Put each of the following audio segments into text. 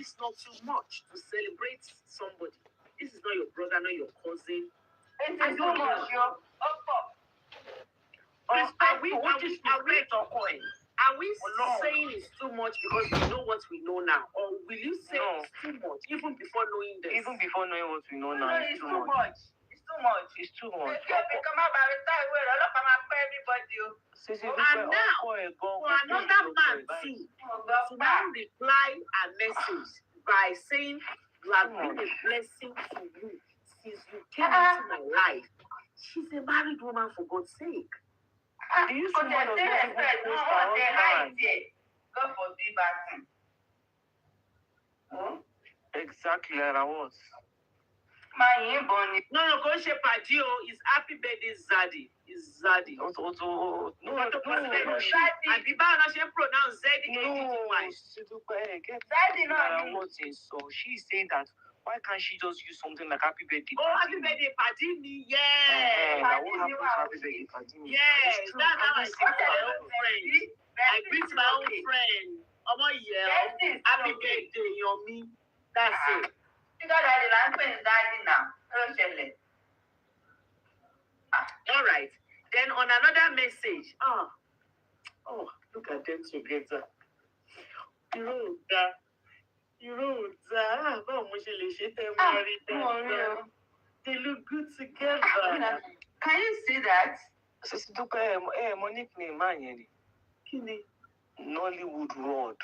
this not too much to celebrate somebody? This is not your brother, not your cousin. It is too much, yo. Are we saying it's too much because we know what we know now? Or will you say it's too much even before knowing this? Even before knowing what we know now, it's too much. It's too much. It's too much. And now, for another man too, to now reply a message by saying, you have been a blessing to you since you came into my life. She's a married woman, for God's sake. Do you see what exactly like I was? No, go share Paggy. It's happy birthday, Zaddy. It's Zaddy. No. And people are not pronounce Zaddy. So she's saying that why can't she just use something like happy birthday? Oh, happy birthday, Paggy me, yeah. I won't have happy birthday, Paggy me. Yes, that's how I greet my own friend. I greet my own friend. Happy birthday, Yomi. That's it. All right. Then on another message, look at them together. They look good together. Can you see that? Sisidupe, my nickname, man, Nollywood Road.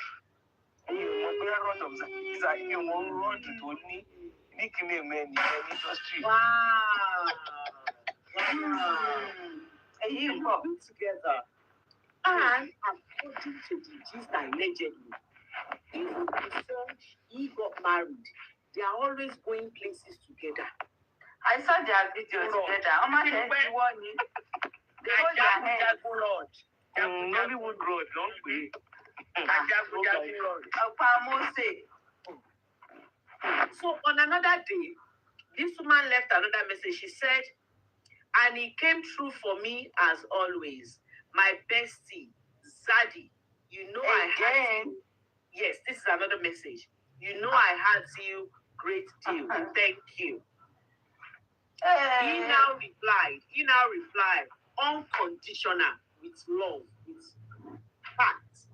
Nickname, man, industry. Wow. And you got together. And according to the gist allegedly, even before he got married, they are always going places together. I saw their video together. Nollywood Road, don't we? So on another day, this woman left another message. She said, and he came through for me as always. My bestie, Zaddy. You know I had you. Yes, this is another message. You know I had you. Great deal. Thank you. He now replied, unconditional, with love, with fact.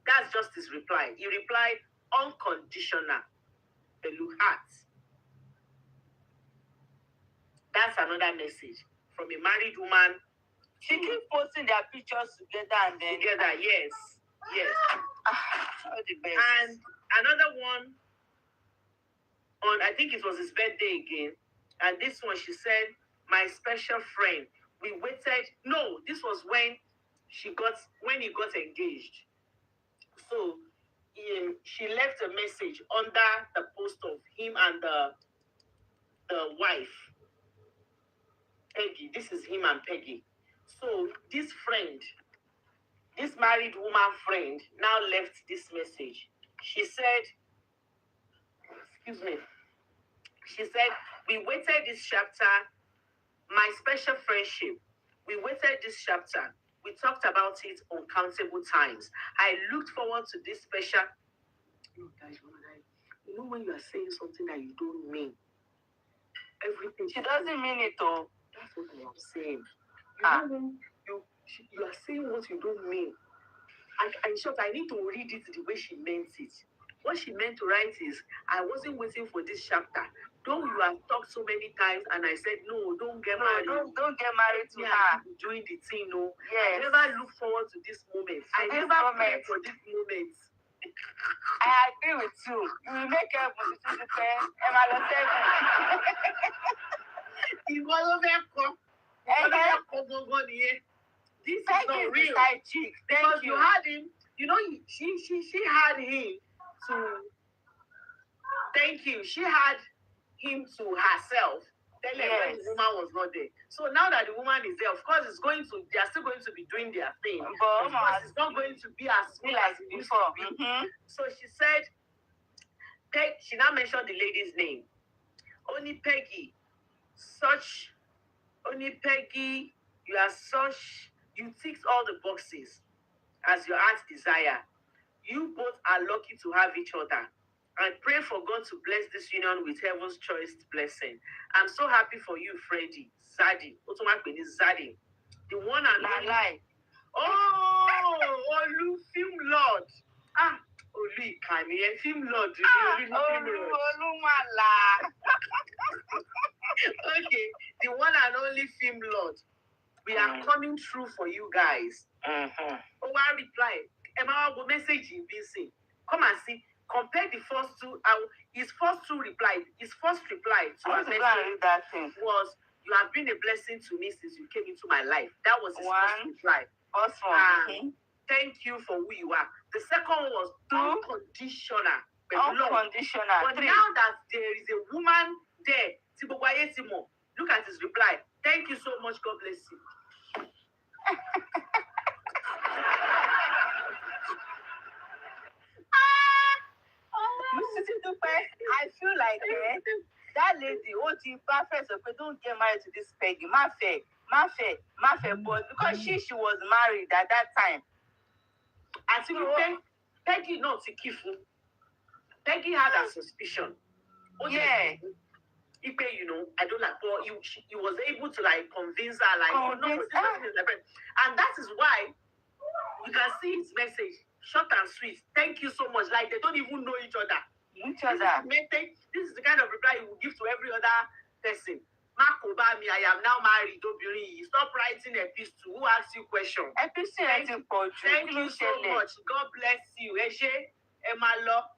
That's just his reply. He replied, unconditional, heart. That's another message from a married woman. She keeps posting their pictures together and then yes. All the best. And another one on, I think it was his birthday again. And this one, she said, my special friend. We waited. No, this was when he got engaged. So she left a message under the post of him and the wife, Paggy. This is him and Paggy. So this friend, this married woman friend, now left this message. She said, she said, we waited this chapter, my special friendship. We waited this chapter. We talked about it uncountable times. I looked forward to this special. You guys, you know when you are saying something that you don't mean, everything. She doesn't mean it though. That's what I am saying. You know when you are saying what you don't mean. In short, I need to read it the way she meant it. What she meant to write is, I wasn't waiting for this chapter. Though you have talked so many times, and I said, no, don't get married. Don't get married to her. Doing the thing, no. Yes. I never look forward to this moment. I never prayed for this moment. I agree with you. You will make her for the Emma Loseven. This is not real. Because you had him, you know, she had him to thank you. She had him to herself. Tell her when the woman was not there. So now that the woman is there, of course, they are still going to be doing their thing. But of course, it's not going to be as smooth as it used to be. So she said, she now mentioned the lady's name. Only Paggy, you tick all the boxes as your heart's desire. You both are lucky to have each other. I pray for God to bless this union with heaven's choice blessing. I'm so happy for you, Freddie. Zaddy. Zaddy. The one and only. Oh, Olu, film Lord. Ah, Olu Ikani, film Lord. Okay, the one and only film Lord. We are coming through for you guys. Oh, I reply. Emma will message you, BC. Come and see. Compare the first two. His first reply to our message that thing was, "You have been a blessing to me since you came into my life." That was his first reply. Awesome. Thank you for who you are. The second one was unconditional. Unconditional. But now that there is a woman there, look at his reply. Thank you so much. God bless you. I feel like that lady, perfect, don't get married to this Peggy. Mafe. But because she was married at that time. I think Peggy not to Kifu. Peggy had a suspicion. Yeah. Ipe, I don't like, but he was able to convince her, no, this person is my friend. And that is why you can see his message, short and sweet. Thank you so much. Like they don't even know each other. This is the kind of reply you will give to every other person. Mark Obami, I am now married. Stop writing epistle. Who asks you questions? Thank you so much. God bless you. Emma Law.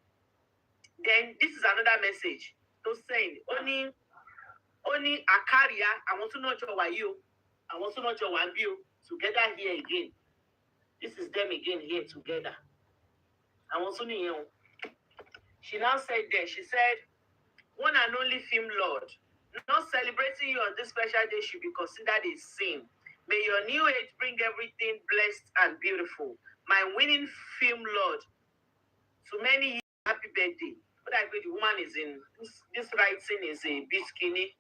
Then this is another message. To send. Only Akaria, I want to know you. I want to know you together here again. This is them again here together. I want to know. She now said there, she said, one and only film Lord, not celebrating you on this special day should be considered a sin. May your new age bring everything blessed and beautiful. My winning film Lord, to many years, happy birthday. But I agree, the woman is in, this writing is a bit skinny.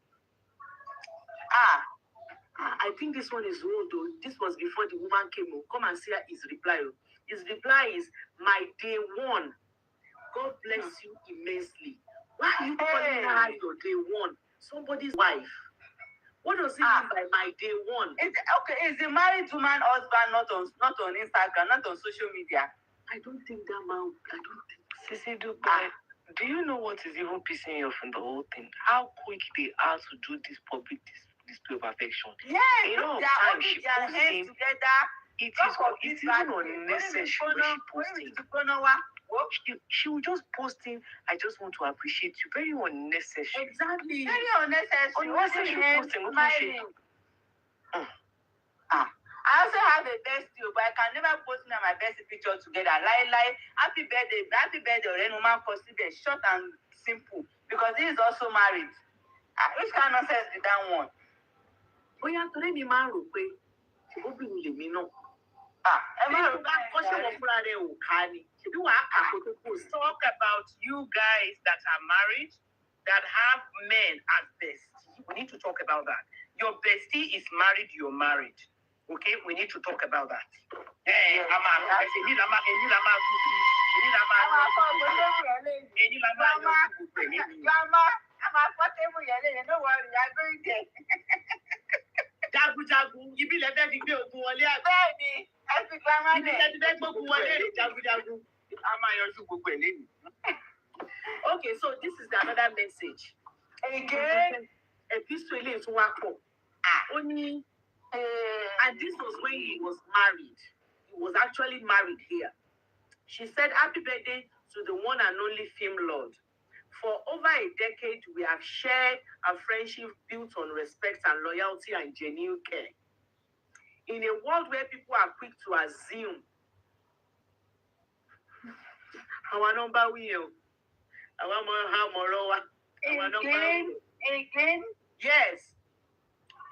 I think this one is old though. This was before the woman came home. Come and see his reply. His reply is, my day one. God bless you immensely. Why are you calling her your day one? Somebody's wife. What does it mean by my day one? Is a married woman husband not on Instagram, not on social media? I don't think that man. Sisidupe, do you know what is even pissing you off in the whole thing? How quick they are to do this public display of affection. Yeah, they are holding their hands together. It is even unnecessary when she posting. She will just post him. I just want to appreciate you. Very unnecessary. Exactly. Very unnecessary. Smiling. I also have a bestie, but I can never post me and my bestie picture together. Happy birthday, Orenuman consider short and simple because he is also married. Which kind of nonsense did that one? Oh yeah, today me man ro pe. Obìnrin lèmi náà. Talk about you guys that are married, that have men as besties. We need to talk about that. Your bestie is married, you're married. Okay, we need to talk about that. Jagunjagun, ibi lẹ́fẹ̀ẹ́ fi gbé ogun wọlé àgbẹ̀. Bẹ́ẹ̀ni, ẹ fi gbàmọ́ ibi lẹ́fẹ̀ẹ́ fi gbé ogun wọlé rè jagunjagun. A máa yanjú gbogbo ẹ̀ lẹ́yìn. Okay, so this is another message. Again, Epistle eléyìí tún wá pọ̀. Ó ní, and this was when he was married. He was actually married here. She said, happy birthday to the one and only film Lord. For over a decade, we have shared a friendship built on respect and loyalty and genuine care. In a world where people are quick to assume, our number will, again, yes.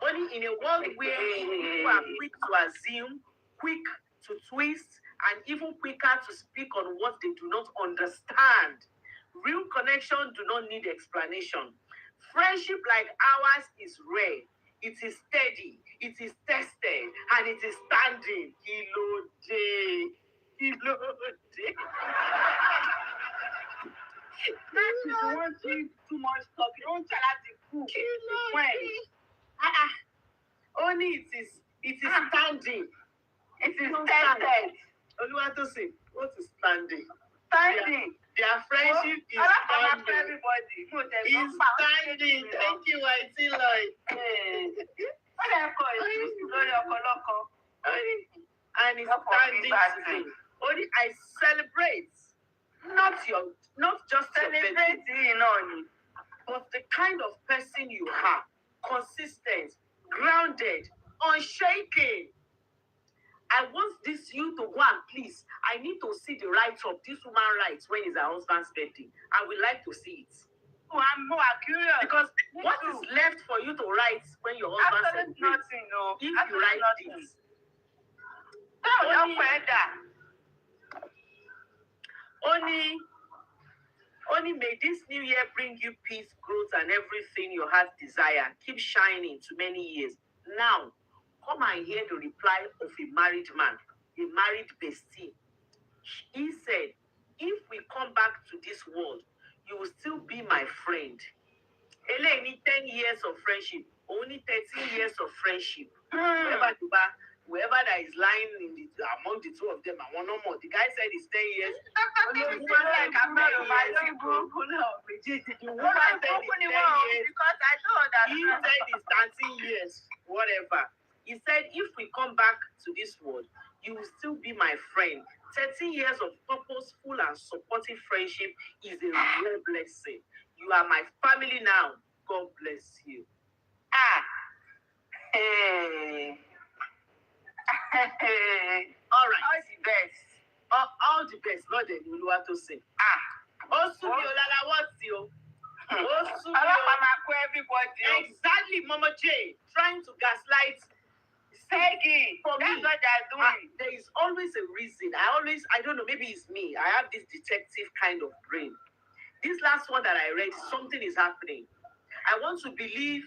Only in a world where people are quick to assume, quick to twist, and even quicker to speak on what they do not understand. Real connection do not need explanation. Friendship like ours is rare. It is steady. It is tested. And it is standing. You want to eat too much stuff. You don't tell her to cook. Only it is standing. It is tested. Oluwatosin, what is standing? Standing. Their friendship is standing. Everybody. Is standing. Thank you, Whitey Lloyd. And it's standing today. Only I celebrate. Not just Celebrate, but the kind of person you are, consistent, grounded, unshaken. I want this you to go and please. I need to see the rights of this woman rights when it's her husband's birthday. I would like to see it. Oh, I'm more curious. Because what is left for you to write when your husband says nothing, no. If you write this. Only may this new year bring you peace, growth, and everything your heart desire. Keep shining to many years. Now, come and hear the reply of a married man, a married bestie. He said, if we come back to this world, you will still be my friend. Ele need 10 years of friendship, only 13 years of friendship. Whoever that is lying among the two of them, I want no more. The guy said it's 10 years. The woman said it's 10 years. Because I don't understand. He said it's 13 years, whatever. He said, if we come back to this world, you will still be my friend. 13 years of purposeful and supportive friendship is a real blessing. You are my family now. God bless you. Hey. All right. All the best. All the best. Not the Oluwatosin. Osumiolala, what's you? Everybody. Exactly, Mama J. Trying to gaslight Paggy. For That's me, what they're doing. there is always a reason. I don't know, maybe it's me. I have this detective kind of brain. This last one that I read, something is happening. I want to believe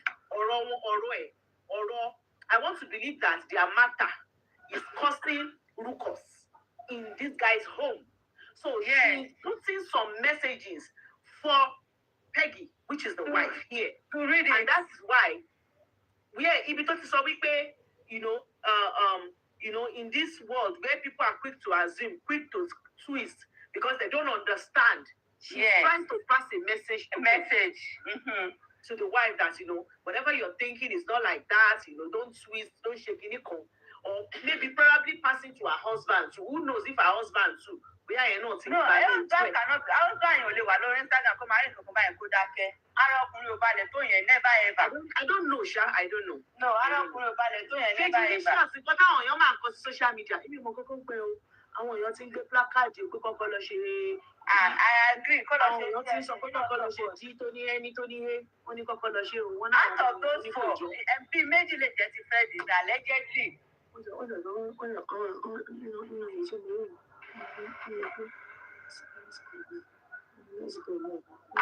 I want to believe that their matter is causing ruckus in this guy's home. So she's putting some messages for Paggy, which is the wife here, to read it. And that is why in this world where people are quick to assume, quick to twist, because they don't understand. She's trying to pass a message to the wife that, whatever you're thinking is not like that, don't twist, don't shake any con. Or maybe probably passing to her husband too. Who knows if her husband too? We are not thinking about it. I don't know, Sha. I don't know. No, I don't know about it. Social media. Àwọn èèyàn ti ń gbé plákáàdì pé kọ́kọ́ lọ ṣe I agree. Àwọn èèyàn ti ń sọ pé kọ́kọ́ lọ ṣe jí tó ní ẹni tó ní hé wọ́n ní kọ́kọ́ lọ ṣe òun wọn náà. Out of those four, MP méjì lè jẹ́ ti Fred is allegedly.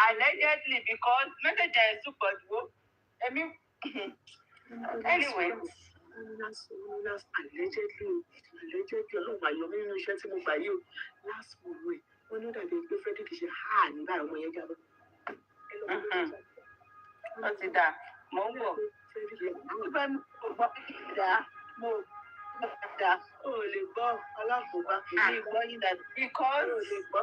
Allegedly, because message is super good. Anyway. Allegedly, ọlọ́run àyọ̀ nínú iṣẹ́ tí mo gbà yìí o last month wọ́n ní dàbí pé Frederick ṣe há nígbà ọmọ yẹn jábọ́. Ó ti dà mò ń bọ̀. O lè gbọ́ alákòóbá kì í gbọ́ yín dàbí. Because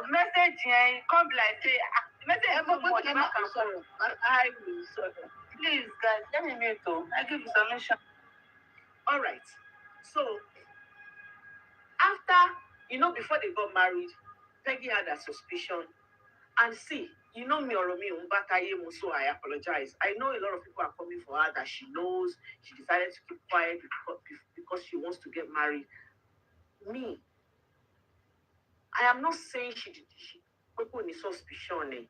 message yẹn come like say message yẹn fún mọ̀ ní má kàn sọ̀rọ̀. I will sọ̀rọ̀. Please guys, let me mute o. I give you submission. All right. So, after, before they got married, Paggy had a suspicion. And see, me or me, so I apologize. I know a lot of people are coming for her that she knows. She decided to keep quiet because she wants to get married. Me, I am not saying she people need suspicion.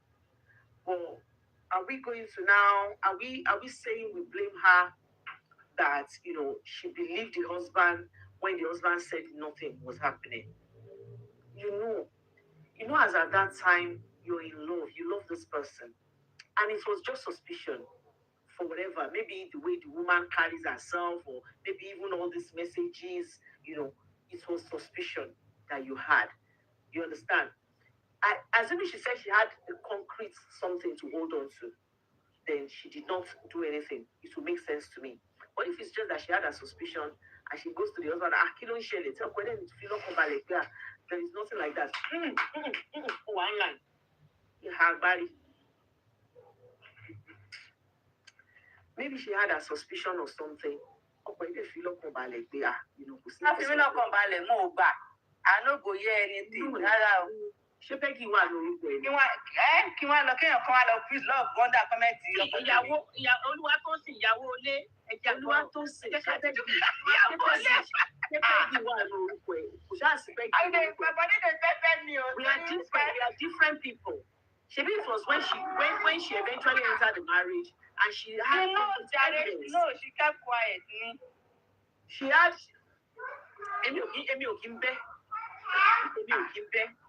But are we going to now, are we saying we blame her that, she believed the husband when the husband said nothing was happening? As at that time, you're in love, you love this person. And it was just suspicion for whatever, maybe the way the woman carries herself, or maybe even all these messages, it was suspicion that you had. You understand? Assuming she said she had a concrete something to hold on to, then she did not do anything. It will make sense to me. But if it's just that she had a suspicion and she goes to the husband, there is nothing like that. One line. Her body. Maybe she had a suspicion or something. I no go hear anything. Ṣé Peggy wà lórúkọ ẹ̀? Kí wọ́n lọ kéèyàn kan wá lọ please love wonder comment. Ìyàwó olúwa tó ń sìn ìyàwó ilé ẹja olúwa tó ń sìn ṣé Peggy wà lórúkọ ẹ̀? Kò ṣáà sí Peggy. We are different people. Maybe it was when she eventually entered the marriage and she had she kept quiet. She had Èmi ò kí ń bẹ́.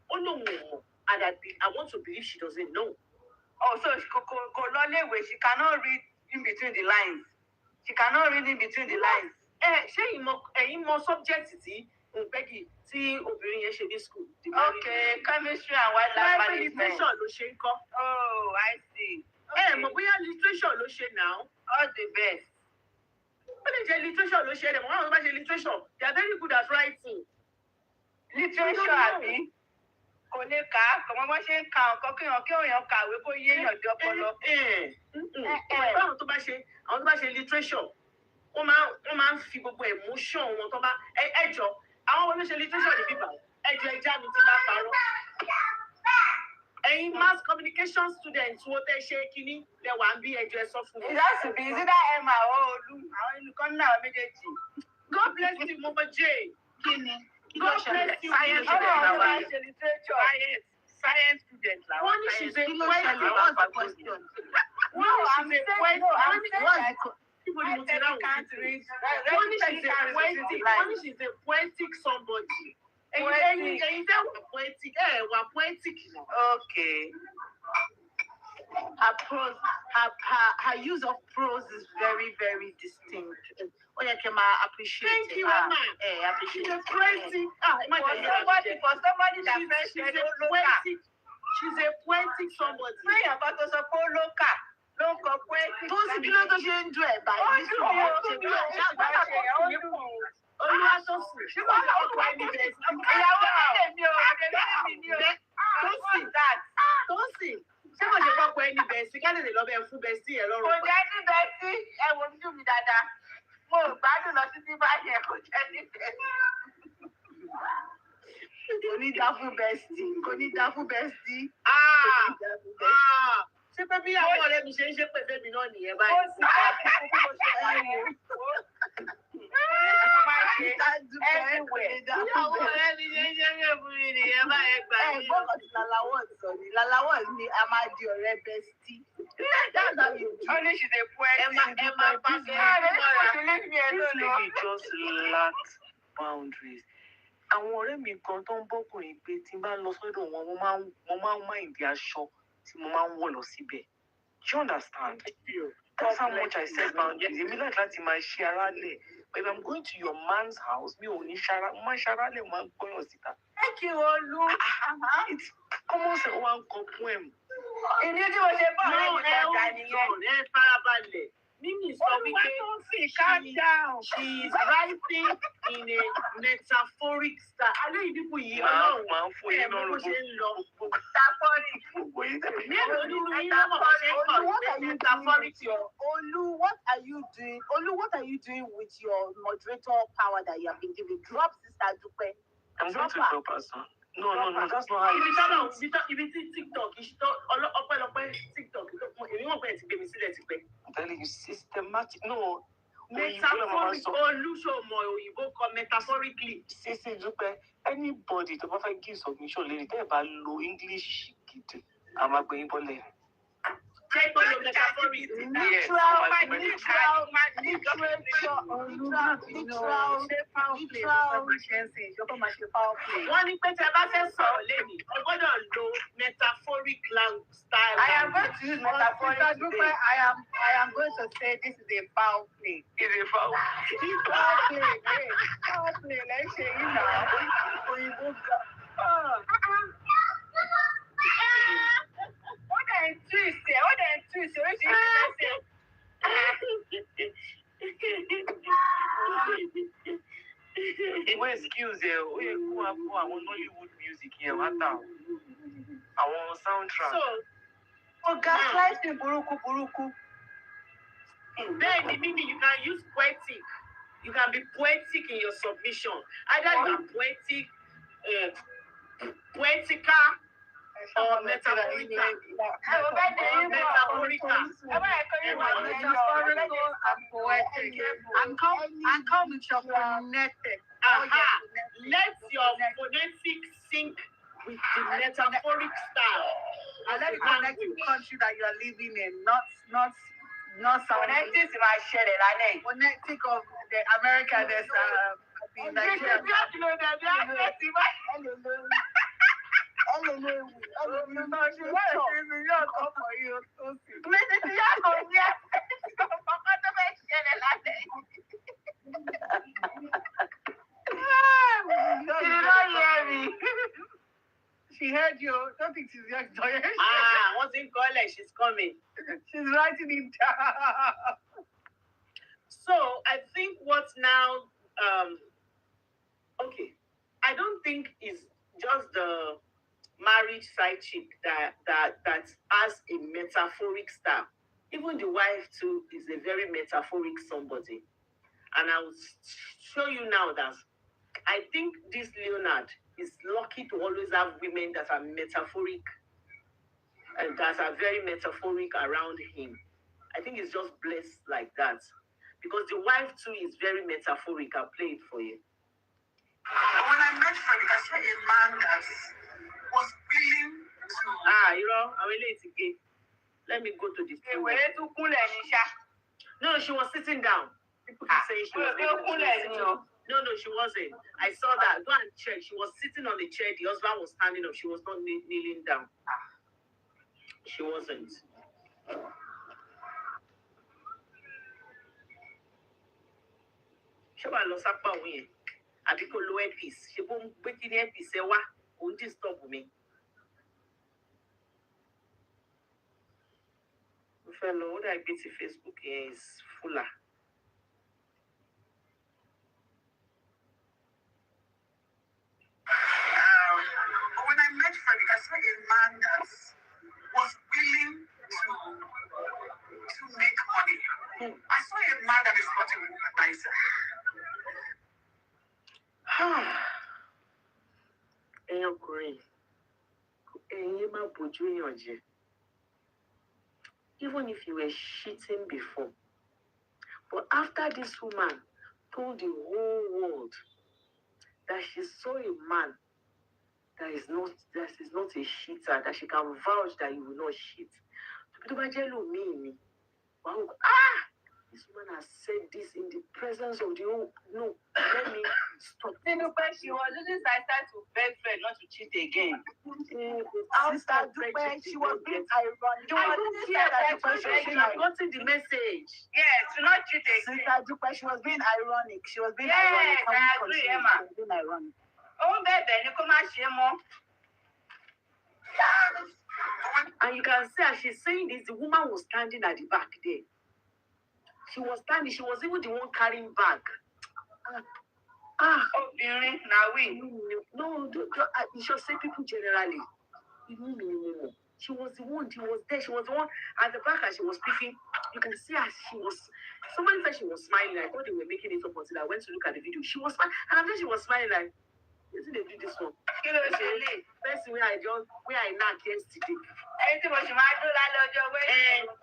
Oh no, and I want to believe she doesn't know. Oh, so she cannot read in between the lines. She cannot read in between the lines. Ṣé ẹ̀yin mọ subject tí Peggy tí obìnrin yẹn ṣe ní school? Okay, chemistry and wildlife management. Literature ló ṣe ń kọ́. Oh, I see. Mọ̀ bóyá literature ló ṣe now. All the best. Ó lè jẹ́ literature ló ṣe rẹ̀ mọ̀ wọ́n bá ṣe literature. They are very good at writing. Literature àbí? Kò lè kà á, kò mọ bó ṣe ń ka nǹkan kí èèyàn kàwé kó yé èèyàn dé ọpọlọ. Àwọn tó bá ṣe literature, wọ́n máa ń fi gbogbo emotion wọn tó bá ẹjọ́ àwọn wo ló ṣe literature ní bíbá ẹjọ́ ẹja mi ti bá parọ́. Ẹ̀yin mass communication students wo tẹ́ ṣe kínní lẹ́wà ń bí ẹjọ́ ẹ sọ fún mi. It has to be either Emma or Olú, àwọn olùkọ́ náà méjèèjì. God bless you, Mama J. Kí ni? God bless you. Science student. Wọ́n ní she's a poet. No, I'm saying she's a poetic somebody. Ẹ̀yin tẹ́ wà poetic. Wà poetic. Okay. Her use of prose is very, very distinct. Oyekema appreciate. Thank you, Mama. She's a poetic. For somebody that she's a poetic somebody. Lẹ́yìn àbá tó sọ pé ó lókà ló ń kọ poetic. Tó sì kí ló tó ṣe ń dún ẹ̀ báyìí. Olúwa tó sì. Ṣé wọ́n lọ kọ ẹni bẹ̀rẹ̀ sí? Ìyàwó mi ò rẹ̀ mi ò. Tó sì. Ṣé kò ṣe kọ́kọ́ ẹni bẹ̀rẹ̀ sí? Kẹ́lẹ́ lè lọ bẹ́ẹ̀ fún bẹ́ẹ̀ sí ẹ̀ lọ́rùn. Kò jẹ́ ní bẹ́ẹ̀ sí ẹ̀wọ̀n ojú mi dáadáa. Mo gbádùn lọ títí báyìí ẹ̀ kò jẹ́ ní bẹ́ẹ̀ sí. Kò ní dá fún bẹ́ẹ̀sì. Ṣé pé bí àwọn ọ̀rẹ́ mi ṣe ń ṣe pé bébì náà nìyẹn báyìí? Ó sì máa ń ṣe bí mo ṣe wà yẹn. Ìyàwó ọ̀rẹ́ mi ṣe ń ṣe pé fún mi nìyẹn báyìí gbà mí. Ẹ̀gbọ́n kan ti Lalawọ̀ sọ ni. Lalawọ̀ ni a máa di ọ̀rẹ́ bẹ́ẹ̀sì. That's how you do. Only she's a poet. Emma bá mi This lady just lacked boundaries. Àwọn ọ̀rẹ́ mi kan tó ń bọ́kùnrin pé tí n bá lọ sọ́dọ̀ wọn, mo máa ń mind aṣọ tí mo máa ń wọ̀ lọ síbẹ̀. Do you understand? That's how much I set boundaries. Èmi láti máa ṣe ara lẹ̀. But if I'm going to your man's house, mi ò ní ṣara, mo máa ń ṣara lẹ̀, mo máa ń gbọ́yàn síta. Thank you, Olú. It's common sense one complain. Ìdí tí mo ṣe bọ́ ọ̀rẹ́ mi kọjá nìyẹn. Ẹ farabalẹ̀. Mimi sọ wípé she is writing in a metaphoric style. Alẹ́ ìdínkù yìí ọlọ́run máa ń fún yín lọ́rùn bó ṣe ń lọ. Metaphoric. Mélòó nínú yín lọ́mọ bó ṣe ń kọ̀ metaphoric yọ? Olu, what are you doing? Olu, what are you doing with your moderator power that you have been given? Drop Sister Dupe. I'm going to drop her, son. No, that's not how you say it. Ibi tí TikTok ọpẹ́lọpẹ́ TikTok èmi wọ̀n pé ẹ̀ ti gbé mi sílẹ̀ ti pẹ́. I'm telling you, systematic. No. Metaphoric olùsọmọ òyìnbó kọ metaphorically. Sisidupe, anybody tó bá fẹ́ give submission lórí tẹ́ ẹ bá lo English gidi, a máa gbé yín bọ́lẹ̀. Ṣé ìgbọ́dọ̀ metaphoric? Wọ́n ní pé tẹ bá fẹ́ sọ̀rọ̀ lẹ́nu, ẹ gbọ́dọ̀ lo metaphoric style. I am going to use metaphoric today. I am going to say this is a foul play. It's a foul. Foul play. Let's say, you know, twist. What then twist? What you What excuse here? We go up for our Nollywood music here. What now? Our soundtrack. So, gaslighting, buruku. Then the meaning you can use poetic. You can be poetic in your submission. Either you are poetic, poetical, or metaphorical. And come with your phonetic. Let your phonetic sync with the metaphoric style. And let it connect to the country that you are living in, not Phonetics might share the line. phonetic of the America. There's the Nigeria. She heard you. Don't think she's young. What's in college? She's coming. She's writing it down. So I think what's now, okay, I don't think it's just the married side chick that has a metaphoric style. Even the wife too is a very metaphoric somebody. And I'll show you now that I think this Leonard is lucky to always have women that are metaphoric and that are very metaphoric around him. I think he's just blessed like that. Because the wife too is very metaphoric. I'll play it for you. When I met Frederick, I saw a man that was willing to. I'm late again. Let me go to this. No, she was sitting down. People keep saying she was sitting. No, she wasn't. I saw that. Go and check. She was sitting on the chair. The husband was standing up. She was not kneeling down. She wasn't. Ṣé wàá lọ sápá òun yẹn? Àbí kò lo earpiece? Ṣé bó ń gbé kí ní earpiece ẹ wá? Òun disturb mi. Mo fẹ́ lọ, ó dà gbé ti Facebook yẹn is fuller. When I met Frederick, I saw a man that was willing to make money. I saw a man that is not a womanizer. Ẹ̀yin ọkùnrin, ẹ̀yin má bójú èèyàn jẹ́. Even if you were cheating before, but after this woman told the whole world that she saw a man that is not a cheater, that she can vouch that he will not cheat. Wow, this woman has said this in the presence of the whole. No, let me stop. She was using Sister to beg Fred not to cheat again. Sister Dupe, she was being ironic. I don't care that she has gotten the message. Yes, to not cheat again. Sister Dupe, she was being ironic. She was being Yes, ironic. I agree, Emma. She was being ironic. Oh, baby, you come and share more. And you can see as she's saying this, the woman was standing at the back there. She was standing, she was even the one carrying bag. Obìnrin, now we. No, you should say people generally. She was the one, she was there, she was the one at the back as she was speaking. You can see as she was, somebody said she was smiling. I thought they were making it up until I went to look at the video. She was smiling, and after she was smiling like, isn't they do this one? First where I knocked yesterday. Anything was my do that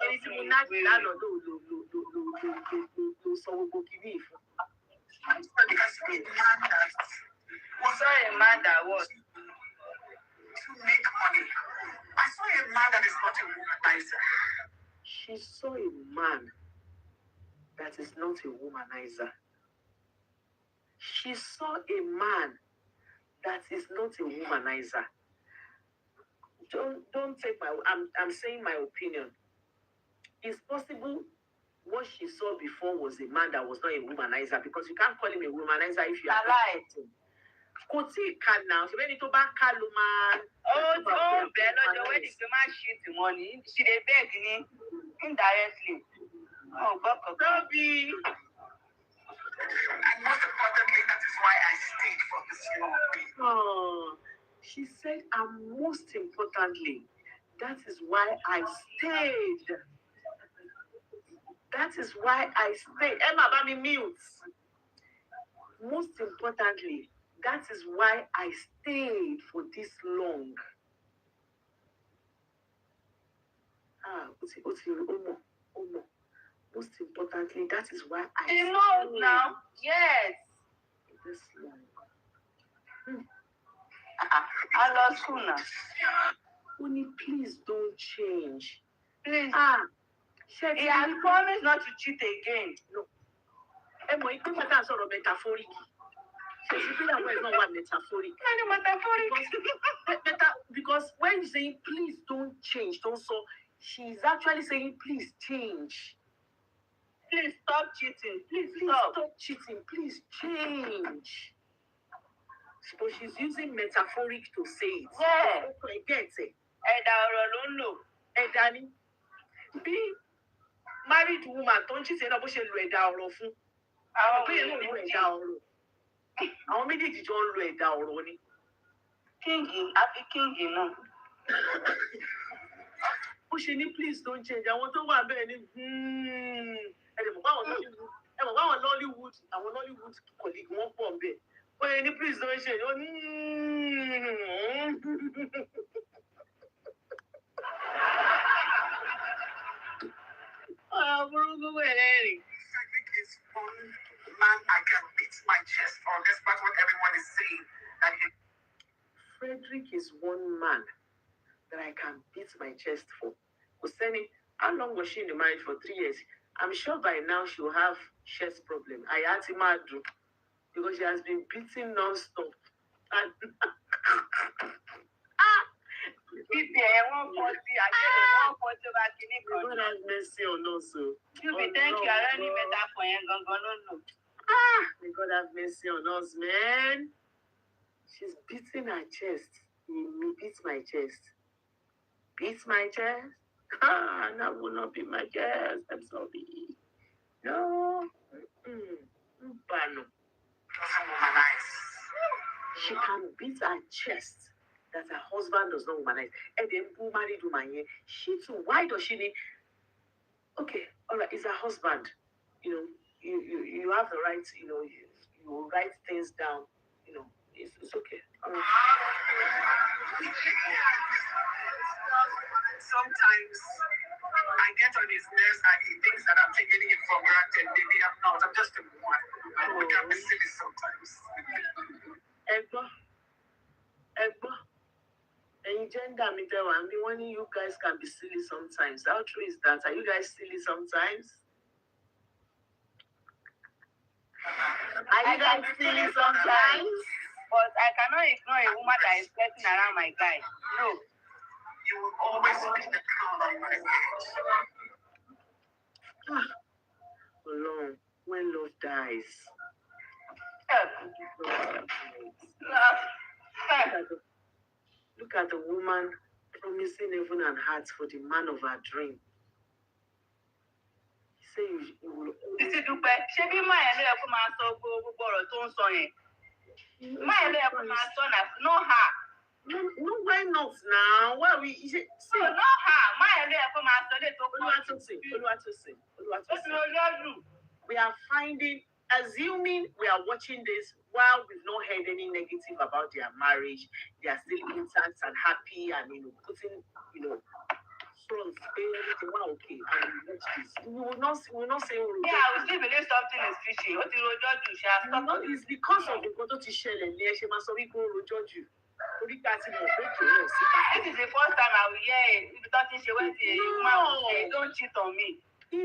Anything we knocked that or so we go give it. Sorry, a man that was To make money. I saw a man that is not a womanizer. She saw a man that is not a womanizer. She saw a man that is not a womanizer. Don't take my. I'm saying my opinion. It's possible what she saw before was a man that was not a womanizer, because you can't call him a womanizer if you are alive. Kò tí ì kà náà, ṣe bẹ́ni tó bá ká ló máa. Ó bẹ́ẹ̀ lọ́jọ́ wedding pé má shit wọn ni. She dey beg ni indirectly. Oh, God. Toby. And most importantly, that is why I stayed for this long. Oh, she said, and most importantly, that is why I stayed. That is why I stayed. Emma, Bami mute. Most importantly, that is why I stayed for this long. Omo. Most importantly, that is why I She knows now. Yes. This long. I lost school now. Honey, please don't change. Please. He has promised not to cheat again. No. Emma, you think that's sort of metaphoric. She's that way is not one metaphoric. Because when you're saying please don't change, don't so she's actually saying please change. Please stop cheating. Please stop cheating. Please change. But she's using metaphoric to say it. Yeah. I get it. Danny. Be married woman, don't you say that she will down or fun? Àwọn méjèèjì jọ ń lo ẹ̀dà ọ̀rọ̀ ni. Happy King náà. Ó ṣe ní please don't change. Àwọn tó wà bẹ́ẹ̀ ni ẹ̀rẹ̀ mọ̀ báwọn Nollywood àwọn Nollywood colleague wọ́n pọ̀ bẹ́ẹ̀. Ó yẹ ní please don't change. Ó ní burúkú ẹlẹ́rìí. Cedric is one man I can beat my chest for, despite what everyone is saying. Frederick is one man that I can beat my chest for. Hussein, how long was she in the marriage for? 3 years. I'm sure by now she will have chest problem. I had to mad because she has been beating non-stop. And God have mercy on us. Thank you. I don't need better for you. May God have mercy on us, man. She's beating her chest. Me beats my chest. Beats my chest? That will not be my chest. I'm sorry. No. She can beat her chest that her husband does not womanize. And then who married woman here? She too. Why does she need? Okay, all right. It's her husband. You have the right. You write things down. It's okay. All right. Sometimes I get on his nerves and he thinks that I'm taking it for granted. Maybe I'm not. I'm just a woman. We can be silly sometimes. Egbo. And gender me tell one, you guys can be silly sometimes. How true is that? Are you guys silly sometimes? Are you guys silly sometimes? But I cannot ignore a woman that is flirting around my guy. No. You will always be the crown on my head. Alone, when love dies. Look at the woman promising heaven and heart for the man of her dream. He said you will always... Sisidupe, ṣé bí máa ẹ̀rọ ẹ̀kọ́ máa sọ gbogbo ọ̀rọ̀ tó ń sọ yẹn? Máa ẹ̀rọ ẹ̀kọ́ máa sọ náà, no her. No, why not now? Why we... See, no her. Máa ẹ̀rọ ẹ̀kọ́ máa sọ lè tó kọ́. Olúwatósìn. We are assuming we are watching this while we've not heard any negative about their marriage. They are still intact and happy and, putting, front, everything okay. And we watch this. We will not say... Yeah, we still believe something is fishy. What is Rojoju? It's because of the photo to share and she must have been Rojoju. This is the first time I will hear it. Don't cheat on me. I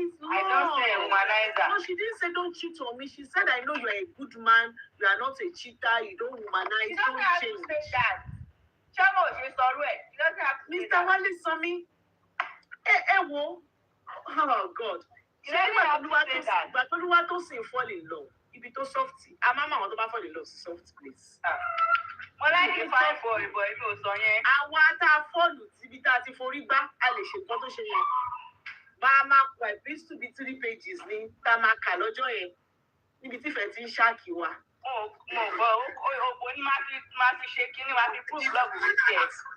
don't say womanizer. No, she didn't say don't cheat on me. She said, I know you are a good man. You are not a cheater. You don't womanize. You don't have to say that. Chamo, she's alright. You don't have to say Mr. Wale Sami. Oh, God. You don't have to say that. But Oluwatosin fall in love. ibi tó soft. A máa mọ àwọn tó bá fall in love soft place. Mo like fine boy ibi ò sọ yẹn. Àwa tá a fọ́ọ̀lù síbi tá a ti forí gbá, a lè ṣe nǹkan tó ṣe yẹn. Máa kọ it used to be 3 pages ní tá a máa kà lọ́jọ́ yẹn níbi tí ìfẹ́ ti ń ṣáàkì wa. Mo gbọ́ ògbó ní máa fi ṣe kíní máa fi proof love with it.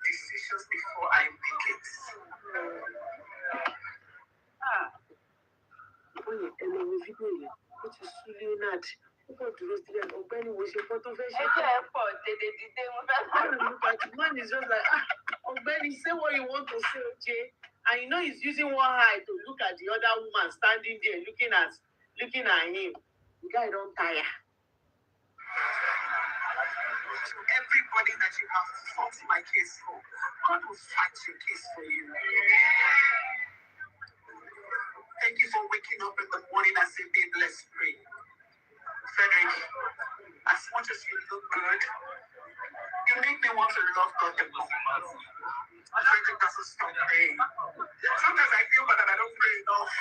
Decisions before I make it. Oye, ẹ lọ wo fídíò yẹn, ó ti sú Leonard. Ó kàn dúró sílẹ̀, ọ̀gbẹ́ni wo ṣe fọ́ tó fẹ́ ṣe. Ẹjọ́ ẹ pọ̀ tètè dìde mo fẹ́ sọ. The man is just like, ọ̀gbẹ́ni, say what you want to say, Oje. And you know he's using one eye to look at the other woman standing there, looking at him. The guy don't tire. To everybody that you have fought my case for, God will fight your case for you. Thank you for waking up in the morning and saying, babe, let's pray. Frederick, as much as you look good, you make me want to love God the most. Frederick doesn't stop praying. Sometimes I feel bad that I don't pray enough.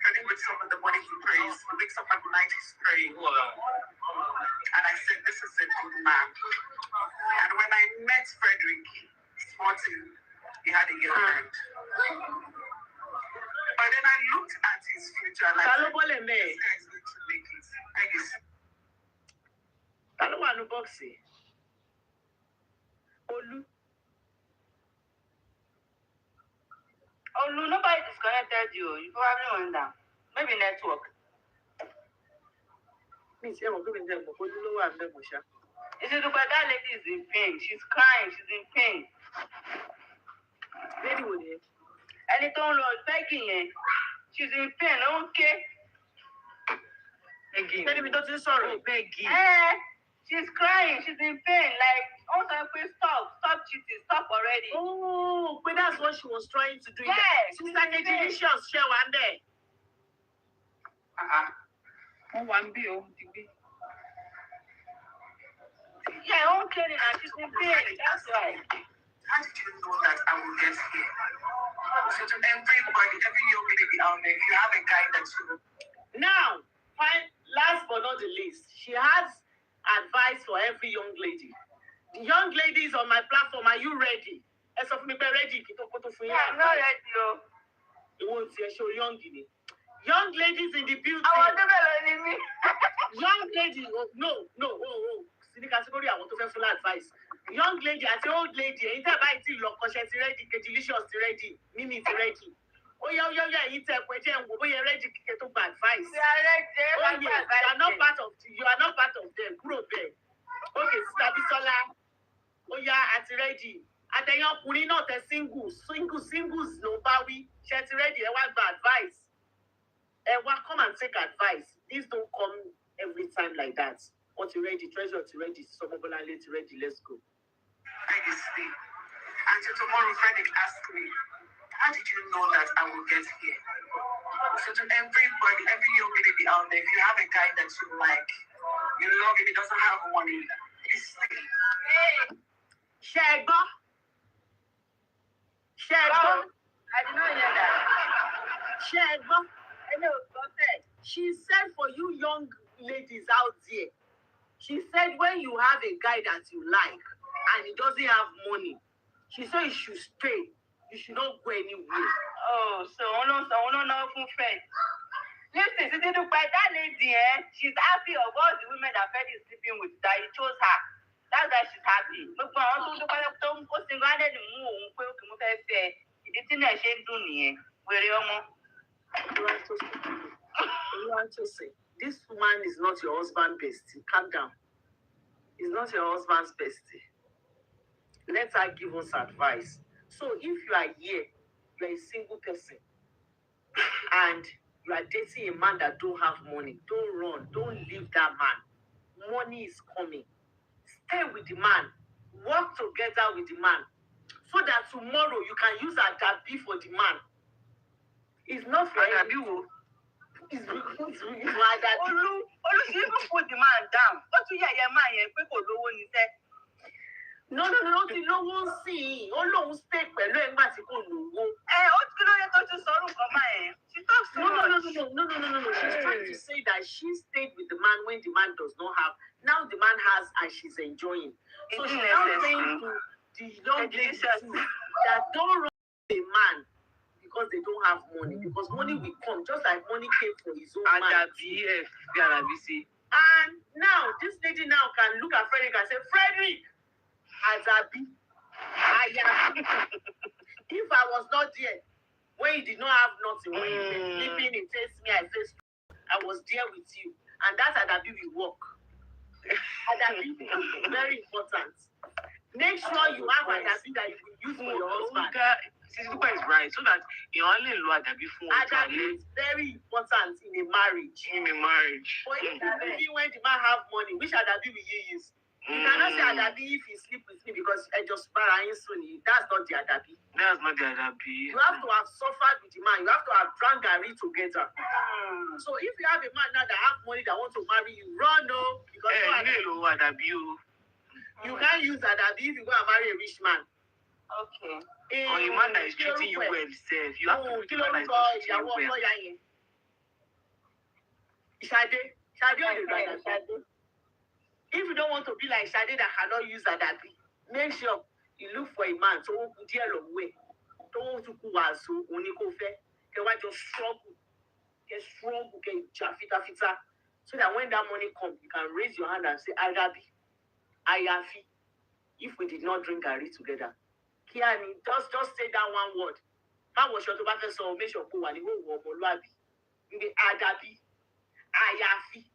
Frederick wakes up in the morning, he prays. He wakes up at night, he's praying. And I said, this is a good man. And when I met Frederick, Martin, he had a girlfriend. But then I looked at his future and I said, this guy is going to make it. I don't want to box it. Olu, nobody disconnected you. You probably went down. Maybe network. Sisidupe, that lady is in pain. She's crying. She's in pain. Lady with it. Ẹni tó ń lọ Paggy yẹn. She's in pain. Okay. Paggy. Lady, we don't sorry. Paggy. She's crying. She's in pain. Like, also, stop cheating. Stop already. Oh, but that's what she was trying to do. Yes. She's like a delicious share one day. Yeah, okay, and she's in pain. That's right. How did you know that I will get here? So to everybody, every young lady out there, if you have a guy that you... Now, last but not the least, she has advice for every young lady. The young ladies on my platform, are you ready? As of me, ready. Yeah, I'm not ready, though. You won't see a show young guinea. Young ladies in the building. I want to be me. Young lady, no. Category, I want to get full advice. Young lady, I say old lady, ain't that by tea, look, she's ready, delicious, ready, Mimi ready. Oh, yeah, it's a question, we're ready to get to advice. We are ready. Oh, yes, you are not part of them. Grow there. Okay, Stabisola. Oh, yeah, at ready. At the young Puri, not a singles, no bawi. She's ready, I want advice. Come and take advice. Please don't come every time like that. Once you're ready, treasure to ready, some of them are ready, let's go. Peggy sleep. Until tomorrow, Frederick asked me, how did you know that I will get here? So to everybody, every young lady out there, if you have a guy that you like, you love him, he doesn't have money, please stay. Shagba. I did not hear that. Shagba. She said for you young ladies out there, she said when you have a guy that you like and he doesn't have money, she said you should stay. You should not go anywhere. Oh, so no friend. Listen, Sisidupe, that lady, she's happy of all the women that Fred is sleeping with, that he chose her. That's why she's happy. Look, this man is not your husband bestie. Calm down. He's not your husband's bestie. Let her give us advice. So if you are here, you are a single person, and you are dating a man that don't have money, don't run, don't leave that man. Money is coming. Stay with the man. Work together with the man. So that tomorrow you can use a dabi for the man. It's not for you. It's like that. Olu, she even put the man down. What do you hear, man? People don't want to say. No, ti lówó sí i. Ó lóun stay pẹ̀lú ẹ̀ nígbà tí kò lówó. Ó ti kí ló yẹ tó ti sọ̀rọ̀ nǹkan máa ẹ̀. She talks so much. No. She's trying to say that she stayed with the man when the man does not have. Now the man has and she's enjoying. So she's now saying to the young ladies that don't run a man because they don't have money. Because money will come, just like money came for his own man. And now this lady now can look at Frederick and say, Frederick, Azabi, if I was not there, when you did not have nothing, when you were sleeping, it faced me, I was there with you. And that Adabi will work. Adabi is very important. Make sure you have Adabi that you will use for your husband. Sisidupe is right, so that you only know Adabi for Adabi is very important in a marriage. But if maybe when the man have money, which Adabi will you use? You cannot say Adabi if he sleep with me because I just buy insulin. That's not the Adabi. That's not the Adabi. You have to have suffered with the man. You have to have drank Gary together. So if you have a man now that have money that wants to marry you, run no. Because Adabi. You can't use Adabi if you go and marry a rich man. Okay. Or a man that is treating you well himself. You have to kill him well. Shade. If you don't want to be like Shade that cannot use Adabi, make sure you look for a man so who could deal away. Don't to go as Unikofe. Can watch your struggle. Get struggle, get fita. So that when that money comes, you can raise your hand and say, Adabi, Ayafi. If we did not drink Gary together. Kiani, just say that one word. How was your tobacco so make sure go and go Moluabi. You be Adabi, Ayafi.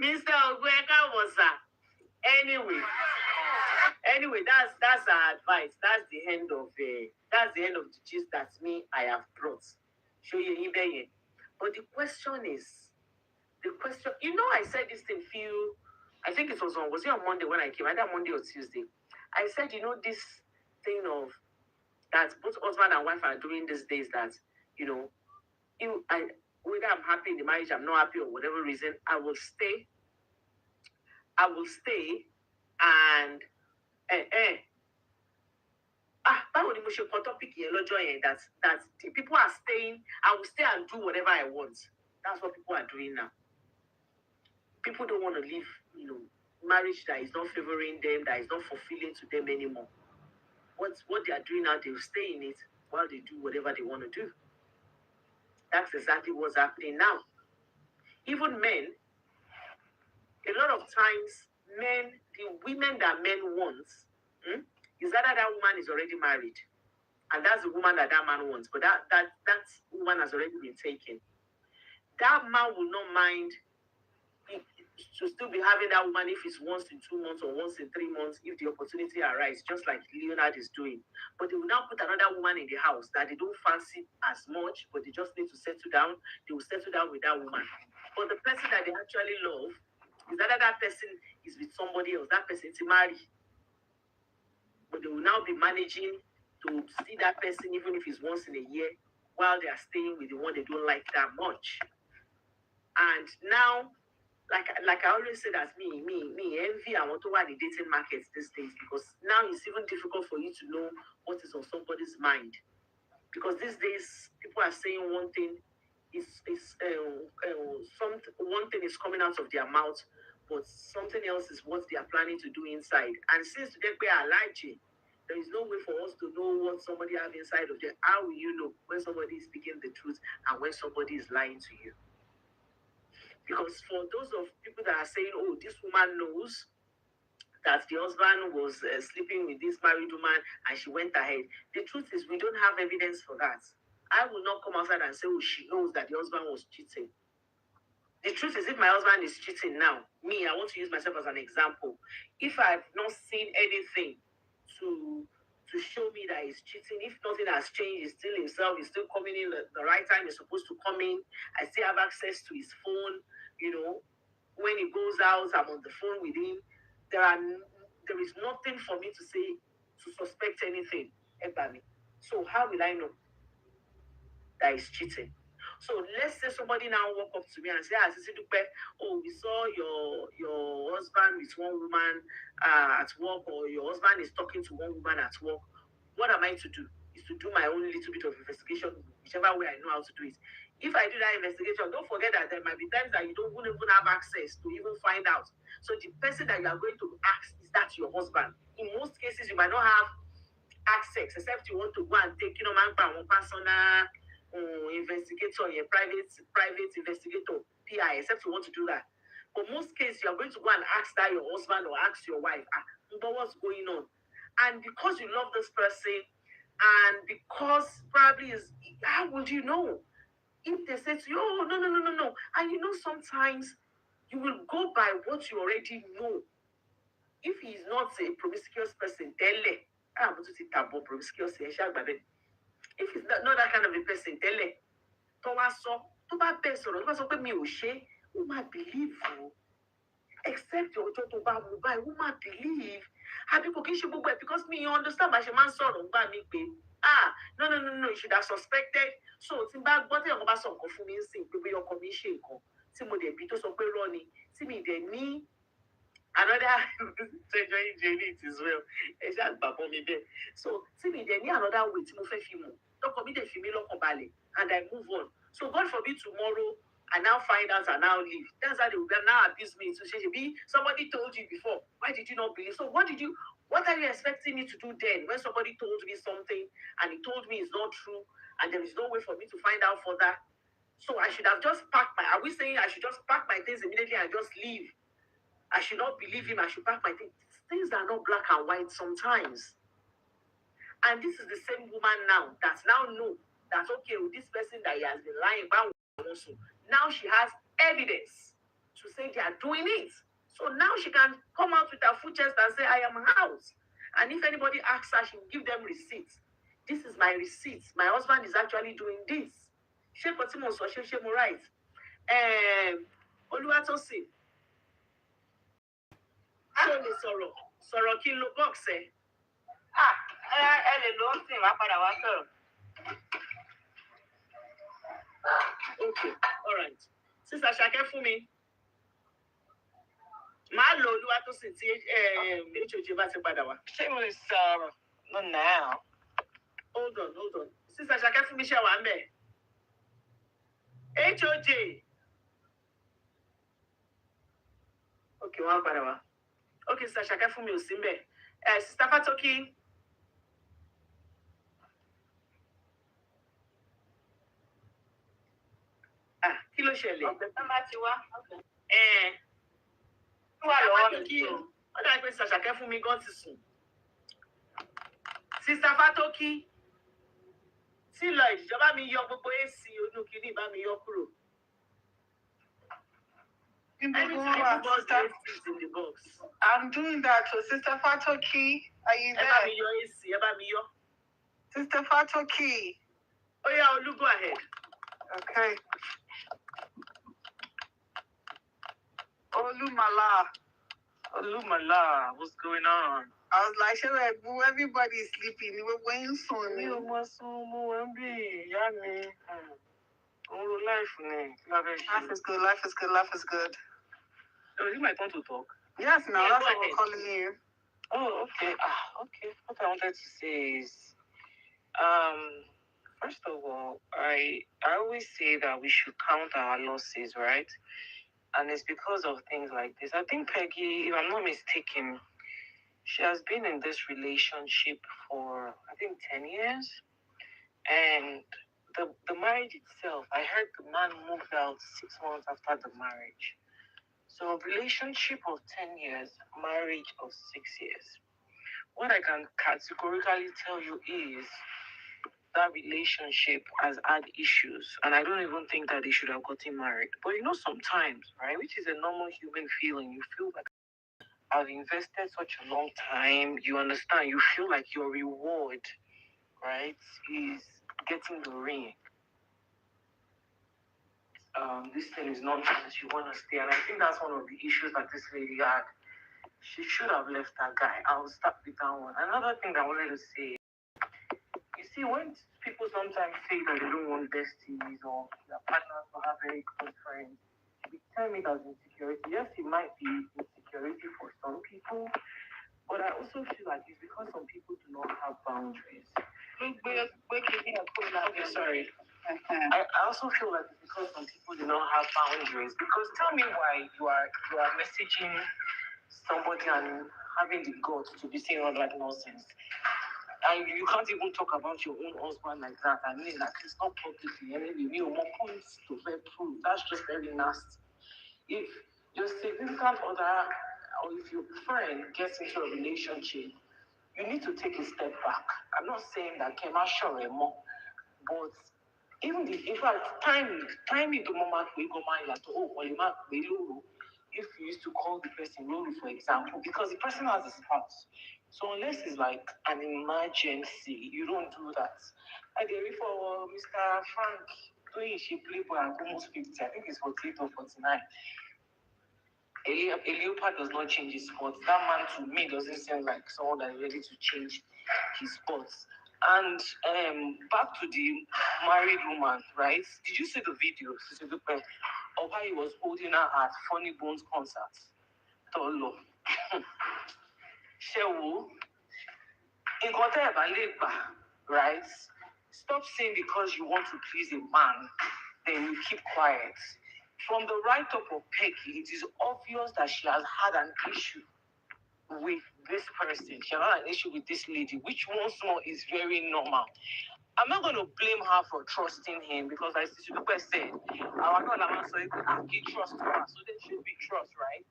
Mr. Ogweka was anyway, that's our advice. That's the end of the gist that I have brought. Show you here. But the question, I said this thing I think it was on Monday when I came, either Monday or Tuesday. I said, this thing of that both husband and wife are doing these days that, whether I'm happy in the marriage, I'm not happy or whatever reason, I will stay and that the people are staying, I will stay and do whatever I want. That's what people are doing now. People don't want to live, marriage that is not favoring them, that is not fulfilling to them anymore. What they are doing now, they'll stay in it while they do whatever they want to do. That's exactly what's happening now. Even men, a lot of times, the women that men want, is that woman is already married. And that's the woman that man wants. But that woman has already been taken. That man will not mind to still be having that woman if it's once in 2 months or once in 3 months, if the opportunity arises, just like Leonard is doing. But they will now put another woman in the house that they don't fancy as much, but they just need to settle down. They will settle down with that woman. But the person that they actually love is that person is with somebody else. That person is married. But they will now be managing to see that person, even if it's once in a year, while they are staying with the one they don't like that much. And now, like I always say, that me envy and want to run the dating markets these days, because now it's even difficult for you to know what is on somebody's mind. Because these days people are saying one thing one thing is coming out of their mouth, but something else is what they are planning to do inside. And since today we are lying, there is no way for us to know what somebody have inside of them. How will you know when somebody is speaking the truth and when somebody is lying to you? Because for those of people that are saying, oh, this woman knows that the husband was sleeping with this married woman and she went ahead, the truth is we don't have evidence for that. I will not come outside and say, oh, she knows that the husband was cheating. The truth is, if my husband is cheating now, I want to use myself as an example. If I've not seen anything to show me that he's cheating, if nothing has changed, he's still himself, he's still coming in the right time he's supposed to come in, I still have access to his phone, when he goes out, I'm on the phone with him. There is nothing for me to say to suspect anything about me. So how will I know that he's cheating? So let's say somebody now walk up to me and say, Sisidupe, oh, we saw your husband with one woman at work, or your husband is talking to one woman at work. What am I to do? Is to do my own little bit of investigation, whichever way I know how to do it. If I do that investigation, don't forget that there might be times that you don't even have access to even find out. So the person that you are going to ask, is that your husband? In most cases, you might not have access, except you want to go and take, man, personal investigator, your private investigator, PI, except you want to do that. But most cases, you are going to go and ask that your husband or ask your wife, but what's going on? And because you love this person, and because probably is, how would you know? If they say to you, oh, no. And sometimes you will go by what you already know. If he is not a promiscuous person, promiscuous, if he's not that kind of a person, believe you. Except your to buy, woman believe. Because me, you understand, my man saw me. No, you should have suspected. So, Timba, what you about some for me, sing, people, your commission, Timothy, Bito, so Ronnie, Timmy, they need another treasury it as well. So, Timmy, they need another way to move a few more. Don't commit a female and I move on. So, God forbid tomorrow, I now find out and now leave. That's how they will now abuse me. So somebody told you before. Why did you not believe? So what are you expecting me to do then when somebody told me something and he told me it's not true and there is no way for me to find out further? So I should have just packed are we saying I should just pack my things immediately and just leave? I should not believe him. I should pack my things. Things are not black and white sometimes. And this is the same woman now that now know that okay, with this person that he has been lying about also. Now she has evidence to say they are doing it. So now she can come out with her full chest and say, I am house. And if anybody asks her, she will give them receipts. This is my receipt. My husband is actually doing this. She right. Oluwatosin. Ṣé o lè sọ̀rọ̀? Sọ̀rọ̀ kí n lo box ẹ. Ẹ lè ló ń sìn, má padà wá sọ̀rọ̀. Okay, all right. Sister Ṣàkẹ́ fún mi. Màá lo Olúwatósìn tí HOJ bá ti padà wá. Ṣé mo lè sọ̀rọ̀? Not now. Hold on. Sister Ṣàkẹ́ fún mi ṣe wà ń bẹ̀. HOJ. Okay, wọ́n á padà wá. Okay, Sister Ṣàkẹ́ fún mi ò sí ń bẹ̀. Sister Fatoki. Kí ló ṣẹlẹ̀? Ọ̀gbẹ́ tán bá ti wá. Wà lọ́wọ́ mi kí ó dàbí pé Sister Ṣàkẹ́ fún mi gan ti sùn. Sister Fatoki. Tí lọ ìjọba mi yọ gbogbo AC inú kìíní bá mi yọ kúrò. In the box. I'm doing that. So, Sister Fatoki, are you there? Ẹ bá mi yọ. Sister Fatoki. Oh yeah, Olu, go ahead. Okay. Olumala, what's going on? I was like, everybody's sleeping. We were waiting for me. Life is good. So is it my turn to talk? Yes, now that's what we're calling you. Oh, okay. Okay. What I wanted to say is, first of all, I always say that we should count our losses, right? And it's because of things like this. I think Paggy, if I'm not mistaken, she has been in this relationship for, I think, 10 years. And the marriage itself, I heard the man moved out 6 months after the marriage. So relationship of 10 years, marriage of 6 years. What I can categorically tell you is that relationship has had issues. And I don't even think that they should have gotten married. But sometimes, right, which is a normal human feeling, you feel like I've invested such a long time, you understand, you feel like your reward, right, is getting the ring. This thing is not as you want to stay. And I think that's one of the issues that this lady had. She should have left that guy. I'll start with that one. Another thing that I wanted to say, you see, when people sometimes say that they don't want besties or their partners to have very close friends, we term it as insecurity. Yes, it might be insecurity for some people, but I also feel like it's because some people do not have boundaries. Okay, sorry. I also feel like because some people do not have boundaries. Because tell me why you are messaging somebody and having the guts to be saying all that nonsense. And you can't even talk about your own husband like that. I mean, like it's not publicly. Anyway, you more points to prove. That's just very nasty. If your significant other or if your friend gets into a relationship, you need to take a step back. I'm not saying that Kema sure more, but even the in fact timing the moment we go mind like if you used to call the person Lulu, for example, because the person has a spouse. So unless it's like an emergency, you don't do that. I did it for Mr. Frank doing she playboy and almost 50. I think it's 48 or 49. A leopard does not change his spots. That man to me doesn't seem like someone that is ready to change his spots. And back to the married woman, right? Did you see the video, Sisidupe, of how he was holding her at Funny Bones concert? Tolo. Shewo. Right? Stop saying because you want to please a man, then you keep quiet. From the write-up of Peggy, it is obvious that she has had an issue with this person. She has had an issue with this lady, which once more is very normal. I'm not going to blame her for trusting him because, as Sisidupe said, our God, so he trusts her, so there should be trust, right?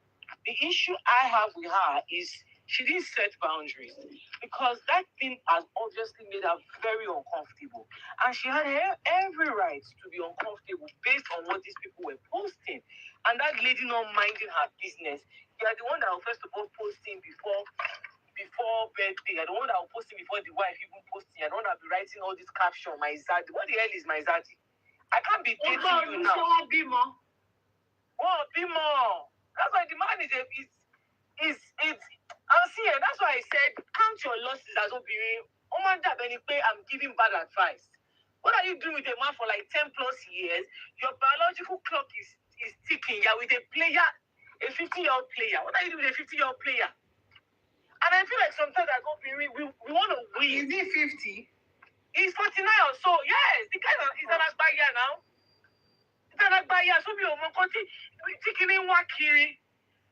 The issue I have with her is she didn't set boundaries because that thing has obviously made her very uncomfortable. And she had every right to be uncomfortable based on what these people were posting. And that lady not minding her business. You are the one that was first of all posting before birthday. I don't want that will post it before the wife even posting. I don't want to be writing all this caption. My Zaddy. What the hell is my Zaddy? I can't be dating you now. Be more. That's why the man is I'll see it. That's why I said count your losses as obìnrin. I'm giving bad advice. What are you doing with a man for like 10 plus years? Your biological clock is ticking. You're with a player, a 50-year-old player. What are you doing with a 50-year-old player? And I feel like sometimes I go, we want to win. Is he 50? He's 49 or so. Yes, the guy is an Agbaya now. It's an Agbaya. So me, taking in Wakiri.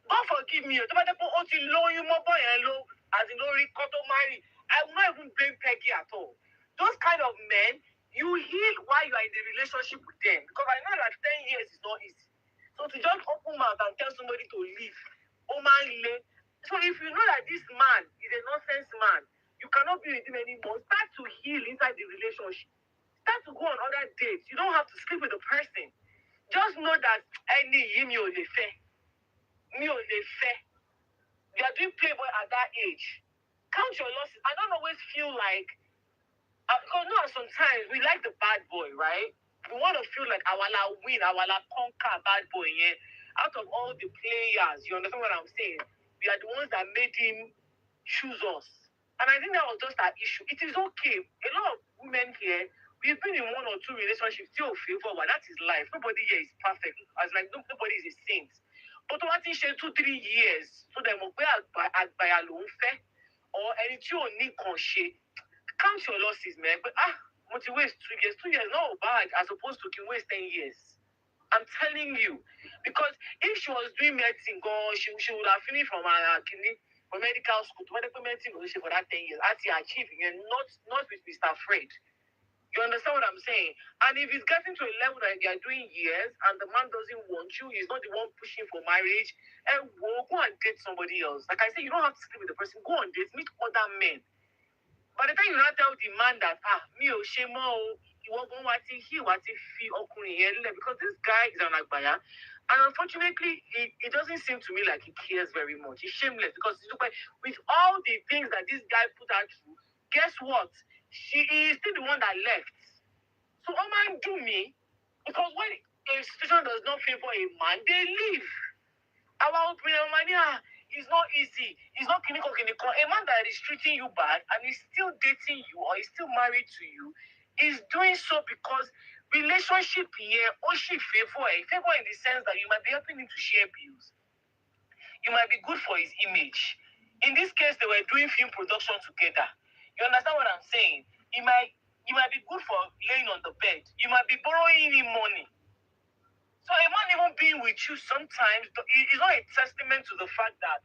God forgive me. As in Lori Koto Mari. I will not even blame Peggy at all. Those kind of men, you heal while you are in the relationship with them. Because I know that 10 years is not easy. So to just open mouth and tell somebody to leave, so if you know that this man is a nonsense man, you cannot be with him anymore. Start to heal inside the relationship. Start to go on other dates. You don't have to sleep with the person. Just know that you are doing playboy at that age. Count your losses. I don't always feel like, because sometimes we like the bad boy, right? We want to feel like Awala win, Awala conquer bad boy, yeah? Out of all the players, you understand what I'm saying? We are the ones that made him choose us. And I think that was just our issue. It is okay. A lot of women here, we've been in one or two relationships, still feel forward. That is life. Nobody here is perfect. As like nobody is a saint. But what in 2-3 years, so that we are or any count your losses, man. But waste 2 years. 2 years not bad as opposed to can waste 10 years. I'm telling you. Because if she was doing medicine, she would have finished from medical school to medical medicine for that 10 years. As he achieving and not with Mr. Fred. You understand what I'm saying? And if it's getting to a level that they are doing years and the man doesn't want you, he's not the one pushing for marriage, and go and date somebody else. Like I said, you don't have to sleep with the person. Go on dates, meet other men. By the time you not tell the man that, me o shemo, you won't go what he feel because this guy is an Agbaya. And unfortunately, it doesn't seem to me like he cares very much. He's shameless because with all the things that this guy put out through, guess what? She is still the one that left. So, man, do me. Because when a situation does not favor a man, they leave. Our opinion, is not easy. It's not clinical. A man that is treating you bad and is still dating you or is still married to you is doing so because relationship here, she favor in the sense that you might be helping him to share bills. You might be good for his image. In this case, they were doing film production together. You understand what I'm saying? You might be good for laying on the bed. You might be borrowing him money. So a man even being with you sometimes is not a testament to the fact that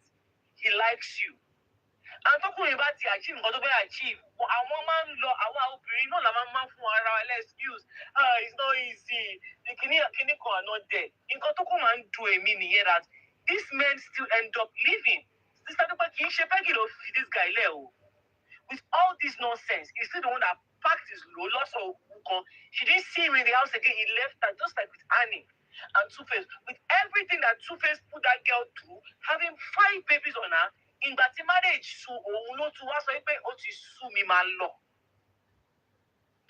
he likes you. And talking about the achieve, nǹkan tó fẹ́ achieve, àwọn máa ń lọ, àwọn obìnrin náà la máa ń fún ara wa excuse. It's not easy. The kìíní kan are not there. Nǹkan tó kọ́ máa ń do èmi nìyẹn that these men still end up living. Sister Dupe kì í ṣe Paggy ló fi this guy lẹ̀ o. With all this nonsense, he's still the one that packed his load, lost her hook. She didn't see him in the house again. He left her just like with Annie and Two-Face. With everything that Two-Face put that girl through, having 5 babies on her, in that marriage, so to us, sue me, my law.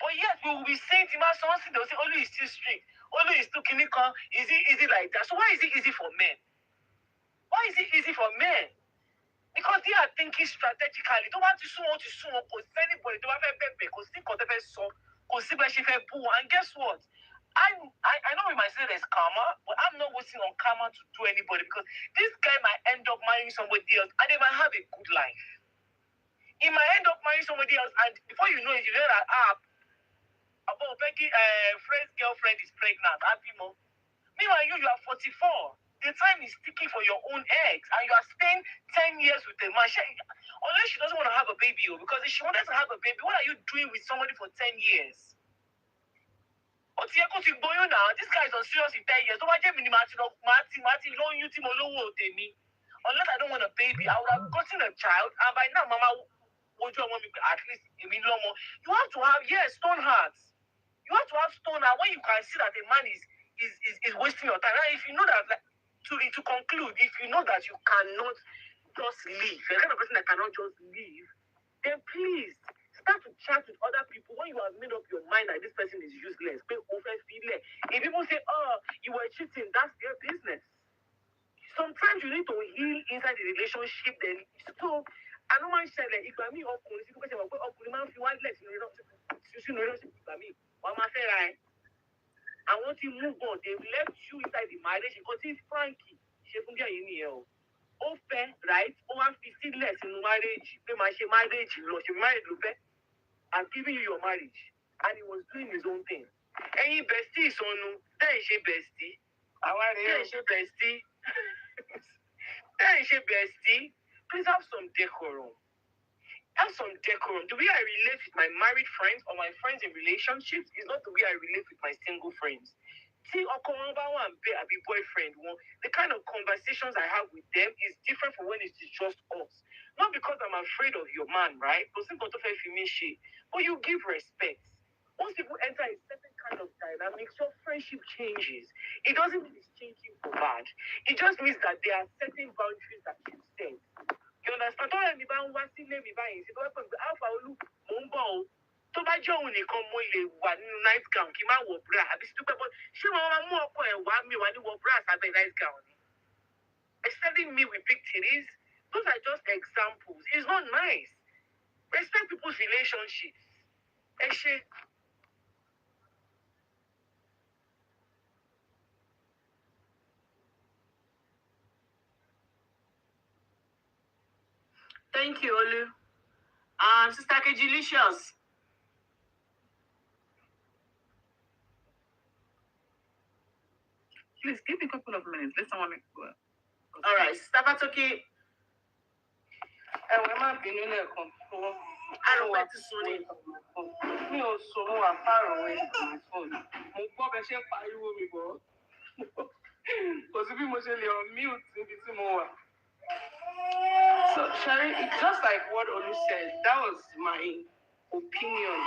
But yet, we will be saying to my son, they'll say, Olu is still strict. Olu is still clinical. Is it like that? So why is it easy for men? Why is it easy for men? Because they are thinking strategically. Don't want to sue, because anybody, don't have a baby, because think of the best song, because and guess what? I know we might say there's karma, but I'm not waiting on karma to do anybody because this guy might end up marrying somebody else and they might have a good life. He might end up marrying somebody else and before you know it, you know that about Peggy, friend's girlfriend is pregnant, happy mom. Meanwhile, you are 44. The time is ticking for your own eggs and you are staying 10 years with a man. Unless she doesn't want to have a baby, because if she wanted to have a baby, what are you doing with somebody for 10 years? This guy is on serious in 10 years. Unless I don't want a baby, I would have gotten a child, and by now, Mama would you want me at least a million more. You have to have, stone hearts. You have to have stone heart when you can see that a man is wasting your time. Now, if you know that, like, to conclude, if you know that you cannot just leave, you're the kind of person that cannot just leave, then please start to chat with other people when you have made up your mind that this person is useless. If people say, oh, you were cheating, that's their business. Sometimes you need to heal inside the relationship. Then, so, I don't mind saying that if I mean, I want to move on. They've left you inside the marriage because it's Frankie. Right? Less in marriage. Marriage. I'm giving you your marriage. And he was doing his own thing. Any bestie, son, that is your bestie. That is your bestie. That is your bestie. Please have some decorum. Have some decorum. The way I relate with my married friends or my friends in relationships is not the way I relate with my single friends. See, boyfriend, the kind of conversations I have with them is different from when it's just us. Not because I'm afraid of your man, right? But you give respect. Once people enter a certain kind of dynamics, your friendship changes. It doesn't mean it's changing for bad. It just means that there are certain boundaries that you set. You understand? Tó bá jẹ́ òun nìkan mo lè wà nínú night gown kí n má wọ bra àbí Sidúpẹ́ bọ́ ṣé wọn máa mú ọkọ ẹ̀ wá mi wà ní wọ bra sábẹ́ night gown ni. Extending me with big titties, those are just examples. It's not nice. Respect people's relationships. Ẹ ṣé. Thank you, Olu. Sister Kejilicious. Please give me a couple of minutes. Let someone go. All right, Sister Batoki. Ẹ̀wọ̀n má bínú lẹ́ẹ̀kan fún àròpẹ́ ti sùn ni. Mi ò sùn mo wà fáàrọ̀ wẹ̀ fóònù. Mo gbọ́ bẹ ṣe ń pariwo mi bọ̀. Kò sí bí mo ṣe lè mute níbi tí mo wà. So, Sherry, it's just like what Olu said. That was my opinion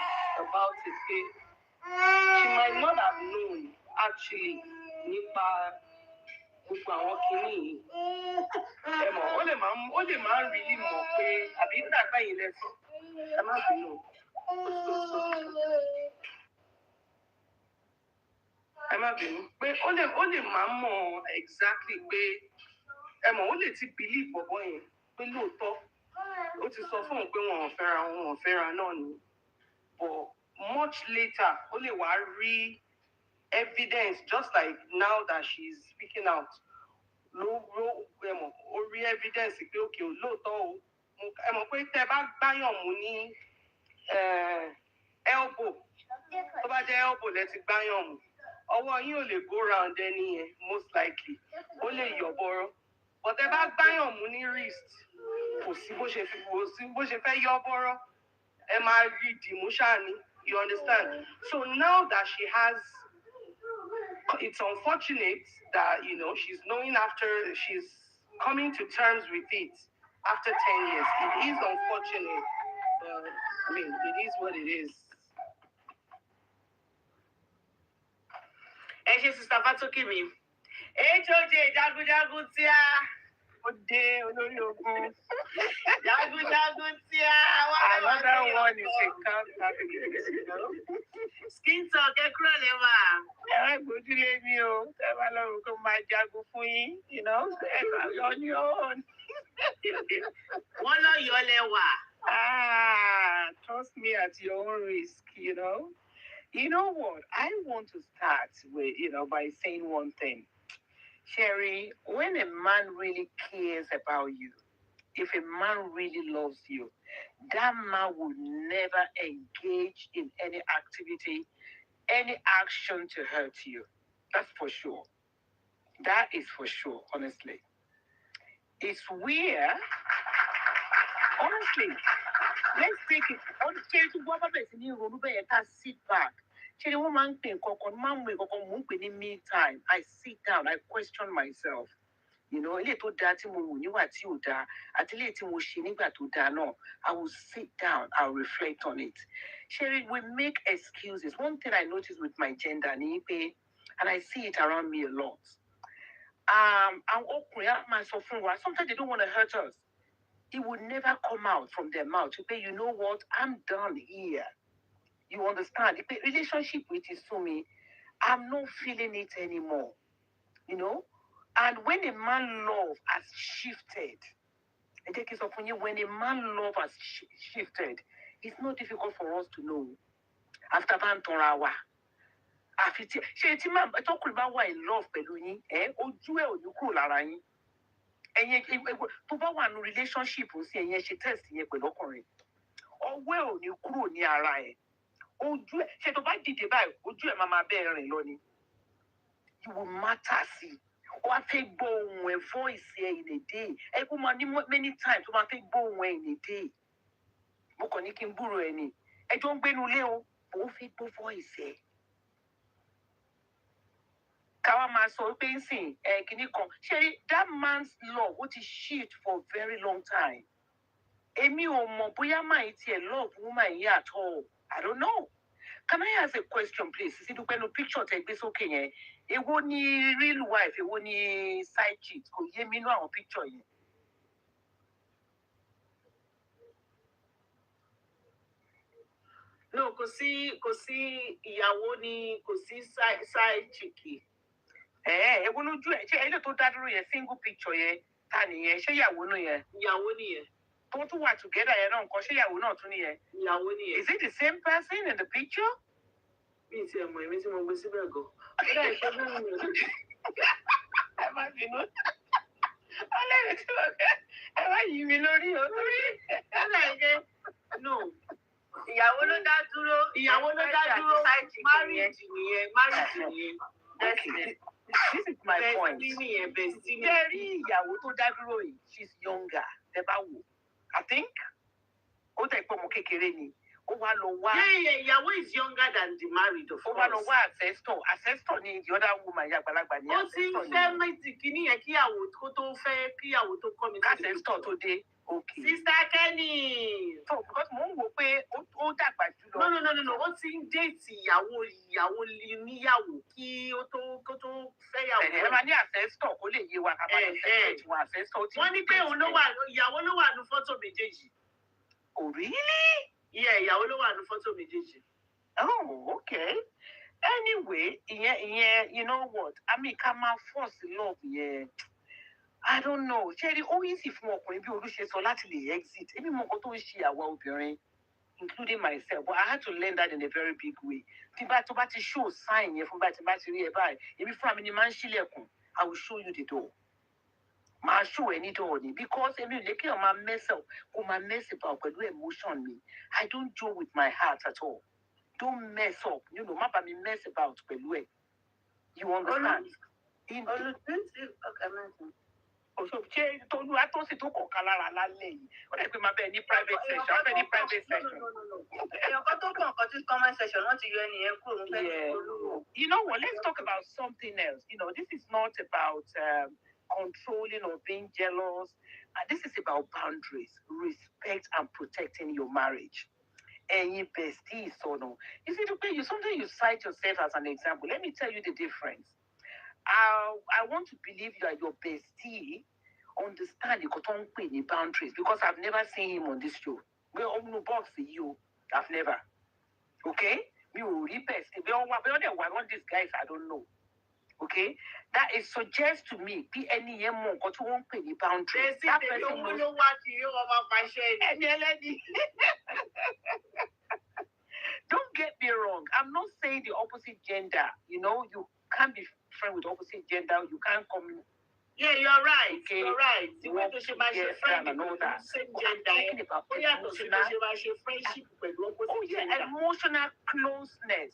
about it. She might not have known, actually, nípa gbogbo àwọn kìíní yìí. Ẹ mọ̀, ó lè máa ń rí mọ̀ pé àbí nígbà yìí lẹ́sìn. Ẹ má bínú. Ẹ má bínú. Pé ó lè máa mọ̀ exactly pé ẹ mọ̀ ó lè ti believe bọ̀bọ̀ yẹn pé lóòótọ́ ó ti sọ fún òun pé wọn ò fẹ́ra náà ni. But much later ó lè wá rí evidence just like now that she's speaking out. Ó rí evidence pé òkè lóòótọ́ ẹ mọ̀ pé tẹ bá gbáyàn mú ní elbow tó bá elbow lẹ ti gbáyàn mú. Ọwọ́ yín ò lè go round ẹni yẹn most likely. Ó lè yọ bọ́rọ́. But ẹ bá gbáyàn mú ní wrist, kò sí bó ṣe fẹ́ yọ bọ́rọ́. Ẹ máa rí dìmú ṣáà ni. You understand? So now that she has, it's unfortunate that, she's knowing after, she's coming to terms with it after 10 years. It is unfortunate. It is what it is. Ẹ ṣe Sister Fatoki mi. HOJ jagunjagun tí a. Ó dé olórí ogun. Jagunjagun tí a. Another one is a counter. Skin talk ẹ kúrò lẹ́wà. Ẹ wá gbójúlé mi o. Ẹ wá lọ́rùn kó máa jagun fún yín. On your own. Wọ́n lọ yọ lẹ́wà. Trust me at your own risk, You know what? I want to start with, by saying one thing. Sherry, when a man really cares about you, if a man really loves you, that man will never engage in any activity, any action to hurt you. That's for sure. That is for sure, honestly. It's weird. Honestly, let's take it. Sit back. Me time. I sit down. I question myself. Ilé tó dáa tí mo wù níwà tí ò dáa, àti ilé tí mo ṣe nígbà tó dáa náà, I will sit down, I'll reflect on it. Sherry, we make excuses. One thing I notice with my gender, and I see it around me a lot. Sometimes they don't want to hurt us. It will never come out from their mouth to say, you know what, I'm done here. You understand? The relationship with Isumi, I'm not feeling it anymore. And when a man love has shifted, when a man love has shifted, it's not difficult for us to know. After Bantorawa, talk about in love, tó bá wà ní relationship sí ẹ̀yẹn ṣe test yẹn pẹ̀lú ọkùnrin ọwọ́ ẹ̀ ò ní kúrò ní ara ẹ̀ ojú ẹ̀ ṣe tó bá dìde báyìí ojú ẹ̀ máa bẹ́ẹ̀ rìn lọ ni you will matter sí i wọ́n á fẹ́ gbọ́ ohùn ẹ̀ voice ẹ̀ in a day ẹ̀ kó máa ní many times wọ́n á fẹ́ gbọ́ ohùn ẹ̀ in a day mo kàn ní kí n gbúrò ẹ̀ ni ẹjọ́ ń gbénu lé o mo fẹ́ gbọ́ voice ẹ̀. Káwa máa sọ pé ń sìn kìíní kan ṣé that man's love ó ti shift for a very long time. Èmi ò mọ̀ bóyá máa tiẹ̀ love woman yìí at all. I don't know. Can I ask a question please? Sisidupe no picture tẹ gbé sókè yẹn. Èwo ni real wife, èwo ni side chick? Kò yé mi inú àwọn picture yẹn. No, kò sí ìyàwó ni kò sí side chick. Èwo lójú ẹ̀ ṣé ilé tó dá dúró yẹn single picture yẹn ta nìyẹn ṣé ìyàwó nù yẹn. Ìyàwó nìyẹn. Tó tún wà together yẹn náà nǹkan ṣé ìyàwó náà tún nìyẹn. Ìyàwó nìyẹn. Is it the same person in the picture? Mi ti ẹ̀ mọ̀ èmi tí mo gbé síbẹ̀ gan. Ẹ má bínú. Ọlẹ́rìí tí mo fẹ́ ẹ má yí mi lórí o lórí. No. Ìyàwó ló dá dúró. Marriage nìyẹn. This is my point. Bestie. Jerry ìyàwó tó dá dúró yìí, she's younger. Tẹ́ bá wò. I think ó tẹ̀ pé ọmọ kékeré ni. Ó wá lọ wá. Ìyàwó is younger than the married of course. Ó wá lọ wá ancestor ni the other woman yà àgbàlagbà ni. Ó ti fẹ́ méjì kìíní yẹn kíyàwó tó fẹ́ kíyàwó tó kọ́ mi. Ancestor tó dé. Okay. Sister Kenny. So because mo ń wò pé ó dàgbà jùlọ. No. Ó ti ń déètì ìyàwó níyàwó kí ó tó fẹ́yàwó. Ẹ máa ní ancestor kó lè yé wa ká máa ní ancestor. Wọ́n ní pé ìyàwó ló wà ní fọ́tò méjèèjì. Oh really? Yeah, ìyàwó ló wà ní fọ́tò méjèèjì. Oh, okay. Anyway, you know what? I mean, ká máa force love yẹn. I don't know. Ṣé ó easy fún ọkùnrin bí Olú ṣe sọ láti lè exit? Èmi mọ nǹkan tó ń ṣe àwa obìnrin, including myself, but I had to learn that in a very big way. Tó bá ti show sign yẹn fún bá ti rí ẹ báyìí, èmi fúnra mi ni máa ń ṣílẹ̀kùn. I will show you the door. Máa show ẹ ní door ni because èmi ò lè kí ọmọ mess up kó máa mess about pẹ̀lú emotion mi. I don't joke with my heart at all. Don't mess up. You know, map me mess about pẹ̀lú. You understand? So ṣé Tolú Atósìn tó kọ̀ọ̀kan lára lálẹ́ yìí ó dẹ̀ pé máa bẹ́ẹ̀ ní private session afẹ́ ní private session. Ẹ̀yọ̀kan tó kàn kan tí comment section wọ́n ti yọ ẹnìyẹn kúrò mo fẹ́ Tolú. You know what? Let's talk about something else. You know, this is not about controlling or being jealous. This is about boundaries, respect, and protecting your marriage. And your bestie, so no. You see, sometimes you cite yourself as an example. Let me tell you the difference. I want to believe you are your bestie. Understand the boundaries because I've never seen him on this show. We're on no box for you. I've never. Okay? Me will repest. What these guys I don't know. Okay? That it suggests to me be any more got to won't pay the boundaries. That person will know what you Don't get me wrong. I'm not saying the opposite gender. You know, you can't be friends with opposite gender. You can't come. Yeah, you're right. Okay. You're right. The way to share my friend and all that. Same gender. Friendship with emotional closeness.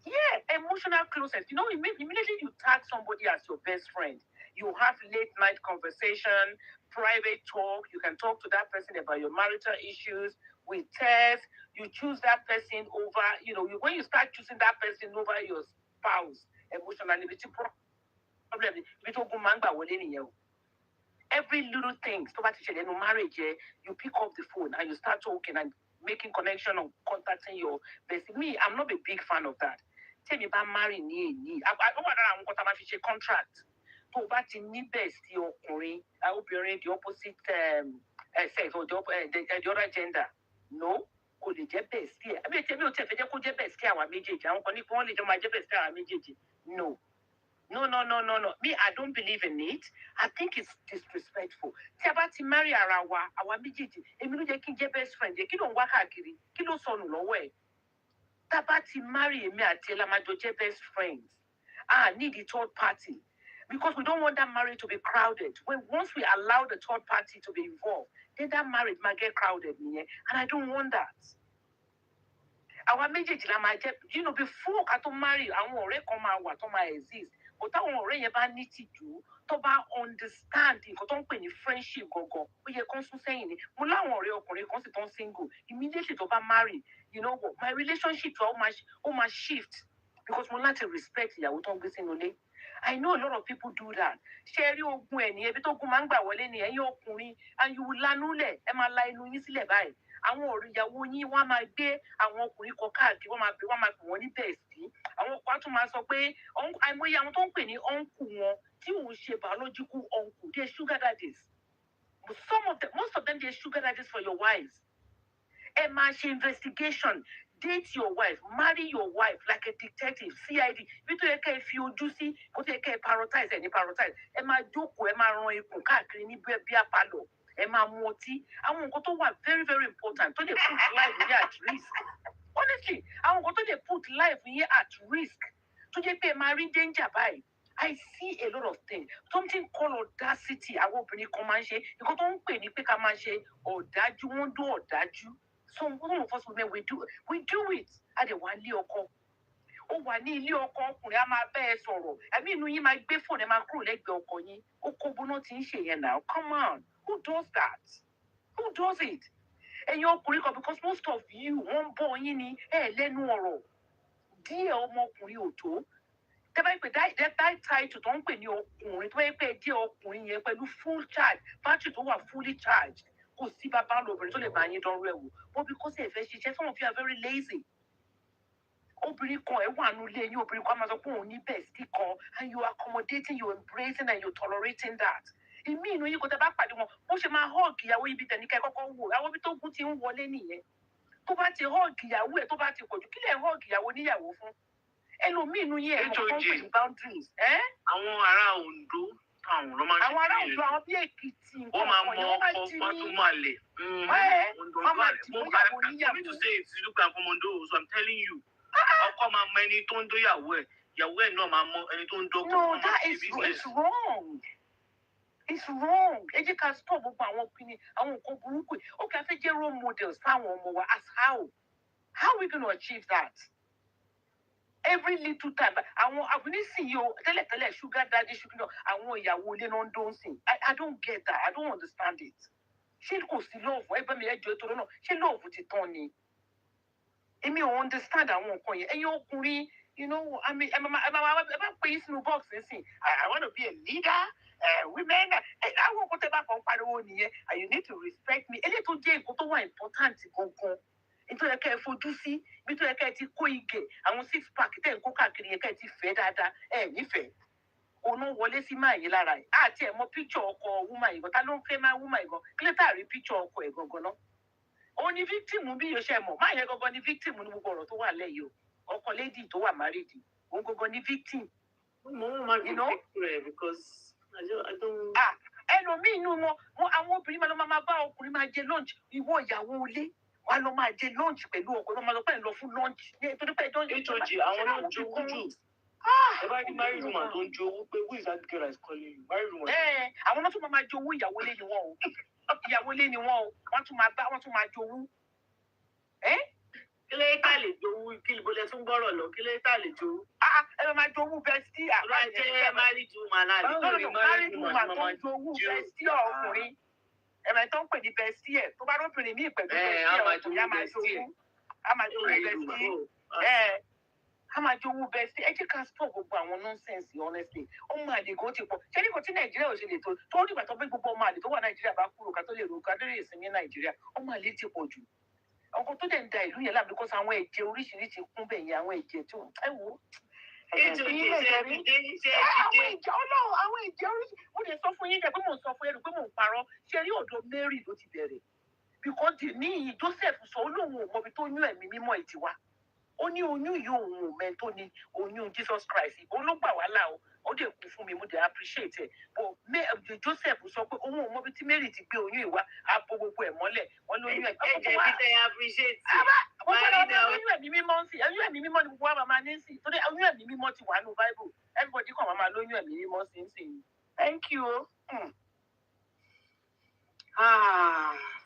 Yeah, emotional closeness. You know, immediately you tag somebody as your best friend. You have late night conversation, private talk. You can talk to that person about your marital issues with text. You choose that person over, you know, when you start choosing that person over your spouse emotionally, every little thing, marriage, you pick up the phone and you start talking and making connection or contacting your bestie. Me, I'm not a big fan of that. Tell me about marrying me. I don't want to contract. To about the bestie or I hope you're in the opposite sex or the other gender. No. Kò lè jẹ́ bestie. I mean, tell me, tell me, kò jẹ́ bestie àwa méjèèjì. Àwọn kan ní kò lè jẹ́ máa jẹ́ bestie àwa méjèèjì. No. No. Me, I don't believe in it. I think it's disrespectful. Tí a bá ti marry ara wa, àwa méjèèjì, èmi ló jẹ́ kí n jẹ́ best friend. Kí ló ń wá káàkiri? Kí ló sọnù lọ́wọ́ ẹ̀? Tá a bá ti marry èmi àti ẹ̀ la máa jọ jẹ́ best friends. Need the third party. Because we don't want that marriage to be crowded. Once we allow the third party to be involved, then that marriage might get crowded. And I don't want that. Our méjèèjì la máa jẹ́, you know, before I to marry, àwọn ọ̀rẹ́ kan máa wà tó máa exist. But táwọn ọ̀rẹ́ yẹn bá ní tìjú, tó bá understand nǹkan tó ń pè ní friendship gangan, ó yẹ kán sún sẹ́yìn ni. Mo láwọn ọ̀rẹ́ ọkùnrin kan sì tán single. Immediately tó bá marry, you know what, my relationship ó máa shift. Because mo láti respect ìyàwó tó ń gbé sínú ilé. I know a lot of people do that. Ṣé rí ogun ẹ̀ ní ebi tó gun máa ń gbà wọlé ni ẹ̀yin ọkùnrin and you will lanúlẹ̀ ẹ máa la inú yín sílẹ̀ báyìí. Àwọn ìyàwó yín wọ́n máa gbé àwọn ọkùnrin kan káàkiri wọ́n máa pè wọ́n ní bestie. Àwọn kan tún máa sọ pé àìmọye àwọn tó ń pè ní uncle wọn tí òun ṣe biological uncle they sugar daddies. But most of them they sugar daddies for your wives. Ẹ máa ṣe investigation. Date your wife, marry your wife like a detective, CID. Bí tó yẹ ká ẹ fi ojú sí, kó tó yẹ ká ẹ prioritize ẹ ní prioritize. Ẹ máa jókòó, ẹ máa ran ikùn káàkiri ní bí apalọ̀. Ẹ máa mu ọtí. Àwọn nǹkan tó wà very very important tó lè put life yín at risk. Honestly, àwọn nǹkan tó lè put life yín at risk. Tó jẹ́ pé ẹ máa rí danger báyìí. I see a lot of things. Something called audacity. Àwọn obìnrin kan máa ń ṣe. Nǹkan tó ń pè ní pé ká máa ṣe ọ̀dájú, wọ́n dún ọ̀dájú. Some of us women we do it. A dẹ̀ wá lé ọkọ. Ó wà ní ilé ọkọ ọkùnrin á máa bẹ́ ẹ sọ̀rọ̀. Ẹ̀mí inú yín máa gbé fóònù ẹ máa kúrò lẹ́gbẹ̀ẹ́ ọkọ yín. Ó kó bóná tí ń ṣe yẹn náà. Come on. Who does that? Who does it? Ẹ̀yin ọkùnrin kan because most of you wọ́n bọ̀ yín ní lẹ́nu ọ̀rọ̀. Díẹ̀ ọmọkùnrin ò tó. Tẹ́bá pé that title tó ń pè ní ọkùnrin tó yẹ pé jẹ́ ọkùnrin yẹn pẹ̀lú full charge battery tó wà fully charged. Kò sí bàbá lóbìnrin tó lè bá yín dánrú ẹ̀ wò. But because ẹ fẹ́ ṣiṣẹ́, some of you are very lazy. Obìnrin kan ẹ wà nù ilé yín, obìnrin kan máa sọ pé òun ní bestie kan and you are accommodating, you are embracing and you are tolerating that. Ìmí inú yín kò tẹ́ bá pàdé wọn, ó ṣe máa hug ìyàwó ibi tẹ̀ ní kẹ́ kọ́kọ́ wò. Àwọn ibi tó gún ti ń wọlé nìyẹn. Tó bá ti hug ìyàwó ẹ̀ tó bá ti pọ̀jù, kí lẹ̀ hug ìyàwó níyàwó fún? Ẹlòmíì inú yín ẹ̀ mọ̀ tó ń pè ní boundaries. Àwọn ará Oǹdó àwọn ló máa ń ṣe àwọn ará Oǹdó àwọn bí Èkìtì wọ́n máa mọ ọkọ wọn tún máa lè. Wọ́n máa ti mú ìyàwó níyàwó. Me to say Sidechika and Commando, so I'm telling you. Ọkọ máa mọ ẹni tó ń dóyàwó ẹ̀, ìyàwó ẹ̀ náà máa mọ ẹni tó ń dọ́kọ. No, that is wrong. It's wrong. Ẹ jẹ́ ká stop gbogbo àwọn opinion, àwọn nǹkan burúkú. Okay, a fẹ́ jẹ́ role models fáwọn ọmọ wa as how? How are we going to achieve that? every little time. Àwọn àbúnísìn yìí o tẹ́lẹ̀tẹ́lẹ̀ sugar daddy sugar àwọn ìyàwó ilé náà ń dún sí. I don't get that. I don't understand it. Ṣé kò sí love ẹgbẹ́ mi ẹjọ́ ètò náà ṣé love ti tán ni? Èmi ò understand àwọn nǹkan yẹn. Ẹ̀yin ọkùnrin, you know, I mean, ẹ máa pè é sínú box nísìn. I want to be a leader. Women, àwọn nǹkan tẹ́ bá kàn pariwo nìyẹn. You need to respect me. Eléyìí tó jẹ́ nǹkan tó wà important gangan. Nítorí kẹ́ ẹ fojú sí, nítorí kẹ́ ẹ ti kó igè, àwọn six pack tẹ̀ ń kó káàkiri yẹn kẹ́ ẹ ti fẹ́ dáadáa. Nífẹ̀ẹ́. Òun wọlé sí máa yìí lára ẹ̀. Àti ẹ̀ mọ picture ọkọ woman yìí gan. Ta ló ń fẹ́ máa woman yìí gan? Kí ló tà rí picture ọkọ ẹ̀ gangan náà? Òun ni victim bí yóò ṣe mọ̀. Máa yẹn gangan ni victim ní gbogbo ọ̀rọ̀ tó wà lẹ́yìn o. Ọkọ lady tó wà married. Òun gangan ni victim. You know? Because I don't. Ẹlòmíì inú wọn àwọn obìnrin máa bá ọkùnrin máa jẹ lunch. Ìwọ ìyàwó ilé wà lọ máa jẹ lunch pẹ̀lú ọkọ. Wọ́n máa lọ pẹ́ lọ fún lunch. Nítorí pé ẹjọ́ HOG àwọn náà jowú jù. Ẹ bá rí married woman tó ń jowú pé who is that girl that is calling you? Married woman. Àwọn náà tún máa jowú ìyàwó ilé ni wọ́n o. Ìyàwó ilé ni wọ́n o. Wọ́n tún máa jowú. Kí ló tá lè jowú? Kí ló bọ́lẹ̀ tún gbọ́rọ̀ lọ? Kí ló tá lè jowú? Ẹ máa jowú bestie. Àlọ́ jẹ́ married woman náà. Married woman tó ń jowú bestie ọkùnrin. Ẹ̀rọ tó ń pè ní bestie ẹ̀ tó bá lóbìnrin ní ìpẹ̀lú bestie ọkùnrin á máa jowú. Á máa jowú bestie. Á máa jowú bestie. Ẹ jẹ́ ká stop gbogbo àwọn nonsense honestly. Ọmọ àlè kan ti pọ̀. Ṣé ní kò tí Nàìjíríà ò ṣe lè tó nígbà tó bí gbogbo ọmọ àlè tó wà Nàìjíríà bá kúrò ká tó lè ro ká lórí ìsinmi Nàìjíríà. Ọmọ àlè ti pọ̀ jù. Ọkọ tó dẹ̀ ń da ìlú yẹn láàbí kó àwọn ẹ̀jẹ̀ oríṣiríṣi kún bẹ̀ yẹn àwọn ẹ̀jẹ̀ tó ẹ wò. Àwọn ẹ̀jẹ̀ Ọlọ́run àwọn ẹ̀jẹ̀ oríṣiríṣi. Mo lè sọ fún yín jẹ́ pé mò ń sọ fún yín pé mò ń parọ́. Ṣé rí ọ̀dọ̀ Mary ló ti bẹ̀rẹ̀? Because ní Joseph sọ olóhùn òmọbi tó yún ẹ̀mí mímọ́ ìtiwá. Ó ní oyún yìí òun ò mẹ́ tó ní oyún Jesus Christ. Òun ló gbà wá là o. Ó dẹ̀ kú fún mi, mo dẹ̀ appreciate ẹ̀. But Joseph sọ pé òun ò mọbi tí Mary ti gbé oyún ìwá, á bo gbogbo ẹ̀ mọ́lẹ̀. Wọ́n lóyún ẹ̀. Ẹ̀jẹ̀ bí tẹ̀ appreciate. Oyún ẹ̀mí mímọ́ ń sìn. Oyún ẹ̀mí mímọ́ ni gbogbo wa máa ní sìn. Torí oyún ẹ̀mí mímọ́ ti wà nínú Bible. Everybody kàn máa lóyún ẹ̀mí mímọ́ sí ń sìn. Thank you.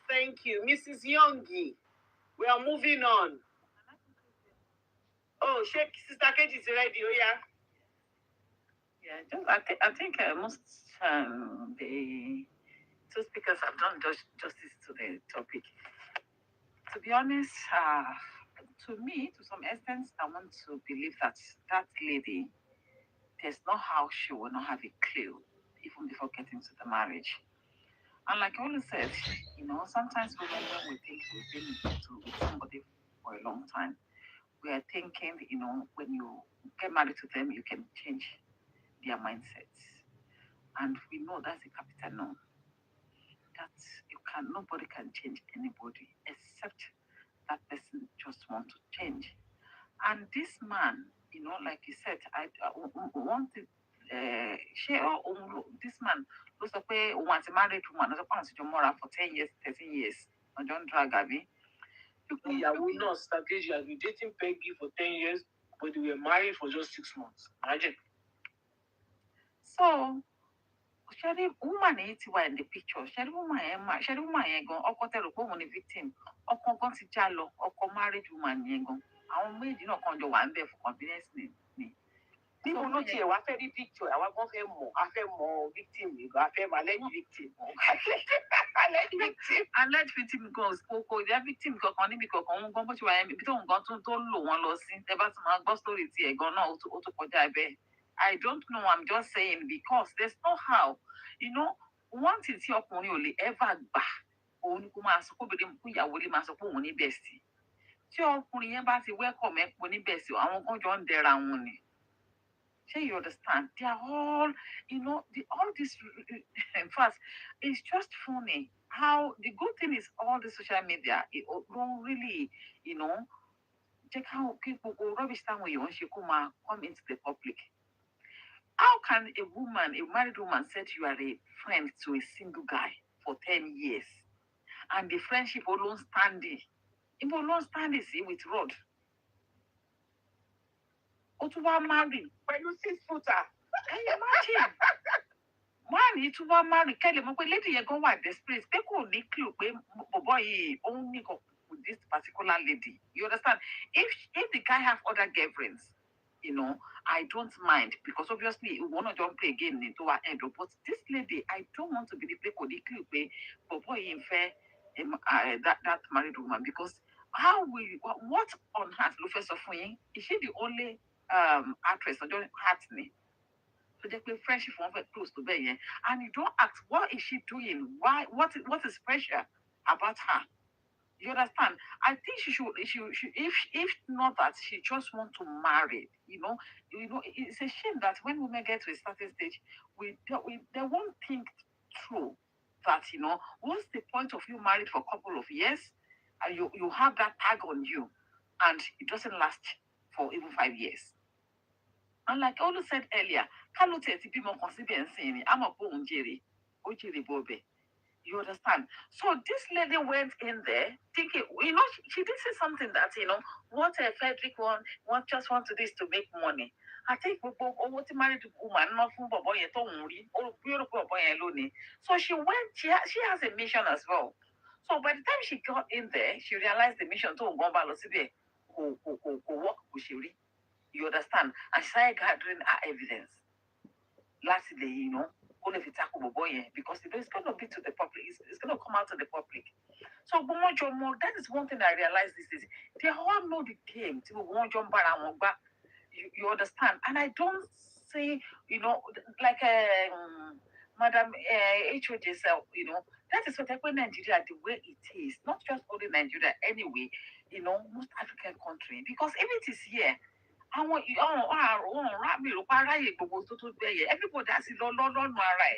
Thank you. Mrs. Yongi, we are moving on. Oh, Sister Kate is ready. Oh, yeah. Yeah, I think most the two speakers have done justice to the topic. To be honest, to me, to some extent, I want to believe that that lady, there's no how she will not have a clue even before getting to the marriage. And like I always said, you know, sometimes when we think we've been with somebody for a long time, we are thinking, you know, when you get married to them, you can change their mindsets. And we know that's a capital no. That nobody can change anybody except that person just want to change. And this man, you know, like you said, I wanted this man ló sọ pé òun àti married woman ló sọ pé àwọn ti jọ mọ́ra for 10 years 13 years ọjọ́ ń drag àbí. Ìyàwó náà Sisidupe has been dating Paggy for 10 years but they were married for just 6 months. Imagine. So ṣẹ́rí woman yìí ti wà in the picture ṣẹ́rí woman yẹn gan ọkọ tẹ̀rù pé òun ni victim ọkọ gan ti já lọ ọkọ married woman yẹn gan àwọn méjì náà kan jọ wà ń bẹ̀ for convenience ni. Níbo ló tiẹ̀ wá fẹ́ rí picture àwa gan fẹ́ mọ̀ a fẹ́ mọ victim yìí gan a fẹ́ mọ alleged victim. Alleged victim gan kò jẹ́ victim kankan níbi kankan òun gan bó ṣe wà yẹn ibi tóun gan tó lò wọ́n lọ sí ẹ bá tún máa gbọ́ story tiẹ̀ gan náà ó tó kọjá bẹ́ẹ̀. I don't know, I'm just saying because there's no how, you know, one thing tí ọkùnrin ò lè ever gbà òun ni kó máa sọ kó bèrè kó ìyàwó lè máa sọ pé òun ní bestie. Tí ọkùnrin yẹn bá ti welcome ẹ̀ pọ̀ ní bestie àwọn kan jọ ń dẹra wọn ni. Sure, you understand? They are all, you know, all this, in fact, it's just funny how the good thing is all the social media, it don't really, you know, check how people go rubbish down when you want to come into the public. How can a married woman, say you are a friend to a single guy for 10 years and the friendship alone standing? If alone standing, see, with Rod. Ó tún wá marry pẹ̀lú 6 footer. Imagine. One yìí tún wá marry kẹ́lẹ̀ mọ́ pé lady yẹn gan wà desperate pé kò ní clue pé bọ̀bọ̀ yìí òun ní with this particular lady. You understand? If the guy have other girlfriends, I don't mind because obviously we want to jump play again into our end. But this lady, I don't want to believe they could declare but boy in fair that married woman because how will what on earth Lufe Sofuyin? Is she the only actress or just Hatney? So they play friendship one very close to there, yeah. And you don't ask what is she doing? Why what is special about her? You understand? I think she if not that she just want to marry, it's a shame that when women get to a certain stage, they won't think through that, what's the point of you married for a couple of years and you have that tag on you and it doesn't last for even 5 years. And like Olu said earlier, Kalute ti bimo consider I'm a bone jerry, Bobe. You understand? So this lady went in there thinking, she did say something that, what Frederick just want to do is to make money. I think what married woman, not from boy, beautiful boy alone. So she went, she has a mission as well. So by the time she got in there, she realized the mission to Gomba Losibe, who work with Shiri. You understand? And she started gathering her evidence. Lastly, only if it's because it's going to be to the public, it's going to come out to the public. So, that is one thing I realized this is they all know the game. You understand? And I don't say, like Madam HOJ said, that is what happened in Nigeria the way it is. Not just only Nigeria, anyway, most African country. Because if it is here, everybody has it ara ẹ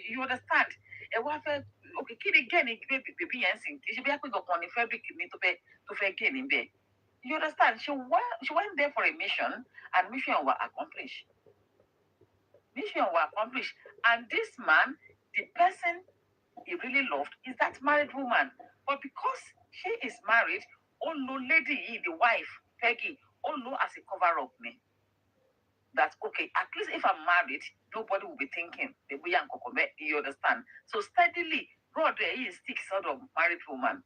you understand ẹ wá fẹ́ okay kí ni gẹ́ni bèbí yẹn sìn kì í ṣe bí àpéjọ kan ní fabric mi tó fẹ́ gé níbẹ̀ you understand she went there for a mission and mission was accomplished and this man the person he really loved is that married woman but because she is married lady the wife Peggy as a cover up me that okay, at least if I'm married, nobody will be thinking the way you understand. So steadily, brother, he sticks sort of married woman.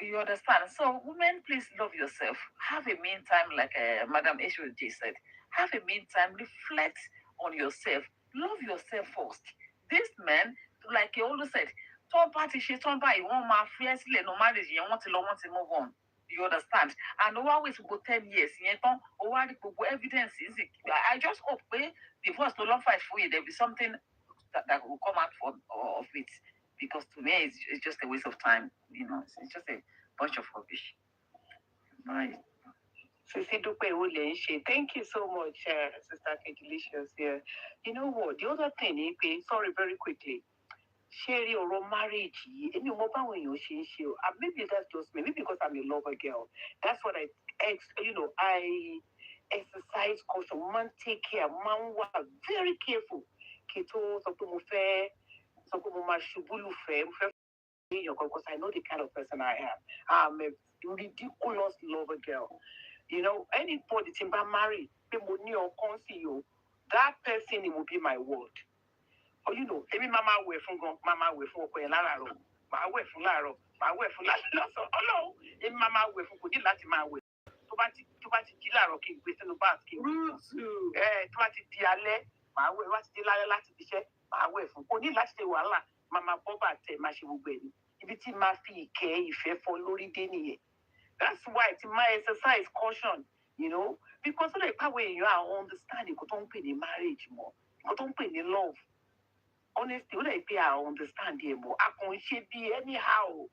You understand? So women, please love yourself. Have a meantime, like Madam Eshoj said. Have a meantime, reflect on yourself. Love yourself first. This man, like he always said, turn party, she turn by one man fiercely, no marriage, you want to move on. You understand? And always go 10 years. Evidence is it. I just hope divorce no longer fight for you. There'll be something that will come out of it. Because to me, it's just a waste of time. It's just a bunch of rubbish. Right. Sisidupe, thank you so much, Sister Delicious. Yeah. You know what? The other thing, sorry, very quickly. Sherry or marriage, maybe that's just me. Maybe because I'm a lover girl. That's what I exercise caution. Man, take care. Man, very careful. Kito, because I know the kind of person I am. I'm a ridiculous lover girl. Anybody timber marry, that person it will be my word. Maybe mama away from mama away from Laro, my away from Laro, my away from Laro. Oh no, mama away from Kudi Latima away. Tobati Dilaro king with the basket. Tobati Diale, my away, what's the Lati Bishet, my away from Kudi Lati Wala, Mama Boba, Mashi Wubeni. If it's in my fee, if you for Lori Deni. That's why it's my exercise caution, because of the power you are understanding, you don't pay the marriage more, you don't pay the love. Honestly, when I understand him more, I can be anyhow,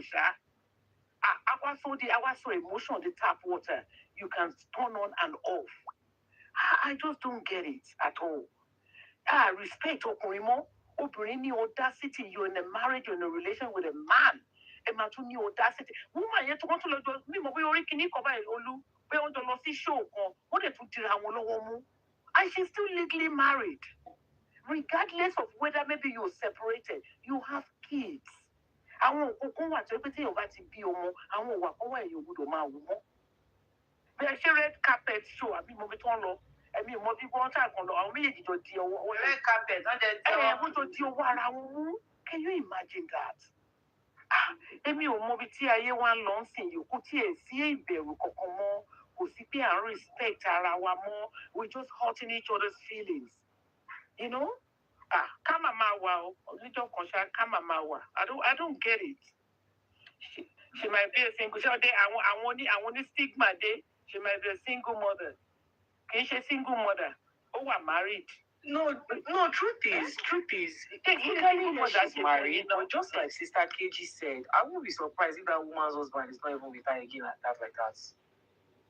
sir. I was so emotional, the tap water, you can turn on and off. I just don't get it at all. Respect Okurimo, bring the audacity, you're in a marriage, you're in a relation with a man. A man to new audacity. Woman, you want to do me, but we already can cover Olu. We want to see show. What if and she's still legally married. Regardless of whether maybe you're separated, you have kids. I want to repeat about to be I want to you would there's a red carpet show. I mean, more people want to go. I mean, it's your red carpet. Can you imagine that? Emi o mo bi ti aye wa lo nsin yo ko ti e si ìbẹ̀rù kankan mọ́ kò sí pé à ń respect ara wa mọ́, we just hurting each other's feelings, you know. Ká màmá wa o, oníjọ́ kan ṣá ká màmá wa, I don't get it. She might be a single, ṣé ọdẹ àwọn ní stigma dé, she might be a single mother, kì í ṣe single mother, ó wà married. No, truth is, Technically, she's married, but just like Sister KG said, I won't be surprised if that woman's husband is not even with her again like that.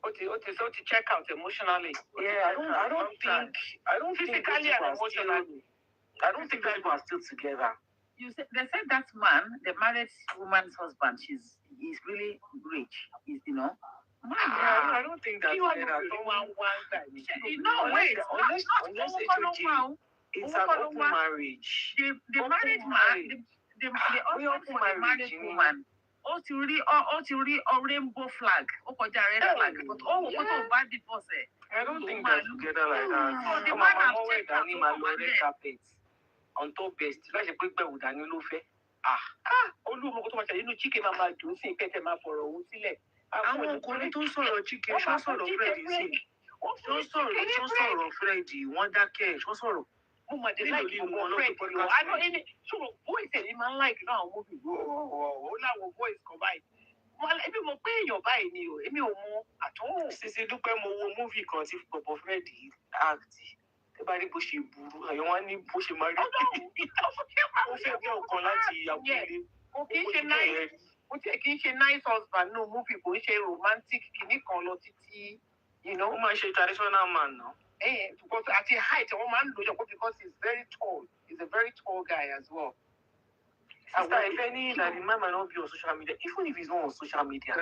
Okay, so to check out emotionally. Yeah, I don't think physically and emotionally. I don't think those people are still together. They said that man, the married woman's husband, he's really rich. He's, you know. I don't think that's one together. No, wait. Unless it's an open marriage. The married man, the husband for the married woman. Ó ti rí rainbow flag. Ó kọjá red flag. But ó tó bá divorce. I don't think they're together like that. So the man has checked out red carpet. On top best. Láti pé pẹ̀wù dání ló fẹ́. Olúwo kó tó máa ṣe nínú Chike máa máa dùn sí kẹ́tẹ̀ máa fọ̀rọ̀ òun sílẹ̀. Àwọn ọkùnrin tó ń sọ̀rọ̀ Chike, ṣọ́ sọ̀rọ̀ Freddy sí. Ṣọ́ sọ̀rọ̀ Freddy, wọ́n dákẹ́, ṣọ́ sọ̀rọ̀. Mo mà dé láì kí mo Freddy o. Àná ẹni ṣùgbọ́n voice ẹ̀ ni máa ń láìkì náà àwọn móbì. Ó láwọn voice kan báyìí. Èmi mọ̀ pé èèyàn báyìí ni o, èmi ò mọ àtọ́. Sisidupe mo wo múvì kan tí Bọ̀bọ̀ Freddy act. Ẹ bá rí bó ṣe burú, àyàn wá ní bó ṣe máa rí. Ó fẹ́ bí ọ̀kan láti abúlé. Kì í ṣe nice husband no movie, kò ń ṣe romantic kìíní kan lọ títí, you know. Ó máa ń ṣe traditional man náà. Because at the height, wọ́n máa ń lò jọ because he's very tall. He's a very tall guy as well. Sister, if any that the man might not be on social media, even if he's not on social media,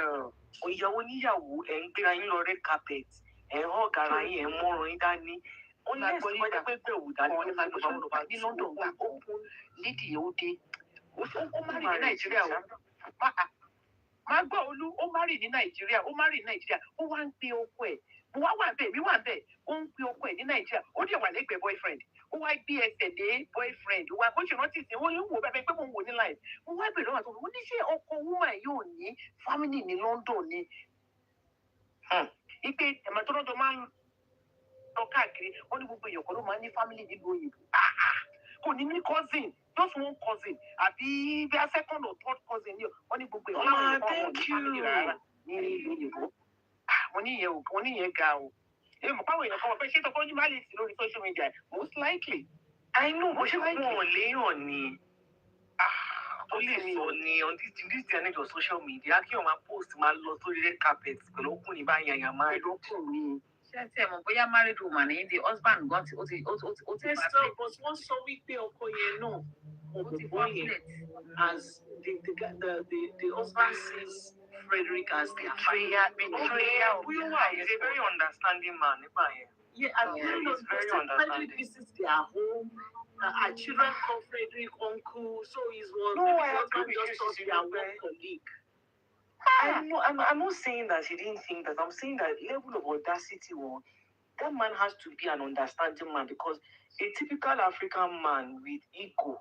ìyàwó níyàwó ẹ̀ ń gbéra yín lọ red carpet, ẹ̀ ń hàn gara yín, ẹ̀ ń mọ́ràn yín dání. Unless wọ́n jẹ́ pé pẹ̀wù dání wọ́n ní London wà ó kún lídìí ó dé. Ó má rí ní Nàìjíríà o. Má gbọ́ Olú, ó má rí ní Nàìjíríà, ó wá ń pe ọkọ ẹ̀. Mo wá wà bẹ́ẹ̀, mi wà bẹ́ẹ̀, ó ń pe ọkọ ẹ̀ ní Nàìjíríà, ó dẹ̀ wà lẹ́gbẹ̀ẹ́ boyfriend. Ó wá gbé ẹsẹ̀ lé boyfriend, ó wá bó ṣe rántí sí, wọ́n yóò wò bẹ́ẹ̀ pé mo ń wò ní live. Mo wá bẹ̀rẹ̀ lọ́wọ́ àtọ́kùn, mo ní ṣé ọkọ woman yóò ní family ní London ni? Ipe ẹ̀mọ̀ tó lọ́dọ̀ máa ń lọ káàkiri, wọ́n ní gbogbo èèyàn kan ló máa ń ní family nílùú òyìnbó. Kò ní ní cousin, just one cousin, àbí bí a second or third cousin ni wọ́n ní gbogbo èèyàn máa ń ní family rárá ní ìlú òyìnbó. Wọ́n ní ìyẹn ga o. Èmi mọ̀ páwọn èèyàn kan wọ́n fẹ́ ṣé tọkọ́ ní má lè sí lórí social media most likely. I know, bó ṣe wọ́n léèyàn ni. Ó lè sọ ni on this day and age of social media, kí wọ́n máa post máa lọ sórí red carpet pẹ̀lú ọkùnrin báyìí àyàn máa rí ọkùnrin. Ṣé ẹ mọ̀ bóyá married woman ni the husband gan ti ó ti Tẹ́sán, but wọ́n sọ wípé ọkọ yẹn náà ọ̀bọ̀bọ̀ yẹn as the husband sees Frederick as the betrayer. He's a very understanding man. Yeah, and Frederick visits their home. Our children call Frederick uncle, so he's one. No, I agree with just thought they are one colleague. I'm not saying that he didn't think that. I'm saying that level of audacity, that man has to be an understanding man, because a typical African man with ego,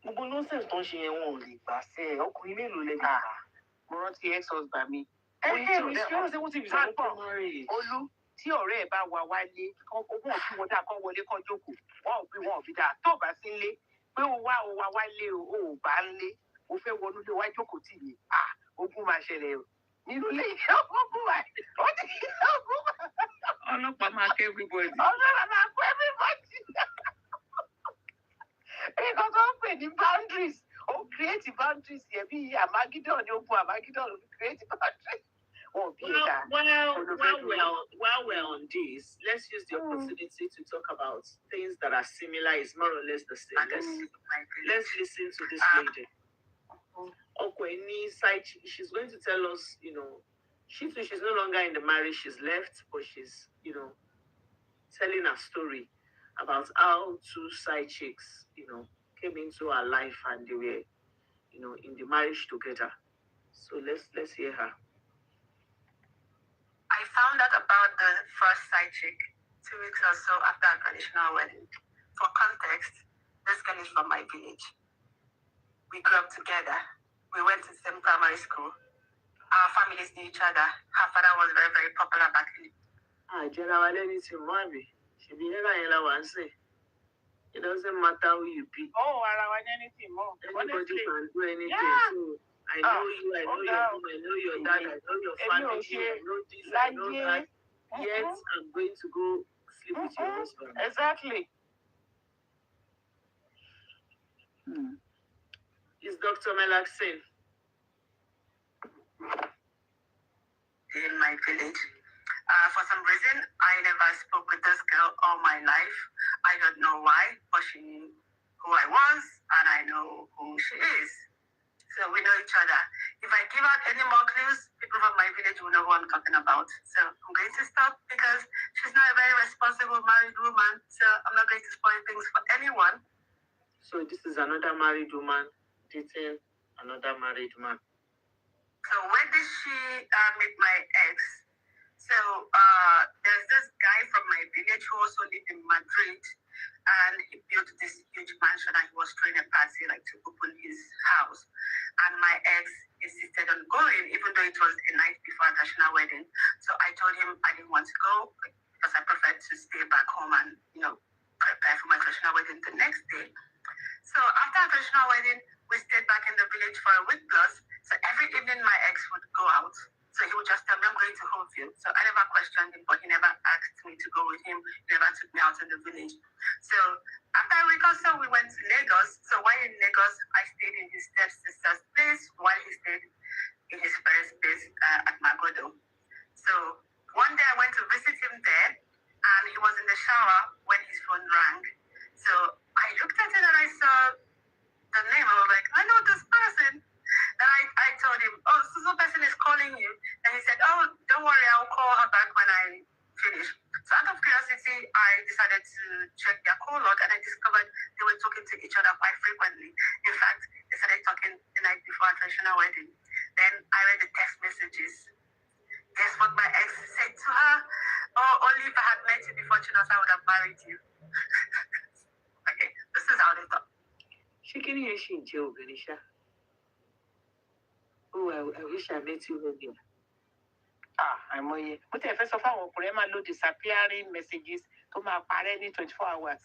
gbogbo nonsense tó ń ṣe yẹn wọn ò lè gbà sẹ́ ẹ̀ ọkùnrin mélòó lè gbà. Mo rántí ex-husband mi. Olú tí ọ̀rẹ́ ẹ̀ bá wá wálé, ogún òfin wọn dáa kán wọlé kán jókòó, wọn ò fi dáa. Tó bá sí ilé, pé ó wá wálé o, ò bá ń lé, o fẹ́ wọnú ilé wá jókòó tì mí. Ogún máa ṣẹlẹ̀ o. Nínú ilé ìyá ogún wa, ó ti kí ogún wa. Ọlọ́pàá máa kẹ́ everybody. Ọlọ́pàá máa kọ́ everybody. Nǹkan tó ń pè ní boundaries, ó create boundaries yẹn bí Armageddon ni ó bu Armageddon create boundaries. While we're on this, let's use the opportunity to talk about things that are similar, is more or less the same. Let's listen to this lady. Okweni Sidechika, she's going to tell us, she's no longer in the marriage, she's left, but she's, telling her story about how two side chicks, came into her life and they were, in the marriage together. So let's hear her. I found out about the first side chick 2 weeks or so after our traditional wedding. For context, this girl is from my village. We grew up together. We went to the same primary school. our families knew each other. Her father was very, very popular back in. General, anything, mommy. She be here, I say. It doesn't matter who you be. Oh, I don't want anything more. Anybody Honestly. can do anything. Yeah. So I know you, I know your mom, I know your dad, I know your family, I know this, I know that. Yet I'm going to go sleep with your husband. Exactly. Is Dr. Melak saying? In my village. For some reason, I never spoke with this girl all my life. I don't know why, but she knew who I was, and I know who she is. So we know each other. If I give out any more clues, people from my village will know who I'm talking about. So I'm going to stop because she's not a very responsible married woman. So I'm not going to spoil things for anyone. So this is another married woman dating another married man. So where did she meet my ex? So there's this guy from my village who also lived in Madrid, and he built this huge mansion and he was throwing a party like to open his house. And my ex insisted on going, even though it was the night before our national wedding. So I told him I didn't want to go because I preferred to stay back home and, prepare for my traditional wedding the next day. So after our traditional wedding, we stayed back in the village for a week plus. So every evening my ex would go out. So he would just tell me, I'm going to Homefield. So I never questioned him, but he never asked me to go with him. He never took me out in the village. So after a week or so, we went to Lagos. So while in Lagos, I stayed in his stepsister's place while he stayed in his first place at Magodo. So one day I went to visit him there, and he was in the shower when his phone rang. So I looked at it and I saw the name. I was like, I know this person. Then I told him, oh, so person is calling you. And he said, oh, don't worry, I'll call her back when I finish. So out of curiosity, I decided to check their call log, and I discovered they were talking to each other quite frequently. In fact, they started talking the night before our traditional wedding. Then I read the text messages. Guess what my ex said to her? Oh, only if I had met you before Chinos, I would have married you. Okay, this is how they talk. She can hear she in jail, Benisha. Oh, I wish I met you earlier. Àìmọye. Mo tẹ̀ fẹ́ sọ fáwọn ọkùnrin máa lo disappearing messages tó máa parẹ́ ní 24 hours.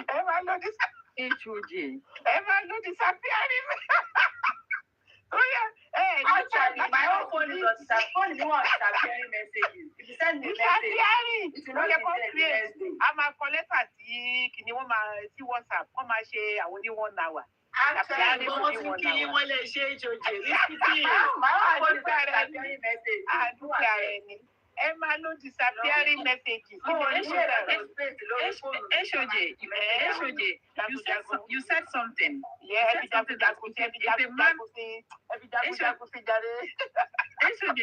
Ẹ máa lo disappearing. Ẹ máa lo disappearing. Actually, my own phone is on phone. You want disappearing messages? If you send me a message, it will not get the next day. A máa kọ lẹ́tà tí kìnìún wọn máa sí WhatsApp wọ́n máa ṣe àwọn ní 1 hour. Actually, wọ́n ti kí yín wọ́n lè ṣe HOJ ní síbí. My own phone is on disappearing messages. Àdúgbò ẹni. Ẹ máa lo disappearing messages. You said something. Yeah,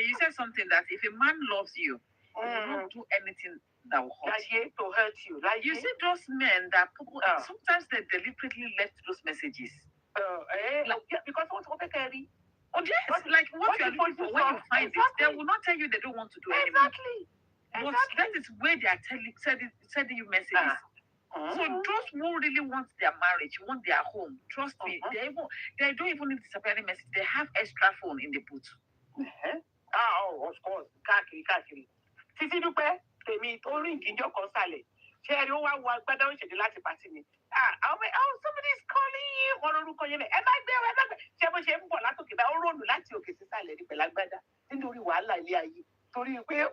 you said something that if a man loves you, he will not do anything that will hurt you. To hurt you. Like You see those men that sometimes they deliberately left those messages. because what's what they carry? Oh yes, like what you are looking for when you find it, they will not tell you they don't want to do anything. Exactly. But that is where they are sending you messages. So those who really want their marriage, want their home, trust me, they don't even need disappearing message. They have extra phone in the boot. Of course. Káàkiri. Sisidupe, tèmi tó rìn ìjọ kan sálẹ̀. Ṣé ẹni ó wá wo agbádá òṣèlú láti pàtì mi? Somebody is calling you. Wọ́n lórúkọ yẹn bẹ́ẹ̀. Ẹ má gbé. Ṣé bó ṣe ń bọ̀ látòkè bá ó rònú láti òkè sísàlẹ̀ ní pẹ̀lú agbádá nítorí wàhálà ilé ayé. Torí pé ó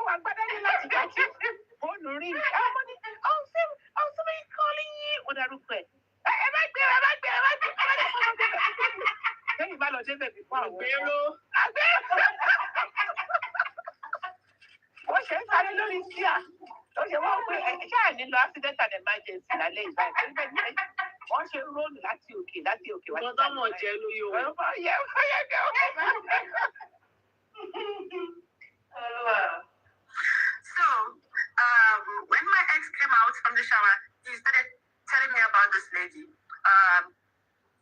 wà agbádá ní láti dájú. Fóònù rí. Somebody is calling you. Ó darúkọ ẹ̀. Ẹ má gbé. Lẹ́yìn bá lọ débẹ̀ bí fún àwọn àgbéró. Wọ́n ṣe ń sáré lórí síà. Ó ṣe wọ́n pé ṣáà nílò accident and emergency lálẹ́ ìgbà ìpínlẹ̀ wọ́n ṣe ń róòlù láti òkè wá. Wọ́n tọ́mọ̀ jẹ́ lóyún o. So, when my ex came out from the shower, he started telling me about this lady.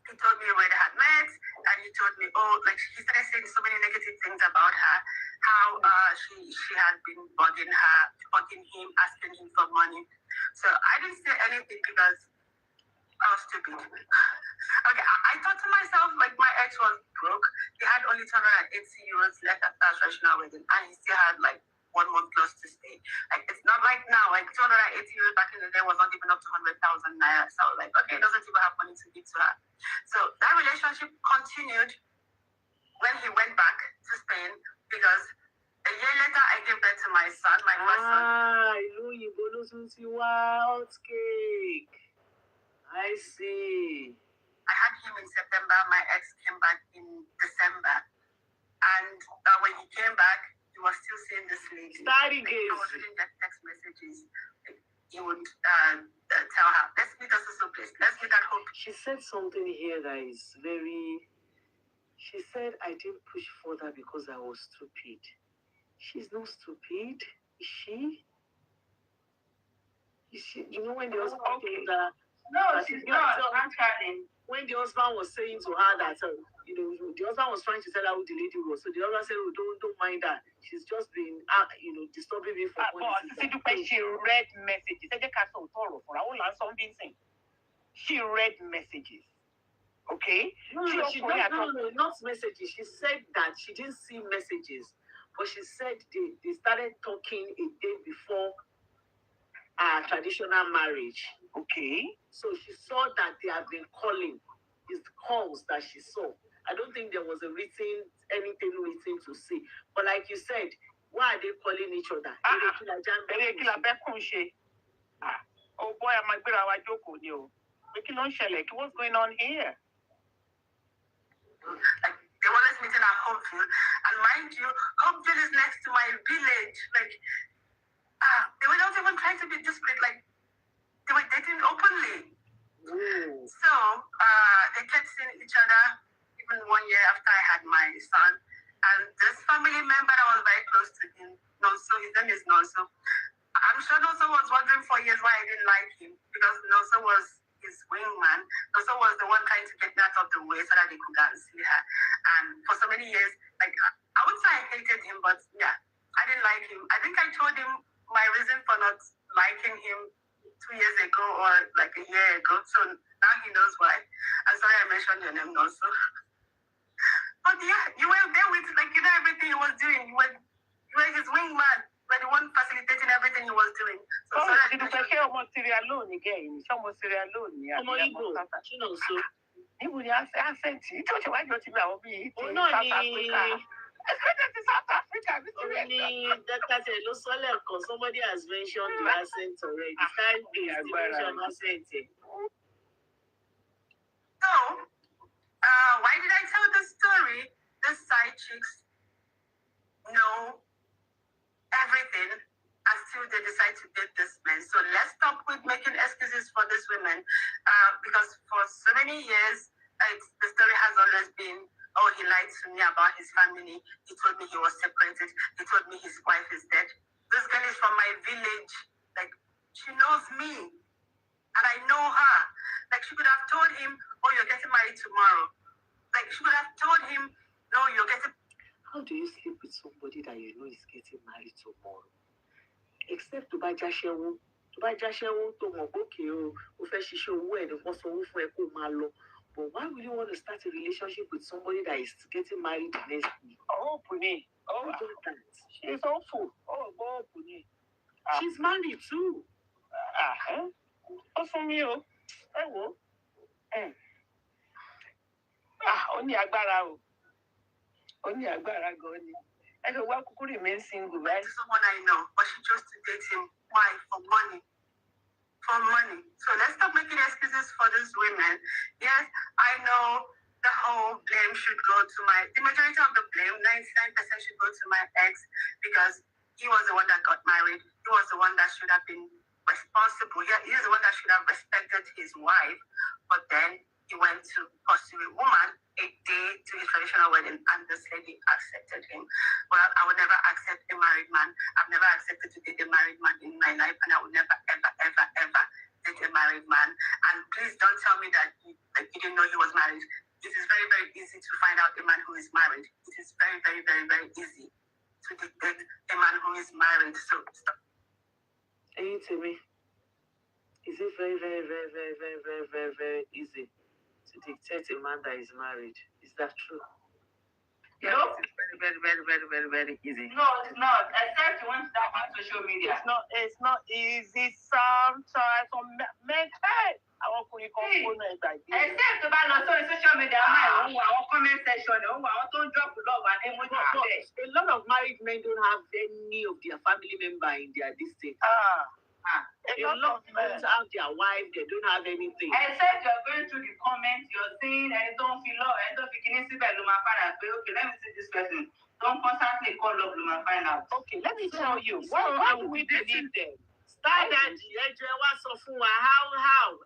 He told me where they had met, and he told me, he started saying so many negative things about her, how she had been bugging him, asking him for money. So I didn't say anything because I was stupid. Okay, I thought to myself, like, my ex was broke. He had only 280 euros left at that traditional wedding, and he still had, like, 1 month close to stay. Like, it's not like now, like, 280 euros back in the day was not even up to 100,000 naira. So, like, okay, it doesn't even have money to give to her. So, that relationship continued when he went back to Spain, because a year later, I gave birth to my son, my first son. Hot cake. I see. I had him in September. My ex came back in December. And when he came back, he was still seeing this lady. Starry He gaze. was reading their text messages. He would tell her, let's meet at this place. Let's meet at home. She said something here that is very... She said, I didn't push further because I was stupid. She's not stupid. Is she? Is she? You know when the husband told her... No, she's not. Actually. When the husband was saying to her that, you know, the husband was trying to tell her who the lady was. So the husband said, oh, don't mind her. She's just been, you know, disturbing me for months. She read messages. She read messages. Okay? No, not messages. She said that she didn't see messages. But she said they started talking a day before traditional marriage. Okay. So she saw that they have been calling. It's the calls that she saw. I don't think there was anything written to see. But like you said, why are they calling each other? Oh boy, I'm like, what's going on here? Like, they were always meeting at Hopeville. And mind you, Hopeville is next to my village. Like, they were not even trying to be discreet. Like, they were dating openly. So, they kept seeing each other even 1 year after I had my son. And this family member that was very close to him, Nonso, his name is Nonso. I'm sure Nonso was wondering for years why I didn't like him, because Nonso was his wingman. Nonso was the one trying to get me out of the way so that they could go and see her. And for so many years, like, I wouldn't say I hated him, but yeah, I didn't like him. I think I told him my reason for not liking him 2 years ago or like a year ago. So now he knows why. I'm sorry I mentioned your name also. But yeah, you were there with, like, you know, everything he was doing. You were his wingman. You were the one facilitating everything he was doing. So sorry I mentioned you. Alone again. Someone Sierra Leone. People accent. You don't know why you're South Africa. South Africa. Somebody has mentioned the accent already. So, why did I tell this story? The side chicks know everything until they decide to date this man. So let's stop with making excuses for these women, because for so many years, the story has always been, oh, he lied to me about his family. He told me he was separated. He told me his wife is dead. This girl is from my village. Like, she knows me, and I know her. Like, she could have told him, oh, you're getting married tomorrow. Like, she could have told him, no, you're getting... How do you sleep with somebody that you know is getting married tomorrow? Except to buy Jashewu. To buy Jashewu, to mo okay, o fe sise owo e, won sanwo fun e ko ma lo. But why would you want to start a relationship with somebody that is getting married next week? Oh, Puni. Oh, she's awful. Oh, Puni. She's married too. Oh, for me, oh. Only agbára o. Only agbára gan ni. Wá kúkú remain single, right? Someone I know, but she chose to date him. Why? For money. For money. So let's stop making excuses for these women. Yes, I know the whole blame should go to the majority of the blame, 99% should go to my ex, because he was the one that got married. He was the one that should have been responsible. Yeah, he's the one that should have respected his wife. But then he went to pursue a woman a day to his traditional wedding, and this lady accepted him. Well, I would never accept a married man. I've never accepted to date a married man in my life, and I would never, ever, ever, ever date a married man. And please don't tell me that you didn't know he was married. It is very, very easy to find out a man who is married. It is very, very, very, very easy to date a man who is married. So stop. To me, Is it very, very, very, very, very, very, very, very easy to dictate a man that is married? Is that true? Yeah, no, it's very, very, very, very, very, very easy. No, it's not. Except you want to talk on social media. It's not easy sometimes. Some men, hey, àwọn ọkùnrin kan kó náà gbàgbé. Except tó bá lọ sórí social media, òun wà àwọn comment section, òun wà àwọn tó ń drop love and emoji abẹ́. A lot of married men don't have any of their family member in their district. A lot of men don't have their wife, they don't have anything. Except you're going through the comments, you're seeing, and don't feel love, and don't feel síbẹ̀ ló máa find out. Okay, let me see this person. Don't constantly call love, ló máa find out. Okay, let me tell you. Why do we believe them? Start that. How?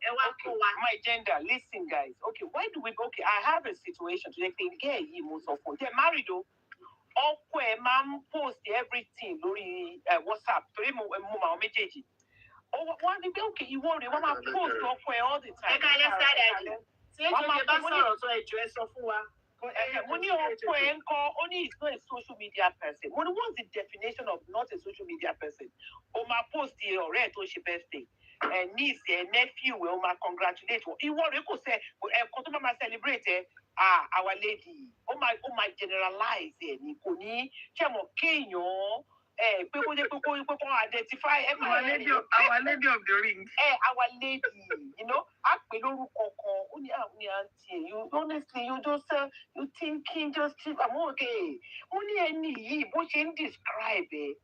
My gender. Listen, guys. Okay, why do we? Okay, I have a situation today. Yeah, most of them. They're married though. Okay, mom post everything lórí WhatsApp. Torí mo ma méjèèjì. Oh, one day okay, you worry. One ma post okay all the time. Ṣé ìjọba bá sọ̀rọ̀ tó ẹjọ́ ẹ sọ fún wa? Mo ní ọkọ ẹ̀ ń kọ́, ó ní is not a social media person. Mo ní what's the definition of not a social media person? O máa post ọ̀rẹ́ ẹ̀ tó ń ṣe birthday. Niece ẹ̀ nephew ẹ̀ o máa congratulate wọn. Ìwọ rẹ̀ kò sẹ́ ẹ̀kọ́ tó máa celebrate ẹ̀ our lady. Ó máa generalize ẹ̀ ní kò ní ṣe mọ̀ kéèyàn pé kó jẹ́ pé kó identify our lady of the ring. Our lady, you know, a pè lórúkọ kan, ó ní auntie, you honestly, you just, you thinking just, I'm okay. Ó ní ẹni yìí, bó ṣe ń describe ẹ̀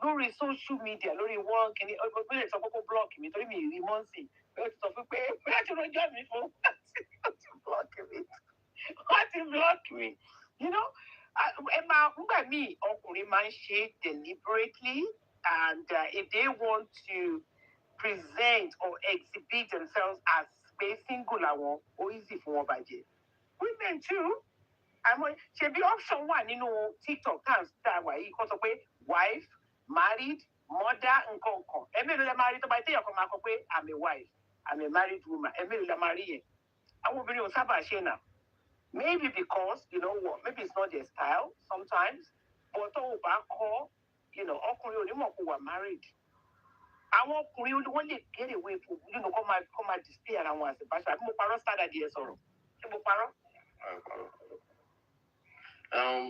lórí social media, lórí work, kìíní, ó lè sọ pé kó block mi, torí mi rí mọ́ǹsì, ó ti sọ fún pé, bóyá ti rọjọ́ mi fún, wọ́n ti block mi, you know. Nígbà míì ọkùnrin máa ń ṣe deliberately, and if they want to present or exhibit themselves as pé single làwọn, ó easy fún wọn bàjẹ́. Women too, ṣebí option wà nínú TikTok tá a wà yìí kó sọ pé wife, married, mother, nǹkan kan. Ẹ̀mí ló lè máa rí tó bá téèyàn kan máa kọ pé I'm a wife, I'm a married woman. Ẹ̀mí ló lè máa rí yẹn. Àwọn obìnrin ò sábà ṣe náà. Maybe because, you know what, maybe it's not their style sometimes, but tó o bá kọ́, you know, ọkùnrin ò ní mọ̀ kó wà married. Àwọn ọkùnrin wọ́n lè get away from, you know, kó máa display ara wọn àti báṣọ. Àbí mo parọ́ standard yẹn sọ̀rọ̀. Ṣé mo parọ́?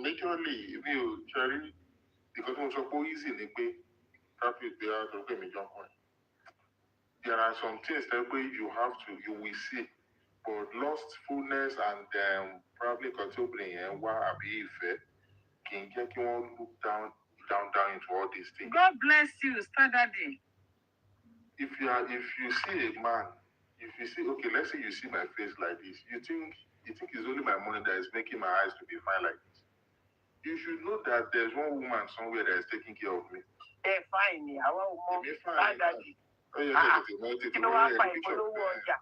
Majorly, mi ò ṣẹ́rí, because mo sọ pé easy ni pé traffic dey out of me jump on. There are some things that you will see. But lustfulness and probably contemplating and why àbí ìfẹ́ can get you all look down into all these things. God bless you, standardy. If you see a man, if you see, okay, let's say you see my face like this, you think it's only my money that is making my eyes to be fine like this. You should know that there's one woman somewhere that is taking care of me. Fine, I want more standardy. Oh yeah, kí ló wá fa ìpolówó ọjà?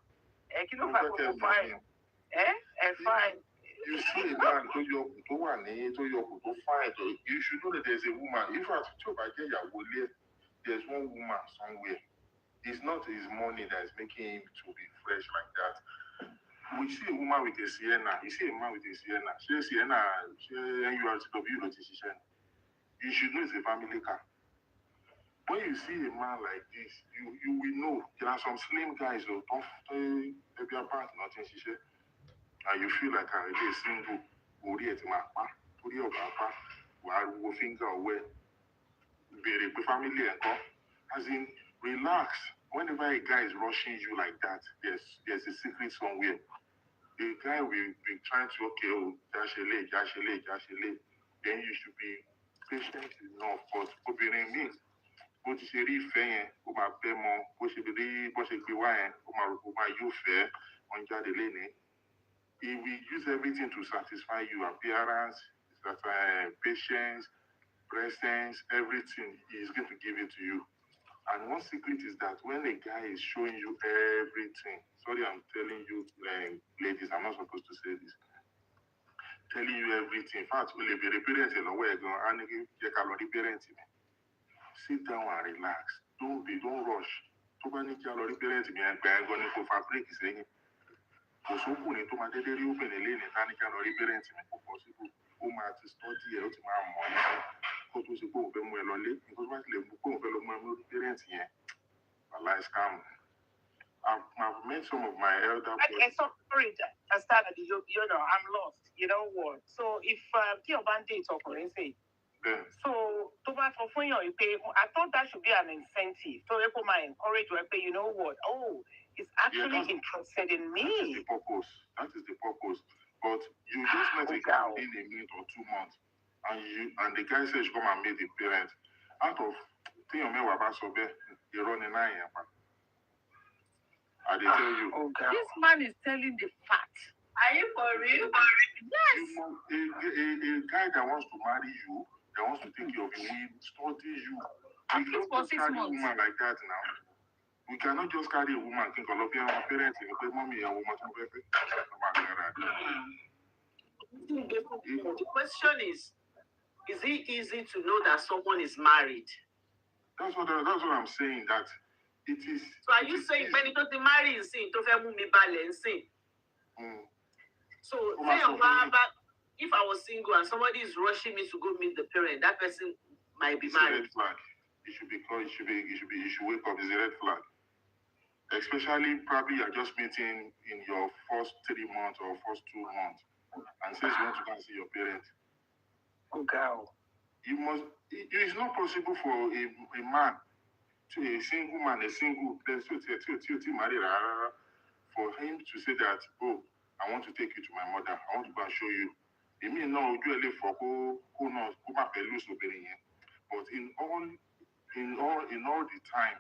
Kí ló fa ìpolówó fine? Fine. You see a man tó yọkù tó fine, you should know that there's a woman. If I tí o bá jẹ́ ìyàwó ilé, there's one woman somewhere. It's not his money that is making him to be fresh like that. We see a woman with a Sienna. You see a man with a Sienna. Ṣé NURTW ló ti ṣiṣẹ́? You should know it's a family car. When you see a man like this, you will know there are some slim guys who don't maybe about nothing ṣiṣẹ́, and you feel like a really single. Orí ẹ̀ ti máa pa, orí ọ̀gá pa, wàá wo finger ọwẹ́, béèrè pé family ẹ̀ kọ́. As in, relax. Whenever a guy is rushing you like that, there's a secret somewhere. The guy will be trying to, okay, jashele. Then you should be patient enough. But obìnrin mi, bó ti ṣe rí ìfẹ́ yẹn, ó máa fẹ́ mọ, bó ṣe gbé wá yẹn, ó máa yóò fẹ́, wọ́n jáde lénìí. He will use everything to satisfy you, appearance, patience, presence, everything. He is going to give it to you. And one secret is that when a guy is showing you everything, sorry, I'm telling you, ladies, I'm not supposed to say this, telling you everything. In fact, will be parents in a way, sit down and relax. Don't rush. Tó bá ní kí a lọ rí parents mi ẹgbẹ́ ẹgbọ́n ní kò fabric sẹ́yìn. Kò sókùnrin tó máa dédé rí obìnrin lé ní ká ní kí a lọ rí parents mi kò possible. Ó máa ti study ẹ̀, ó ti máa mọ̀ ẹ́ kó tó ṣe pé òun fẹ́ mú ẹ lọ lé. Nǹkan tó bá ti lè mú pé òun fẹ́ lọ mú ẹ lórí parents yẹn. Wàhálà scam. I've met some of my elder Okay, sorry, I started, you know, I'm lost. You know what? So if your bandit or say, then so to buy for fun, you pay. I thought that should be an incentive. So people might encourage you, pay. You know what? Oh, he's actually interested in me. That is the purpose. That is the purpose. But you just met a guy in a minute or 2 months, and the guy says come and meet the parent. Out of thing you about so bad, you're running 9 years. I did tell you. This man is telling the fact. Are you for real? Yes. A guy that wants to marry you, that wants to take care of you, will study you. At We least cannot for just 6 carry a months. woman like that now. We cannot just carry a woman think of your parents and say, mommy, a woman. The question is it easy to know that someone is married? That's what I'm saying. That it is. So are you saying when you don't marry in sin, to fair me balancing? So if I was single and somebody is rushing me to go meet the parent, that person might be married. It's a red flag. It should wake up. It's a red flag. Especially probably you're just meeting in your first 3 months or first 2 months, and says you want to go and see your parents. You must. It is not possible for a man, to a single man, for him to say that, oh, I want to take you to my mother. I want to go and show you. It means no, you only for who knows who might be loose. But in all the time,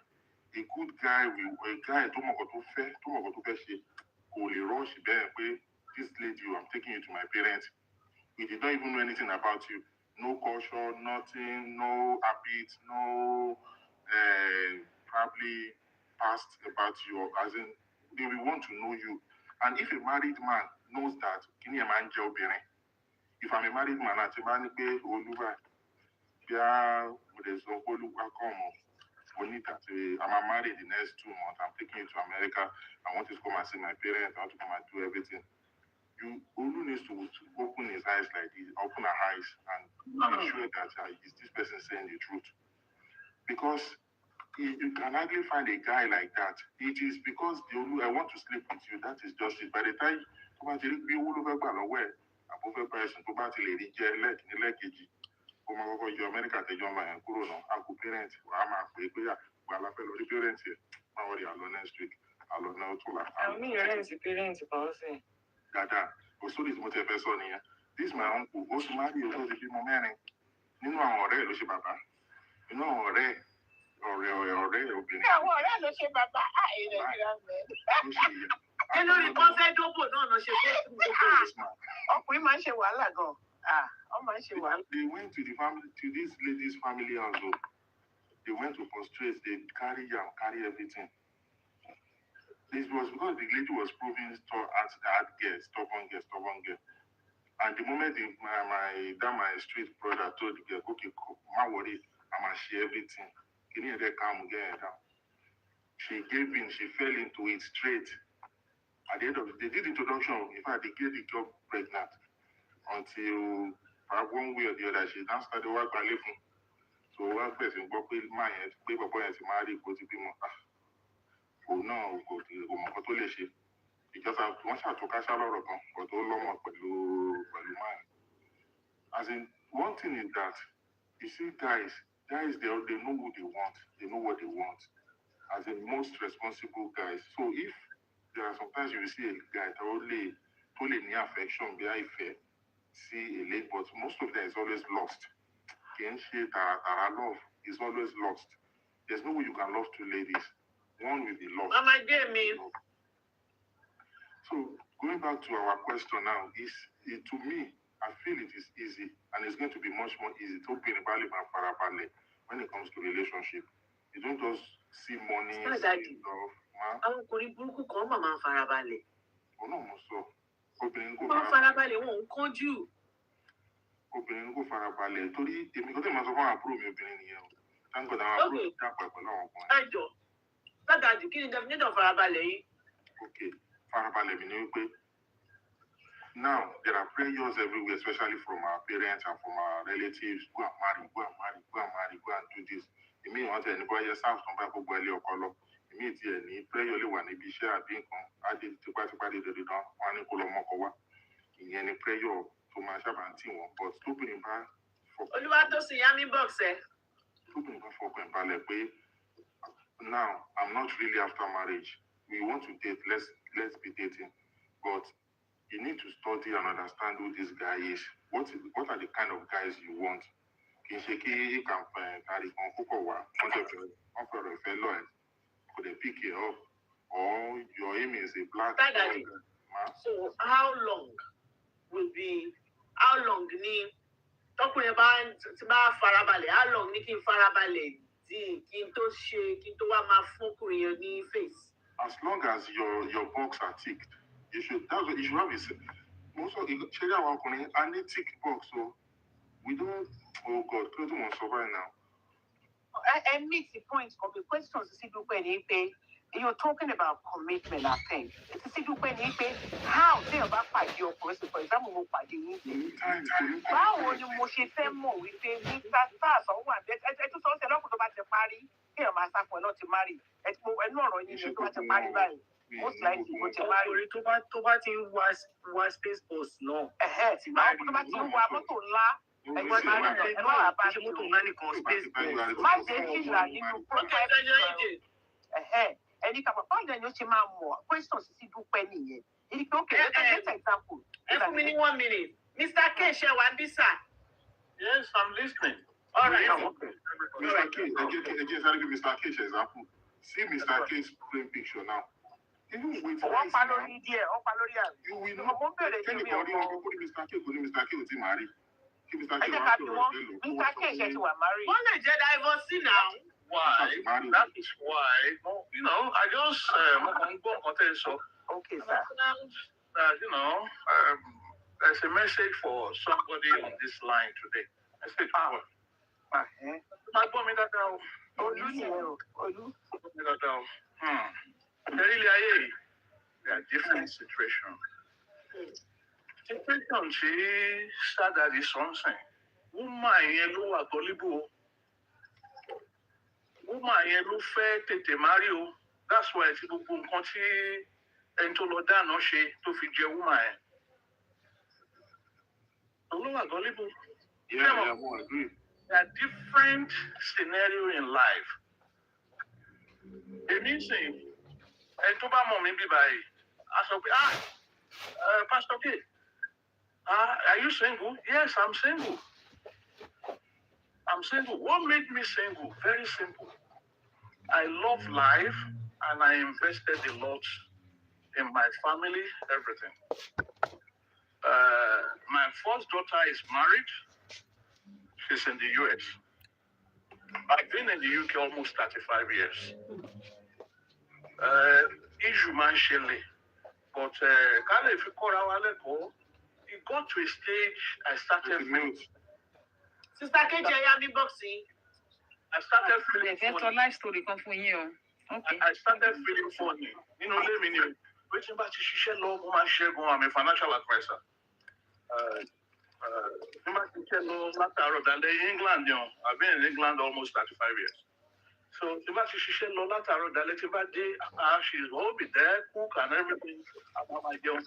a good guy will a guy to rush there. This lady, I'm taking you to my parents. We did not even know anything about you. No culture, nothing, no habits, no probably past about you. As in, they will want to know you. And if a married man knows that, can you man job? If I'm a married man, I'm married the next 2 months. I'm taking you to America. I want to come and see my parents. I want to come and do everything. Olu needs to open his eyes like this, open her eyes, and make sure that is this person saying the truth. Because you can hardly find a guy like that. It is because I want to sleep with you. That is just it. By the time America parents next week. Dada, this my uncle, also marry you, those people marrying. You know, ọ̀rẹ́ ló ṣe bàbá. You know, ọ̀rẹ́ obìnrin. Àwọn ọ̀rẹ́ ló ṣe bàbá. Kí ló ní kọ́ fẹ́ dóbò náà lọ ṣe fún ọkùnrin máa ń ṣe wàhálà gan. Wọ́n máa ń ṣe wàhálà. They went to this lady's family house. They went to prostrate. They carry everything. This was because the lady was proving stubborn girl. And the moment my street brother told the girl, okay, my worry, I'm gonna share everything. Can you calm down? She gave in, she fell into it straight. At the end of they did introduction. In fact, they gave the girl pregnant until one way or the other, she now started work by living. So one person got paid my head, paper boy and married, go to be more. Oh no, go to because I want to cash a lot of them, but all long mine. As in, one thing is that you see, guys, they know who they want, they know what they want. As in, most responsible guys. So if there are sometimes you will see a guy that only near affection, very fair, see a lady, but most of them is always lost. Our love is always lost. There's no way you can love two ladies. One will be lost. Mama gave me. So going back to our question now, to me, I feel it is easy, and it's going to be much more easy to be when it comes to relationship. You don't just see money, see love. Àwọn ọkùnrin burúkú kan máa ń farabalẹ̀. Ọ̀nà mo sọ. Obìnrin kò farabalẹ̀, wọn ò kánjú. Obìnrin kò farabalẹ̀ torí èmi kò tẹ̀ máa sọ fún àbúrò mi obìnrin nìyẹn o. Thank God àwọn àbúrò mi dàpọ̀ pẹ̀lú àwọn ọkùnrin. Ẹ jọ, Paggy, kí ni definition farabalẹ̀ yìí? Okay, farabalẹ̀ mi ni wípé now there are pressures everywhere, especially from our parents and from our relatives. Go and marry, go and do this. It means once anybody else has come back, go ìmí tí ẹ̀ ní prayer lè wà níbi iṣẹ́ àbí nǹkan á dé tipátipá dé dandan wọn á ní kó lọ mọ́kọ wá ìyẹn ni prayer tó máa sábà ń tì wọ́n but tóbìnrin bá Olúwatósìn Yami box ẹ. tóbìnrin bá fọkàn balẹ̀ pé now I'm not really after marriage we want to date let's be dating but you need to study and understand who this guy is what are the kind of guys you want kì í ṣe kí kárí kan púpọ̀ wá wọ́n fẹ̀rẹ̀ fẹ́ lọ ẹ̀ kò dé pick it up or your aim is a black boy. So how long ni tọkùnrin bá farabalẹ̀ how long ni kí n farabalẹ̀ kí n tó wá máa fúnkùnrin yẹn ní face. As long as your box are ticked you should have a most of ṣẹlẹ̀ àwọn ọkùnrin a ní tick box so we don't oh God kí ló tún mọ̀ sọ báyìí now. I make the point of the question Sisidupe ni pé you're talking about commitment I think Sisidupe ni pé how téèyàn bá pàdé ọkùnrin sí for example mo pàdé yín báwo ni mo ṣe fẹ́ mọ̀ wípé Mr. Stars ọ̀hún àti ẹtú sọ́ọ́sẹ̀ lọ́kùnrin tó bá ti parí kéèyàn máa sáfún ẹ náà ti marry ẹnu ọ̀rọ̀ yín ni tó bá ti parí báyìí most likely mo ti marry. ọkùnrin tó bá ti ń wá space post náà. Báwo tó bá ti ń wa mọ́tò ńlá ẹgbẹ́ máa ń bẹ̀rẹ̀ ẹ má wà bá mi mọ́tò ńlá nìkan space post. má jẹ́ fìlà nínú project ẹni kàpọ̀ báwo ni ó ṣe máa mọ̀ question Sisidupe nìyẹn èyí pé okay let's take example. ẹ fún mi ní 1 minute Mr. K ṣe wà bí sà. Yes, I'm listening. All right. Mr. K, again, sorry, Mr. K, for example. See Mr. K's plain picture now. Even with wọ́n pa lórí díẹ̀ wọ́n pa lórí àná. you will not. Kẹ́ni kan rí ọkọ̀ kó ní Mr. K kò ní Mr. K ò tí máa rí. Kí Mr. K wá sí ọ̀rọ̀ ìlú. Mr. K ṣe ti wà marry. wọ́n lè jẹ́ divorce now. Why? That is why. You know, I just Okay, sir. There's a message for somebody on this line today. Message for. My boy, that now. There are different situations. Situation she started is something. Woman yẹn ló wà gullible. Woman yẹn ló fẹ́ tètè marry o. That's why tí gbogbo nǹkan tí ẹni tó lọ dáná ṣe tó fi jẹ woman yẹn. Ló wà gullible. Yeah, I agree. There are different scenarios in life. Èmi sìn ẹni tó bá mọ̀ mí bí báyìí, a sọ pé Pastor K, are you single? Yes, I'm single. I'm single. What made me single? Very simple. I love life and I invested a lot in my family, everything. My first daughter is married. She's in the US. I've been in the UK almost 35 years. Issue man Shelley. But if you call our level, it got to a stage I started feeling. Sister K Yami boxing. I started feeling funny. Life story come from you. Okay. I started feeling funny. You know, let me know. Waiting back to Shisha Law, I'm a financial advisor. England, I've been in England almost 35 years. So she's will be there, cook and everything about my girl.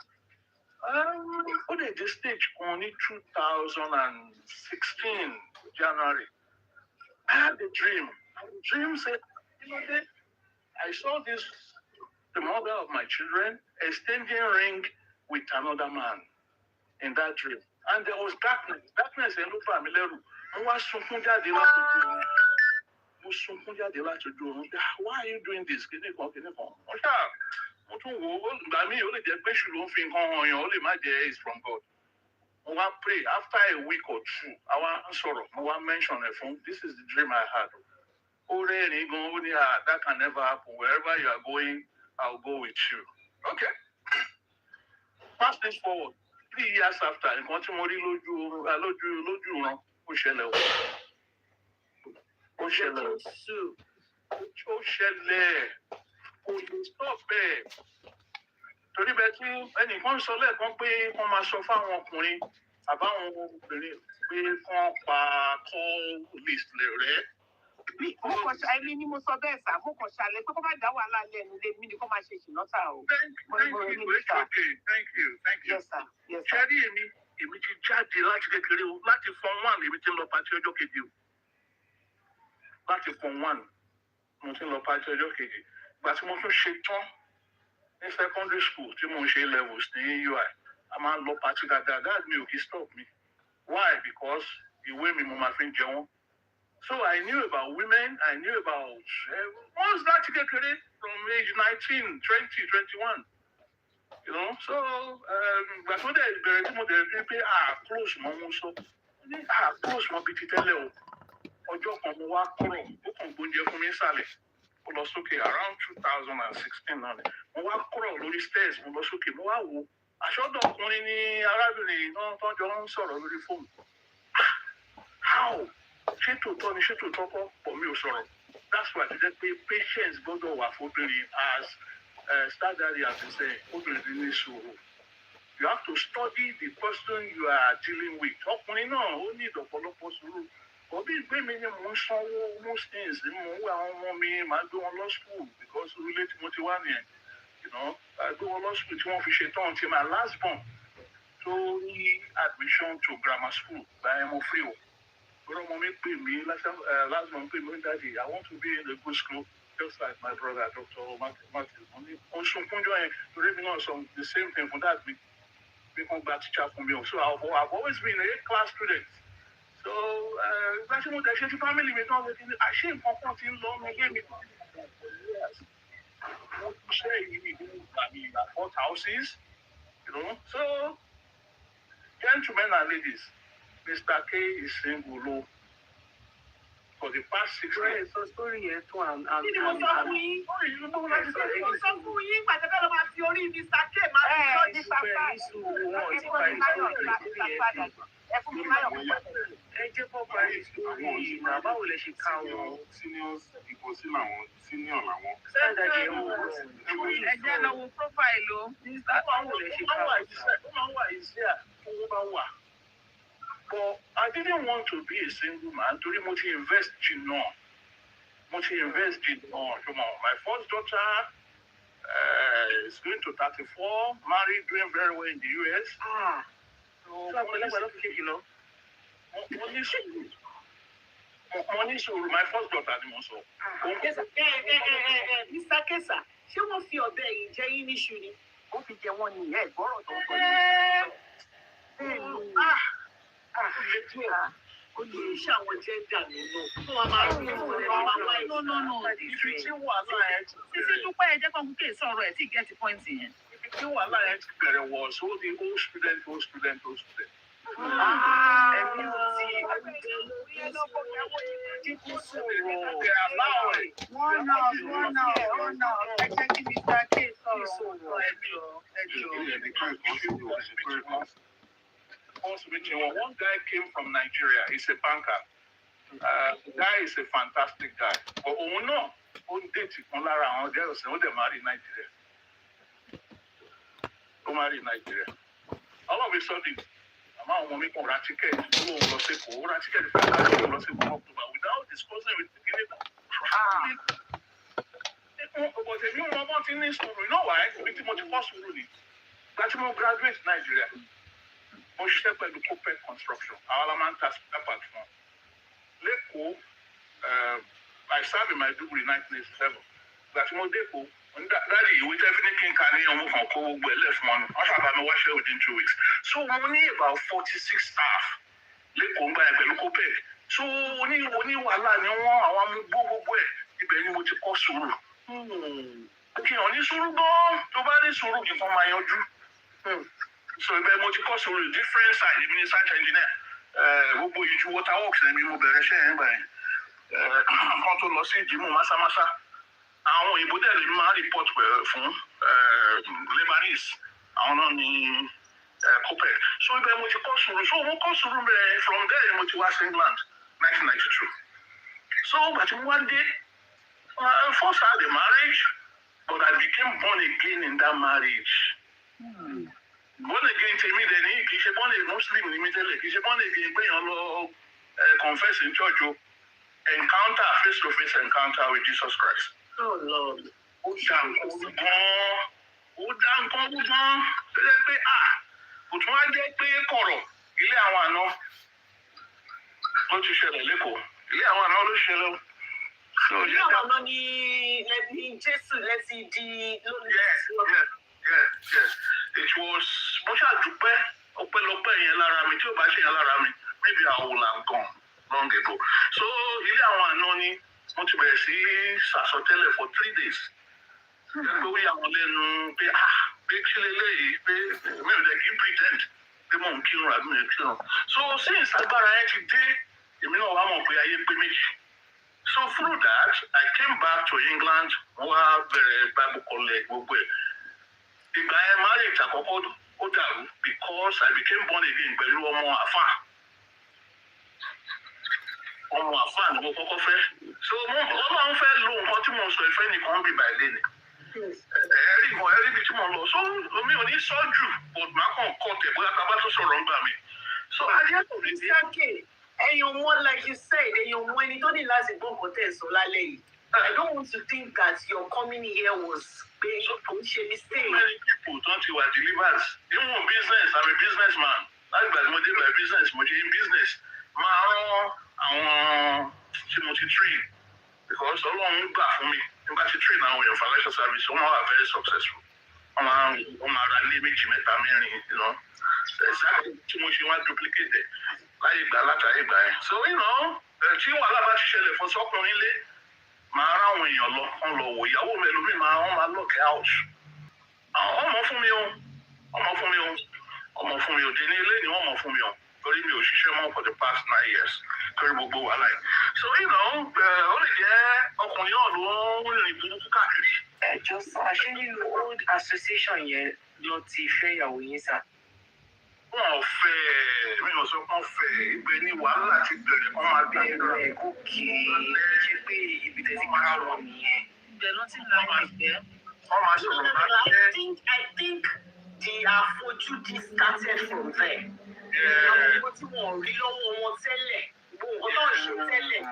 But at this stage, only 2016 January, I had a dream. The dream said, I saw the mother of my children extending ring with another man in that dream. And there was darkness. Darkness and no family. Why are you doing this? It's from God. I pray after a week or two, I want to mention a phone. This is the dream I had. That can never happen. Wherever you are going, I'll go with you. Okay? Fast this forward. 3 years after, in Contimori Loju, stop there. Torí bẹ́ẹ̀ tí ẹnìkan sọ lẹ́ẹ̀kan pé wọ́n máa sọ fáwọn ọkùnrin àbáwọn obìnrin pé wọ́n pa call list rẹ̀. mo kàn ṣe ẹni ní mo sọ bẹ́ẹ̀ sà mo kàn ṣàlẹ̀ pé kó má dá wàhálà lẹ́nu lé mi ni kó má ṣe ṣìnà sà o. Thank you. Yes sir. Ṣẹ́rí èmi ti jáde láti kékeré o, láti form 1 èmi ti ń lọ pàtí ọjọ́ kejì o. Láti form 1 mo ti ń lọ pàtí ọjọ́ kejì. Ìgbà tí mo tún ṣe tán ní secondary school tí mo ń ṣe levels ní UI, a máa ń lọ pàtí dáadáa, dad mi ò kí stop me. Why? Because ìwé mi mo máa fi ń jẹun. So I knew about women, I knew about once láti kékeré from age 19, 20, 21. You know, so ìgbà tó dẹ̀ bẹ̀rẹ̀ tí mo dẹ̀ rí pé close mọ́ mo sọ close mọ́ bíi ti tẹ́lẹ̀ o. Ọjọ́ kan mo wá kúrò ó kàn gbóúnjẹ fún mi sálẹ̀ mo lọ sókè around 2016 náà ni mo wá kúrò lórí stairs mo lọ sókè mo wá wò aṣọ́dọ̀ ọkùnrin ní arábìnrin náà tọ́jọ́ ń sọ̀rọ̀ lórí fóònù. How? Ṣé tòótọ́ ni ṣé tòótọ́ kọ́ pọ̀ mi ò sọ̀rọ̀. That's why I said pé patience gbọ́dọ̀ wà fóbìnrin as Star Daddy has been saying, obìnrin ní sùúrù. You have to study the person you are dealing with. Ọkùnrin náà ó ní ìdọ̀pọ̀lọpọ̀ sùúrù. Òbí ìgbé mi ni mò ń sanwó most things ni mò ń wá àwọn ọmọ mi máa gbé wọn lọ school because orílẹ̀ tí mo ti wá nìyẹn. You know, gbé wọn lọ school tí wọ́n fi ṣe tán ti my last born tó ní admission to grammar school báyẹn mo free o. Gbọ́dọ̀ ọmọ mi pè mí last born pè mí daddy I want to be in a good school. Just like my brother, Dr. Matthew. On Sunkunjo, the same thing for that. We come back to chat from me. So I've always been a class student. So, that's what I said to family. I shame for 14 long again. I bought houses, you know. So, gentlemen and ladies, Mr. K is single. For the past 6 years. So story here too and Kí ni mo sọ fún yín? Mo sọ fún yín pàtẹ́kẹ́ ló máa fi orí Mr. K máa fi sọ ní pápá. Ẹ fún mi máyọ̀ púpọ̀. ẹ jẹ́ kó parí story yìí náà báwo lẹ ṣe ká wọn. Seniors ipò sí làwọn senior làwọn. Ẹ jẹ́ lọ wo profile o. Báwo lẹ ṣe ká wọn. Ó máa ń wà easier owó bá wà. But I didn't want to be a single man. Torí mo ti invest jìnnà. My first daughter is going to 34, married, doing very well in the US. So, my first daughter ni mo sọ. Mr. Kesa, ṣé wọ́n fi ọ̀bẹ yìí jẹ yín níṣu ni? Ó fi jẹ wọ́n ní ẹ̀ gbọ́rọ̀ tó ń kọ́ ni. Ó ní iṣẹ́ àwọn jẹ́ńdà nínú. Fún wa máa rí fún ẹ̀ máa wá ìṣẹ́. No. Ibi tí wàhálà ẹ̀ ti bẹ̀rẹ̀. Sisidupe ẹ jẹ́ kó kúkè sọ̀rọ̀ ẹ̀ tí get point yẹn. Ibi tí wàhálà ẹ̀ ti bẹ̀rẹ̀ wọ̀ so the old student. Ẹ̀mí ò tí Wọ́n náà. Ẹ jẹ́ kí Mr. K sọ̀rọ̀ ẹjọ́. One guy came from Nigeria. He's a banker. The guy is a fantastic guy. But òun náà ó ń date kan lára àwọn girls ó dẹ̀ marry Nigeria. Ó marry Nigeria. All of a sudden, àmọ́ àwọn ọmọ mi kàn ra ticket ó lọ sí Èkó. Ó ra ticket fún àkàrà ó lọ sí Èkó October without discussing with the guinea. But èmi ò mọ bọ́ ti ní sùúrù. You know why? Ibi tí mo ti kọ́ sùúrù ni. Láti mo graduate Nigeria. Mo ṣiṣẹ́ pẹ̀lú Copec construction. Àwọn la máa ń ta spare parts fún. Lẹ́kọ̀ọ́, I served in my degree in 1987. Ìgbà tí mo dé Èkó, dáàdi ìwé tẹ́ fi ní kí n kà ní ọmọ kan kó gbogbo ẹ̀ lẹ́fún wọn. Wọ́n sábà mi wáṣẹ́ within 2 weeks. So mo ní about 46 staff lẹ́kọ̀ọ́ ńgbà yẹn pẹ̀lú Copec. So oní wàhálà ni wọ́n àwọn amúgbó gbogbo ẹ̀. Ibẹ̀ ni mo ti kọ́ sùúrù. Kí hàn ní sùúrù gan-an tó bá ní sùúrù kì í fọ́n máa yanjú. So ibẹ̀ mo ti kọ́ sùúrù different side èmi ní site engineer. Gbogbo ìjú water works ni mo bẹ̀rẹ̀ ṣẹ́ yẹn gbà yẹn. Kan tó lọ sí ìdìmú másámásá. Àwọn òyìnbó dẹ̀ lè máa report fún Lebanese. Àwọn náà ní Copec. So ibẹ̀ mo ti kọ́ sùúrù. So mo kọ́ sùúrù bẹ́ẹ̀ from there mo ti wá sí England 1992. So gbàtí mo wá dé first I had a marriage but I became born again in that marriage. Born again tèmi dẹ̀ ní kì í ṣe born again Muslim ní mi tẹ́lẹ̀ kì í ṣe born again pé èèyàn lọ confess in church o. encounter, face-to-face encounter with Jesus Christ. Oh Lord. Ó dá nǹkan rú gan-an. Ó dá nǹkan rú gan-an. Ó jẹ́ pé kò tún wá jẹ́ pé kọ̀rọ̀ ilé àwọn àná ló ti ṣẹlẹ̀ lẹ́kọ̀ọ́. Ilé àwọn àná ló ṣẹlẹ̀ o. Ilé àwọn àná ní Jésù lẹ́sìn di lónìí. Yes. It was mo ṣàdúpẹ́ ọpẹ́lọpẹ́ yẹn lára mi tí ò bá ṣe yẹn lára mi maybe I would have gone long ago. So ilé àwọn àná ni mo ti bẹ̀rẹ̀ sí sàsọtẹ́lẹ̀ for 3 days. Ẹgbẹ́ ó yà wọ́n lẹ́nu pé pé kí leléyìí pé mi ò lè kí n pretend pé mò ń kírun àbí mi ò kírun. So since agbára yẹn ti dé èmi náà wá mọ̀ pé ayé pé méjì. So through that I came back to England wọ́n wá bẹ̀rẹ̀ Bible college gbogbo ẹ̀. Ìgbà yẹn marriage àkọ́kọ́ ó dàrú because I became born again pẹ̀lú ọmọ àfà. Ọmọ àfà ni mo kọ́kọ́ fẹ́. So Ọlọ́run fẹ́ lo nǹkan tí mo sọ ìfẹ́ nìkan bí bàílẹ̀ ni. Ẹ̀rí ibi tí mo lọ. So mi ò ní sọ jù but máa kàn kọ́ tẹ̀ bóyá tá a bá tó sọ̀rọ̀ ńgbà mi. So Exactly. Èèyàn mọ̀ like you said, èèyàn mọ̀ ẹni tó ní láti gbọ́ nǹkan tẹ̀ sọ lálẹ́ yìí. I don't want to think that your coming here was big. Kò ń ṣe mistake. Many people don't you are delivered. Even business, I'm a businessman. Láti gbà tí mo dé my business, mo ṣe in business. Máa rán àwọn tí mo ti train because Ọlọ́run gbà fún mi. Nígbà tí train àwọn èèyàn financial service, wọ́n wà very successful. Wọ́n máa ra ilé méjì mẹ́ta mẹ́rin, you know. Exactly tí mo ṣe wá duplicate ẹ̀ láyé ìgbà látàrí ìgbà yẹn. So you know, tí wàhálà bá ti ṣẹlẹ̀ fún sọ́kùnrin lé, màá ráwọn èèyàn lọ kán lọ wò ìyàwó mi ẹlòmíì wọ́n máa lock out. Ọmọ fún mi o dé ní ilé ni wọ́n mọ̀ fún mi o torí mi ò ṣiṣẹ́ mọ́ for the past 9 years torí gbogbo wàhálà yìí. So you know, ó lè jẹ́ ọkùnrin náà ló ń rìn burúkú káàkiri. Ẹjọ́ sá ṣé nínú old association yẹn ló ti fẹ́ ìyàwó yín sá. Wọ́n fẹ́ mi ò sọ pé wọ́n fẹ́ ibẹ̀ ni wàhálà ti bẹ̀rẹ̀ kọ́ máa bí ẹ̀rọ ẹ̀ kó kì í ṣe pé ibi tẹ̀sí ká lọ nìyẹn. Ibẹ̀ ló ti ń lọ ìgbẹ́. wọ́n máa sọ̀rọ̀ láti jẹ́. I think the àfojúdi started from there. Àwọn ọmọ tí wọ́n rí lọ́wọ́ wọn tẹ́lẹ̀, gbogbo nǹkan náà ṣe tẹ́lẹ̀.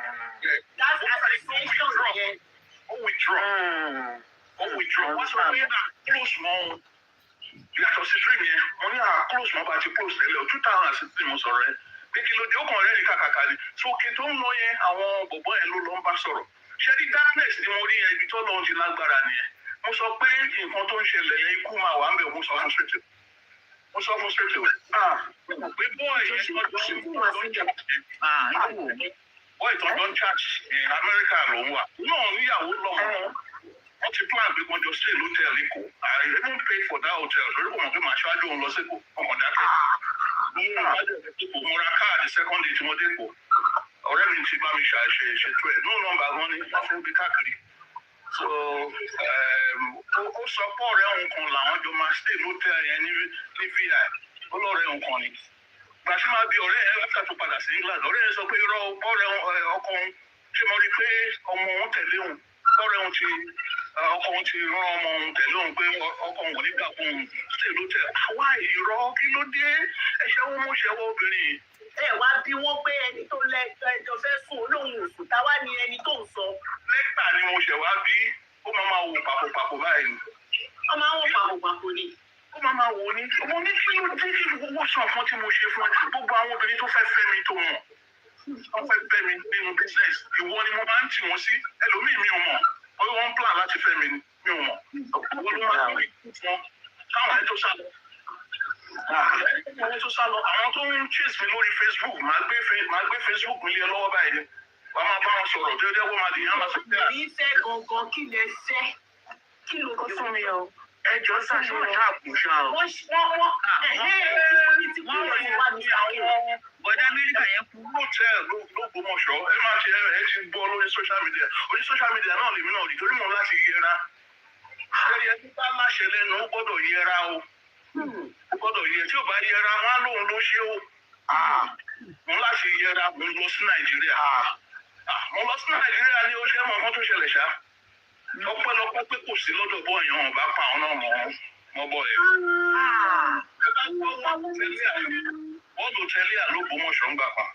That association yẹn. Ó withdraw. Wọ́n sọ pé close mọ́ yàtọ̀ sí dream yẹn mo ní close mọ́ bá ti close tẹ́lẹ̀ o 2016 mo sọ̀rọ̀ ẹ pé kí ló dé ó kàn rẹ́ ní kàkàkà ni so òkè tó ń lọ yẹn àwọn bọ̀bọ̀ yẹn ló ń bá sọ̀rọ̀ ṣé ní darkness ni mo rí yẹn ibi tó lọ́n ti lágbára nìyẹn mo sọ pé nǹkan tó ń ṣẹlẹ̀ yẹn ikú máa wà ń bẹ̀ mo sọ fún straight away pé bọ́ọ̀ yẹn tó ń charge America ló ń wà náà níyàwó lọ́wọ́ wọ́n ti plan pé wọ́n jọ stay hotel Èkó I even pay for that hotel lórí kò mọ̀ pé màá ṣáájú òun lọ sí Èkó ọmọ dákẹ́ mo ra káàdì second day tí mo dé Èkó ọ̀rẹ́ mi ti bá mi ṣètò ẹ̀ no number gan ni wọ́n fi ń gbé káàkiri so ó sọ pé ọ̀rẹ́ òun kan làwọn jọ máa stay hotel yẹn ní VI ó lọ́ọ̀rẹ́ òun kan ni gbàtí máa bí ọ̀rẹ́ ẹ̀ láti tó padà sí England ọ̀rẹ́ ẹ̀ sọ pé irọ́ ọ̀rẹ́ ọkọ òun ṣé mo rí pé ọmọ òun tẹ̀lé òun ọ̀rẹ́ òun ti ọkọ òun ti rán ọmọ òun tẹ̀lé òun pé ọkọ òun ò ní gbà fún òun stay hotel àwa irọ́ kí ló dé ẹ̀ṣẹ̀ wo mú ṣẹ́wọ́ obìnrin. Ẹ wá bí wọ́n pé ẹni tó ẹjọ́ fẹ́ sùn olóhùn òsùn táwa ni ẹni tó ń sọ. Lẹ́tà ni mo ṣẹ̀ wá bí ó máa wò pàpòpàpò báyìí ni. Ó máa ń wò pàpòpàpò ni. Ó máa wò ní. Mo ní kí ló dé owó sàn fún tí mo ṣe fún ẹ gbogbo àwọn obìnrin tó fẹ́ fẹ́ mi tó mọ̀ wọ́n fẹ́ fẹ́ mi nínú business ìwọ ni mo máa ń tì wọ́n sí ẹlòmíì mi ò mọ̀ bóyá wọ́n ń plan láti fẹ́ mi mi ò mọ̀ ìwọ ló máa ń rí fún káwọn ẹni tó sá lọ. Àwọn tó sá lọ àwọn tó ń chase mi lórí Facebook máa gbé Facebook mi lé lọ́wọ́ báyìí ni wọ́n máa bá wọn sọ̀rọ̀ tó dé wọ́n máa dìyàn máa sọ pé. Èmi fẹ́ gangan kí lẹ fẹ́ kí ló kọ́ fún mi o. Ẹjọ́ sàṣọ ṣáàpù ṣá o. Wọ́n Bọ̀dá Amẹ́ríkà yẹn kú. Lóòótọ́ l'Ógbómọ̀ṣọ́ ẹ máa ti gbọ́ lórí social media orí social media náà lèmi náà rí torí mo láti yẹra. Ṣẹ́yẹ tí bá láṣẹ lẹ́nu ó gbọ́dọ̀ yẹra o. Ó gbọ́dọ̀ yẹ tí ò bá yẹra wọn á lóun ló ṣe o. Mo láti yẹra mo lọ sí Nàìjíríà. Mo lọ sí Nàìjíríà ní ó ṣe mọ̀ nǹkan tó ṣẹlẹ̀ ṣá. Ọpẹ́lọpẹ́ pé kò sí lọ́dọ̀ bọ́ èèyàn wọn bá pa àwọn náà mọ́ bọ́ ẹ̀. Ẹ bá gbọ́ wọ́n lò tẹ́lẹ̀ àlógbòmọ̀ṣọ́ ń gbà kan.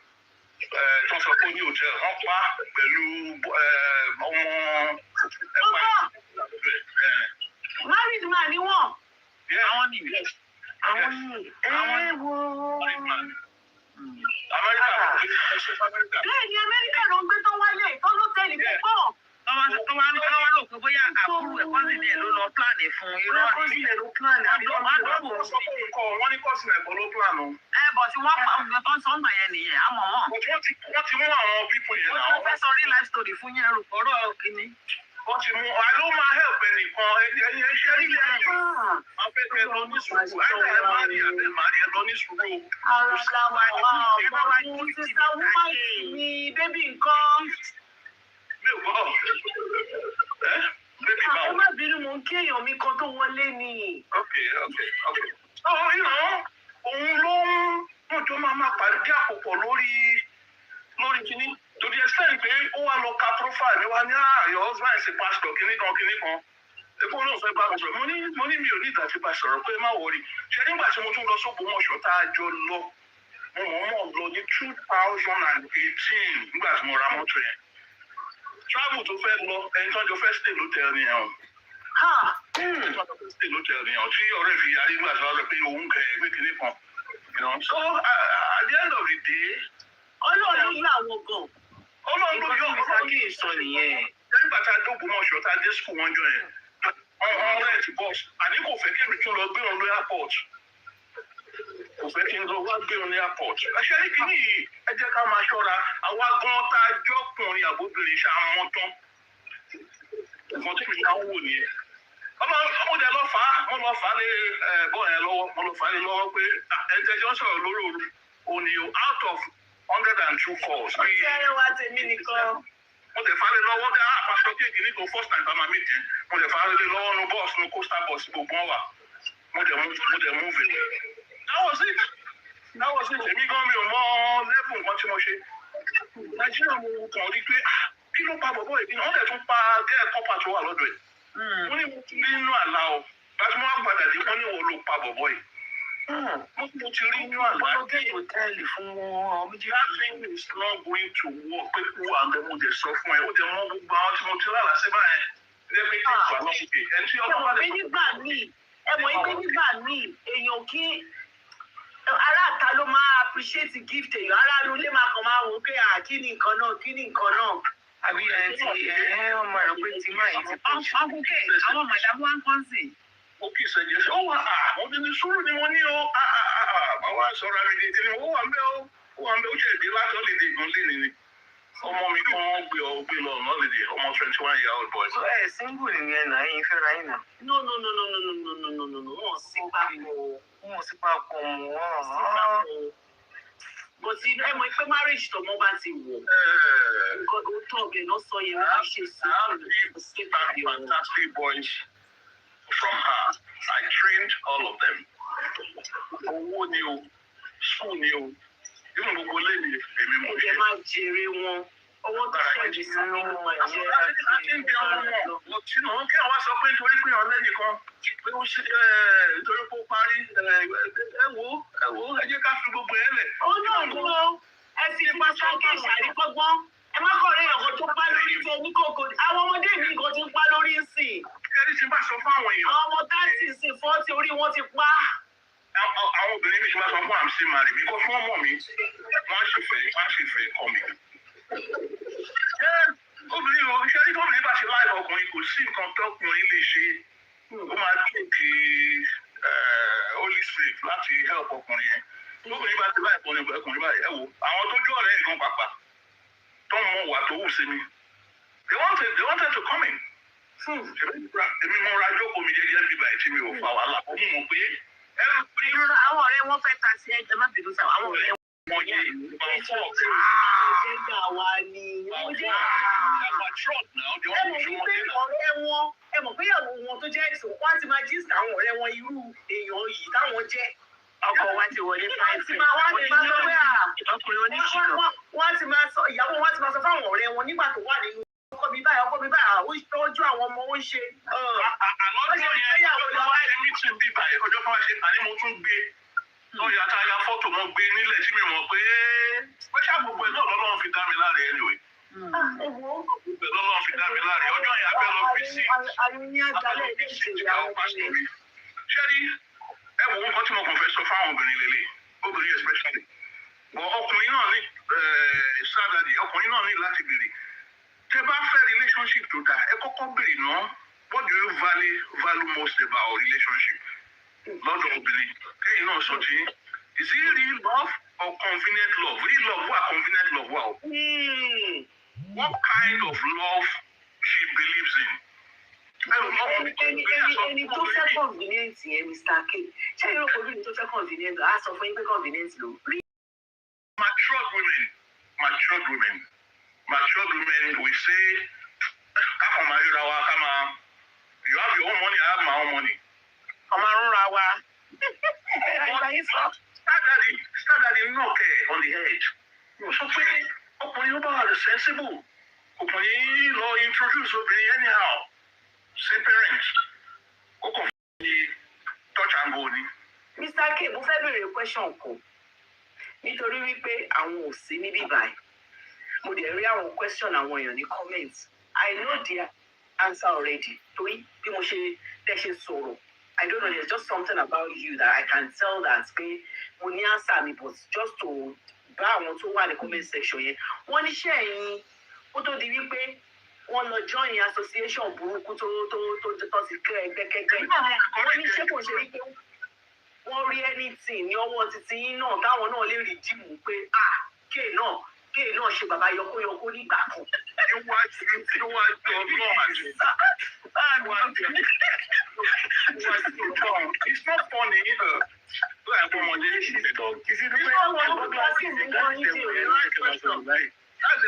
tó sọ pé ní òjẹ́ wọ́n pa pẹ̀lú ọmọ married man ni wọ́n. Àwọn ni. Amẹ́ríkà. Bẹ́ẹ̀ni Amẹ́ríkà ló ń gbé tó wálé tó ló tẹ̀lé púpọ̀. Wọ́n wá lò pé bóyá àbúrò ẹ̀ kọ́sìn ẹ̀ ló lọ pláàni fún irọ́ ni. Wọ́n ní kọ́sìn ẹ̀kọ́ ló pláànù. Bọ̀ tí wọ́n pa ọ̀gbìn tó ń sọ ọ̀gbà yẹn nìyẹn, àmọ́ wọn. Wọ́n ti mú àwọn pípọ̀ yẹn náà. Wọ́n fẹ́ sọ real life story fún yẹn rò ọ̀rọ̀ kìíní. Wọ́n ti mú ló máa help ẹnìkan ẹni ẹṣẹ́ nílé ẹ̀yìn. Wọ́n fẹ́ kẹ́ lọ ní sùúrù. Àìsàn ẹ̀ máa rí àbẹ̀ máa rí ẹ lọ ní sùúrù. Sísá woman ni bébì nǹkan. Mi ò gbọ́. Bébì báwo? Ẹ má bínú mò ń kí èèyàn mi kan tó wọlé ni. Okay. Òun ló ń wọ́n tó máa pàdé àpòpọ̀ lórí kíní. To the extent pé ó wá lọ ka profile mi wá ní your husband is a pastor kíní kan. Epo náà fẹ́ bá mi sọ̀rọ̀. Mo ní mi ò ní ìdájí bá sọ̀rọ̀ pé má wọrí. Ṣé nígbà tí mo tún lọ s'Ógbómọ̀ṣọ́ tá a jọ lọ, mo mọ̀ lọ ní 2018 nígbà tí mo ra mọ́tò yẹn. Travel tó fẹ́ lọ ẹni tó jọ fẹ́ stay lótẹ́ẹ̀lì nìyẹn o. Ẹni tó jọ fẹ́ stay lótẹ́ẹ̀lì nìyẹn o tí ọ̀rẹ́ fi yarí nígbà tí wọ́n lọ pé òun kẹ̀ ẹgbẹ́ kíní kan. So at the end of the day, Ọlọ́run yọ àwọn gan. Ọlọ́run ló yọ Ìsọjí ìsọ nìyẹn. nígbà tá a d'Ógbómọ̀ṣọ́ tá a dé school wọn jọ yẹn. Ọ̀rẹ́ ti bọ́ọ̀sì. Àní kò fẹ́ kí èmi tún lọ gbé wọn lórí airport. Kò fẹ́ kí n lọ wá gbé wọn ní airport. Ṣé ní kíní yìí ẹ jẹ́ ká máa ṣọ́ra. Àwa gan tá a jọ́kùnrin àbóbìnrin ṣá mọ́ tán. Nǹkan tí mi máa ń wò nìyẹn. Ọmọdé lọ fà á, wọ́n lọ fà á lé bọ́ọ̀ yẹn lọ́wọ́, wọ́n lọ fà á lé lọ́wọ́ pé ẹ̀ńtẹ́jọ́ sọ̀rọ̀ lórí òru. Òní o out of 102 calls. Ọtí ẹrẹ wa tèmi nìkan. Mo lè fà á lé lọ́wọ́ bí pásítọ̀ kéèkì ní kò first time bàmá mi jẹ. Mo lè fà á lé lọ́wọ́ nu bọ́ọ̀sì nu coaster bus gbogbo wọn wà. Mo dẹ̀ move it. That was it. Èmi gan mi ò mọ level nǹkan tí mo ṣe. Nàìjíríà mo kàn rí pé kí ló pa bọ̀bọ̀ ìdí náà? Wọ́n dẹ̀ tún pa gẹ́ẹ̀ kọ́pà tó wà lọ́dọ̀ ẹ̀. Mo ní mo ti rí inú àlá o. Láti mo wá padà dé wọ́n ní wọ́n ló pa bọ̀bọ̀ yìí. Mo ti rí inú àlá. Hòtẹ́ẹ̀lì fún wọn méjì. That thing is not going to work. Pé kú àgbẹ̀ mo dẹ̀ sọ fún ẹ. Ó dẹ̀ mọ gbogbo àwọn tí mo ti rà lásì báyẹn. Ilé pé kí ìgbà náà ṣe. Ẹni tí ọlọ́pàá Ẹ mọ̀ pé nígbà míì èèyàn kí aráàta ló máa appreciate gift èèyàn aráàlú lè máa kàn máa wò ó pé kí ni nǹkan náà. Àbí ọmọ rẹ̀ pé tí máa yìí ti pọ̀ jù. Ọkùnkẹ́ àwọn màdàmú wa ń kọ́ sí. ó kì í ṣẹ̀jẹ̀ ṣe ó wà àwọn bí ní sùúrù ni wọ́n ní o àwa sọ̀rọ̀ àmì ìdí ni ó wà ń bẹ́ ó ṣe ìdí láti ọ̀lẹ́dẹ̀ ìgbọ̀n lé ni ọmọ mi kan gbé lọ ọ̀nà ọ̀lẹ́dẹ̀ ọmọ 21-year-old boy. So single nìyẹn náà yín fẹ́ ra yín náà. No. Wọ́n sí papọ̀. But ẹ mọ̀ pé marriage tó mọ́ bá ti wọ̀. Nǹkan tó tọ̀ ọ̀bẹ náà sọ yẹn wọ́n ṣe sí. Fantastic boys from her. I trained all of them. Owó ni o, school ni o, even gbogbo lẹ́yìn èmi mọ̀ ṣe. Ẹ máa jèrè wọn. Owó tó ṣẹ̀jì sínú wọn jẹ́ wọ́n kí àwọn sọ pé nítorí pé ọ̀lẹ́ nìkan pé ó ṣe nítorí pé ó parí ẹ wò ẹ jẹ́ ká fi gbogbo ẹ̀ lẹ̀. Ó náà dúró ẹ fi pàṣẹ ìṣàríkọ́gbọ́n ẹ má kọ̀ rẹ̀ ọ̀gọ́ tó pa lórí tó ní kòkò àwọn ọmọdé mi nǹkan ti ń pa lórí sí. Kẹ́rí ti bá sọ fún àwọn èèyàn. Àwọn ọmọ 30 40 orí wọn ti pa. Àwọn obìnrin mi ti máa sọ fún àmì sí màrí bí kò fún ọmọ mi wọ́n sì fẹ́ kọ́ mi. Obìnrin o iṣẹ́ tí tóbi bá ṣe láì ọkùnrin kò sí nǹkan tọkùnrin lè ṣe ó máa tóbi holy spirit láti help ọkùnrin yẹn. Tóbìnrin bá ti láì ọkùnrin báyìí ẹ wò àwọn tó jọ ọ̀rẹ́ ìgbọn pàpà tó mọ wà tó wù sí mi. They wanted to come in. Èmi mo ra jókòó mi jẹ́jẹ́ bíbá ẹ̀ tí mi ò fa wàhálà ó mú mọ̀ pé àwọn ọ̀rẹ́ wọn fẹ́ ta sí ẹgbẹ́ má bínú sáwọn àwọn ọ̀rẹ́ wọn yé ìgbà ẹ mọ̀ pé ìyàwó wọn tó jẹ́ èso wọn á ti máa jíìsì àwọn ọ̀rẹ́ wọn irú èèyàn yìí táwọn jẹ́. Ọkọ wa ti wọlé wọ́n á ti máa sọ ìyàwó wọn á ti máa sọ fáwọn ọ̀rẹ́ wọn nígbà tó wà nínú ọkọ mi báyìí ó tọ́jú àwọn ọmọ ó ń ṣe. Àná tí yẹn ọjọ́ wáyé ní tí bí báyìí ọjọ́ kan wá ṣe àní mo tún gbé lórí àtàyà fọ́tò mo gbé nílẹ̀ tí mi mọ̀ pé Ó ṣàgbọ̀gbọ̀ ẹ̀ náà lọ́lọ́run fi dá mi láre anyway. Gbogbo lọ́lọ́run fi dá mi láre. Ọjọ́ yẹn abẹ́ lọ fi sí. Ṣé rí ẹ wo nǹkan tí mo kàn fẹ́ sọ fáwọn obìnrin lélẹ̀, obìnrin especially. Ọkùnrin náà ní sáàdàdì, ọkùnrin náà ní láti béèrè. Tẹ́ bá fẹ́ relationship tó dáa, ẹ kọ́kọ́ béèrè náà, what do you value most about relationship? Lọ́dọ̀ obìnrin, kẹ́yìn náà sọ tí, is it real love or convenient love? Real love wà, convenient love wà. What kind of love she believes in? Ẹni tó fẹ́ convenient yẹn, Mr. K. Ṣé yóò kọ́ lóyún tó fẹ́ convenient? A sọ fún yín pé convenient ló. Matured women, we say, you have your own money, I have my own money. Start that in knock on the head. Ọkùnrin ó bá wà sensible. Ọkùnrin lọ introduce obìnrin anyhow. Same parents. Ó kàn fi touch and go ni. Mr. K, mo fẹ́ béèrè question kan. Nítorí wípé àwọn ò sí níbí báyìí. Mo dẹ̀ rí àwọn question àwọn èèyàn ní comment. I know the answer already. Torí bí mo ṣe tẹ́ ṣe sọ̀rọ̀. I don't know, there's just something about you that I can tell that pé mo ní answer mi, but just to bá àwọn tó wà ní comment section yẹn. Wọ́n ní ṣé ẹ̀yin ó tó di wípé wọ́n lọ join association burúkú tó ti kẹ́ ẹgbẹ́kẹ́gbẹ́. Wọ́n ní ṣé kò ṣe wípé wọ́n rí anything ní ọwọ́ títí yín náà táwọn náà lè rí dìmú pé kéè náà ṣe bàbá yọkóyọkó nígbà kan. It's not funny either. That's the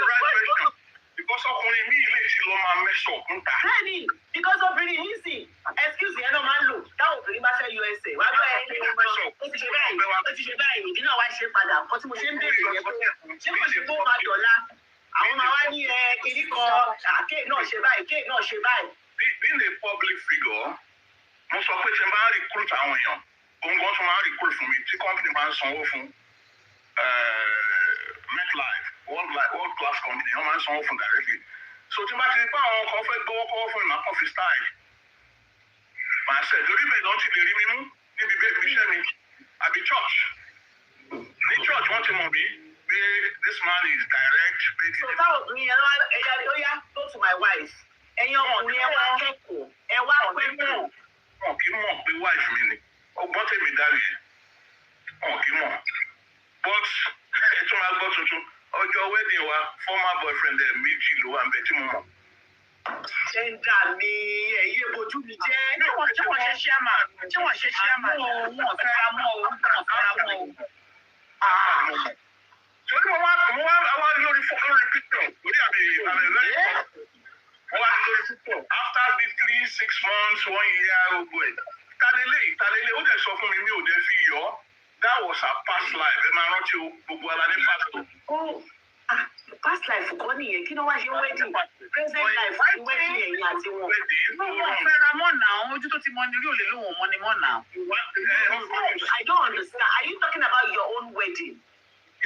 right question. Because ọkùnrin mi ilé ìṣe ló máa mẹ́sọ̀ ń ta. Bẹ́ẹ̀ni, because obìnrin yìí sì, excuse yẹn náà máa ń lò táwọn obìnrin bá fẹ́ USA. Wá gbọ́ ẹ̀ ní ọmọ ó ti ṣe báyìí, ìdí náà wá ṣe padà. Nǹkan tí mo ṣe ń béèrè yẹn pé ṣé kò sí tó máa dọ̀la? Àwọn máa wá ní kiri kan, kéè náà ṣe báyìí. Being a public figure, mo sọ pé ṣe máa ń recruit àwọn èèyàn. Òun gan tún máa ń recruit fún mi tí company máa ń sanwó fún MetLife. World class company, wọ́n máa ń sanwó fún directly. So tí n bá ti pa àwọn kan fẹ́ gbowó kọ́wọ́ fún ìmọ̀ àkọ́fí style. Màá ṣe lórí mi lọ́n ti lè rí mi mú níbi bẹ́ẹ̀ iṣẹ́ mi. Àbí church. Ní church wọ́n ti mọ̀ mí pé this man is direct. So táwọn obìnrin yẹn lọ́wọ́ ẹ̀yà ló yá go to my wife. Ẹ̀yin ọkùnrin ẹ wá kẹ́kọ̀ọ́. Ẹ wá pẹ́kọ̀ọ́. Wọn kì í mọ̀ pé wife mi ni. Ọgbọ́n tèmi dárí ẹ̀. Wọn kì í mọ̀. But ẹ tún máa gbọ́ tuntun. Ọjọ́ wedding wa former boyfriend ẹ̀ méjì ló wà níbẹ̀ tí mo mọ̀. Ṣẹ́ńdà mi ẹ̀yẹ́ bojú mi jẹ́. Tí wọ́n ṣe chairman. Wọ́n fẹ́ra mọ́ o. Torí mo wá lórí picture lórí àmì ẹ̀rẹ́ mo wá lórí picture after the 3-6 months 1 year gbogbo ẹ̀. Talele ó dẹ̀ sọ fún mi mi ò dẹ̀ fi yọ. That was her past life. Ẹ máa rántí gbogbo ara ní past life. Past life kọ́ nìyẹn kí ló wá ṣe wedding present life wedding ẹ̀yìn àti wọn. Wọ́n fẹ́ra mọ́ náà ojú tó ti mọ ní rí òlè lóhùn mọ́ ni mọ́ náà. I don't understand. Are you talking about your own wedding?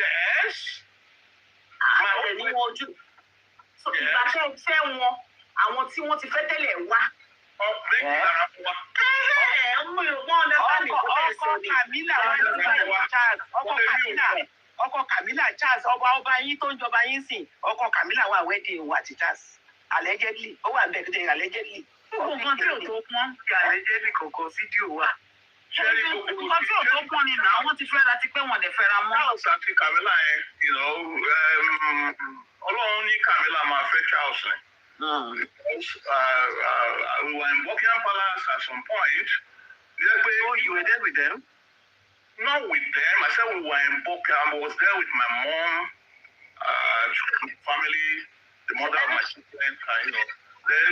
Yes. Àtẹ̀ní wọn ojú. So ìgbà fẹ́ wọn àwọn tí wọ́n ti fẹ́ tẹ́lẹ̀ wá. Ọkọ Camilla Charles ọba yín tó ń jọba yín sìn ọkọ Camilla wà wedding wa ti Charles allegedly ó wà bẹ́ẹ̀ tó jẹ́ allegedly. Nǹkan tí ò tó pọ́n Allegedly kọ̀ọ̀kan fídíò wà. Nǹkan tí ò tó pọ́n ni náà wọ́n ti fẹ́ra ti pé wọ́n lè fẹ́ra mọ́. Charles àti Camilla yẹn Ọlọ́run ní Camilla máa fẹ́ Charles ni. We were in Buckingham Palace at some point. Oh, you were there with them? Not with them. I said we were in Buckingham. I was there with my mom, family, the mother of my children,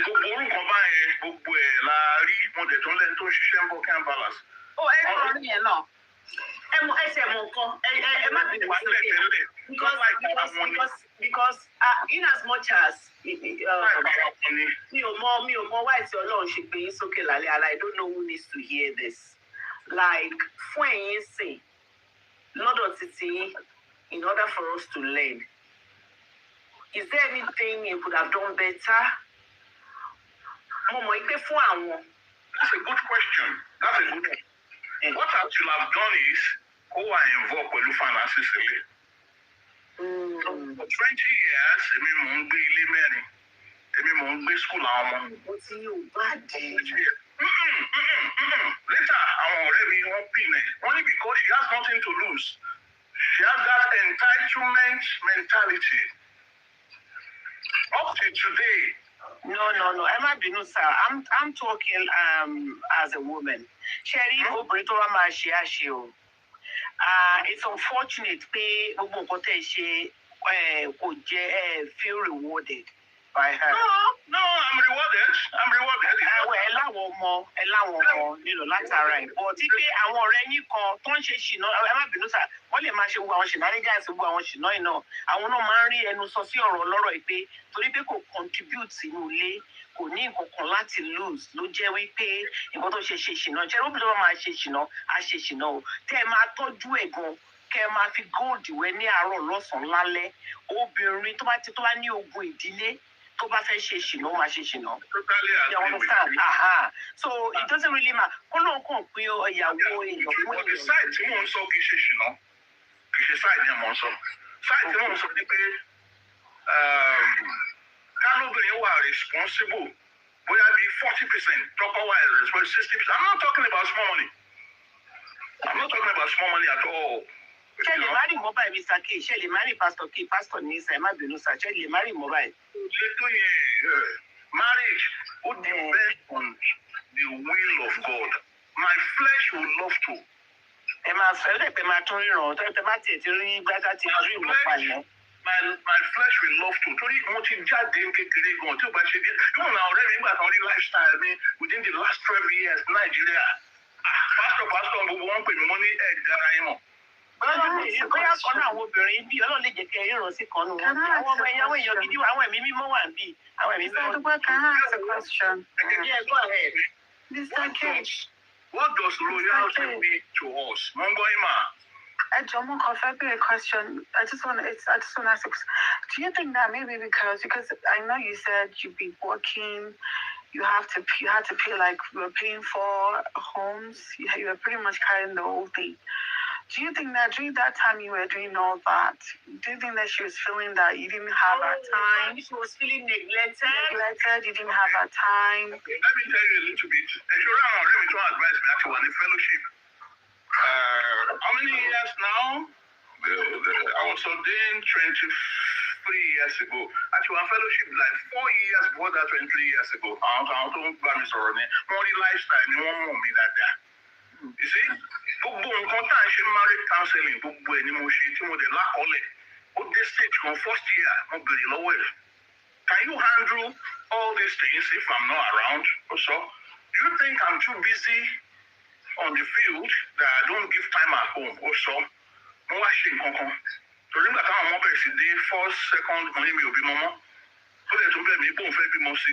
gbogbo orúkọ báyẹn gbogbo ẹ̀ la rí mo dẹ̀ tó ń lẹ́nu tó ń ṣiṣẹ́ ní Buckingham Palace. Ó ẹ kọ́ ní ẹ̀ náà. Ẹ mọ ẹsẹ̀ mọ nǹkan ẹ má bínú sí because in as much as mi ò mọ why tí Ọlọ́run ṣe gbé yín sókè lálẹ́ and I don't know who needs to hear this like fún ẹ̀yin sìn lọ́dọ̀ títí in order for us to learn. Is there anything you could have done better? That's a good question. That's a good one. What I should have done is who I involved with finances. For 20 years, school. What's your bad? Later, only because she has nothing to lose. She has that entitlement mentality. Up to today. No. Emma Binu, sir. I'm talking as a woman. Sherry, it's unfortunate feel rewarded by her. No, I'm rewarded. That's all right. But if I want any call, don't she know? Emma Binu, sir. Wọ́n lè máa ṣe wo àwọn shenanigans wo àwọn ṣìnà iná àwọn náà máa ń rí ẹnu sọ sí ọ̀rọ̀ ọlọ́rọ̀ ìpè torí pé kò contribute sínú ilé kò ní nǹkan kan láti lose ló jẹ́ wípé nǹkan tó ṣe ṣìnà jẹ́ lóbi tó bá máa ṣe ṣìnà á ṣe ṣìnà o tẹ́ ẹ máa tọ́jú ẹ̀ gan kẹ́ ẹ máa fi gold wẹ̀ ní àárọ̀ lọ́sàn-án lálẹ́ obìnrin tó bá ní ogun ìdílé tó bá fẹ́ ṣe ṣìnà ó máa ṣe ṣìnà. So it doesn't really matter kó lóun kàn pín ìyàwó èèyàn fún èèyàn. The side tí mò ń sọ kì í ṣe ṣìnà. Kì í ṣe side yẹn mò ń sọ. Side tí mò ń sọ ni pé kálóbìnrin wà responsible bóyá bí 40% tọ́kọ wà responsible 60%. I'm not talking about small money. At all. Ṣé lè má rí mobile Mr. K? Ṣé lè má rí Pastor K? Pastor ní Sir má bínú sir. Ṣé lè má rí mobile? Létò yẹn marriage would depend on the will of God. My flesh would love to. Ẹ máa fẹ́ lè pẹ́ máa tún ríran tẹ́ bá tiẹ̀ ti rí gbájá ti rí ìmọ̀ pààyàn. My flesh will love to. Torí mo ti jáde kékeré gan tí o bá ṣe dé. Yóò na ọ̀rẹ́ mi nígbà kan rí lifestyle mi within the last 12 years Nigeria. Pastor gbogbo wọn pè mí mo ní ẹ̀ẹ́dára yín mọ̀. Bóyá kan náà àwọn obìnrin bí Ọlọ́run lè jẹ́ kẹ́ ríran sí kan nù wọn. Àwọn ọmọ ẹ̀yàwó èèyàn gidi wà àwọn ẹ̀mí mímọ́ wà bí. Àwọn ẹ̀mí mímọ́. Can I ask a question? Yeah, go ahead. Mr. K. What does loyalty mean to us? Mongoima. Jomo Kofabi, a question. I just want to ask. Do you think that maybe because I know you said you've been working, you had to pay like we were paying for homes. You were pretty much carrying the whole thing. Do you think that during that time you were doing all that, do you think that she was feeling that you didn't have her time? She was feeling neglected. You didn't have her time. Let me tell you a little bit. Let me advise me actually on the fellowship. How many years now? I was ordained 23 years ago. Actually, our fellowship like 4 years before that, 23 years ago. I don't more lifestyle, no more me that there. You see, gbogbo nǹkan tá à ń ṣe marriage counseling gbogbo ẹ̀ ni mo ṣe tí mo dẹ̀ lákọọ́lẹ̀ ó dé stage kan first year mo bèrè lọ́wọ́ ẹ̀ can you handle all these things if I'm not around also do you think I'm too busy on the field that I don't give time at home also mo wá ṣe nǹkan kan torí nígbà táwọn ọmọ bẹ̀rẹ̀ sí dé first second mo ní mi ò bímọ mọ́ ó lè tún bẹ̀ mí bóun fẹ́ bímọ sí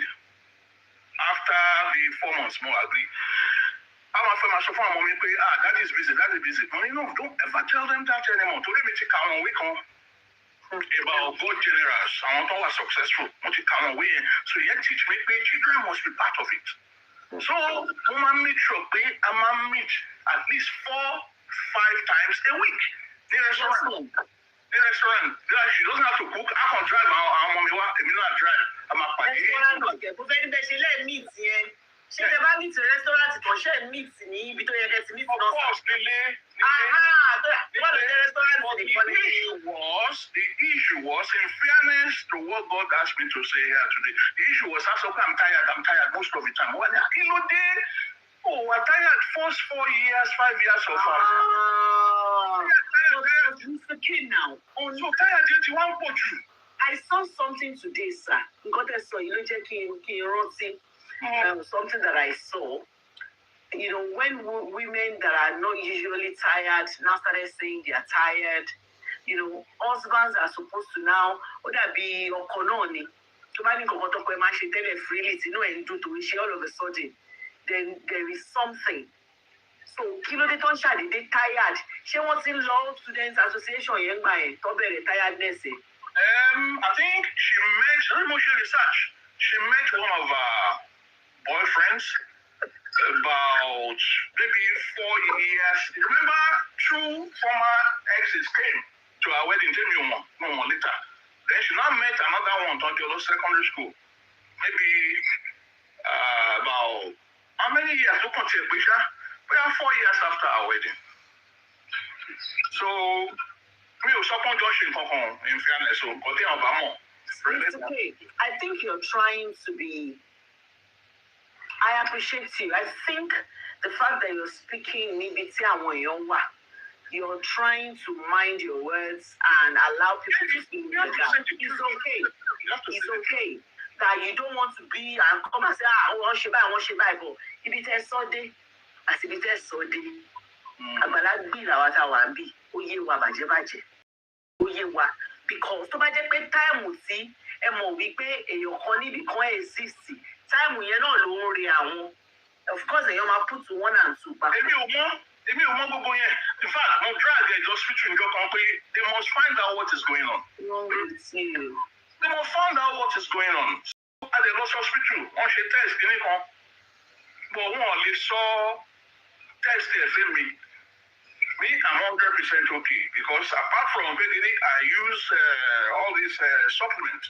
after the 4 months mo agree. I'm a friend of mine mommy pé that is busy. Money no, don't ever tell them that anymore. Torí mi ti kà wọ́n wí kan about God generals. Àwọn tó wà successful. Mo ti kà wọ́n wí yẹn. So yẹn teach me pé children must be part of it. So mo máa make sure pé I máa meet at least 4-5 times a week. Ní restaurant. She doesn't have to cook. I can drive àwọn ọmọ mi wá. Èmi náà drive. I'm a pàdé. Restaurant ọ̀gẹ̀ kò fẹ́ níbẹ̀ ṣe lẹ́ẹ̀ meet yẹn. Ṣé ẹ bá meet restaurant kan ṣe meet ní ibi tó yẹ kẹ́ ti meet náà? Of course, nílé. Wọ́n lè jẹ́ restaurant nìkan ní. The issue was, in fairness to what God asked me to say here today, the issue was, I'm tired most of the time. What the kilo day? Oh, I'm tired first 4 years, 5 years of Mr. King now. Oh, so tired yet you want put you. I saw something today, sir. Nǹkan tẹ́ sọ yìí ló jẹ́ kí n rántí. Something that I saw, when women that are not usually tired now started saying they are tired, husbands are supposed to now, ó dàbí ọkọ náà ni, tó bá ní nǹkan tó pẹ́ máa ṣe tẹ́lẹ̀ freely, tí inú ẹ̀ ń dùn tó ń ṣe all of a sudden, then there is something So kí ló dé tó ń ṣàdédé tired? Ṣé wọ́n ti ń lọ students association yẹn gbà yẹn tó bẹ̀rẹ̀ tiredness ẹ̀? I think she met, research. She met one of her boyfriends about maybe 4 years. Remember, 2 former exes came to our wedding, no more later. Then she now met another one until secondary school. Maybe about how many years? Look at it, we are 4 years after our wedding. So we will support Josh in fairness. So it's okay. I think you're trying to be. I appreciate you. I think the fact that you're speaking you're trying to mind your words and allow people to speak together. It's okay. It's okay that you don't want to be and come and say, I want to buy, but if it is Sunday, as if it is Sunday, because to buy the time we see, we pay a honey because exist. Time we know of course, they put to 1 and 2 back. In fact, no drag just switching your company. They must find out what is going on. They must find out what is going on. At the loss hospital, on she test, but one only saw test me. I'm 100% okay because apart from beginning, I use all these supplements.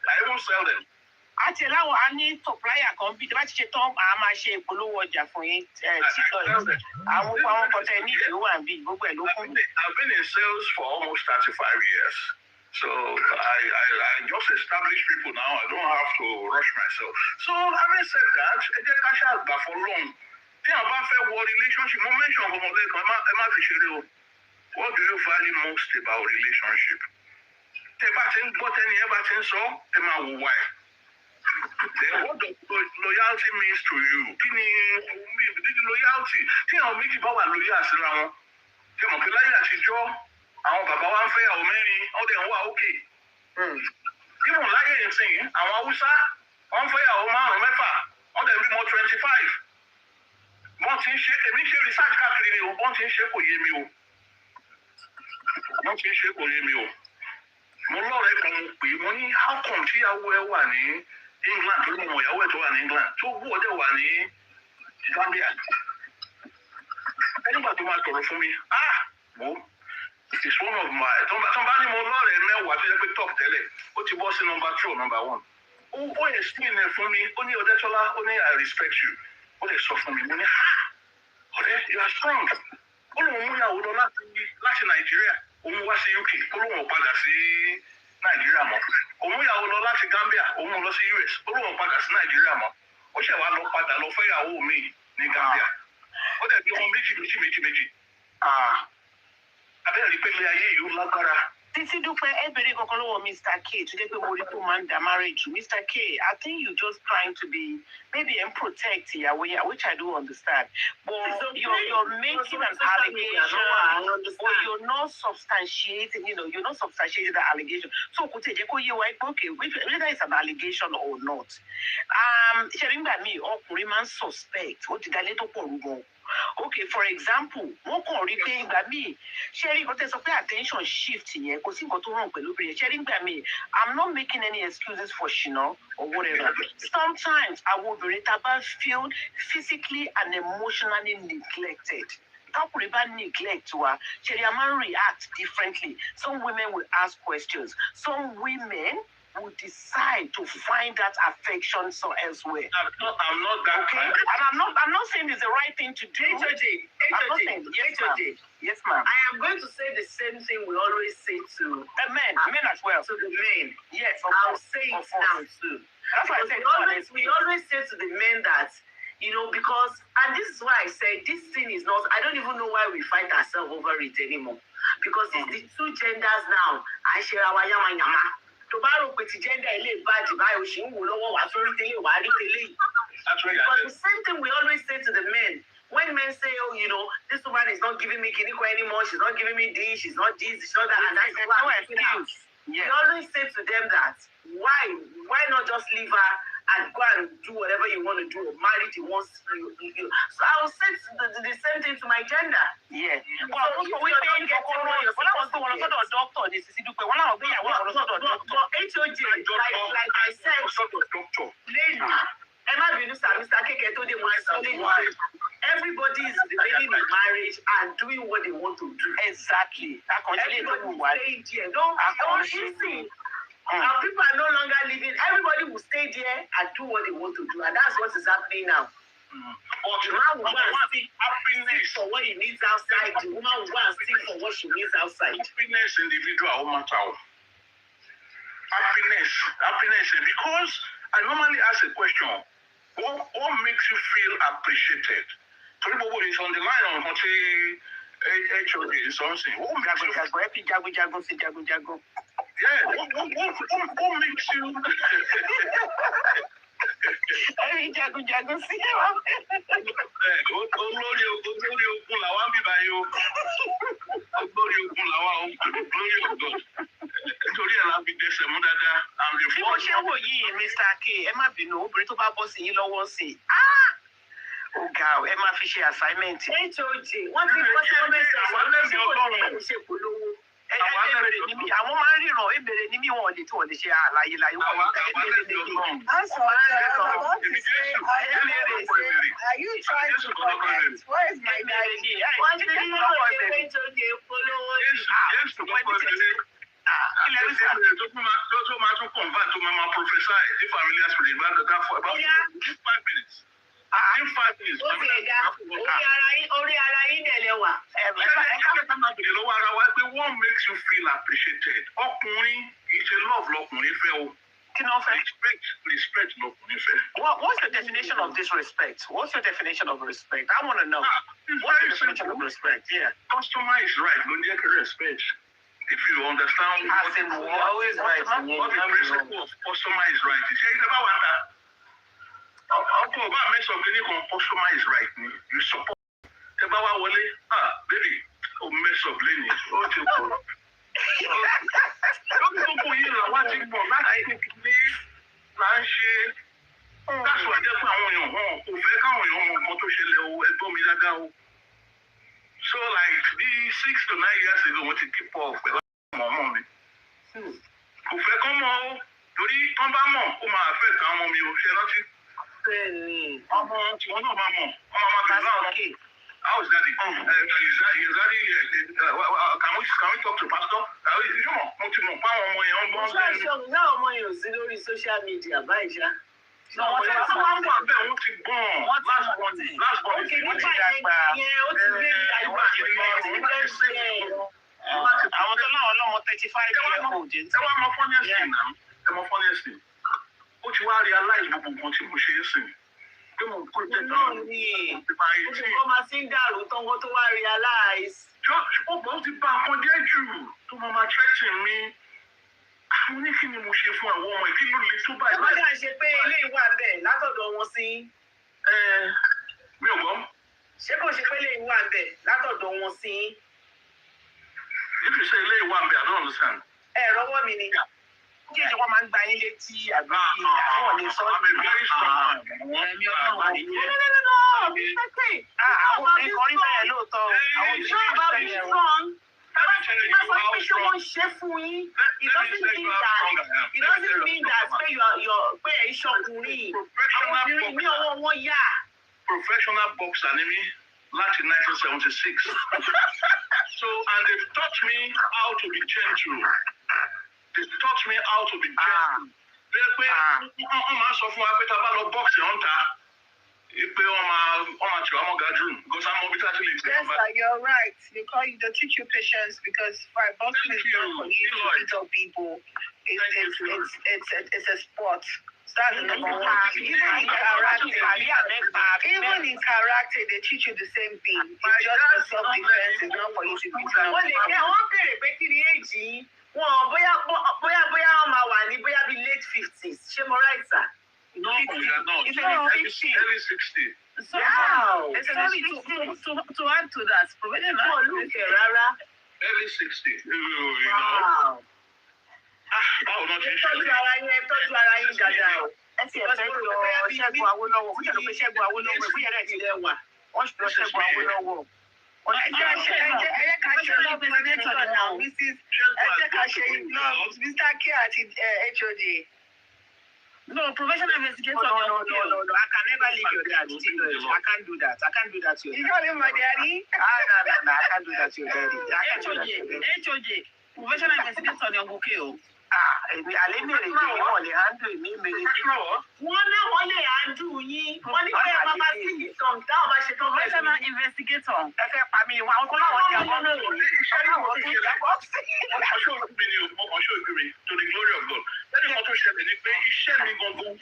I even sell them. Àti láwọn a ní supplier kan bí tí bá ti ṣe tán a máa ṣe ìpolówó ọjà fún yín TikTok àwọn kan tẹ ní ìlú wà bí gbogbo ẹ̀ ló kún. I've been in sales for almost 35 years. So I just established people now. I don't have to rush myself. So having said that, ẹ jẹ́ ká ṣàgbà for long. Tí a bá fẹ́ wọ relationship, mo mention ọmọ lẹ́kan ẹ má fi ṣeré o. What do you value most about relationship? Tẹ bá ti ń gbọ́ tẹ́ni ẹ bá ti ń sọ, ẹ máa wò wá ẹ̀. Then what does loyalty means to you? Loyalty. Tí àwọn méjì bá wà loyal síra wọn. Ṣé mọ̀ pé láyé àtijọ́ àwọn bàbá wa ń fẹ́ àwọn mẹ́rin ọdẹ ń wà òkè. Ìmọ̀ láyé ìsìn àwọn Haúsá wọ́n ń fẹ́ àwọn 5-6 ọdẹ ń bímọ 25. Wọ́n ti ń ṣe èmi ṣe research káàkiri ni o, wọ́n ti ń ṣe kò yé mi o. Mo lọ́rẹ̀ẹ́ kan mo pè é, mo ní how come tíyàwó ẹ wà ní England tó mọ̀ ìyàwó ẹ̀ tó wà ní England tó wú ọdẹ wà ní Gambia. Nígbà tó máa tọrọ fún mi, it's one of my tó bá ní mo lọ́rẹ̀ẹ́ mẹ́wàá tó yẹ pé top tẹ́lẹ̀ ó ti bọ́ sí number 2 or number 1. Ó yẹ sí ilẹ̀ fún mi, ó ní Ọdẹ́tọ́lá, ó ní I respect you. Ó lè sọ fún mi, mo ní ọ̀rẹ́ you are strong. Ó lóun mú ìyàwó lọ láti Nàìjíríà, òun wá sí UK, ó lóun ò padà sí Nàìjíríà mọ́. Òun ìyàwó lọ láti Gambia, òun lọ sí US, ó lóun padà sí Nàìjíríà mọ́. Ó ṣẹ̀ wá lọ padà lọ fẹ́ ìyàwó mi ní Gambia. Ó dẹ̀ bí ọmọ méjì. Abẹ́rẹ́ rí pé ilé ayé yìí ó lágbára. Sisidupe ẹ bèrè kankan lọ́wọ́ Mr. K tó jẹ́ pé mo rí tó máa ń da marriage. Mr. K, I think you just trying to be maybe protect ìyàwó yẹn, which I do understand. But you're making an allegation, but you're not substantiating, you're not substantiating the allegation. So kò tẹ̀ jẹ́ kó yé wa pé okay, whether it's an allegation or not. Ṣé nígbà míì ọkùnrin máa ń suspect, ó ti dalé tó pọ̀ rúbọ. Okay, for example, wọ́n kàn rí pé ìgbà míì ṣé rí nǹkan tẹ́ sọ pé attention shift yẹn kò sí nǹkan tó ràn pẹ̀lú obìnrin ṣé rí ìgbà míì I'm not making any excuses for ṣìnà or whatever. Sometimes àwọn obìnrin tá a bá feel physically and emotionally neglected. Tákùnrin bá neglect wa ṣé rí a máa ń react differently. Some women will ask questions. Some women will decide to find that affection so elsewhere. I'm not that okay? And I'm not saying it's the right thing to do. Yes, ma'am. I am going to say the same thing we always say to the men as well. To the men. Yes, I'll say it now too. That's why I said we always say to the men that, because, and this is why I say this thing is not, I don't even know why we fight ourselves over it anymore. Because it's the 2 genders now. I share our yama. To bá rò pé ti gender ilé ìbàdí báyìí ó ṣì ń wò lọ́wọ́ wá sórí tẹ́lẹ̀ wá rí tẹ́lẹ̀. But the same thing we always say to the men. When men say, oh, this woman is not giving me kiniko anymore, she's not giving me this, she's not this, she's not that, and that's why we always say to them that, why not just leave her and go and do whatever you want to do, or marry the ones you. So I will say the same thing to my gender. Yeah. Well, we don't get to know your doctor, this is Sisidupe. One of them, but HOJ, like I said, lady, Emma Venusa, Mr. Keke told them one solid one. Everybody is remaining in marriage and doing what they want to do. Exactly. Everybody will stay there. Don't easy. People are no longer living. Everybody will stay there and do what they want to do, and that's what is happening now. But the man will go and seek happiness for what he needs outside. The woman will go and seek for what she needs outside. Happiness individual matter. Happiness, because I normally ask a question. What makes you feel appreciated? Three people is on the line on what HOD is something. What makes you Jago. Yeah, what makes you Jago, see olórí ogun làwọn bíbá yóò olórí ogun làwọn glory of God nítorí ẹ̀ láti dẹsẹ̀ mú dáadáa and the bí mo ṣe wò yìí Mr. K ẹ má bínú obìnrin tó bá bọ́ sí yín lọ́wọ́ sí i ó ga ọ ẹ má fi ṣe assignment. HOJ wọ́n ti kọ́ sí ọmọ ẹ̀sẹ̀ àwọn ọlọ́sìn ọlọ́run ṣe polówó. Ebèrè ni mí àwọn máa ń ríran ebèrè ni mí wọn ò lè tí wọn lè ṣe àlàyé láyé wọn. Are you trying to connect? Where is my daddy? Wọ́n ti ní ọ̀rọ̀ HOJ polówó. tó máa tún convert tó máa prophesy ní familiar spirit bá gbẹdá for about 5 minutes. In 5 minutes. Ó ti ẹ̀dá orí ara yín dẹ̀lẹ̀ wà. What makes you feel appreciated? Ọkùnrin kì í ṣe love lọkùnrin fẹ́ o. Kí ló fẹ́? Respect lọkùnrin fẹ́. What's the definition of this respect? What's your definition of respect? I want to know. What's the definition of respect? Yeah. Customer is right. No need to respect. If you understand as in always right. What the principle of customer is right. You say it's about one that. Ọkọ ọba mẹ́sàn-án gbé ní kan customer is right ni. You support. Ẹ bá wá wọlé. Baby. O mess up lẹ́yìn ó ti kú. Lórí gbogbo yìí làwọn ti gbọ̀ láti ní là ń ṣe. That's why jẹ́ fún àwọn èèyàn hàn kò fẹ́ káwọn èèyàn mọ nǹkan tó ṣẹlẹ̀ o ẹgbọ́n mi dáadáa o. So like bí 6 to 9 years ago wọ́n ti keep up pẹ̀lú àwọn ọmọ mi. Kò fẹ́ kán mọ̀ o torí kán bá mọ̀ ó máa affect àwọn ọmọ mi o ṣe rántí. Bẹ́ẹ̀ni. Ọmọ tiwọn náà máa mọ̀ ọmọ máa bẹ̀rẹ̀ náà. How is daddy? Can we talk to pastor? You know, náà ọmọ yẹn ò sí lórí social media báyìí ṣá. Wọ́n ti gbọ́n. Okay, nípa ìyẹn ó ti gbé ìdájọ́ àwọn tó náà lọ́mọ 35 years old. Ẹ wá mọ funniest thing. Ó ti wá realize gbogbo nǹkan tí mo ṣe é sìn. Náà ni ó máa ti ń dàrú tán kó tó wá realize. Ó ti bá nǹkan jẹ́ jù tó máa threaten mi. Mo ní kí ni mo ṣe fún àwọn ọmọ ìkíni lè tó báyìí. Wọ́n dà ṣe pé ilé ìwà bẹ̀ látọ̀dọ̀ wọn sí. Mi ò gbọ́. Ṣé kò ṣe pé ilé ìwà bẹ̀ látọ̀dọ̀ wọn sí? If you say ilé ìwà bẹ̀, I don't understand. Rọ́wọ́ mi ni. Kí ẹ̀jẹ̀ wọn máa ń gba yín létí àbí àwọn lè sọ I'm a very strong man. ẹ̀mí ọlọ́run nìyẹn. Àwọn obìnrin kan rí bẹ́ẹ̀ lóòótọ́. Àwọn obìnrin kan rí bẹ́ẹ̀ strong. It doesn't mean that pé ìṣọkùnrin àwọn obìnrin ní ọwọ́ wọn yá. Professional boxer ni mí láti 1976. So and they taught me how to be gentle. They taught me how to be gentle. Pé wọ́n máa sọ fún wa pé tá a bá lọ bọ́ọ̀sì ọ̀ǹta pé wọ́n máa tì wá mọ́ gàdúrù because I'm mobility actually. Yes, sir, you're right. They teach you patience because boxing is not for you to beat up people. It's a sport. That's number one. Even in karate, they teach you the same thing. It's just for self-defense. It's not for you to beat up. Wọ́n bèrè pé kí ni èjì wọn bóyá wọn máa wà ní bóyá bíi late 50s. Ṣé mo right, sir? No, it's early 60. So, wow. Sorry, to add to that, Early 60. Wow. Báwo náà ṣe ń Tọ́jú ara yín dáadáa o. ti ẹ̀fẹ́ lọ Ṣẹ́gun Awólọ́wọ̀ wọ́n ṣẹ̀dọ̀ pé Ṣẹ́gun Awólọ́wọ̀ ìwé ẹ̀rẹ́ ti rẹ̀ wà wọ́n ṣùgbọ́n Ṣẹ́gun Awólọ́wọ̀. Ẹ jẹ́ ká ṣe investigator now Mrs. Ẹ jẹ́ ká ṣe Mr. K àti HOD. No, professional investigator. No. I can never leave your dad. I can't do that. I can't do that to your dad. You call him my daddy? No. I can't do that to your daddy. HOJ, professional investigator ni ọgùn kí o. Àlẹ́ mi rè é wọ́n lè handle mi mèrè kí lọ́wọ́. Wọ́n náà wọ́n lè handle yín. Wọ́n ní pé mama sí ìtàn táwọn bá ṣe tán. Professional investigator. Ẹ fẹ́ pa mí wọn kó láwọn ti àbọ̀ lórí. Iṣẹ́ náà wọ́n tó ṣẹlẹ̀. Mo kàn ṣó òbí mi to the glory of God. Lẹ́yìn kan tó ṣẹlẹ̀ ni pé iṣẹ́ mi gangan.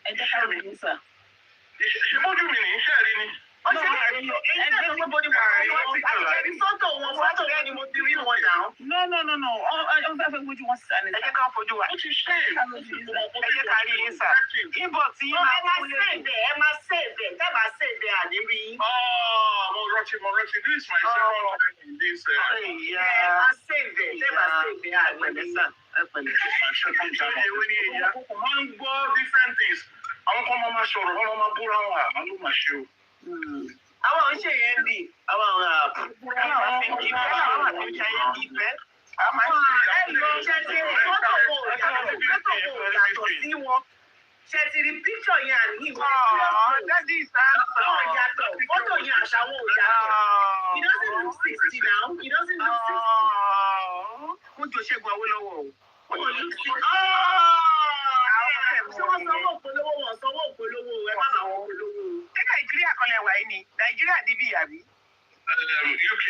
Ẹ jẹ́ ká rí ní sà. Ṣé bójú mi ní iṣẹ́ rí ni? Ó ṣe é rí ẹni tẹ́ ló gbogbo ní àti fọ́tò rẹ̀ ni mo ti rí wọn náà. No. Ó fẹ́ fẹ́ wojú wọn sísá ni. Ẹ jẹ́ ká fojú wa. Ó ti ṣe é. Ẹ jẹ́ ká rí yín sà. Inbox yín máa kú lé. Ẹ máa sèbẹ̀ tẹ́ bá sèbẹ̀ àníri. Mo rántí. This is my second time in this. Ẹ máa sèbẹ̀ tẹ́ bá sèbẹ̀ àníri. Mo máa ń gbọ́ different things. Àwọn kan máa sọ̀rọ̀, wọ́n máa búra wọn àmọ́ ló máa ṣe o. Àwọn ò ń ṣe yẹn bì. Àwọn Ẹ lọ ṣe ti fọ́tò wo yàtọ̀ sí wọn. Ṣé ti rí píkṣọ̀ yẹn àní ìwé Daddy is handsome. yàtọ̀ fọ́tò yẹn àtàwọn ò yàtọ̀. He doesn't look 60 now. He doesn't look 60. Wọ́n jọ Ṣẹ́gun Awólọ́wọ̀ o. Ó look 60. Ṣé wọ́n sanwó òpolówó wọn sanwó òpolówó ẹ má máa wọ́n òpolówó. Ṣé Nàìjíríà kan lẹ wà yìí ni? Nàìjíríà ní bí àbí? UK,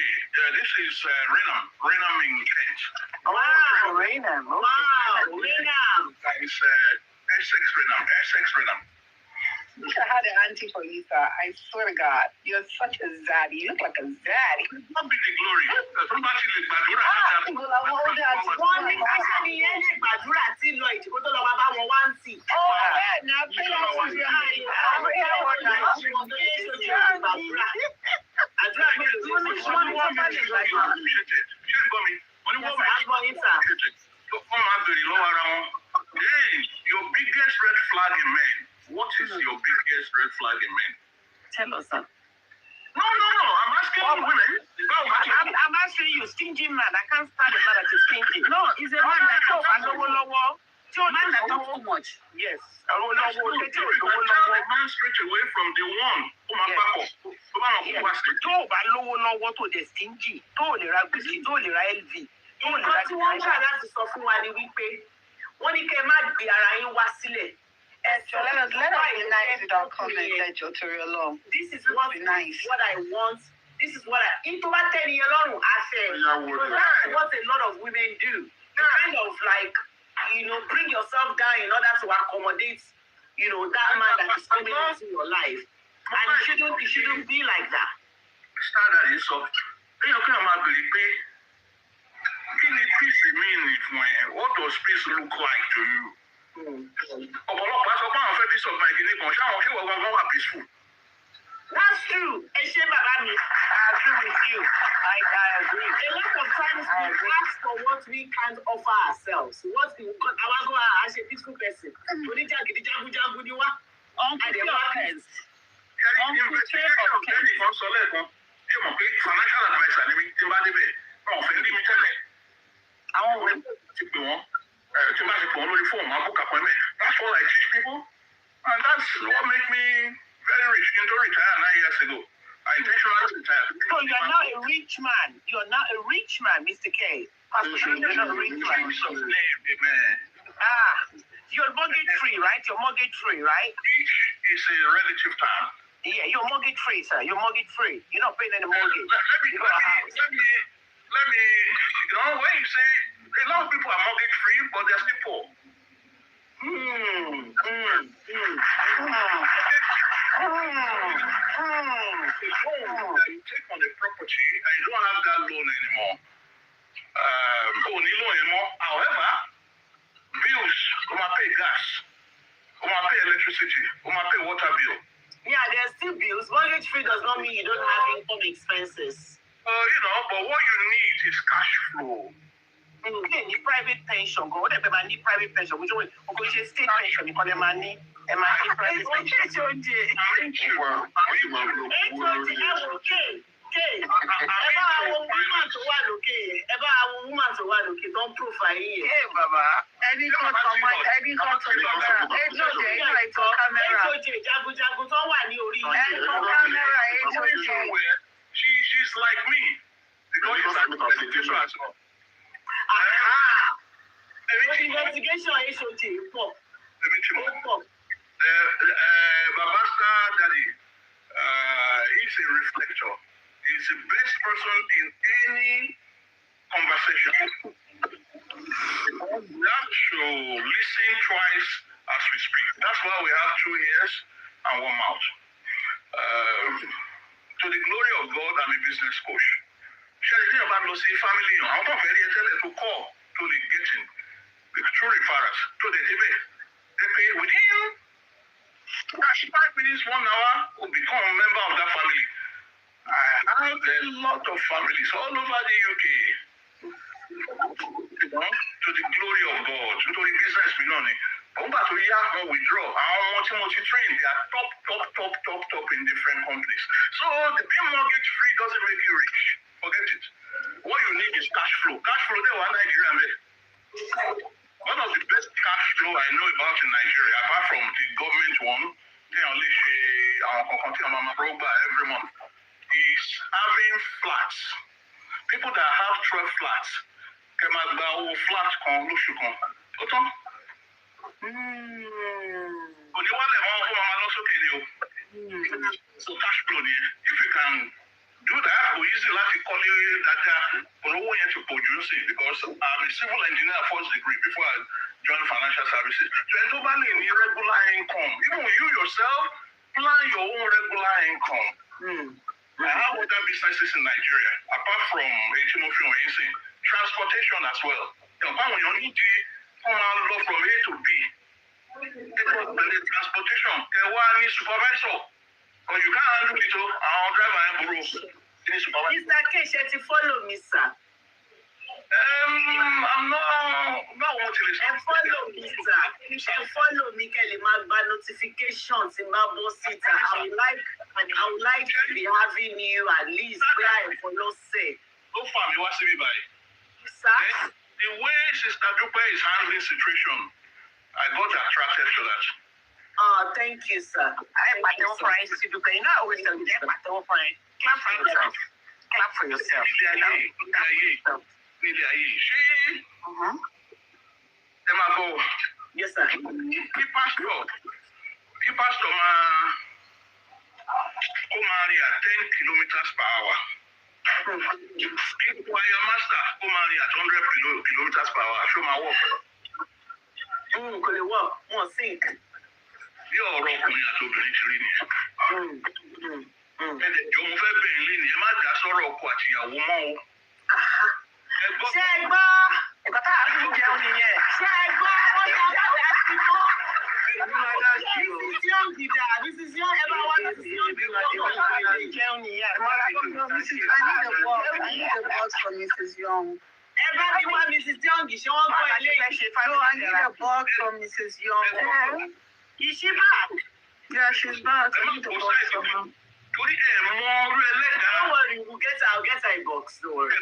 this is Renam in Kent. Wow, Renam. Wow, Renam. It's Essex Renam. You should have had an auntie for you, sir. I swear to God. You're such a zaddy. You look like a zaddy. Not be the glory. Somebody like Badura. Wọ́n ní káṣẹ́ ni yẹn lè gbàdúrà tí lọ ìdìbò tó lọ máa bá wọn wá ń tì. Àdúrà mi ló ń ṣe wọ́n bá lè gbàdúrà. Ṣé ń gbọ́ mi? Wọ́n ní wọ́n máa Àgbọ̀ yín sà. wọ́n máa bèrè lọ́wọ́ ara wọn. Hey, your biggest red flag in men. What is your biggest red flag in men? Tell us, sir. No. I'm asking women. I'm asking you, stingy man. I can't stand a man that is stingy. No, he's a man that talks lọ́wọ́. man that talks too much. Yes. That's not the truth. You can tell a man straight away from the one who máa bá kọ̀. Tó bá wọn kó wá sí. Tó o bá lówó lọ́wọ́ tó dẹ̀ stingy, tó o lè ra Gucci, tó o lè ra LV, tó o lè ra Nǹkan tí wọ́n ń gbà láti sọ fún wa ni wípé wọ́n ní kẹ́ ẹ má gbé ara yín wá sílẹ̀. Let us be nice with our comments, Ejo Toriolo. This is what I want. This is what into what 10 years long I said. That's what a lot of women do. You kind of like, bring yourself down in order to accommodate, that man that is coming into your life. And it shouldn't be like that. Start at this up. Peace mean fún ẹ? What does peace look like to you? Ọ̀pọ̀lọpọ̀ aṣọ pé àwọn fẹ́ peace of mind nìkan ṣáwọn ṣé wọ́n gbọ́n wà peaceful. That's true. Ẹ ṣé bàbá mi. I agree with you. I agree. A lot of times we ask for what we can't offer ourselves. What we got as a peaceful person. Oníjàgídíjàgújàgú ni wá. Unprepared. Investigation lẹ́yìn kan sọ lẹ́ẹ̀kan ṣé mọ̀ pé financial adviser ni mi ti bá débẹ̀ wọn ò fẹ́ rí mi tẹ́lẹ̀. Àwọn òwe ti pè wọ́n tí n bá ti pè wọ́n lórí fóònù máa book appointment. That's all I teach people and that's what make me very rich into retire 9 years ago. I intentionally retired. So you're now a rich man. You're now a rich man, Mr. K. You're not a rich man. Amen. You're mortgage free, right? You're mortgage free, right? Rich is a relative term. Yeah, you're mortgage free, sir. You're mortgage free. You're not paying any mortgage. Let me, when you say a lot of people are mortgage free, but they're still poor. You take on a property and you don't have that loan anymore. However, bills, you might pay gas, you might pay electricity, you might pay water bill. Yeah, there's still bills. Mortgage free does not mean you don't have income expenses. But what you need is cash flow. Ní private pension gan, ó dẹ̀ pé máa ní private pension, kò ṣe state pension nìkan lè máa ní, ẹ máa ní private pension. HOD ẹ bá àwọn woman tó wà lókè yẹn, ẹ bá àwọn woman tó wà lókè tó ń profile yẹn. Ẹ bàbá. Ẹni kan tọmọ kámẹ́rà. HOD jagunjagun tó wà ní orí ilẹ̀. Kámẹ́rà HOD. She's like me. Because she's at investigation as well. Investigation HOD pọ̀. Babasta Daddy, he's a reflector. He's the best person in any conversation. We have to listen twice as we speak. That's why we have 2 ears and 1 mouth. To the glory of God, I'm a business coach. Shall I about to see family? I'm not very intelligent to call to the getting the true referrals to the debate. They pay within 5 minutes, 1 hour, will become a member of that family. I have a lot of families all over the UK. To the glory of God, to the business we know. But to Yahoo withdraw. I want to train. They are top in different companies. So the being mortgage free doesn't make you rich. Forget it. What you need is cash flow. Cash flow, they were Nigerian. One of the best cash flow I know about in Nigeria, apart from the government one, they only every month, is having flats. People that have 12 flats, flats so cash flow, if you can do that, we easily like to call you that to produce it because I'm a civil engineer first degree before I joined financial services. So it's totally irregular income. Even you yourself plan your own regular income. I have other businesses in Nigeria, apart from transportation as well. You need to come out from A to B. The transportation, the supervisor. But you can't handle it, I'll drive and borrow. Mr. Keshe, to follow me, sir. I'm not wanting to follow me, sir. Follow me, Kelly. My notifications in my boss. I would like to be having you at least for no sake. So far, you want to be by. Sir? The way Sister Dupe is handling situation, I got attracted to that. Oh, thank you, sir. Sisidupe. You know, I always tell you, clap for yourself. Clap for yourself. Yes, sir. Keep pastor at 10 kilometers per hour. Keep choir master at 100 kilometers per hour. Show my work. Could it work? More sink. You're wrong. This is young. I need a box for Mrs. Young. Everyone, Mrs. Young, is your own. No, I need a box from Mrs. Young. Is she back? Yeah, she's back. I need a box from her. Don't worry, I'll get her a box. Don't worry.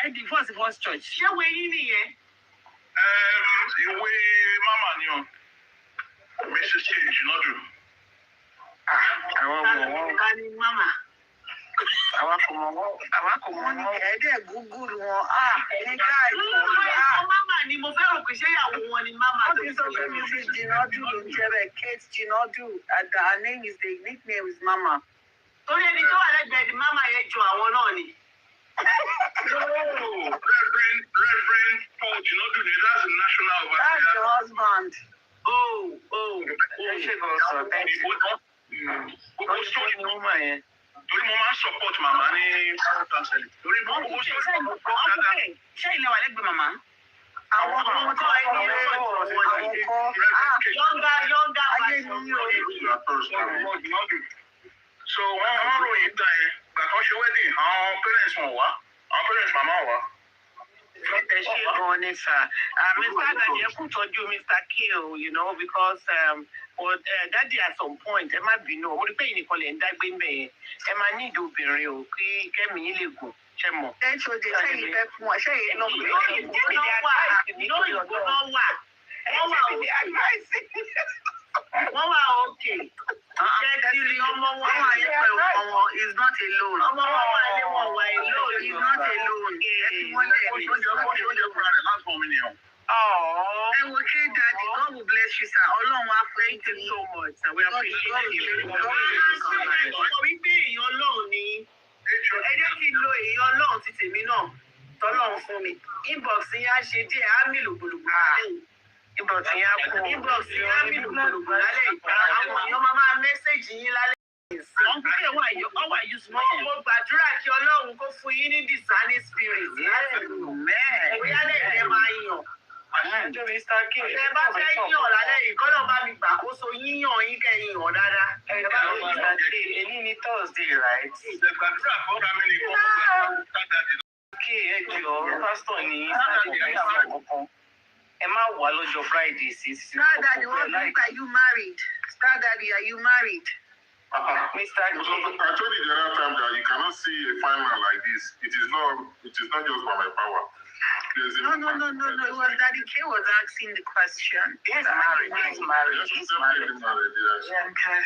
Eddie, what's the first church? Ṣé wo yín nìyẹn? Ìwé mama ni o. Mrs. Sisidupe. Àwọn ọmọ wọn. Ká ní mama. Àwọn kò mọ̀ wọ́n. Ẹ̀ẹ́dẹ̀ Google wọn. Ní káàdì wọn. Mama ni mo fẹ́ rò pé ṣé ìyàwó wọn ni mama. Wọ́n ti sọ pé Mrs. Sisidupe ló ń jẹ́ bẹ́ẹ̀. Kate Sisidupe. Her name is the nickname is mama. Torí ẹni tó wà lẹ́gbẹ̀ẹ́ ni mama yẹn ju àwọn náà ni. Reverend Paul, you know, that's a national overseer. That's your husband. Thank you. Torí mo máa ń support màmá ní counseling. Torí mo kò ṣe ṣé ilé wà lẹ́gbẹ̀ẹ́ màmá? Àwọn ọmọ tó ẹni so wọ́n ròyìn gbà yẹn gbà kan ṣe wedding àwọn parents wọn wá àwọn parents màmá wá. Ẹ ṣe gan ni sir. Mr. Daddy, ẹ kú tọ́jú Mr. K o, you know, because Daddy at some point, ẹ má bínú, mo rí pé ìnìkan lè ń dágbé ń bẹ̀ yẹn. Ẹ máa ní ìdí obìnrin o, kí kẹ́mi yín lè gùn, ṣe mọ̀. ẹ ṣòdì sẹ́yìn fẹ́ fún ọ, sẹ́yìn náà fẹ́ fún Wọ́n wà òkè. Ṣé ti ọmọ wọn wà ní pẹ̀lú ọmọ is not alone. Ọmọ wọn wà ní wọn wà alone is not alone. Wọ́n lè ní oúnjẹ fúnra rẹ̀ láti fún mi nìyẹn. Ẹ wo ṣé Daddy, God will bless you sir. Ọlọ́run á fún yín. Thank you so much, sir. We appreciate you. Sọ wípé èèyàn Ọlọ́run ni. Ẹ jẹ́ kí n lo èèyàn Ọlọ́run ti tèmi náà. Tọ́lọ́run fún mi. Inbox yẹn á ṣe díẹ̀, á mì lògbòlògbò lálẹ́. Inbox yẹn á kú. Inbox yẹn á mì lògbòlògbò lálẹ́. Àwọn èèyàn máa mẹ́sẹ̀gì yín lálẹ́. Wọ́n kú kẹ́ wà useful. Mo gbàdúrà kí Ọlọ́run kó fún yín ní discerning spirit. Bóyá lẹ́yìn ẹ máa yàn. Ẹ bá fẹ́ yàn lálẹ́ yìí, kọ́nà bá mi gbàkóso yíyàn yín kẹ́yìn yàn dáadáa. Ẹ bá mi gbàgbé, èyí ni Thursday, right? Gbàdúrà fún family kan. Kí ẹ jọ pásítọ̀ ní Saturday àìsàn kankan. Ẹ má wà lọ́jọ́ Friday sí. Star Daddy, what book are you married? Star Daddy, are you married? Mr. I told you the other time that you cannot see a fine man like this. It is not just by my power. No. It was Daddy K was asking the question. He's married. He's married. Yes. Okay.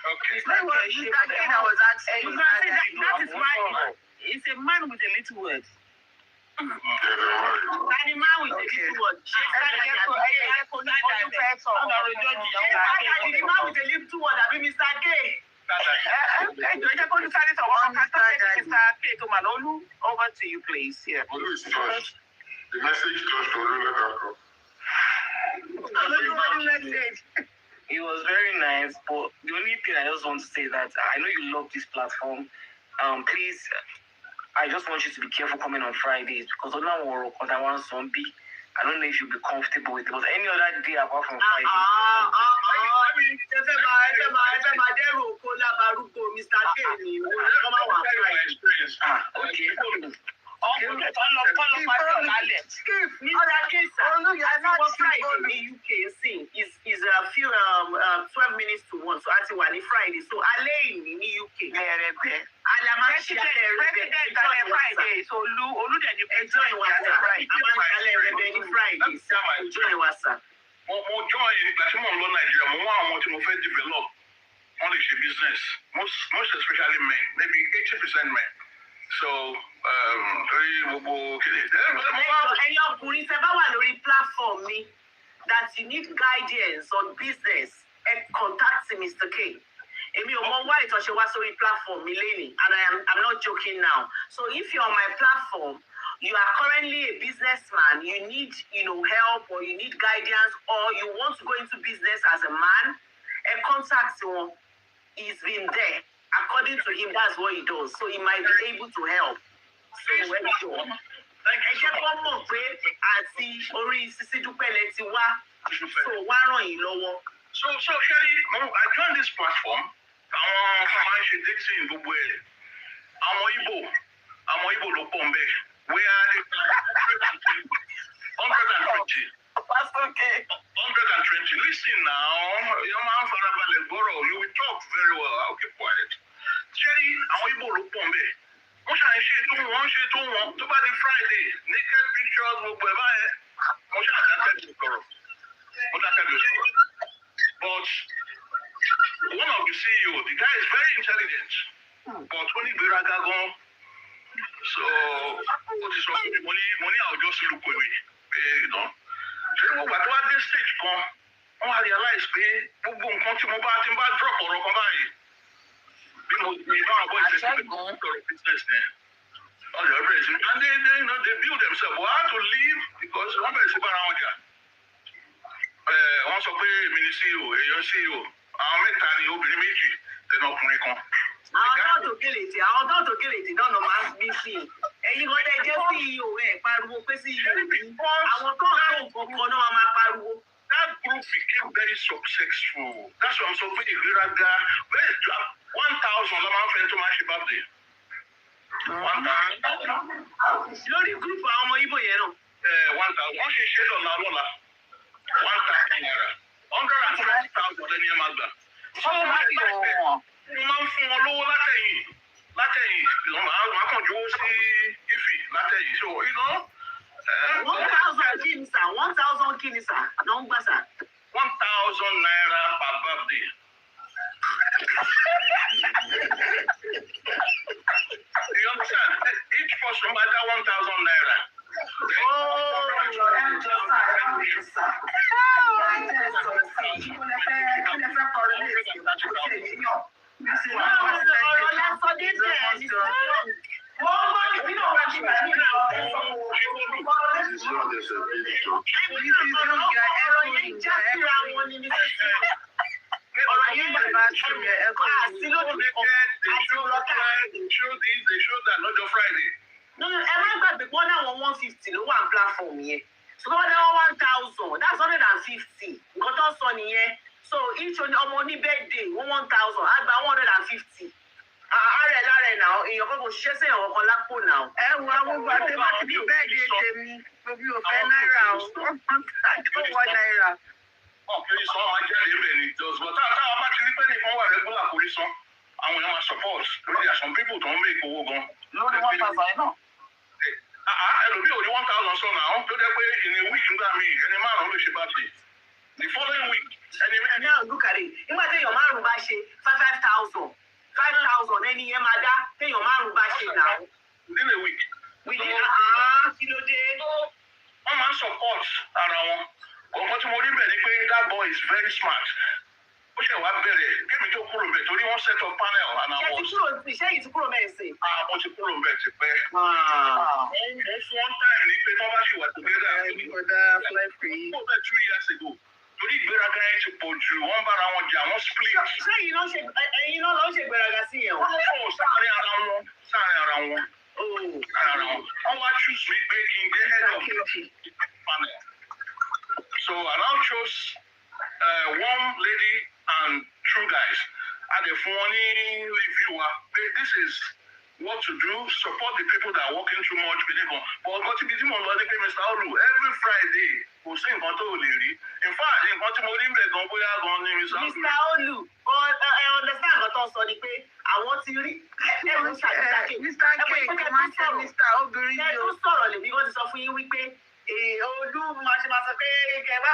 Okay. It was Mr. K that was asking. You can say that is why it's a man with a little word. Tani máa wí tèmi tí wọ́n ṣe Saturday àbí tèmi tí wọ́n dàbí Mr. K. Ẹ jẹ́ kó ní sáré sọ̀rọ̀ kan ká sáré Mr. K tó mà lọ́lú. Over to you, please. Yeah. Olu is touched. The message touched Olu, let her go. It was very nice, but the only thing I just want to say that I know you love this platform. Please, I just want you to be careful coming on Fridays because on that one zombie. I don't know if you'll be comfortable with it. Because any other day apart from Friday. Okay. Is a few 12 minutes to 1, so that's one Friday. So Alain in the UK. Friday. So Olu then you enjoy Friday. Enjoy WhatsApp. Mo join ìgbà tí mo ń lọ Nàìjíríà, mo wá àwọn tí mo fẹ́ develop, wọ́n lè ṣe business, most especially men, maybe 80% men. So, very gbogbo kele. Ẹ̀yin ọkùnrin tẹ́ bá wà lórí platform mi that you need guidance on business, contact Mr. K. Èmi ò mọ why ìtọ́ṣe wá sórí platform mi lénìí, and I'm not joking now. So if you're on my platform, you are currently a businessman, you need, help, or you need guidance, or you want to go into business as a man, a contact him. He's been there. According to him, that's what he does. So he might be able to help. So ẹ jẹ́ kó mọ̀ pé àti orí Sisidupe lẹ ti wá, so wá ràn yín lọ́wọ́. So Sherry, I joined this platform. Àwọn máa ń ṣe dating gbogbo ẹ̀. Àwọn Igbo ló pọ̀ mbẹ́. We are 120. That's okay. 120. Listen now, your man farabalẹ̀ gbọ́rọ̀, you will talk very well. I'll keep quiet. Sherry, àwọn Igbo ló pọ̀ mbẹ́. Wọ́n ṣe tó wọn. Tó bá di Friday, naked pictures gbogbo ẹ̀ báyẹn. Wọ́n ṣe àdákẹ́ sọ̀rọ̀. But one of the CEO, the guy is very intelligent, but only gbéraga gan. So, what is wrong with money? I'll just look away. Ṣé mo gbà tó wá dé stage kan, wọ́n á realize pé gbogbo nǹkan tí mo bá drop ọ̀rọ̀ kan báyìí. Bí mo ní báwọn boys ṣe ṣe sọ̀rọ̀ business yẹn. On the operation, and they build themselves. But how to live because one person around there. Wọ́n sọ pé èmi ni CEO, èèyàn CEO, àwọn mẹ́ta ni obìnrin méjì, tẹ̀lé ọkùnrin kan. Àwọn tó gèlètè náà lọ máa ń bí sí i. Ẹ̀yin kan tẹ́ jẹ́ CEO ẹ̀ pariwo pé CEO yìí. Àwọn tó ń tó nǹkan náà máa pariwo. That group became very successful. That's why I'm so very ìgbéraga. 1,000 ló máa ń fẹ́ tó máa ṣe birthday. 1,000. Lórí group àwọn ọmọ Igbo yẹn náà. 1,000. Wọ́n ṣe ṣe lọ́la. 1,000 naira. 120,000 lẹ́ni ẹ̀ máa gbà. Wọ́n máa ń fún wọn lówó látẹ̀yìn. Màá kàn jówó sí Ifì látẹ̀yìn. So, 1,000 kí ni sà? 1,000 kí ni sà? Náà ń gbà sà. 1,000 naira per birthday. You understand? Each person might have 1,000 naira. They show that not your Friday. No, ẹ má gbàgbé pé wọ́n náwọn 150 ló wà ní platform yẹn. So wọ́n náwọn 1,000, that's 150. Nǹkan tó ń sọ nìyẹn. So each ọmọ ní birthday wọ́n 1,000, á gba 150. Ààrẹ lára ẹ̀ náà, èèyàn kan kò ṣiṣẹ́ sí èèyàn kankan lápò náà. Ẹ wo àwọn àti bá ti ní birthday tèmi, gbogbo òfẹ́ náírà o, àdéhùn náírà. Wọ́n kiri sọ máa jẹ́rìí ibẹ̀ ni but táwọn bá ti rí pé nìkan wà regular kò rí sọ àwọn èèyàn máa support lórí there are some people tó ń make owó gan. lórí 1,000 náà. Ẹlòmíì ò ní 1,000 sọ náà tó jẹ́ pé in a week nígbà míì ẹni márùn-ún ló ṣe birthday the following week ẹni mẹ́rin. Náà lùkàrẹ̀ nígbà téèyàn márùn-ún bá ṣe 5,000 ẹni yẹn máa dá téèyàn márùn-ún bá ṣe náà. Within a week. Kí ló dé? Wọ́n máa ń support ara wọn. Ọ̀kan tí mo rí bẹ̀ ni pé that boy is very smart. Ó ṣe wá bẹ̀rẹ̀ kémi tó kúrò bẹ̀ torí wọ́n set up panel and I was. Ṣé yìí ti kúrò bẹ́ẹ̀ sè? Mo ti kúrò bẹ̀ ti pẹ́. Mo fún one time ní pé tí wọ́n bá ṣì wà together. Mo bẹ̀ 2 years ago. Torí ìgbéraga yẹn ti pọ̀ jù, wọ́n bára wọn jà, wọ́n split. Ṣé ẹ̀yin náà lọ ṣe ìgbéraga sí yẹn o? Sáàárín ara wọn. Wọ́n wá choose me pé kí n get head of the panel. So I now chose one lady and 2 guys. And the funny reviewer, this is what to do, support the people that are working too much. But got to be Mr. Olu, every Friday, kò sí nǹkan tó lè rí. In fact, nǹkan tí mo rí bẹ̀ gan bóyá gan ni Mr. Olu, I understand nǹkan tó ń sọ ni pé àwọn ti rí. Mr. K, kò máa ń ṣe Mr. Obìnrin yìí o. Ẹ tó sọ̀rọ̀ lèmi wọ́n ti sọ fún yín wípé Olú máa ṣe máa sọ pé kẹ bá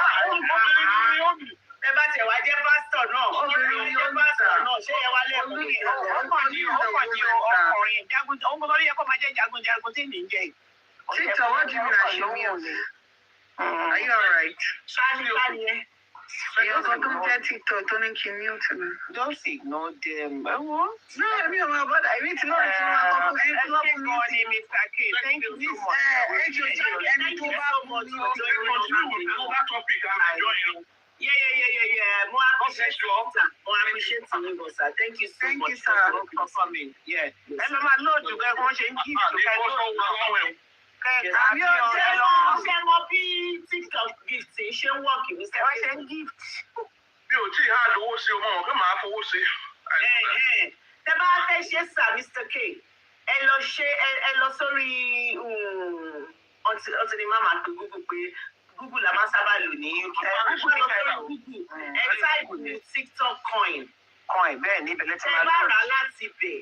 ẹ bá tẹ̀ wá jẹ́ pásítọ̀ náà. Obìnrin ni ó pásítọ̀ náà ṣé ẹ wá lẹ́kọ̀ọ́ ní ọkùnrin jagun òun gbọ́dọ̀ yẹ kó máa jẹ́ jagunjagun tí ní jẹ́. Títọ̀ wọ́n ti múra ṣe mí o. Are you alright? Ìyá ọkọ tó ń jẹ́ títọ̀ tó ní kí mí ó ti mi. Just ignore them. No, èmi ò máa bọ́dà. Èmi ti lọ́ọ̀ tí wọ́n kọ́ fún ẹni tó lọ́ọ̀ fún mi. Mr. K, thank you so much. Ẹni tó bá mọ̀ ní ọjọ́ Yeah. More appreciate you, sir. More appreciate you, sir. Thank you so much for coming. Yeah. Ẹ lọ máa lóòdù bẹ́ẹ̀ kó ṣe ń kí ìtòkẹ́ ṣé mo bí TikTok gift ṣe ń wọ́ọ̀kì mi sẹ́wọ́n ṣe ń gift. Mi ò tí ì há lówó sí ọmọ ọ̀gá máa fowó sí. Tẹ bá fẹ́ ṣe sà Mr. K, ẹ lọ sórí ọtí ni máa pe Google pé Google la máa sábà lò ní UK. Ẹ táìpù ní TikTok coin. Bẹ́ẹ̀ ni ìbẹ̀lẹ̀ tí máa lò. Ẹ bá rà láti bẹ̀.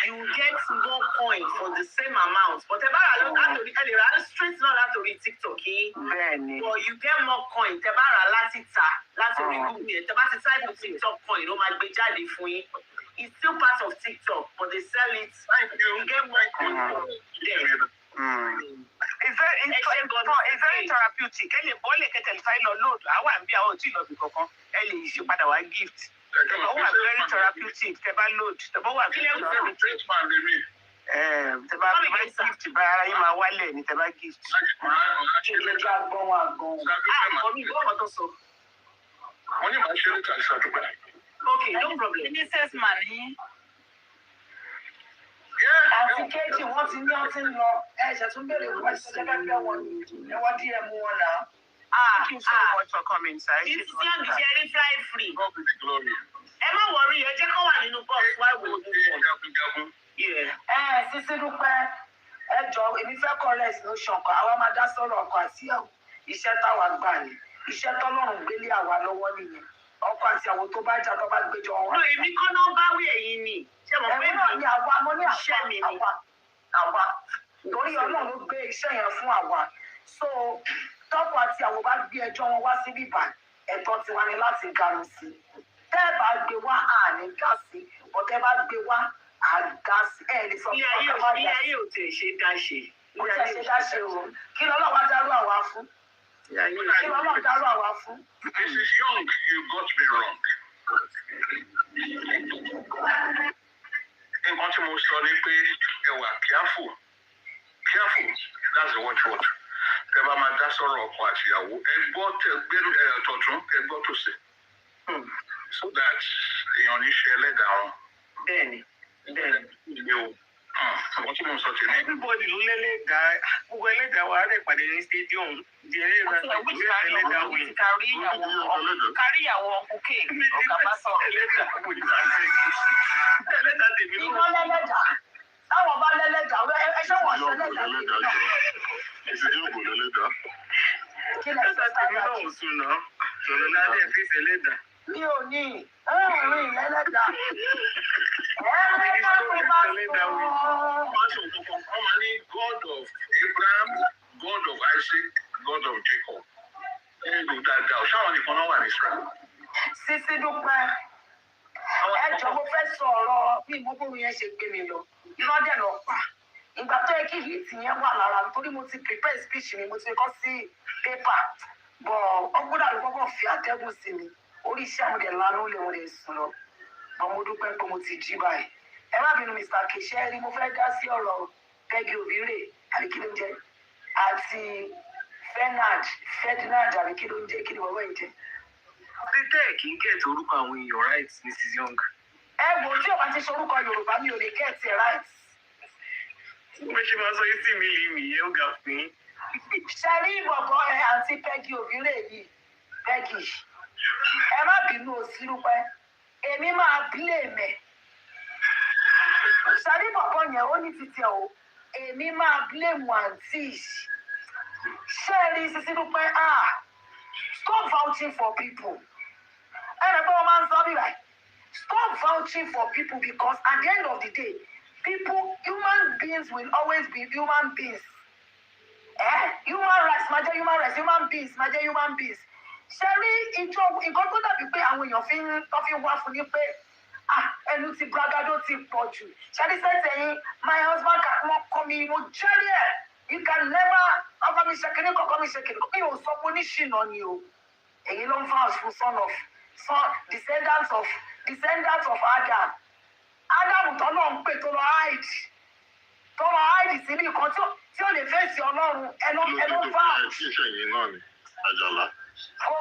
You get more coin for the same amount. But ẹ bá rà látòrí ẹ lè rà straight náà látòrí TikTok yìí. Bẹ́ẹ̀ni. But you get more coin. Tẹ bá rà láti ta látòrí Google yẹn. Tẹ bá ti táìpù TikTok coin ló máa gbé jáde fún yín. It's still part of TikTok, but they sell it. You get more coin from there. It's very therapeutic. Ẹ lè bọ́ọ̀lì kẹtẹ̀lì fáyé lọ lóòdù. Àwọn àbí àwọn ò tí ì lọ bí kankan. Ẹ lè ṣe padà wá gift. Ó wà very therapeutic. Tẹ bá load. Tẹ bá wà very therapeutic. Tẹ́bá gift bá ara yín máa wálẹ̀ ní tẹ́bá gift. Ìgbẹ́jọ́ àgbọ̀n wa gan. Ọ̀mí ìgbọ́ ọ̀tọ̀ sọ. Wọ́n ní màá ṣe ní kàṣà dúpẹ́. Okay, no problem. Mrs. Mani. Àti kéjì wọ́n ti ní ọtí lọ. Ẹ̀ṣẹ̀ tún bèrè wọ́n ti ṣẹ́fẹ́ fẹ́ wọn ni. Ẹ wọ́n díẹ̀ mú wọn náà. Thank you so much for coming, sir. It's young, Jerry, fly free. God be the glory. Ẹ má worry, ẹ jẹ́ kó wà nínú box why we move on. Jagunjagun. Yeah. Sisidupe, ẹ jọ èmi fẹ́ correct ló ṣọ̀kan. Àwa máa dá sọ̀rọ̀ ọkọ àti ìyàwó. Iṣẹ́ táwa gbà ni. Iṣẹ́ tọ́lọ́run gbélé àwa lọ́wọ́ nìyẹn. Ọkọ àti ìyàwó tó bá jà tó bá gbéjọ wọn. No, èmi kọ́ náà bá wí ẹ̀yin ni. Ṣé mo pé náà ni àwa mo ní iṣẹ́ mi ni. àwa. Torí Ọlọ́run ló gbé iṣẹ́ yẹn fún àwa. So tọ́kọ àti ìyàwó bá gbé ẹjọ́ wọn wá síbí báyìí, ẹ̀tọ́ tiwa ni láti garun sí. Tẹ́ ẹ bá gbé wá àní gá sí, ọ̀tẹ́ bá gbé wá àgá sí. Ẹ lè sọ Ilé ayé ò tẹ̀ ṣe dá ṣe. Ó tẹ̀ ṣe dá ṣe o. Kí lọ́lọ́wọ́ dárú àwa fún? Kí lọ́lọ́wọ́ dárú àwa fún? This is young, you got me wrong. Nǹkan tí mo sọ ni pé ẹ wà careful, that's the watchword. Ẹ bá máa dá sọ̀rọ̀ ọkọ àti ìyàwó, ẹ gbọ́ tọ̀tún, ẹ gbọ́ tòsì. So that èèyàn ní ṣe ẹlẹ́dàá wọn. Bẹ́ẹ̀ni. Ilé o. Àwọn tí mo sọ tèmi. Everybody ló lẹ́lẹ́dàá. Gbogbo ẹlẹ́dàá wa rẹ̀ pàdé ní stadium. Di ẹlẹ́dàá wí. Kárí ìyàwó ọkùnkè ọ̀gá bá sọ̀rọ̀. Ẹlẹ́dàá tèmi ló. Ìwọ lẹ́lẹ́dàá. Táwọn bá lẹ́lẹ́dàá, ẹ ṣé wọ́n ṣe lẹ́lẹ́dàá. Ìṣèjọba lẹ́lẹ́dàá. Kí lẹ Ẹlẹ́dàá tèmi náà ò sùn náà. Sọ̀rọ̀ ládé fi ṣẹlẹ́dàá. mi ò ní ẹ̀rín lẹ́lẹ́dàá. Ẹlẹ́dàá tó bá sọ. God of Abraham, God of Isaac, God of Jacob. Ẹ̀rù dáadáa, ṣáwọn nìkan náà wà ní Israel. Sisidupe, ẹ jọ mo fẹ́ sọ ọ̀rọ̀ bí ìmọ̀bùrù yẹn ṣe gbé mi lọ. Irọ́ dẹ̀ lọ pa. Ìgbà tó yẹ kí hit yẹn wà lára nítorí mo ti prepare speech mi, mo ti kọ́ sí paper. Bọ̀ ọgbọ́dọ̀ àlọ́ kọ́kọ́ fi àtẹ́gùn sí mi. Orí iṣẹ́ àwọn ọ̀dẹ̀ lánàá lè wọ́n lè sùn lọ. Bọ̀ mo dúpẹ́ pé mo ti jí báyìí. Ẹ má bínú Mr. Kesheri, mo fẹ́ dá sí ọ̀rọ̀ Paggy Obire àbí kí ló ń jẹ́ àti Ferdinand àbí kí ló ń jẹ́ kí ni bàbá yìí jẹ́. Títẹ̀ kì í gẹ̀ẹ́tì orúkọ àwọn èèyàn right Mrs. Young. Ẹ wò tí o bá ti ṣe orúkọ Yorùbá mi ò lè get it right. Mo ṣe máa sọ yín sí mi lè mí yẹn ó ga fún yín. Ṣé rí bọ̀bọ̀ ẹ àti Paggy Obire yìí? Paggy. Ẹ má bínú Sisidupe. Èmi máa blame ẹ̀. Ṣé rí bọ̀bọ̀ yẹn ó ní títí ẹ̀ o? Èmi máa blame àǹtí. Ṣé rí Sisidupe? Stop vouching for people. Ẹ rẹ̀ pé wọ́n máa ń sọ bí báyìí. Stop vouching for people because at the end of the day, human beings will always be human beings. Human rights, máa jẹ́ human rights, human beings, máa jẹ́ human beings. Ṣé rí nǹkan tó dàbí pé àwọn èèyàn fi wá fún ni pé ẹnu ti bragado ti pọ̀ jù. Ṣé rí sẹ́tẹ̀ yín, my husband kan wọ́n kọ́ mi, mo jẹ́rìí ẹ̀. You can never ọkọ mi ṣe kìnnìkan, ọkọ mi ṣe kìnnìkan. Mi ò sọ pé oníṣìnà ni o. Èyí ló ń fa fún descendants of Adam. Adam tó náà ń pè tó lọ hide síbi kan tí ó lè fèsì Ọlọ́run ẹnu bá. Ìṣẹ̀yìn náà ni Àjàlá.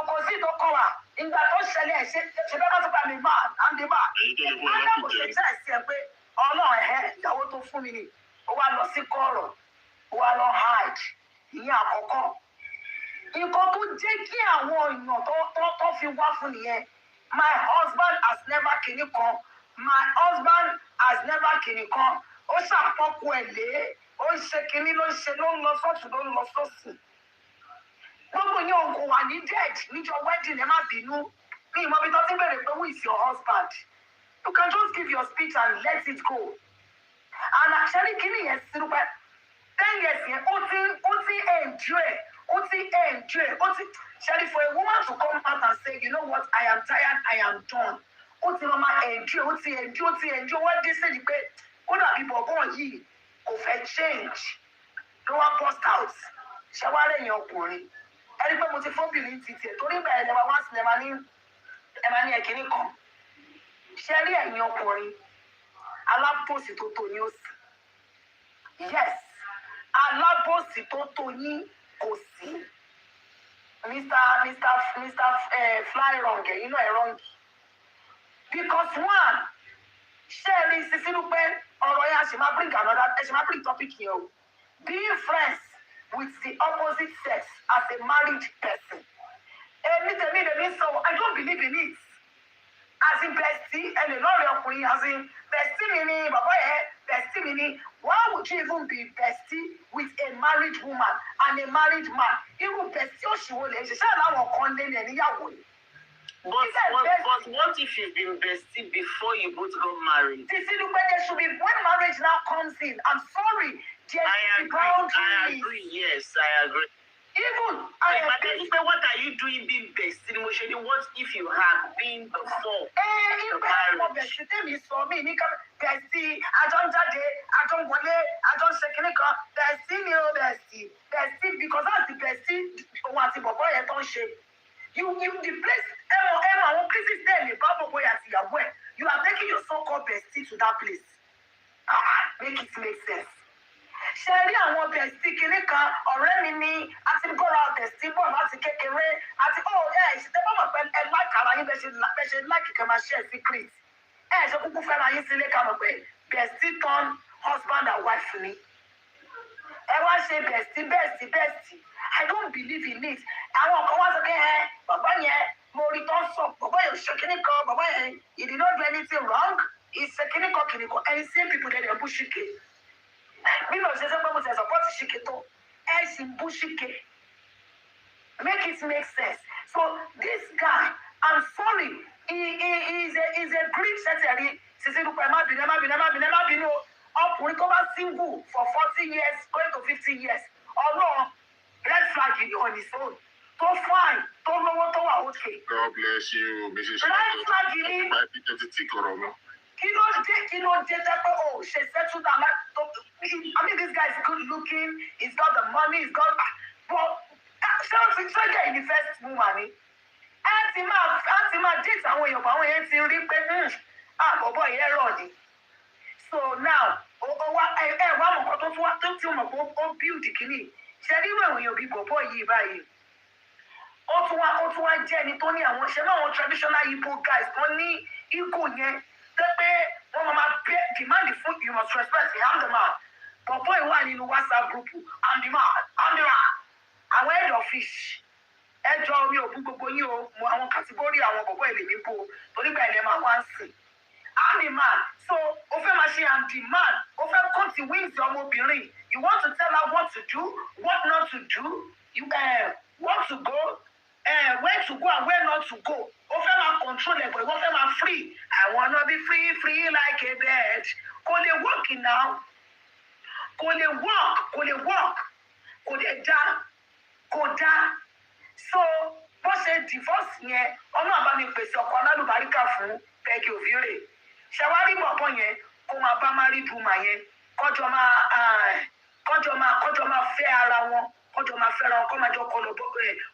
Kò sí tó kọ́ wa. Ìgbà tó ṣẹlẹ̀ ṣe bẹ́ẹ̀ bá tó bá mi bá àǹdí bá. Adam kò ṣe jẹ́ ẹ̀sìn ẹ̀ pé Ọlọ́run ìyàwó tó fún mi ni. Ó wá lọ sí kọ̀rọ̀. Ó wá lọ hide. Ìyẹn àkọ́kọ́. Nǹkan tó jẹ́ kí àwọn èèyàn tó fi wá fún nìyẹn. My husband has never kìnnìkan. My husband has never kìnnìkan. Ó ṣàpọ̀kù ẹ̀ lé. Ó ń ṣe kìnní ló ń lọ sọ́tún ló ń lọ sọ́sì. Gbogbo yẹn òun kò wà ní dead níjọ́ wedding ẹ má bínú. Ní ìmọ̀ bí tó ti bèrè pé who is your husband? You can just give your speech and let it go. And actually kìnní yẹn Sisidupe 10 years yẹn ó ti endure. Sherry, for a woman to come out and say, you know what, I am tired, I am done. Ó ti máa endure. Wọ́n dé sí ni pé ó dàbí bọ̀bọ̀ yìí kò fẹ́ change. Ló wá burst out. Ṣé wá lẹ́yìn ọkùnrin? Ẹ rí pé mo ti fọ́bìnrin títì ẹ̀ torí bẹ́ẹ̀ lẹ́wà wá sí ẹ máa ní ẹ̀kíní kan. Ṣé rí ẹ̀yin ọkùnrin? Alábòsí tó tò ní òsì. Yes. Alábòsí tó tó yín kò sí. Mr. Fly wrong, you know, wrong. Because one, Sherry Sisidupe, or she might bring topic here. Being friends with the opposite sex as a married person. So I don't believe in it. As in bestie, and a lot of queen, as in bestie meaning, bestie meaning, why would you even be bestie with a married woman and a married man? Even bestie, she will let you But what if you've been bestie before you both got married? This is where there should be when marriage now comes in. I'm sorry. I agree. Yes, I agree. Even what are you doing being bestie? What if you have been before? Bestie, because that's the bestie you the place places there you are taking your so-called bestie to that place. Make it make sense. Ṣẹ́rí àwọn bestie kìíní kan ọ̀rẹ́ mi ní àti gbọ́ra bestie bọ̀ láti kékeré àti ṣètẹ́ bọ́ mọ̀ pé láìkàrà yín bẹ́ẹ̀ ṣe láìkìkẹ́ máa ṣe secret. Ṣe kúkú fẹ́ràn yín sílé ká mọ̀ pé bestie turn husband and wife ni. Wá ṣe bestie. I don't believe in it. Àwọn kan wá sọ pé bàbá yẹn mo rí tó ń sọ bàbá yẹn ṣe kíní kan bàbá yẹn he did not do anything wrong. He ṣe kíní kan and the same people dey bú ṣìkè. Bí mo ṣe sọ pé mo ṣe support ṣìkè tó sì ń bú ṣìkè. Make it make sense. So this guy, I'm sorry, he is a Greek secretary. Sisidupe má bínú. Ọkùnrin tó bá single for 40 years going to 50 years. Ọlọ́run red flag on his own. So fine, tó lówó tó wà okay. God bless you, Mrs. Red flag ni. Kí ló dé pé she settled down I mean this guy is good looking, he's got the money, he's got but ṣé in the first woman ni. Àti máa date àwọn èèyàn ti rí pé bọ̀bọ̀ yẹn rọ̀ ni. So now, wá mọ̀ kan tó tí mọ̀ pé ó build kìíní. Ṣé rí ìwé èèyàn bíi bọ̀bọ̀ yìí báyìí? Ó tún wá jẹ́ ẹni tó ní àwọn ṣẹ́ náà àwọn traditional Igbo guys tó ní ego yẹn tẹ́ pé wọ́n máa demand fún you must respect me, I'm the man. Bọ̀bọ̀ yìí wà nínú WhatsApp group, I'm the man. Àwọn head of fish. Ẹjọ́ orí òkú gbogbo yín o, àwọn kàtígórì àwọn bọ̀bọ̀ èlé mi bò torí bẹ́ẹ̀ lẹ́ máa wá ń sìn. I'm the man. So, I'm the man. Cut the wings ọmọbìnrin. You want to tell her what to do, what not to do. You what to go, where to go and where not to go. Control it, but you free. I wanna be free like a bird. Kò lè walk now. Kò lè walk. Kò dá. So, bó ṣe divorce yẹn, Ọlọ́run bá mi pèsè ọkọ alálùbáríkà fún Paggy Ovire. Ṣàwárí bọ̀bọ̀ yẹn kó máa bá married woman yẹn kọjọ máa fẹ́ ara wọn kọjọ máa fẹ́ra wọn kọ́ máa jọ kọ lọ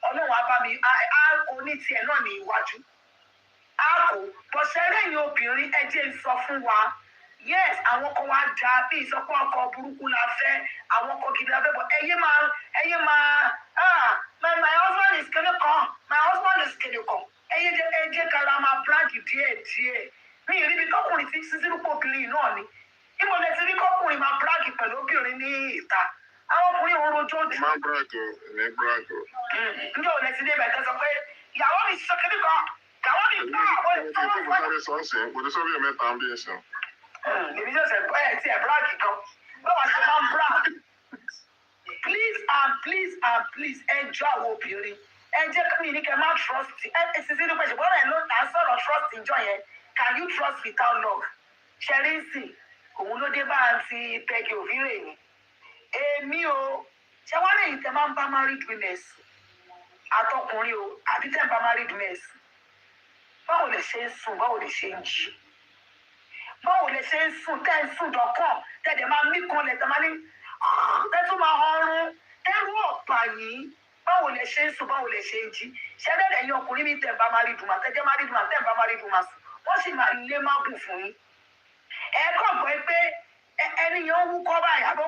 Ọlọ́run á bá mi oní tiẹ̀ náà ní iwájú. Kò bọ̀ṣẹ́rẹ́ yìí obìnrin ẹ jẹ́ ń sọ fún wa yes àwọn kan wá dá bí ìsọpọ̀ ọkọ̀ burúkú la fẹ́ àwọn ọkọ̀ gidi la fẹ́ bọ̀ ẹyẹ máa my husband is kele kan my husband is kele kan ẹyẹ jẹ́ kára máa brag díẹ̀. Mi ì rí bí kọkùnrin tí Sisidupe obìnrin náà ni. Ìmọ̀ lẹ ti rí kọkùnrin máa brag pẹ̀lú obìnrin ní ìta. Àwọn ọkùnrin òun rojọ́ jù. Má brag o, ní brag o. Ǹjẹ́ ò lẹ ti dé bẹ̀rẹ̀ sọ pé ìyàwó mi ṣe kíní kan, ìyàwó mi bá àwọn ìtọ́wọ́ fún ẹ. Kò tó sọ́bí ẹ̀mẹ́ta ń bí ẹ̀sìn. Èmi ṣẹ̀ṣẹ̀ gbọ́ ẹ̀ tí ẹ̀ brag kan. Báwa ṣe máa ń brag. Please ẹ jọ àwọn obìnrin. Ẹ jẹ́ kí ni kẹ́ máa trust. Sisidupe ṣùgbọ́n ẹ̀ ló ń sọ̀rọ̀ trust ìjọ yẹn. Can you trust without love? Ṣẹ́ríǹsì, òun ló dé bá àǹtí Paggy Ovire ni. Èmi o, ṣé wọ́n lè yìí tẹ́ máa ń bá married women sùn? Àtọkùnrin o, àbí tẹ́ ń bá married women sùn? Báwo lè ṣe ń sùn? Báwo lè ṣe ń jí? Báwo lè ṣe ń sùn? Tẹ́ ń sùn dọ̀kàn, tẹ́lẹ̀ máa mí kan lẹ̀ tẹ́ máa ní tẹ́tún máa ọrùn, ẹrú ọ̀pá yìí. Báwo lè ṣe ń sùn? Báwo lè ṣe ń jí? Ṣẹ́rẹ́ ẹ̀yin ọkùnrin mi tẹ́ ń bá married woman, tẹ́ jẹ́ married woman, tẹ́ ń bá married woman sùn. Wọ́n sì máa lé má bù fún yín. Ẹ kàn gbọ́ pé ẹnìyàn ń wúkọ́ báyìí àbọ̀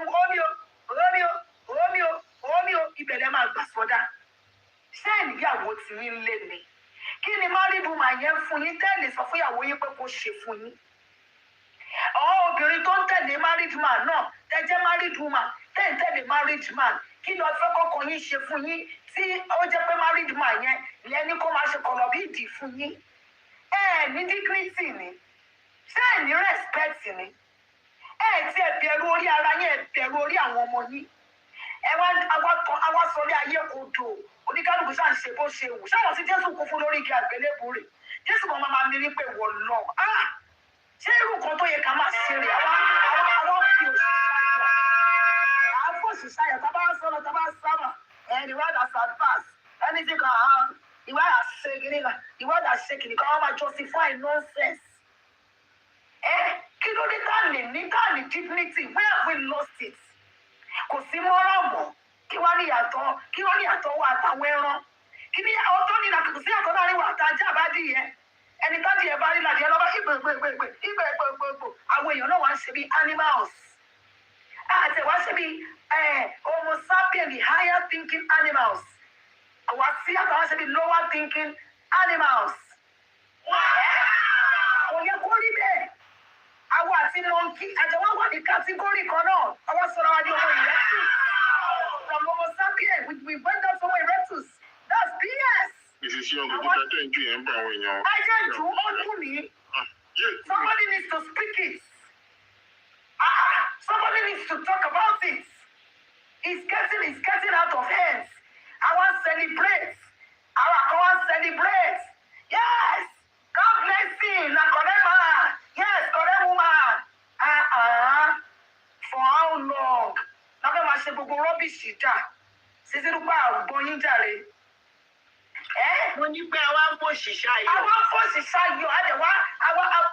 omi o ìbẹ̀rẹ̀ máa gbà sọ́dà ṣé ìyàwó tí ń lé mi kí ni married woman yẹn fún yín tẹ́lẹ̀ sọ fún ìyàwó yín pé kó ṣe fún yín àwọn obìnrin tó ń tẹ̀lé married man náà tẹ́jẹ́ married woman tẹ̀lé married man kí lọ fẹ́ kọ́kọ́ yín ṣe fún yín tí ó jẹ́ pé married man yẹn ní kó máa ṣe kọ̀lọ̀ bí ìdí fún yín ní dignity ni ṣé ní respect ni tí ẹ bẹ̀rù orí ara yín ẹ bẹ̀rù orí àwọn ọmọ yín àwa sọrí ayé kodò oníkálukú ṣáà ń ṣe bó ṣe wù ṣáwọn tí Jésù kún fún lórí igi àgbélébùú rẹ̀ Jésù kan máa mi rí pé wọ́n lọ ṣé irú kan tó yẹ ká máa ṣe rè àwọn fi òṣìṣẹ́ ayọ̀ tá bá sọ̀rọ̀ tá bá sábà the word has advanced anything can happen the word has shaken the word has shaken the word has justify nonsense. Kí ló dé tá ní dignity where have we lost it? Kò sí mọ́rọ̀ mọ́ kí wọ́n ní ìyàtọ̀ wà àtàwọn ẹran kí ni ọtọ́ ní ìlàkùn sí àtọ́ náà ní wà àtàjà bá dìyẹ ẹni tá dìyẹ bá rí ládìyẹ lọ́wọ́ ìgbègbègbè àwọn èèyàn náà wá ń ṣe bí animals àti wá ṣe bí homo sapien the higher thinking animals wá sí àtàwọn ṣe bí lower thinking animals kò yẹ kó rí bẹ́ẹ̀ àwọn àti monkey àjọwọ́ wà ní kátígórì kan náà ọwọ́ sọ̀rọ̀ wa ní ọmọ erectus from homo sapien we went down to homo erectus that's BS. ìṣiṣẹ́ ọ̀gbìn tó tẹ́ ń ju yẹn ń bá àwọn èèyàn. ẹjẹ jù ó dùn mí somebody needs to speak it somebody needs to talk about it it's getting out of hands I wan celebrate yes God bless him na correct man yes correct woman for how long na fẹ́ máa ṣe gbogbo rọ́bìṣì jà Sisidupe àrùgbọ́n yín jàre. Mo ní pé àwa ń fòṣìṣà yọ. Àwa ń fòṣìṣà yọ àdẹ̀wá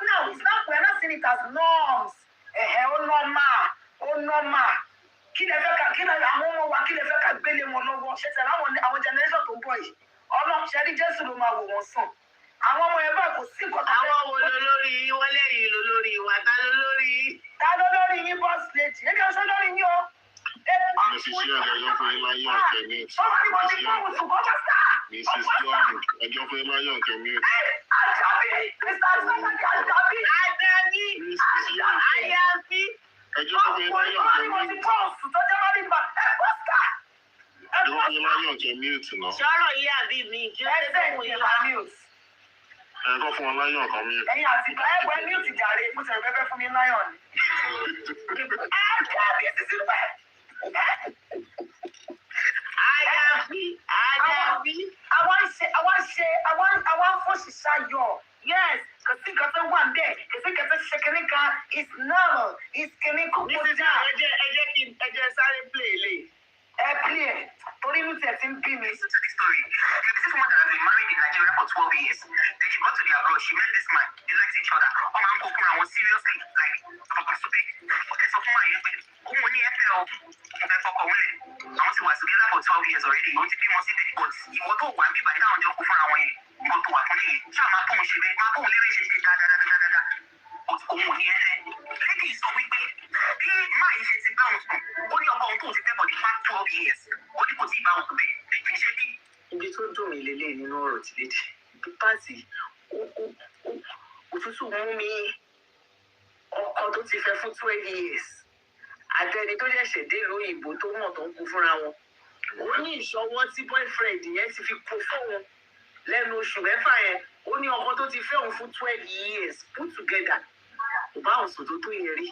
now it's not we are not seeing it as norms. Ó normal. Kí lè fẹ́ ká kí lè àwọn ọmọ wa kí lè fẹ́ ká gbélé wọn lọ́wọ́ ṣe tẹ̀lé àwọn generation tó ń bọ̀ yìí ọlọ́run ṣe rí Jésù ló máa wò wọ́n sàn. Àwọn ọmọ ẹ̀ bá kò sí nǹkan tó àwọn wo lórí wọn lẹ́yìn lórí wa ta ló lórí yín bọ́ọ̀sì lẹ́tì ẹ̀ka ọ̀ṣọ́ lórí yín o. Mrs. Young, ẹjọ́ fún yín láyé ọ̀kẹ́ mi. Mrs. Young, ẹjọ́ fún yín láyé ọ̀kẹ́ mi. Ẹjọ́ fún yín láyé ọ̀kẹ́ mi. Ẹjọ́ fún yín láyé ọ̀kẹ́ mi tì náà. Sọ̀rọ̀ yìí àbí mi kí ó ṣe fún yín láyé. Ẹjọ́ fún wọn láyé ọ̀kan mi. Ẹ̀yin àti ẹgbẹ́ mute jàre mo tẹ̀lé bẹ́ẹ̀ fún mi láyọ̀ ni. Àjàbí. Àwọn fòṣìṣà yọ. Yes, kò sí nǹkan tó wà bẹ́ẹ̀, kò sí nǹkan tó ṣe kìíní kan, it's normal, it's kìíní kan. Ní sísá ẹjẹ́ sáré play lè. Play ẹ̀ torí inú tẹ̀ ti ń bí mi. Listen to the story. There is this woman that has been married in Nigeria for 12 years. Then she got to the abroad. She met this man. They liked each other. Ọmọ àwọn kòkòrò àwọn seriously like ọkọ̀ sókè. Ẹ sọ fún àyè pé òun ò ní ẹ̀fẹ̀ o. Mo fẹ́ fọkọ̀ wọlé. Àwọn ti wà together for 12 years already. Ó ti bímọ síbẹ̀. But ìwọ tó wà bíbá ìdáhùn jọ kó fúnra wọn yẹn. Ìwọ tó wà fún nìyẹn. Ṣáà máa bóun ṣe bẹ́ẹ̀. Máa bóun lérè ṣe dáadáa. Òun ò ní ẹ̀fẹ̀. Lẹ́kì sọ wípé bí máa yìí ṣe ti bá òun sùn, ó ní ọkọ òun tó ti fẹ́ bọ̀ ní past 12 years. Ó ní kò tí ì bá òun sùn bẹ́ẹ̀. Kì í ṣe bí ibi tó dùn mí lélẹ̀ nínú ọ̀rọ̀ tí lédè pípàtì òtútù mú mi ọkọ tó ti fẹ́ fún 12 years àtẹni tó ṣẹ̀ṣẹ̀ dé ìlú òyìnbó tó mọ̀ tó ń kú fúnra wọn ó ní ìṣọwọ́ tí boyfriend yẹn ti fi kú fóun lẹ́nu oṣù mẹ́fà yẹn ó ní ọkọ tó ti fẹ́ òun fún 12 years put together kò bá òun sùn tó tó yẹn rí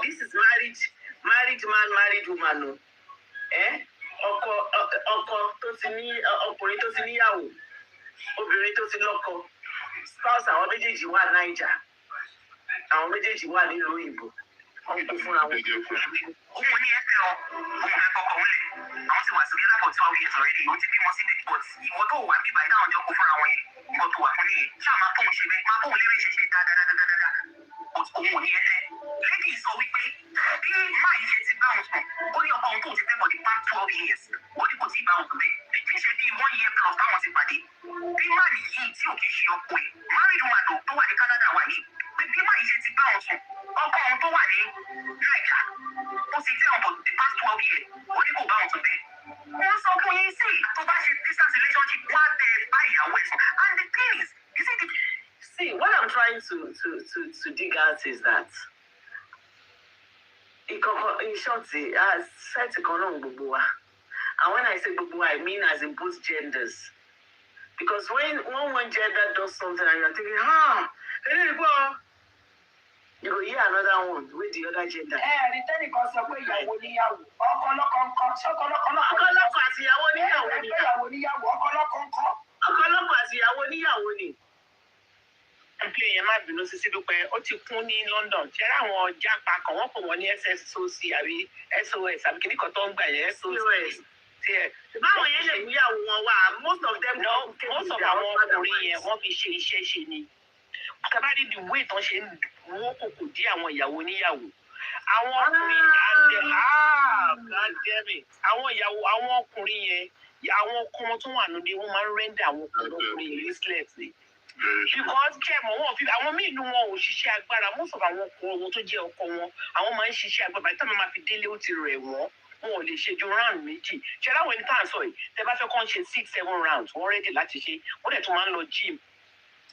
this is married man married woman o ọkọ tó ti ní ọkùnrin tó ti níyàwó obìnrin tó ti lọ́kọ spouse àwọn méjèèjì wà Naija àwọn méjèèjì wà nílùú òyìnbó wọn kú fúnra wọn. òun ò ní ẹ̀fẹ̀ o òun fẹ́ fọkọ̀ wọlé àwọn ti wà together for 12 years already ó ti bímọ síbẹ̀ but ìwọ tó wà bíbá ìdáhùn jọ kó fúnra wọn yẹn ìwọ tó wà fún nìyẹn ṣáà máa bóun ṣe bẹ́ẹ̀ máa bóun lérè ṣe dáadáa but òun ò ní ẹ̀fẹ̀ lẹ́dí sọ wípé bí máa yìí ṣe ti bá òun sùn ó ní ọkọ òun tó ti fẹ́ bọ̀ ní past 12 years ó ní kò tí ì bá òun sùn bẹ́ẹ̀ kì í ṣe bí 1 year plus táwọn ti pàdé bí máa yìí tí ò kì í ṣe ọkọ ẹ̀ married woman tó wà ní Canada wà yìí bí máa yìí ṣe ti bá òun sùn ọkọ ohun tó wà ní Nàìjíríà ó ti jẹ́ ọ̀pọ̀ the past 12 years ó ní kò bá wọn tó bẹ́ẹ̀. wọ́n sọ fún yín sí tó bá ṣe distance relationship wá bẹ̀rẹ̀ bá ìyàwó ẹ̀ and the thing is you see the. See, what I'm trying to dig out is that in short, set gbogbo wa. And when I say gbogbo wa, I mean as in both genders. Because when one gender does something and you're thinking, you go hear another one with the other gender. Returning concept where ìyàwó níyàwó. Ọkọ àti ìyàwó níyàwó ni. Play yẹn má bínú Sisidupe ó ti kún ní London ṣẹ́rẹ́ àwọn jápa kan wọ́n pè wọ́n ní SSOC àbí SOS àbí kìnnìkan tó ń gbà yẹn SOS. Báwo yẹn lè níyàwó wọn wá most of them. Most of àwọn ọkùnrin yẹn wọ́n fi ṣe iṣẹ́ ṣe ni. Kábàdì the way tán ṣe ń wọ́n kòkò dí àwọn ìyàwó níyàwó. Àwọn ọkùnrin àwọn ọkùnrin yẹn àwọn ọkọ wọn tó wà nílé wọ́n máa ń rẹ́ndà àwọn ọkùnrin yẹn useless ni. Because kẹ́mọ̀ wọn fi àwọn míì inú wọn ò ṣiṣẹ́ agbára most of àwọn ọkọ wọn tó jẹ́ ọkọ wọn àwọn máa ń ṣiṣẹ́ agbára báyìí táwọn máa fi délé ó ti rẹ̀ wọ́n wọn ò lè ṣe ju round méjì ṣe láwọn ẹni tá à ń sọ yìí tẹ bá fẹ́ kàn ṣe 6-7 rounds wọ́n ready láti ṣe wọ́n dẹ̀ tún máa ń lọ gym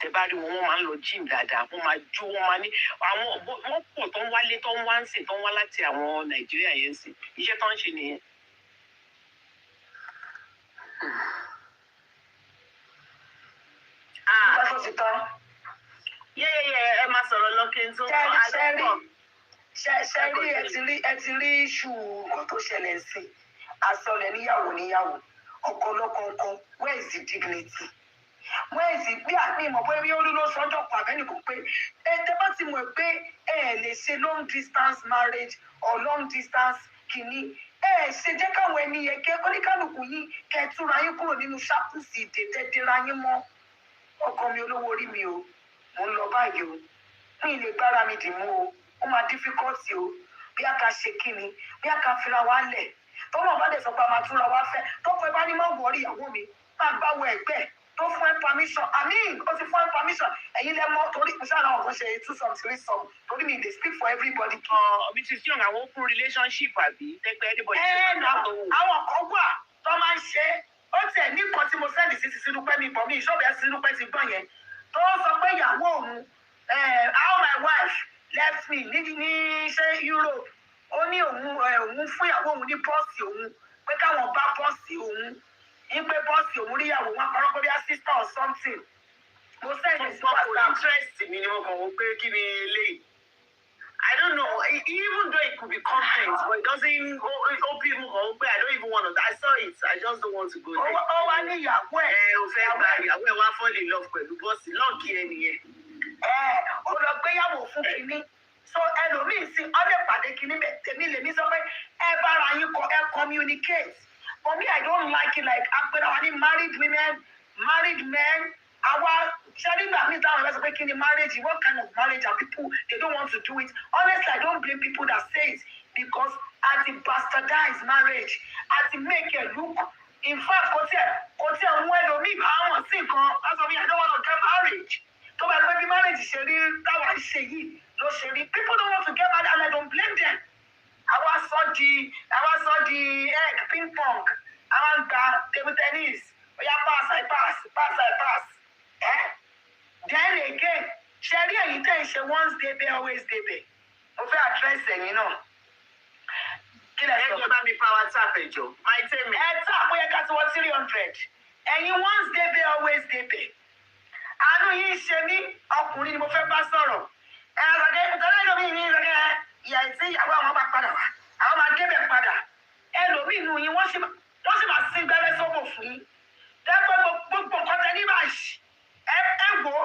tẹ bá rí wọn wọ́n máa ń lọ gym dáadáa wọ́n máa jó wọ́n máa ní àwọn wọ́n pọ̀ tó ń wálé tó ń wá ń sìn tó ń wá láti àwọn Nàìjíríà yẹn ń sìn iṣẹ́ tó ń ṣe nìyẹn. Ẹ máa sọ̀rọ̀ lọ kí n tún kọ́ ṣẹ́rí ẹ ti rí iṣu nǹkan tó ṣẹlẹ̀ sí àsọlẹ̀ níyàwó ọkọ lọ́kọ̀ọ̀kan where is the dignity where is the bí àmì ìmọ̀ bóyá bí ó ló sọ́jọ́ kan àbẹ́nìkan pé tẹ́ bá ti mọ̀ pé lè ṣe long distance marriage or long distance kìíní ṣe jẹ́ káwọn ẹni yẹn kẹ́ oníkálukú yín kẹ́ túra yín kúrò nínú ṣàkóso ìdètẹ́dẹ́ra yín mọ́ ọkọ mi olówó orí mi o mò ń lọ báyìí o mi lè gbára mi dì mú o ó máa dífíkọ́tì o bí a ká ṣe kíni bí a ká fira wa lẹ̀ tọ́lọ́ bá dẹ̀ sọ pé a máa túra wa fẹ́ tọ́pọ̀ ẹ bá ní má wọrí ìyàwó mi máa bá wọ ẹgbẹ́ tó fún ẹ permission ó ti fún ẹ permission ẹ̀yin lẹ́mọ́ torí kò sáà náà wọ́n ṣe 2 some 3 some torí mi dey speak for everybody. Bí ti sí ọ̀nà àwọn open relationship àbí tẹ́gbẹ́ anybody. Àwọn kan wà tó máa ń ṣe ó tiẹ̀ ní nǹkan tí mo sẹ́ndì sí Sisidupe mi bọ̀ mí ìṣọ́bẹ̀ Sisidupe ti gbọ́ yẹn tó sọ pé ìyàwó òun how my wife left me ní ṣe Europe ó ní òun fún ìyàwó òun ní bọ́ọ̀sì òun pé káwọn bá bọ́ọ̀sì òun ní pé bọ́ọ̀sì òun rí ìyàwó wọn parọ́ pé bí sister or something mo sẹ́yìn sí WhatsApp. Interest mi ni mo kàn wọ́n pé kí ni eléyìí. I don't know, even though it could be content, but it doesn't open more. I don't even want to. I saw it. I just don't want to go there. Ó wá ní ìyàwó ẹ̀. Ó fẹ́ gba ìyàwó ẹ̀ wá fall in love pẹ̀lú bọ́ọ̀sì lọ́ọ̀kì ẹ̀ nìyẹn. Ó lọ gbéyàwó fún kínní. So ẹlòmíì sí ọdẹ pàdé kínní tèmi lèmi sọ pé ẹ bára yín kọ ẹ communicate. For me, I don't like it like apẹ̀rẹ̀ wa ní married women, married men. Our sharing that means that we're speaking marriage, what kind of marriage are people they don't want to do it. Honestly, I don't blame people that say it because as it bastardize marriage, as it make it look. In fact, I don't want to get married. So by the marriage is people don't want to get married and I don't blame them. I was the egg ping pong. I want table tennis. I pass. Then again, Sherry and you say once they be always they be. Over addressing, you know. Kí lẹ sọ bá mi power tap ẹjọ. My time. Tap we got to 300. And you once they be always they be. Àánú yìí ṣe mí ọkùnrin ni mo fẹ́ bá sọ̀rọ̀. Ọ̀gá ìtọ́lẹ́dọ̀ mi ní ìrọ̀lẹ́ ìyá ìtí ìyàwó àwọn bá padà wá. Àwọn máa débẹ̀ padà. Ẹlòmíì nù yín wọ́n sì máa sin gbẹ́rẹ́ sọ́wọ́ fún yín. Dẹ́gbẹ́ gbogbo nǹkan tẹ ní báyìí. Ẹ wò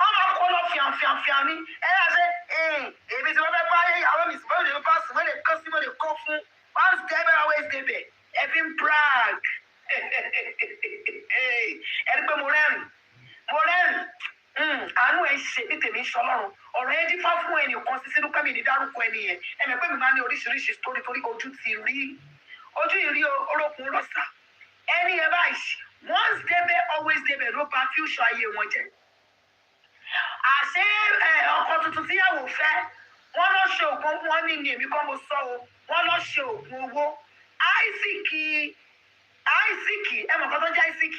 ó máa kó lọ fìànfìànfìàn ni. Ẹ yà ṣe èmi tí wọ́n fẹ́ bá ìyàwó mi sùn lè bá sùn lè kọ́ sí lè kọ́ fún. Once débẹ̀ always débẹ̀. Ẹ fi ń brag. Ẹni pé mo rẹ́rìn. Àánú ẹ̀ ṣe ní tèmi ṣọlọ́run ọ̀rọ̀ yẹn dífá fún ẹnì kan Sisidupe mi ní dárúkọ ẹni yẹn ẹ̀mẹ̀ pé mi máa ní oríṣiríṣi story torí ojú ìrí orókun lọ́sà ẹni yẹn báyìí once débẹ̀ always débẹ̀ ló bá future ayé wọn jẹ àṣé ọkọ tuntun tíyàwó fẹ́ wọ́n lọ ṣe oògùn wọn ní ní èmi kọ́ mo sọ o wọ́n lọ ṣe oògùn owó Isaac ẹ mọ̀ kan tó jẹ́ Isaac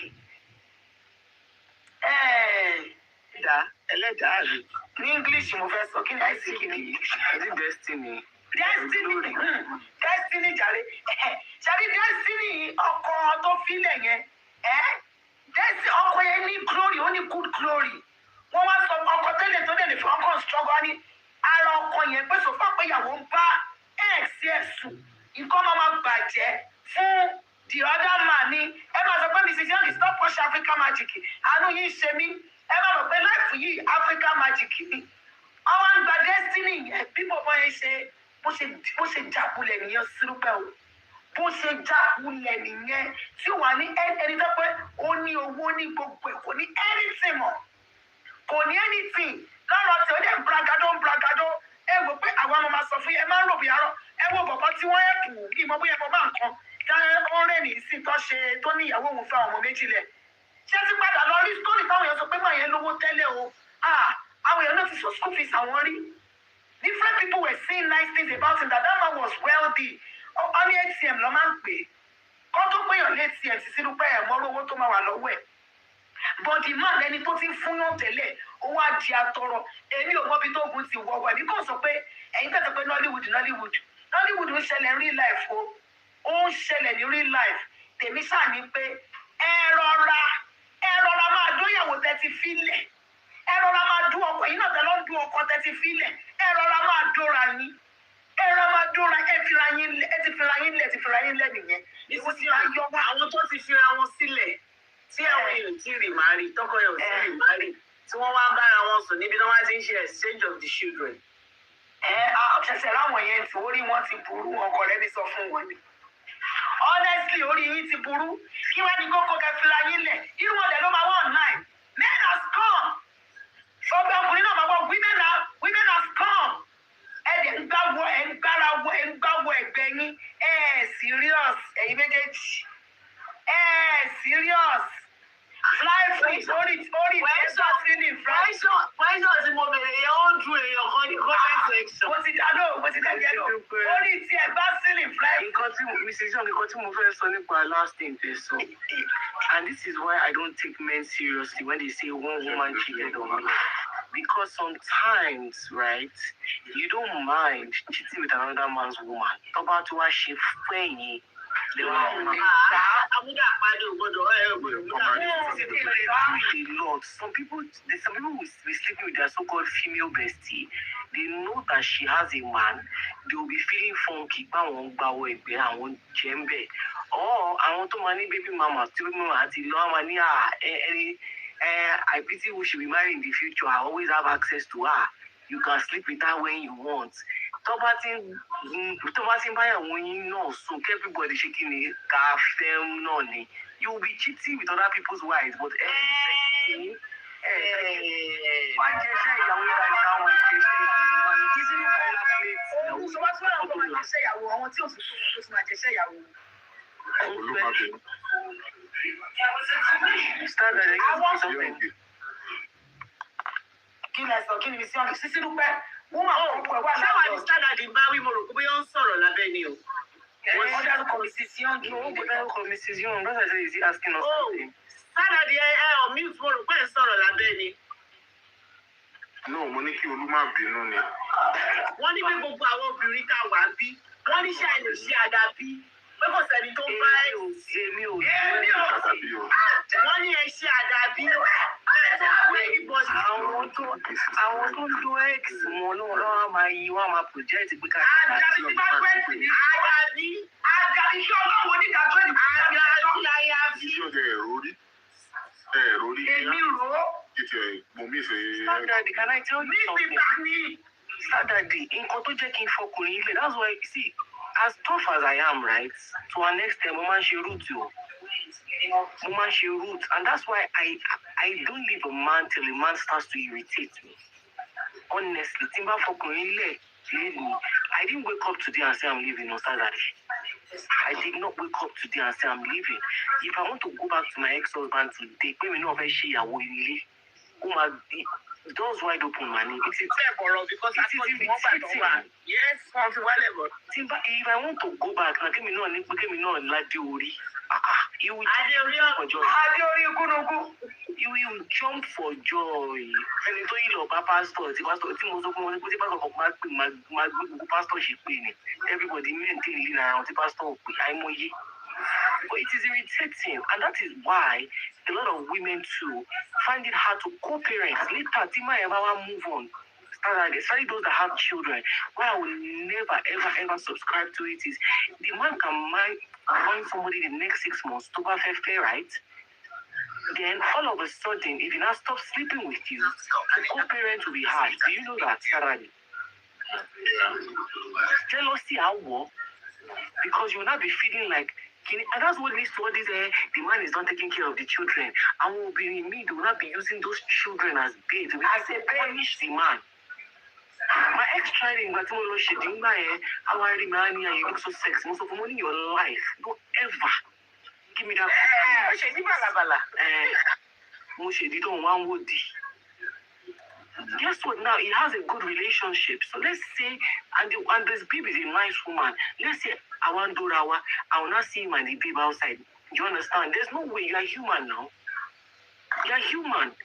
ẹlẹ́dàá rẹ̀ ní English mo fẹ́ sọ kí ni Isaac ni ẹni destiny destiny jàre ṣàbí destiny ọkọ tó filẹ̀ yẹn ọkọ yẹn ní glory ó ní good glory wọ́n wá sọ ọkọ tẹ́lẹ̀ tó dẹ̀ lè fi ọkọ struggle ní ara ọkọ yẹn pé sọ́fà pé ìyàwó ń bá ẹ̀sùn nǹkan máa bàjẹ́ fún the other man ni ẹ máa sọ pé Mrs. Young is not push African magic àánú yìí ṣe mí ẹ máa rò pé láìpẹ́ yìí African magic ni ọwọ́ ń gba destiny yẹn bí bọ́bọ́ yẹn ṣe bó ṣe jákulẹ̀ nìyẹn sírúpẹ́ o bó ṣe jákulẹ̀ nìyẹn tí wà ní ẹni tó pé ó ní owó ní gbogbo ẹ̀ kò ní anything mọ́ kò ní anything lọ́rọ̀ tí ó dẹ̀ ń bragado ẹ wò pé àwọn ọmọ máa sọ fún yẹn ẹ máa ń rò bí arọ ẹ wo bọ̀bọ̀ tí wọ́n yẹ kù kí ìmọ̀ bóyá bọ́ bá nǹkan ó rẹ̀ ní sí tó ní ìyàwó òun fún àwọn ọmọ méjì lẹ̀ ṣé ti padà lọ rí story táwọn èèyàn sọ pé máa yẹn lówó tẹ́lẹ̀ o àwọn èèyàn náà ti sọ school fees àwọn rí different people were saying nice things about him that man was wealthy ó ní ATM lọ́ máa ń pè kọ́ tó péyàn ní ATM sí sínú pé ẹ̀ mọ́ owó tó máa wà lọ́wọ́ ẹ̀ bọ́dì máa lẹni tó ti ń fún yàn tẹ́lẹ̀ ó wá di atọrọ èmi ò mọbi tó ogun ti wọ̀wọ̀ ẹ̀mí kò sọ pé ẹ̀yin tẹ̀sán pé Nollywood ń ṣẹlẹ̀ ní real life ó ń ṣẹlẹ̀ ní real life tèmi ṣáà ní pé ẹ rọra máa dóyàwó tẹ́tí fílẹ̀ ẹ rọra máa dún ọkọ yìí náà tẹ́ ló ń dún ọkọ tẹ́tí fílẹ̀ ẹ rọra máa dóra yín ẹ rọra máa dóra ẹ ti fira yín lẹ̀ nìyẹn ìwọ ti máa yọ wá. àwọn tó ti fira wọn sílẹ̀ tí àwọn èèyàn ti rì máa rí tọkọ yẹn ò sí rì máa rí tí wọ́n wá bára wọn sùn níbi tí wọ́n ti ń ṣe exchange of the children. ṣẹ̀ṣẹ̀ láwọn yẹn tí orí wọn ti burú ọkọ rẹ̀ ní sọ fún wọn ni honestly orí yín ti burú kí wọ́n ní kókó kẹfìlà yín lẹ̀ irú wọn dẹ̀ ló máa wọ̀ online men has come ọgbẹ́ ọkùnrin náà máa wọ women has come ẹ̀dẹ̀ ń gbáwọ ẹ̀gbẹ́ yín serious ẹ̀yin méjèèjì serious fly free orí ẹ̀ṣọ́ sí ní pàṣọ tí mo bẹ̀rẹ̀ yẹn ó ń dun èèyàn kan ní comment section. mo ti dájẹ́ lọ orí tí ẹ bá sí ní fly free. nǹkan tí mo fẹ́ sọ nípa last thing tẹ́ sọ and this is why I don't take men seriously when they say one woman cheated on me. Because sometimes, right, you don't mind cheating with another man's woman. About to wash it funny. Some people will be sleeping with their so-called female bestie. They know that she has a man. They will be feeling funky. Or I want to money baby mama. I pity who should be married in the future. I always have access to her. You can sleep with her when you want. Everybody shaking it. You will be cheating with other people's wives, but kí lẹ sọ kí ni mi sí ọ̀nà Sisidupe wọ́n máa kọ́ pẹ̀ wá láti ọ̀dọ̀. ṣé wàá ní standard bá wí mo rò pé bóyá ó ń sọ̀rọ̀ lábẹ́ ni o. wọ́n dárúkọ Mrs. Young. ó dárúkọ Mrs. Young that's why I say is he asking us something. standard on mute mo rò pé ń sọ̀rọ̀ lábẹ́ ni. no mo ní kí Olú má bínú ni. wọ́n ní pé gbogbo àwọn obìnrin ká wà bí wọ́n ní ṣáà lè ṣe àdá bí pé kò sẹ́ni tó bá èmi ò wọ́n ní ẹ ṣe àdàbí àwọn tó lo x wọn lọ́wọ́ máa yí wọ́n máa project pé ká àdàbí tí bá pẹ́ sí ní àdàbí tí ọlọ́run onídàájọ́ ìdílé àyàfi. ẹ̀rọ rí èmi rò ó. Standard, can I tell you something? Standard, nǹkan tó jẹ́ kí n fọkùnrin ilé, that's why you see, as tough as I am, right, to an extent, mo máa ń ṣe root o. Mo máa ń ṣe root, and that's why I don't leave a man till a man starts to irritate me. Honestly, tí n bá fọkùnrin ilé, I didn't wake up today and say I'm leaving on Saturday. I did not wake up today and say I'm leaving. If I want to go back to my ex-husband today, pé mi náà fẹ́ ṣe ìyàwó ilé, Doors wide open, man. It's because it is irritating. Yes, whatever. Timba, if I want to go back, now give me no Ladiori. You will jump for joy. And it's only your pastor. Everybody maintain now. The pastor, I'm but it is irritating, and that is why a lot of women too find it hard to co-parent. Later, Tima ever move on. Especially those that have children. Why I will never ever subscribe to it is the man can find somebody the next 6 months to have fair, right? Then all of a sudden, if you now stop sleeping with you, the co-parent will be hard. Do you know that, Saradi? Jealousy, how what? Because you will not be feeling like, and that's what leads to all this, the man is not taking care of the children. And will be in me, they will not be using those children as bait. As a punish the man. My ex tried in Guatemala, she didn't buy how I remind you, you look so sexy. Most of the money in your life, don't ever give me that. She didn't want woody. Guess what? Now he has a good relationship. So let's say, and this baby is a nice woman. Let's say I want Dorawa, I will not see him and the baby outside. Do you understand? There's no way. You are human now. You are human.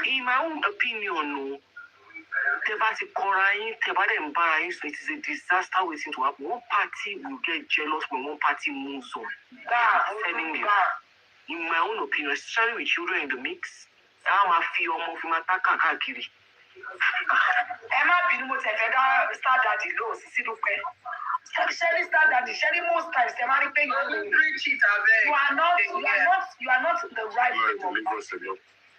In my own opinion, no. So it is a disaster waiting to happen. One party will get jealous when one party moves on. In my own opinion, especially with children in the mix. I'm a few of my Kiri. Emma Binumo start daddy low, Sisidupe. Shelly start daddy. Shelly most times they marry pay you. You are not the right frame of mind.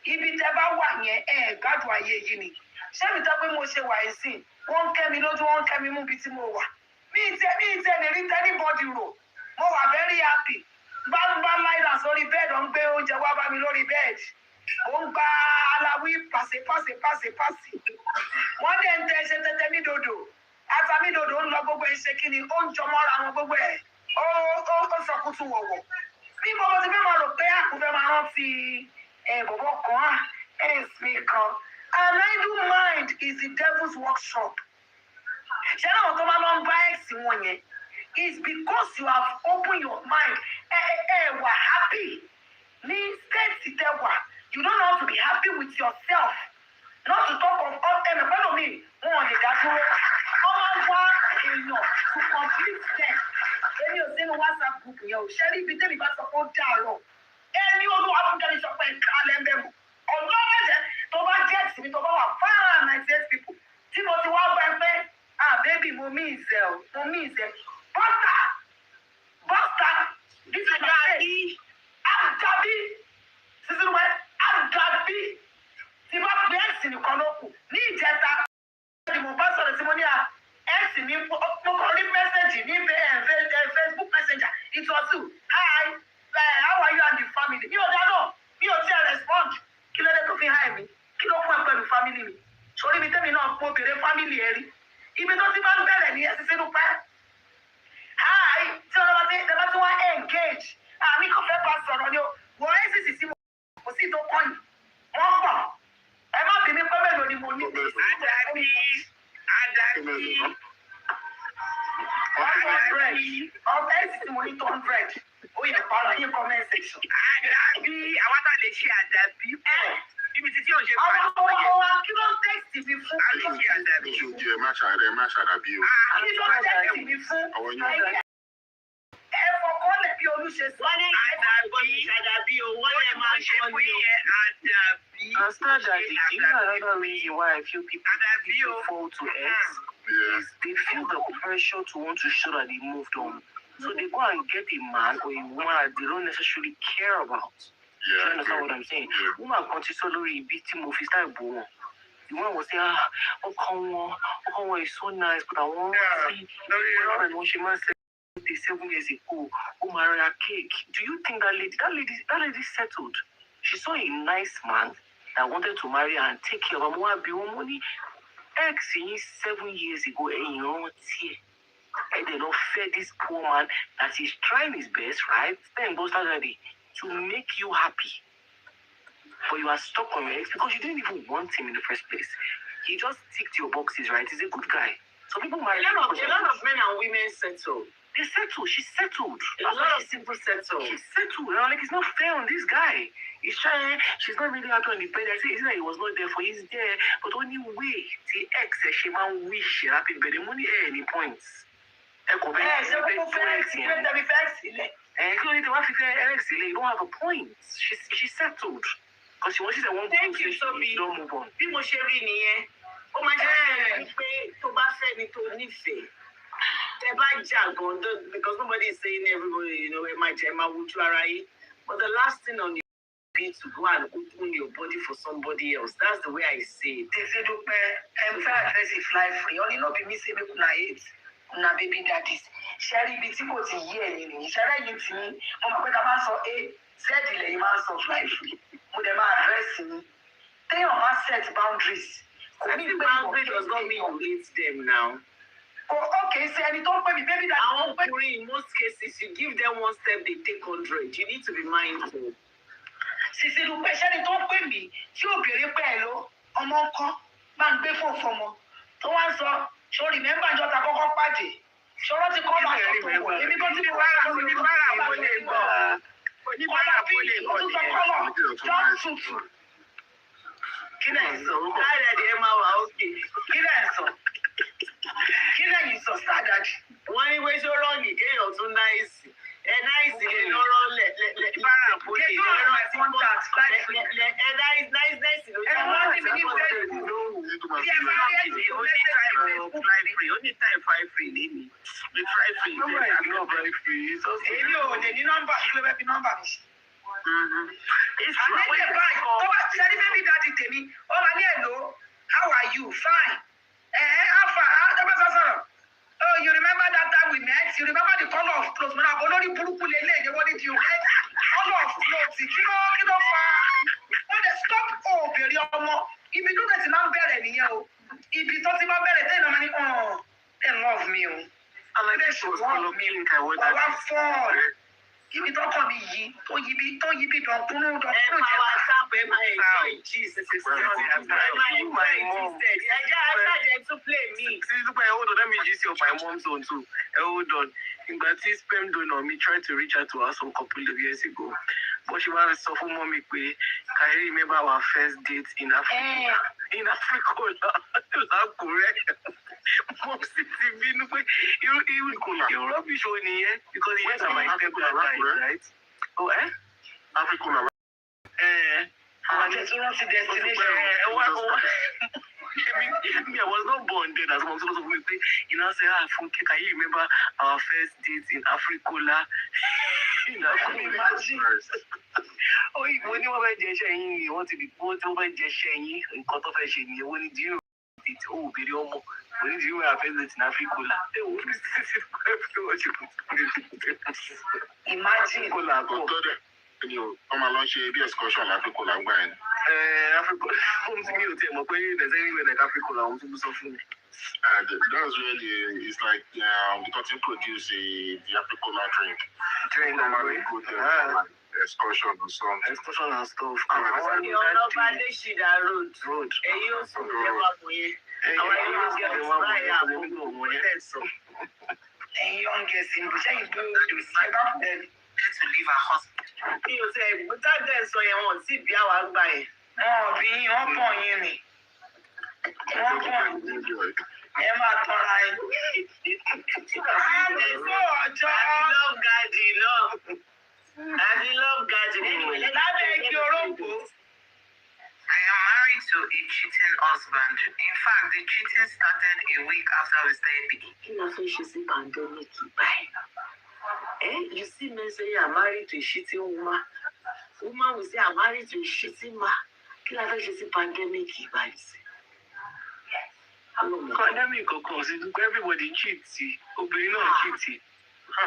If it ever one year, God why ye. Shelly tell me Moshe why see. One came in, one came in, Bitimowa. Me anybody row. Mo are very happy. Bad light and sorry bed on bed, Jawaba Milori bed. Bomba alawi passe. One day tell me dodo. After me dodo on logo by shaking on Jomar and Bobo. Oh, Sakutu. People was a member of Bear who never see a Bobo and Smeekon. And I do mind is the devil's workshop. Shall I buy it? It's because you have opened your mind. We're happy. You don't know how to be happy with yourself. Not to talk of all and follow me. On the gathering. Enough to complete them. Any of them WhatsApp group, Shelly, be telling about support Daro. Any other African shop and Calendar. Or no, to me, to our 98 people. Timothy, baby, mommy is there. Basta. This is Daddy. I'm Daddy. This is what I'm Daddy. If I'm dancing, you can open. Need Jetta. The mobile testimony. Message in Facebook Messenger. It was you. Hi. How are you and the family? You don't respond. Kill it to be high me. Kill up with the family. So if you tell me not to be family, even though the man better, yes, it's in the past. Hi, so the matter why engage. We can pass on you. Why is this? Was it no point? I'm not being a the money. Money to 100. Oh, yeah, follow your comment section. I want to share that people. If it is your text before. Another reason why I feel people fall to X is they feel the pressure to want to show that they moved on. So they go and get a man or a woman that they don't necessarily care about. You understand what I'm saying? Woman continually beating of his type born. The one was saying, oh, come on, it's so nice, but I want to see. And when she must say 7 years ago, oh, marry a cake. Do you think that lady settled? She saw a nice man that wanted to marry her and take care of her money. Ex 7 years ago, and you know and they don't fear this poor man that he's trying his best, right? Then goes to make you happy. but you are stuck on your ex because you didn't even want him in the first place. He just ticked your boxes, right? He's a good guy. So people marry. A lot of men and women settle. They settle. She settled. A lot of people settle. She settled. And I'm like, it's not fair on this guy. He's trying. She's not really happy on the bed. I say, it's like he was not there for. He's there, but only way the ex she man wish happy birthday money any points. You don't have a point. She settled because she wanted a one. Thank you, so you don't move on. Bí mo ṣe rí nìyẹn. Ó máa jẹ́ pé tó bá fẹ́ ni tó nífẹ̀ẹ́. Tẹ́ bá jà gan, because nobody is saying everybody, ẹ máa jẹ, ẹ máa wojú ara yín. But the last thing on your be to go and open your body for somebody else. That's the way I say it. Sisidupe, I'm address it fly free. Only not be me say make una hate. Una baby daddies. Sherry bi tí kò ti yé ẹ̀yin nìyí. Sherry yìí ti ní. Mo mọ̀ pé ká máa sọ A, Z ilẹ̀ yìí máa sọ fly free. Mo dẹ̀ máa address yín. Téèyàn máa set boundaries. I mean, boundary does not mean you hate them now. Oh, okay, so ẹni tó ń pè mí baby daddy. Àwọn ọkùnrin in most cases, you give them one step, they take 100. You need to be mindful. Sisidupe ṣẹ́ni tó ń pè mí tí obìnrin pẹ̀ ló ọmọ ńkọ́ máa ń gbé fún fọmọ tó wá ń sọ ṣó rìmẹ́mbà ìjọ ta kọ́kọ́ pàdé ṣọlọ́ ti kọ́ máa sọ tó wọ̀ èmi tó ti kọ́ ara mi oníbàárà wo lè gbọ́ oníbàárà wo lè gbọ́ tó sọ kọ́lọ̀ jọ́ tutù. Kí lẹ́yìn sọ? Káyọ̀ ẹ̀ máa wà ókè. Kí lẹ́yìn sọ? Kí lẹ́yìn sọ sádàdì? Wọ́n ní pé ṣó rọ́ọ̀gì kéèyàn tún náìsì. Náìsì lè lọ́rọ́ bára bóyá ìrọ̀ àti contact náìsì ló jẹ́ wọ́n ti mi ní bẹ́ẹ̀ èmi ò lè ní nọ́mbà kí ló fẹ́ fi nọ́mbà mi ṣe. Àlejò báyìí tó bá ti ṣe ní bébí dáàdì tèmi ó máa ní èlò how are you fine how far sọ̀rọ̀. Oh, you remember that time we met? You remember the color of clothes? Mo náà olórí burúkú lélẹ̀ ni wọ́n ní di red color of clothes. Kí ló fa? Wọ́n lè stop obìnrin ọmọ. Ibi tó tẹ̀sí máa ń bẹ̀rẹ̀ nìyẹn o. Ibi tó ti máa bẹ̀rẹ̀ tẹ́lẹ̀ máa ní they love me o. They should love me o. Ọwọ́ fọ́ọ̀lù. Ibi tó kàn mí yìí tó yí bí dọ̀kúnú jẹ́. Ẹ máa wá sáàpù ẹ máa enjoy Jesus. Ẹ máa enjoy Jesus. Ẹ jẹ́ àṣàjẹ́ to play me. Hold on, let me just see my mom's own too. Hold on. Ìgbà tí sperm donor me tried to reach out to her some couple of years ago. But she was so for mommy pé can you remember our first date in Africa? In Africa, that's correct. Mom said to me, you rubbish on here because he has my step right? Oh, Africa. I just want to destination. I was not born then as one supposed to be. You know, say, can you remember our first date in Africa? You know, imagine. Oh, when you were saying you want to be both over Jeshen and cut off a shin, when did you it? Oh, video. When did you have first date in Africa? Imagine. I'm a lunch excursion Africa. Africa, there's anywhere like Africa, and that's where it's like the country produce the Africola drink. Normally go there excursion or something. Excursion and stuff. Road. To leave her husband. You say, but that's so you want to see our buy. Oh, be on point, me. Ẹ máa tọ́ra ẹ. Love God, I love God. Anyway, lábẹ́ igi orógbó. I am married to a cheating husband. In fact, the cheating started a week after we started picking. You know, so she see pandemic. You see men say you are married to a shitty woman. Woman will say I'm married to a shitty man. Kí la fẹ́ ṣe sí pandemic báyìí? Pandemic occurs, everybody cheats. Obìnrin náà cheats. A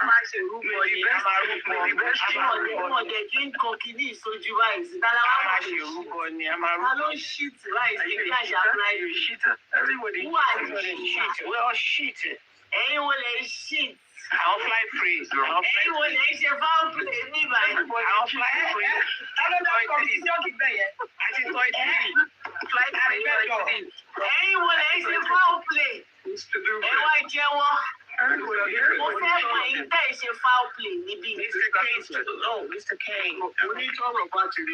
máa ṣe rúbọ ni, a máa rúbọ. Wọ́n jẹ́ kí n kọ kíní ìsojú báyìí sí. Tálá wá máa ṣe rúbọ ni, a máa rúbọ. Ta ló ń shit báyìí sí bí àṣà láì? Everybody cheats. We all shit. Ẹ̀yin wo lè shit? I'll fly free. Ẹ̀yin wo lè ṣe foul play ní báyìí? I'll Anyone else in foul play? Foul play, Mr. Kane. We need to talk about it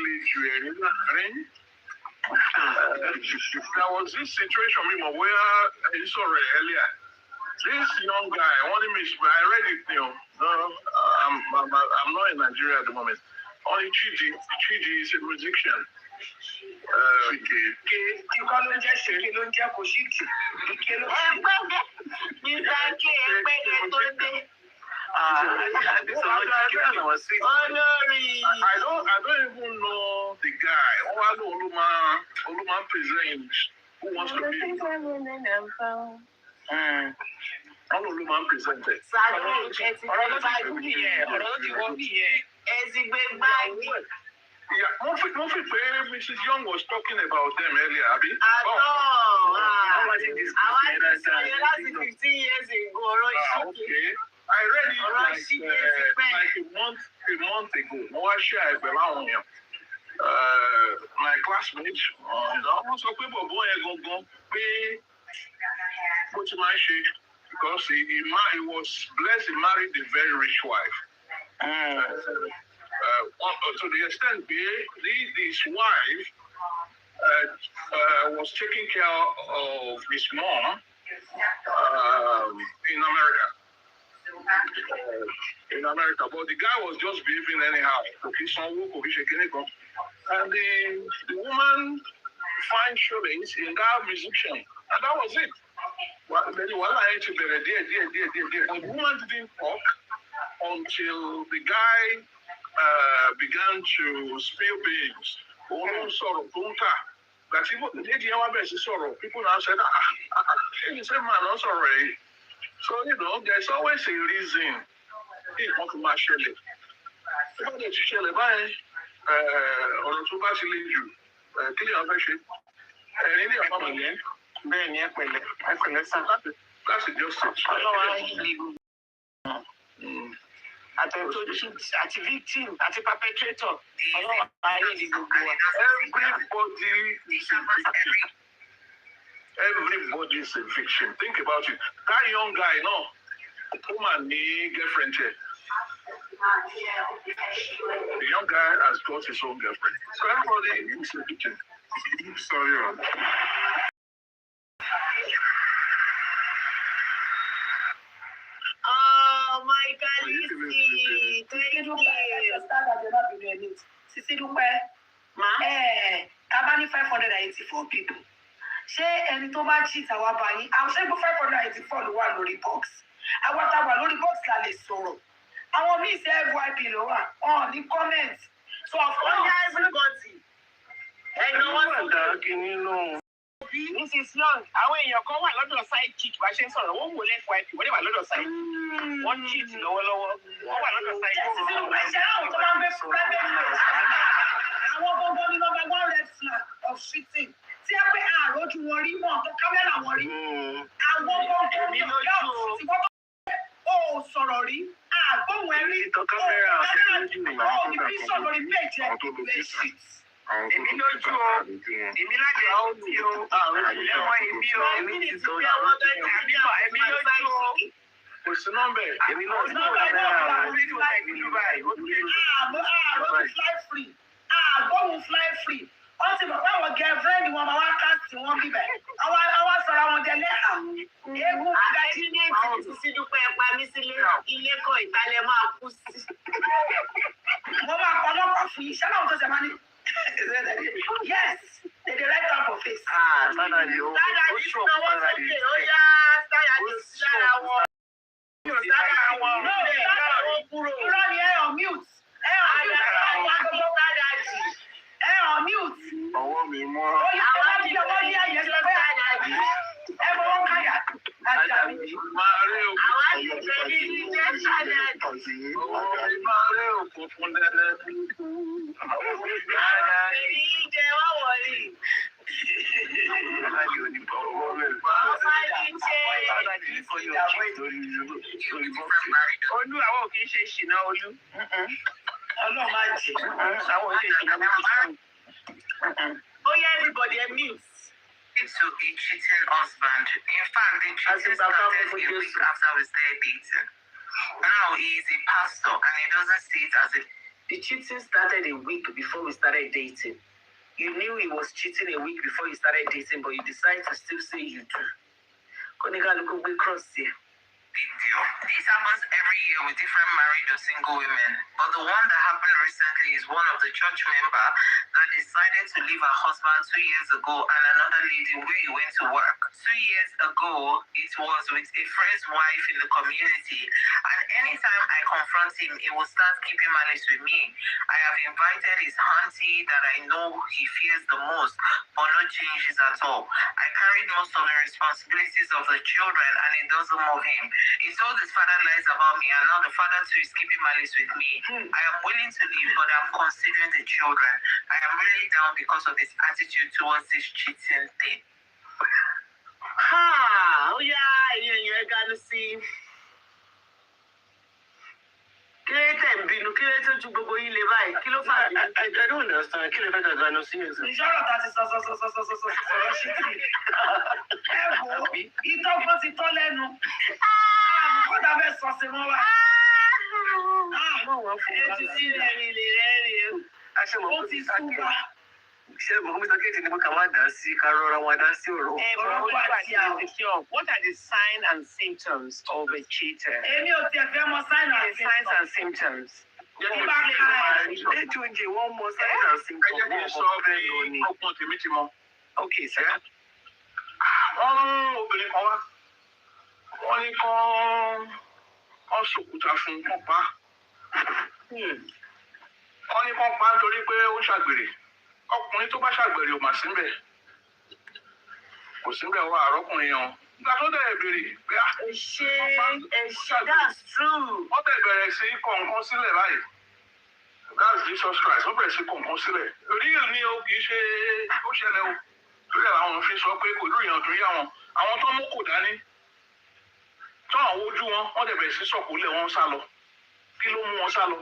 there was this situation where you saw earlier. This young guy, I read it, I'm not in Nigeria at the moment. Only Chiji is a musician. I don't even know the guy. Oluman presents who wants to be. Oluman presented. Yeah, Mrs. Young was talking about them earlier, Abby. Okay. I read it like a month ago. My classmates, because he was blessed, he married a very rich wife. To the extent his wife was taking care of his mom in America. But the guy was just behaving anyhow. And the woman find showings in that musician, and that was it. But the woman didn't talk until the guy began to spill beans. That even the lady people now said, he's a man also already. So, there's always a reason. That's just it. At the victim, at the perpetrator. Everybody is a victim. Think about it. That young guy, woman, girlfriend here. The young guy has got his own girlfriend. So everybody is a victim. Sorry. Oh my God, Sisidupe. About 584 people. Ṣé ẹni tó bá cheat àwa bá yín? Àwọn ṣẹ́gun 584 ló wà lórí box. Àwọn tá wà lórí box la lè sọ̀rọ̀. Àwọn míì ṣe FYP ló wà. Ní comment. So of course, everybody. Ẹ̀yin wọ́n sọ̀rọ̀ kìíní náà. Mrs. Young, àwọn èèyàn kan wà lọ́dọ̀ Sidechika bá ṣe ń sọ̀rọ̀, wọ́n wò FYP, wọ́n dẹ̀ wà lọ́dọ̀ Sidechika. Wọ́n cheat lọ́wọ́lọ́wọ́, wọ́n wà lọ́dọ̀ Sidechika. Ṣé àwọn tó máa ń gbé private note? Àwọn gbogbo ní number 1 red flag of cheating. Tí ẹ pé àròjù wọn rí wọn tó kámẹ́rà wọn rí. Àwọn gbogbo ní ọ̀gá tí wọ́n tó sọ̀rọ̀ rí. Àgbóhùn ẹ̀rí. Ní bíṣọ̀ lórí péjì ẹ̀ lè shit. Èmi lójú o, èmi lájẹ̀ ó ti o, ẹ̀wọ̀n èmi o, èmi ti tó yàwó èmi lójú o. Kò sí nọ́mbẹ̀. Èmi náà ti tó fly free. Àgbóhùn fly free. Wọ́n ti mọ̀ pé àwọn girlfriend wọn máa wá káàsì wọn bíbẹ̀. Àwọn sọ̀rọ̀ àwọn jẹ lẹ́hà. Ewu ìdájí ní ètò Sisidupe ẹ̀pá mi sílé. Ilé kan ìtàlẹ̀ máa kú sí. Mo máa pa ọlọ́pàá fún yìí. Ṣáná òun tó ṣe máa ní. Yes, they dey write am for face. Sada di o. Sada di sanwó sókè. Ó yá Sada di sára wọn. Sára wọn. Sára wọn kúrò. Irọ́ ni ẹ on mute. Ẹ on mute. Sada di. Ẹ on mute. Ọwọ́ mi mọ́. Ó yá Sada di ọwọ́ ní ẹ̀yẹ sọ pé Sada di. Ẹ bọ́ wọ́n káyà. Máa rí òkú. Àwọn àti ìfẹ́ ní ilé Sada di. Máa rí òkú fún dẹ́dẹ́. Olú àwọn ò kì í ṣe ìṣìnà Olú. Ọlọ́run má jẹ́. Àwọn ìṣe Oh yeah, everybody, I'm mute. To a cheating husband. In fact, the cheating started a week after we started dating. Now he is a pastor and he doesn't see it as a... The cheating started a week before we started dating. You knew he was cheating a week before you started dating, but you decided to still say you do. Konika look cross here. Big deal. This happens every year with different married or single women. But the one that happened recently is one of the church member that decided to leave her husband 2 years ago and another lady where he went to work. 2 years ago, it was with a friend's wife in the community. And anytime I confront him, he will start keeping malice with me. I have invited his auntie that I know he fears the most, but no changes at all. I carried most of the responsibilities of the children and it doesn't move him. He told his father lies about me and now the father too is keeping malice with me. I am willing to leave, but I'm considering the children. I am really down because of his attitude towards this cheating thing. Oh yeah, you're gonna see. I don't understand. Kí ló fẹ́ dàgbà lọ sí ẹ̀sìn? Ìṣòro tàti sọ̀rọ̀ ṣì kì í. Ẹ̀bùn ìtọ́gbọ́n ti tọ́ lẹ́nu. Kọ́dà fẹ́ sọ sí wọn wá. Etí sí rẹ̀ rè ó ti súnmọ́. Ṣé mo kọ́ kéèké ni mo kà wá dá sí ká rọra wá dá sí ọ̀rọ̀? What are the signs and symptoms of a cheater? Èmi ò tiẹ̀ fẹ́ mọ Signs and symptoms. One more sign and symptoms. Okay, sir. Obìnrin kan wá. Wọ́n ní kán ṣòkúta fún kán pa. Wọ́n ní kán pa nítorí pé ó ṣàgbèrè. Ọkùnrin tó bá ṣàgbèrè ò mà sí níbẹ̀. Kò sí níbẹ̀ wá àrọ́kùnrin yẹn. Nígbà tó dẹ̀ béèrè pé ẹ̀ṣẹ̀, that's true. Wọ́n dẹ̀ bẹ̀rẹ̀ sí kọ̀ọ̀kan sílẹ̀ báyìí. That's Jesus Christ. Wọ́n bẹ̀rẹ̀ sí kọ̀ọ̀kan sílẹ̀. Real ni o kì í ṣe ó ṣẹlẹ̀ o. Torí àwọn fi sọ pé kò lóyún ọdún yá wọn. Àwọn tó mú kò dání. Tó àwọn ojú wọn, wọ́n dẹ̀ bẹ̀rẹ̀ sí sọ̀kúlẹ̀ wọn sá lọ. Kí ló mú wọn sá lọ?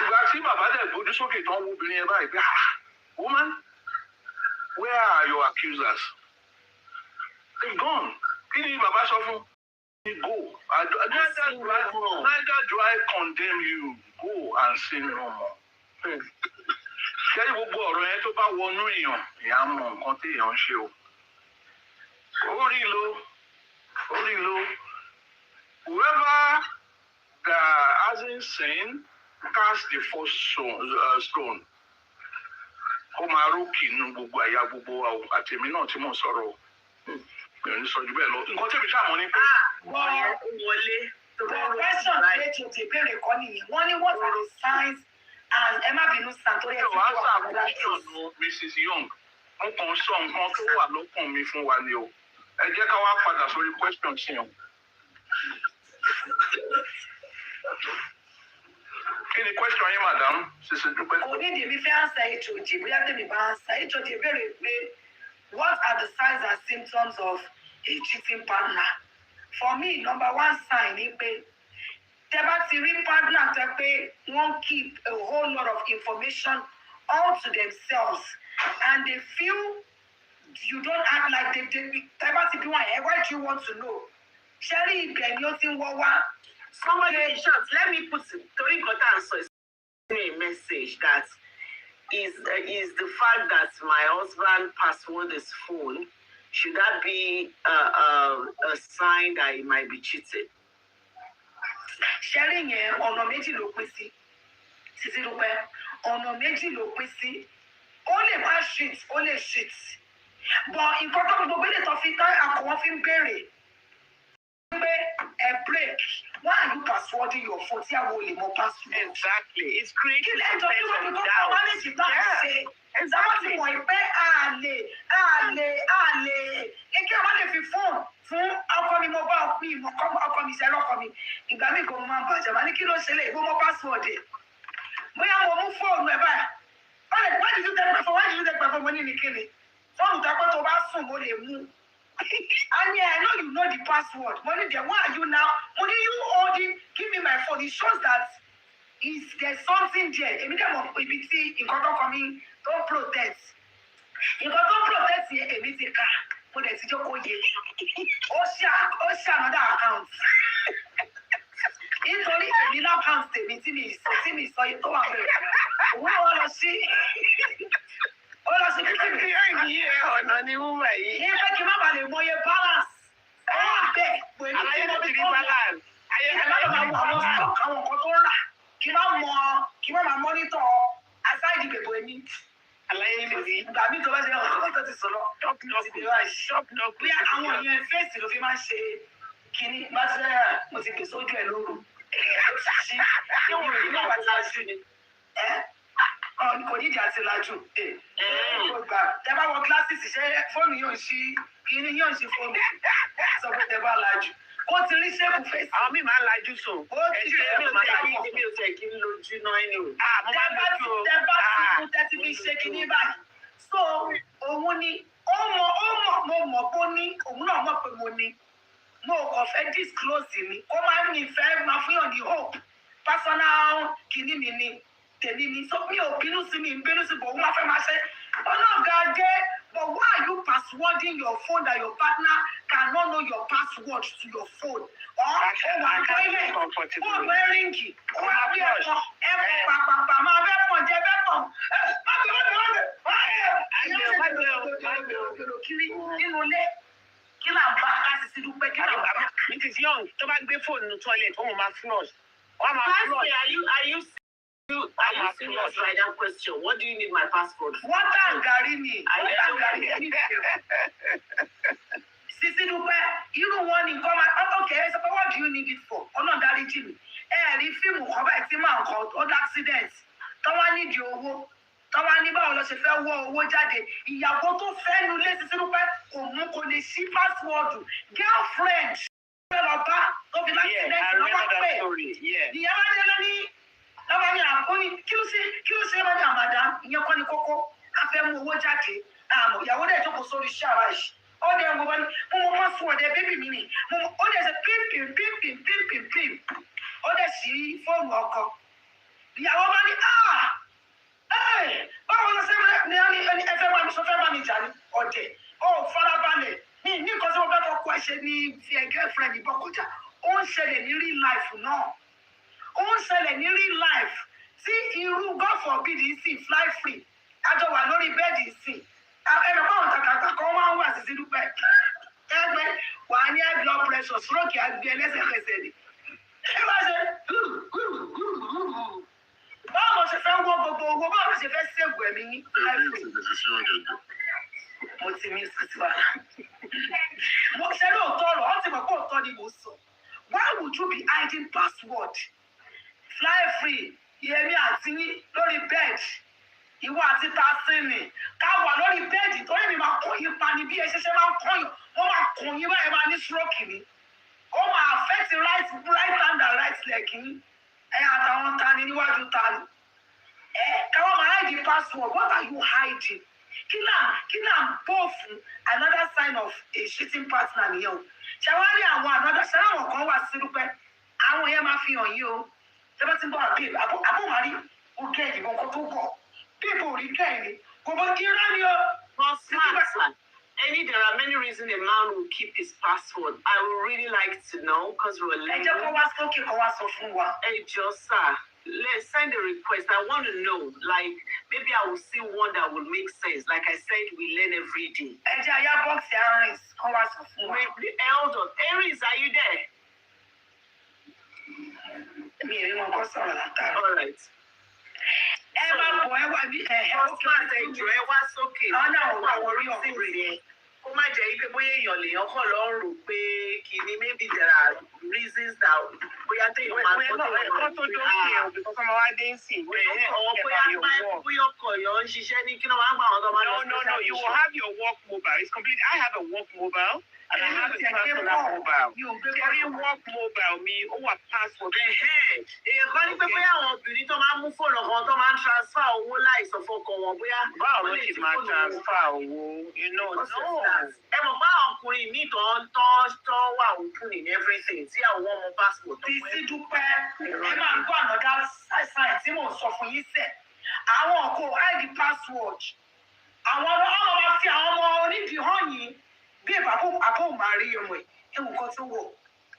Ìgbà tí bàbá dẹ̀ gbójú sókè tán wo obìnrin yẹn báyìí pé woman, where are your accusers? They've gone. Kí ni bàbá sọ fún? Go. Neither do I condemn you. Go and sin no more. Ṣé gbogbo ọ̀rọ̀ yẹn tó bá wọnú èèyàn, èèyàn mọ nǹkan tí èèyàn ń ṣe o. Orí lo. Whoever that hasn't sinned, cast the first stone. Kó máa rókì nínú gbogbo àyà gbogbo wa o, àtèmi náà tí mò ń sọ̀rọ̀ o. Mi ò ní sọ jù bẹ́ẹ̀ lọ. Nǹkan tẹ́mi ṣàmọ́ ni pé. Wọlé. The question related to ìbéèrè kan nìyẹn. Wọ́n ní what are the signs and ẹ má bínú Santori ẹ̀ Wàá ṣàkóso Mrs. Young. Mo kàn sọ nǹkan tó wà lọ́kàn mi fún wa ni o. Ẹ jẹ́ ká wá padà sórí question sí yẹn. Kí ni question yín, madam? Sisidupe. Onídìí fẹ́ answer HOD bóyá tèmi bá answer. HOD béèrè pé what are the signs and symptoms of a cheating partner? For me, number one sign ni pé tẹ́ bá ti rí partner tẹ́ pé wọ́n keep a whole lot of information all to themselves and they feel you don't act like they tẹ́ bá ti bí wọn ẹ̀ why do you want to know? Ṣẹ́rí ibẹ̀ ni ó ti ń wọ́ wá. Somebody in short, let me put Tori Gota answer a message that is the fact that my husband password his phone. Should that be a sign that he might be cheating? Sharing ọ̀nà méjì ló pín sí. Sisidupe, ọ̀nà méjì ló pín sí. Ó lè má shit, ó lè shit. But nǹkan tó gbogbo ilé tó fi ká àkọ́wọ́ fi ń béèrè. A break. Why are you passwording your phone? See how you more password. Exactly. It's creating a sense of doubt. Yeah. Exactly. Mo ipe ale. Eke ma le fi phone fún ọkọ mi mo bá mi mo ọkọ mi ṣe lọ́kọ mi. Ìgbà mi ko mo ma ba ja ma ní kí ló ṣẹlẹ̀ ibo mo password e. Bóyá mo mú phone e báyìí. Why did you take my phone? Why did you take my phone? Mo ní ní kíni. Phone ta ko tó bá sùn mo lè mú. And yeah, I know you know the password. Money there, why are you now? Money you holding, give me my phone. It shows that is there something there? Èmi dẹ̀ mọ̀ ibi tí nǹkan tó kọ mi tó protect. Nǹkan tó protect yẹn èmi ti kà mo dẹ̀ ti jókòó yẹ. Ó ṣe another account. Nítorí èmi náà account tèmi tí mi sọ yìí tó wà bẹ̀rẹ̀. Òun náà wọ́n lọ sí kíkì Yìí ọ̀nà ni wúwà yìí. ní pé kí n má bàa lè mọye balance. Ó wà bẹ́ẹ̀ pẹ̀lú Ayé ló ti rí balance. Ayé kí n má lọ máa wọ àwọn stock àwọn nǹkan tó rà. Kí n má máa monitor aside ìbèbò ẹni. Àlàyé ló rí. Ìgbà mi tó bá ṣe ọ̀rọ̀ tó ti sọ̀rọ̀. Shop knock. Bí àwọn èèyàn fèsì ló fi máa ń ṣe kínní bá ṣe mo ti gbèsè ojú ẹ̀ lóru. Ṣé wọn ò ní náà wá ti lajú ni? Kò nídìí àti lajú. Tẹ bá wọ glasses ṣe fóònù yóò ṣí kínní yóò ṣí fóònù. Sọ pé tẹ bá lajú. Ó ti rí ṣépù fèsì. Àwọn míì máa ń lajú sùn. Ó ti rí ṣépù fèsì. Mi ò tẹ̀ kí n lójú náà anyway. Mo máa ń lójú o. Tẹ bá ti kú tẹ́tí fi ṣe kínní báyìí. So òun ni ó mọ̀ mo mọ̀ bó ní òun náà mọ̀ pé mo ní. Mo kàn fẹ́ disclose ni. Ó máa ń nífẹ̀ẹ́ máa fún yàn ní hope. Personal kínní mi ni. Tèmi ni. So mi ò bínú sí mi ń bínú sí bò ó máa fẹ́ máa ṣe. Ọlọ́gà dé. But why are you passwording your phone that your partner cannot know your password to your phone? Phone ríngì. Ó máa bí ẹ̀kọ́ pàpàpà máa bẹ́ pọ̀ jẹ́ bẹ́ pọ̀. Kiri nínú ilé. Kí là ń bá Sisidupe kí là ń bá? Mrs. Young tó bá gbé fóònù nínú toilet, ó máa flush. Wọ́n máa Lastly, flush. are you serious by that question? What do you need my passport for? Water and garri ni. Sisidupe, irú wọn ni nǹkan máa okay, so what do you need it for? Ọlọ́run dáríjì mi. Rí fíìmù kan báyìí tí máa ń kọ ó dá accident. Tọ́wá nídìí owó. Tọ́wá ní báwo lọ ṣe fẹ́ wọ́ owó jáde. Ìyàwó tó fẹ́ nu ilé Sisidupe kò lè ṣí password. Girlfriend fẹ́ lọ bá tó fi accident lọ́wọ́ pé. Ìyàwó adé lọ ní lọ́wọ́ ní àkóní kí ló ṣe máa ní àmàdá ìyẹn kọ́ ni kókó a fẹ́ mú owó jáde àmọ́ ìyàwó dẹ̀ jókòó sórí iṣẹ́ ara yìí ó dẹ̀ mo bá ní mo mọ password ẹ̀ bébì mi ni ó dẹ̀ ṣe pín ó dẹ̀ sí fóònù ọkọ ìyàwó bá ní báwo ló ṣe ní ẹni ẹ fẹ́ bá mi jà ní ọ̀dẹ̀ ó farabalẹ̀ ní nǹkan tí mo fẹ́ fọ́ kó ẹ ṣe ní fi ẹ̀ girlfriend ìbọ̀kọjà ó ń ṣẹlẹ̀ ní real life náà. Ó ń ṣẹlẹ̀ ní real life tí irú God forbid sí fly free àjọ wà lórí bẹ́ẹ̀dì sí ẹ̀rọ báwọn tàkàtà kan máa ń wà Sisidupe ẹgbẹ́ wà ní high blood pressure stroke àgbẹ̀ ẹlẹ́sẹ̀kẹsẹ̀ ni ẹ bá ṣe báwo ṣe fẹ́ wọ́ gbogbo owó báwo ṣe fẹ́ ṣègùn ẹ̀mí ní fly free mo ti mí sí wa mo ṣe lóòótọ́ ọ̀rọ̀ ọ́ ti mọ̀ pé òótọ́ ni mo sọ why would you be hiding password? Fly free yẹmi àti yín lórí bẹ́ẹ̀dì ìwọ àti tasini ká wà lórí bẹ́ẹ̀dì torí mi máa kọ́ yín pa ni bí ẹ ṣẹṣẹ máa ń kọ́ yín wọ́n máa kọ́ yín báyìí máa ní stroke ni ó máa affect right hand and right leg yín àtàwọn tani níwájú tani káwọn máa hide the password what are you hiding kí náà bọ́ fún another sign of a cheating partner nìyẹn o ṣàwárí àwọn another ṣẹlẹ̀ àwọn kan wà Sisidupe àwọn yẹn máa fi hàn yín o. Tẹ́lẹ̀ tí ń bọ̀ àbí àbọ̀márí òkè ìdìbò nǹkan tó bọ̀ bí ìbò rí kẹ́hìn kò bọ́ irá ni o. Well, smart. There are many reasons a man will keep his password. I would really like to know because we're learning. Ẹ jẹ́ kó wá sókè kó wá sọ fún wa. Sir, let's send a request. I want to know, like, maybe I will see one that will make sense. Like I said, we learn every day. Ẹ jẹ́ àyà bọ́ọ̀sì Aries kó wá sọ fún wa. The elder, Aries, are you there? Mi ò rí wọn kọ́ sọ̀rọ̀ látara. All right. Ẹ máa bọ̀ ẹ wá bí Osman ẹjọ́ ẹ wá sókè. Àwọn náà wọ́n wá wọrí ọkùnrin yẹn. Kó má jẹ́ ike bóyá èèyàn lèèyàn kàn lọ rò pé kìíní maybe there are reasons that bóyá téèyàn máa ń tọ́ Ẹ̀kọ́ tó dókè ọ̀ bí kọ́kọ́ máa wá dé ń sìn. bóyá ọkọ̀ èèyàn ń ṣiṣẹ́ ní kí wọ́n máa ń gbà wọ́n tó máa lọ sí No, you will have your work mobile. It's complete. I have a work mobile. And I have a personal mobile. Carry work mobile me ó wà password. Èèyàn kan ní pé bóyá àwọn obìnrin tó máa ń mú fóònù kan tó máa ń transfer owó láìsọ fọkàn wọn bóyá. Báwo ló ti máa transfer owó? No. Ẹ mọ̀ bá ọkùnrin míì tó wà open in everything tí àwọn ọmọ passport. Sisidupe ẹ máa ń gbọ́ another fún yín sẹ̀. Àwọn kò hide the password. Àwọn ọmọ máa fi àwọn ọmọ onídìí hàn yín bí àbó máa rí ọmọ ẹ̀. Ewu kan tó wọ̀.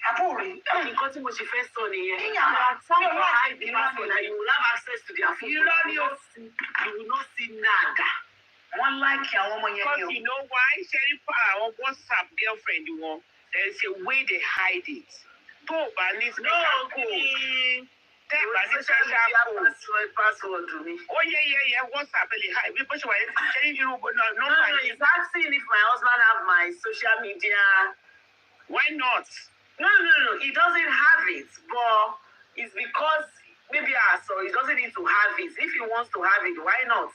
Àbó rí. Nǹkan tí mo ṣe fẹ́ sọ nìyẹn. Níyàn máa Some people hide the password and you will have access to their phone. Irọ́ ni o. You will not see nada. Wọ́n láìkì àwọn ọmọ yẹn Because ni o. you know why? Sharing our WhatsApp girlfriend, there's a way they hide it. Tó o bá ní special code. Tẹ́ ẹ̀ bá ní special code. Password to me. Oh, yeah. WhatsApp really hide. Bí bó ṣe wà ní ṣẹ́yìn irú No, it's asking if my husband have my social media. Why not? No. He doesn't have it, but it's because maybe so he doesn't need to have it. If he wants to have it, why not?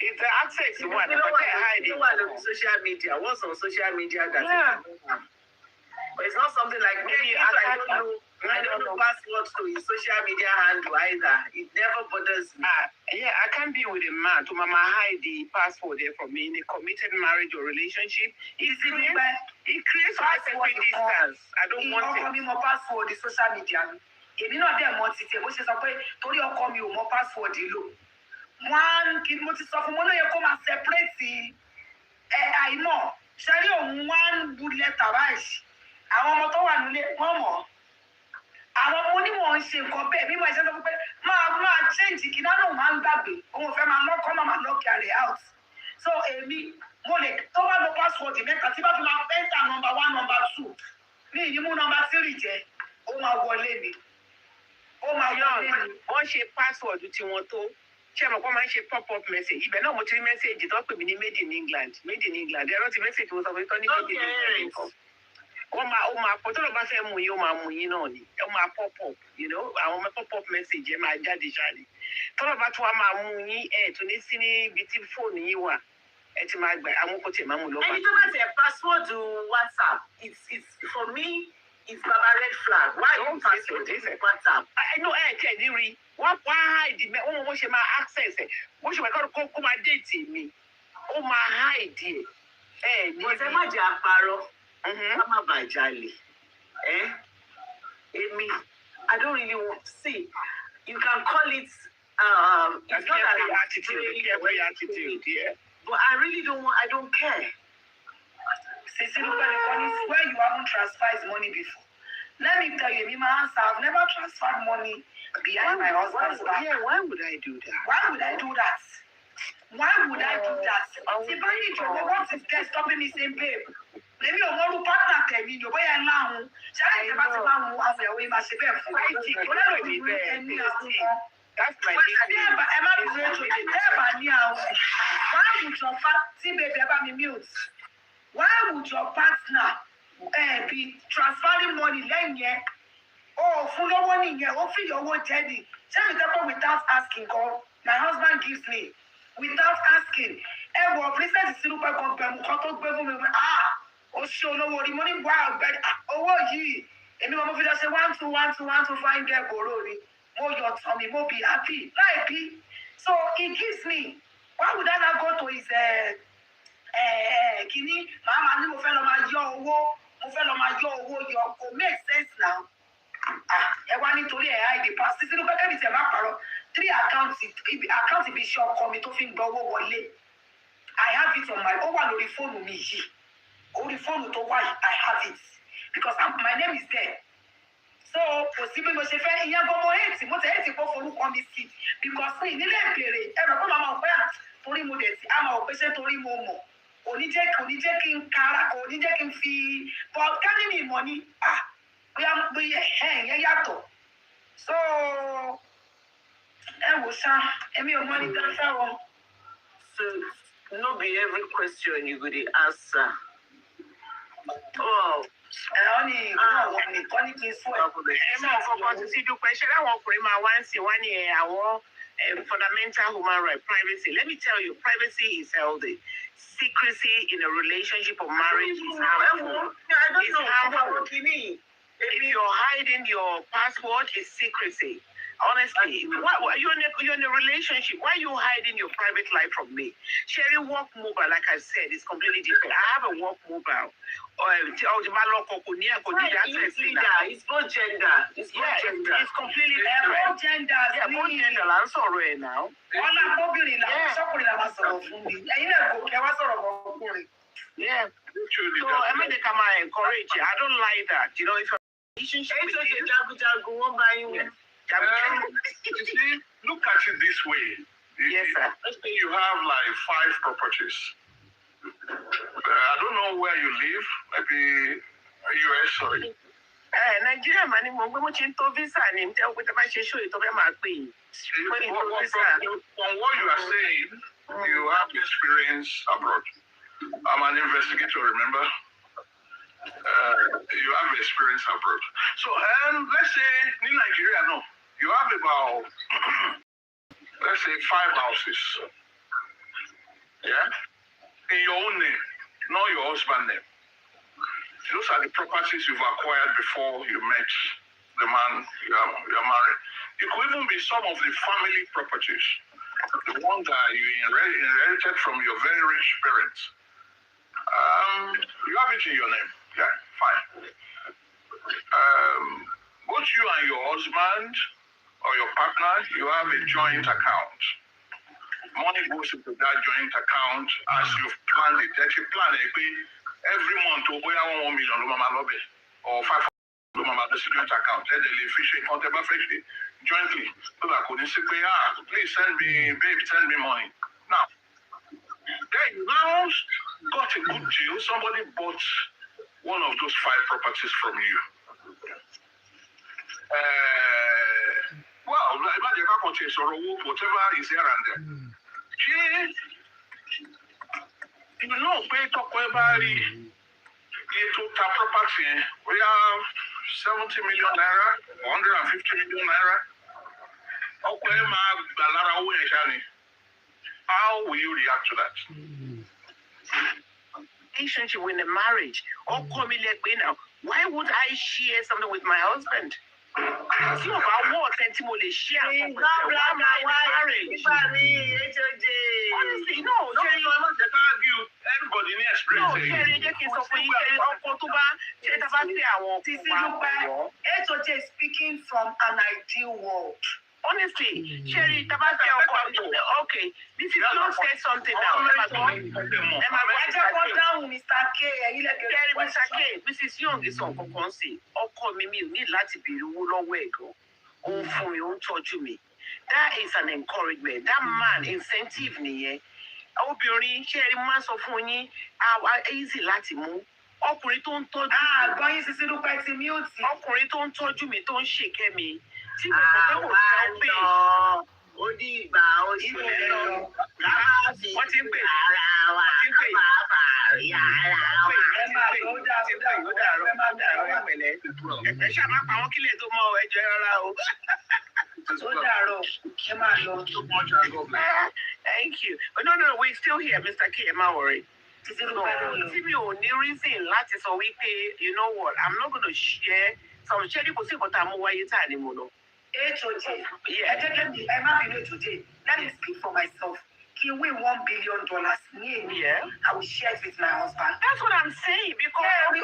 It's the access You one. know But what? they hide You it. know what on social media? What's on social media that Yeah. you don't have? But it's not something like maybe I don't know passwords to his social media handle either. It never bothers me. I can't be with a man to mama hide the password there from me in a committed marriage or relationship. It creates unnecessary distance. I don't want Ọkọ it. mi mọ password social media mi. Èmi náà dẹ̀ mọ títí ẹ̀ bó ṣe sọ pé torí ọkọ mi ò mọ password lò. Wọ́n kí mo ti sọ fún mo lóye kó máa separate àìmọ̀. Ṣé rí òun one good letter báyìí? Àwọn ọmọ tó wà nílé wọ́n mọ̀. Àwọn ọmọ onímọ̀ ń ṣe nǹkan bẹ́ẹ̀ bí mo ṣe sọ pé máa change kí náà lòun máa ń gbàgbé. Òun fẹ́ máa lọ́kọ́ máa lọ́ọ̀kì àrẹ̀ out. So èmi mo lè tó bá lo password mẹ́ta tí bá fi máa enter number 1, number 2. Mi ní mú number 3 jẹ́. Ó máa wọlé mi. Ó máa wọlé mi. Wọ́n ṣe password tí wọ́n tó. Ṣé mo kọ́ máa ń ṣe pop-up message? Ibẹ̀ náà mo ti rí message tó pè mí ní Made in England. Made in England. Ẹ̀rọ ti message mo sọ pé tó ní Made in England. Ó máa pọ̀ tó lọ bá fẹ́ mú yín, ó máa mú yín náà ni. Ó máa pop-up, àwọn ọmọ pop-up message ẹ̀ máa jáde ṣáàlì. Tó lọ bá tún wá máa mú yín, tó ní sí níbi tí fóònù yín wà. Ẹ ti máa gbà àwọn kò tiẹ̀ máa mú lọ́pàá. Ẹni tó bá tẹ password WhatsApp, it's for me, it's Baba red flag. Why you password WhatsApp? No, tẹ̀ ní rí. Wọ́n hide mẹ́, wọ́n ṣe máa access ẹ̀. Wọ́n ṣe máa kó máa déètì mi. Ó máa hide ẹ̀. Bọ̀dé má jẹ́ àparọ́. Ká má bàa jalè. Èmi, I don't really want to see. You can call it, it's not every attitude, yeah. But I really don't want, I don't care. Sisidupe, where you haven't transferred money before. Let me tell you, my answer, I've never transferred money behind my husband's back. Yeah, why would I do that? Why would I do that? What is there stopping me saying, babe? Maybe you're more partner than me, you're going along. Shall I never say, I'm away, my severe for That's my nickname. Why would your partner, why would your partner be transferring money lẹ́yìn fún lọ́wọ́ nìyẹn ó fi owó jẹ́ ni ṣé mi tẹ́kọ̀ without asking God my husband gives me without asking wọ President Sisidupe kan gbẹ̀mú kan tó gbé fún mi ó ṣe olówó orí mo ní wá ọ̀gbẹ́ni owó yìí èmi mo fi lọ ṣe 1 2 fine girl gbòòrò ni mo yọ tán mi mo be happy láì bí so he gives me why would I not go to his kìíní màá ní mo fẹ́ lọ máa yọ owó yọ kò make sense now ẹ wá nítorí àìdè pass Sisidupe kẹ́mi tẹ̀ má parọ́ 3 àkáǹtì ibi iṣẹ́ ọkọ mi tó fi ń gba owó wọlé I have it on ó wà lórí fóònù mi yìí orí fóònù tó wà yìí I have it because my name is there so kò sí bí mo ṣe fẹ́ ìyẹn gbogbo mo tẹ̀ ètì kó forúkọ mi sí because ní ìnílé ìbéèrè ẹ̀rọ kó máa pẹ́ torí mo dẹ̀ sí àmọ́ òpé ṣé torí mo mọ̀ kò ní jẹ́ kí n kára kò ní jẹ́ kí n fi but kárí mi mọ̀ ni bóyá ìyẹn yàtọ̀ so ẹ wò ṣá èmi ò mọ̀ ní tẹ́fẹ́ wọn. So no be every question you go dey answer. Ẹ̀rọ ni àwọn nìkan ní kí n sún ẹ̀. Ẹ máa kọ́kọ́ Sisidupe ṣé láwọn ọkùnrin máa wá ń sìn wá ní àwọn fundamental human right privacy. Let me tell you, privacy is healthy. Secrecy in a relationship or marriage is harmful. It's harmful. If you're hiding your password, it's secrecy. Honestly, why you're in a relationship? Why are you hiding your private life from me? Sharing work mobile, like I said, is completely different. I have a work mobile. It's both gender. It's both gender. It's completely different. Both genders. Yeah, both gender. I'm sorry now. Yeah. So I mean, they come and encourage you. I don't like that. You know, if a relationship with you, you see, look at it this way. Yes, sir. Let's say you have like 5 properties. I don't know where you live. Maybe US, sorry. Nigeria money mo chin to visa ni tell with my show it over my queen. From what you are saying, you have experience abroad. I'm an investigator, remember? You have experience abroad. So let's say in Nigeria, no. You have about, let's say, 5 houses. Yeah? In your own name, not your husband's name. Those are the properties you've acquired before you met the man you're married. It could even be some of the family properties. The one that you inherited from your very rich parents. You have it in your name. Yeah? Fine. Both you and your husband or your partner, you have a joint account. Money goes into that joint account as you've planned it. That you plan it every month to where 1 million or 500 joint account. Then they fish it jointly. So that could say, please send me, babe, send me money. Now, then you now got a good deal. Somebody bought one of those 5 properties from you. Well, imagine whatever is here and there. You know, pay to everybody. You total property. We have 70 million naira, 150 million naira. Okay, how will you react to that? Relationship with a marriage. Or come now. Why would I share something with my husband? It's not about what antimony share. Marriage. Honestly, no. Everybody needs experience. HOJ is speaking from an ideal world. Honestly, Sherry, okay, this is not say something now. Mrs. Young is on Kokonsi. Ọkọ mi ò ní láti béèrè owó lọ́wọ́ ẹ̀ gan. Ó ń fún mi, ó ń tọ́jú mi. That is an encouragement. That man incentive nìyẹn. Obìnrin Sherry máa sọ fún yín, easy láti mú. Ọkùnrin tó ń tọ́jú mi. Gbọ́yìn Sisidupe ti mute. Ọkùnrin tó ń tọ́jú mi, tó ń ṣèkẹ́ mi. Tí mo kò fẹ́ kò fẹ́ pè. Ó ní ìgbà oṣù lẹ́nu. Wọ́n ti ń pè. Wọ́n ti ń pè. Ẹ ṣáà máa pa àwọn kílẹ̀ tó mọ ẹjọ́ rárá o. Thank you. But no, we're still here, Mr. K. Am I worried? Tí mi ò ní reason láti sọ wípé, you know what, I'm not going to share some sharing kò sí nǹkan tá a mú wáyé tá a ní mo lọ. HOJ, I let me speak for myself. He win $1 billion. Yeah. I will share it with my husband. That's what I'm saying because I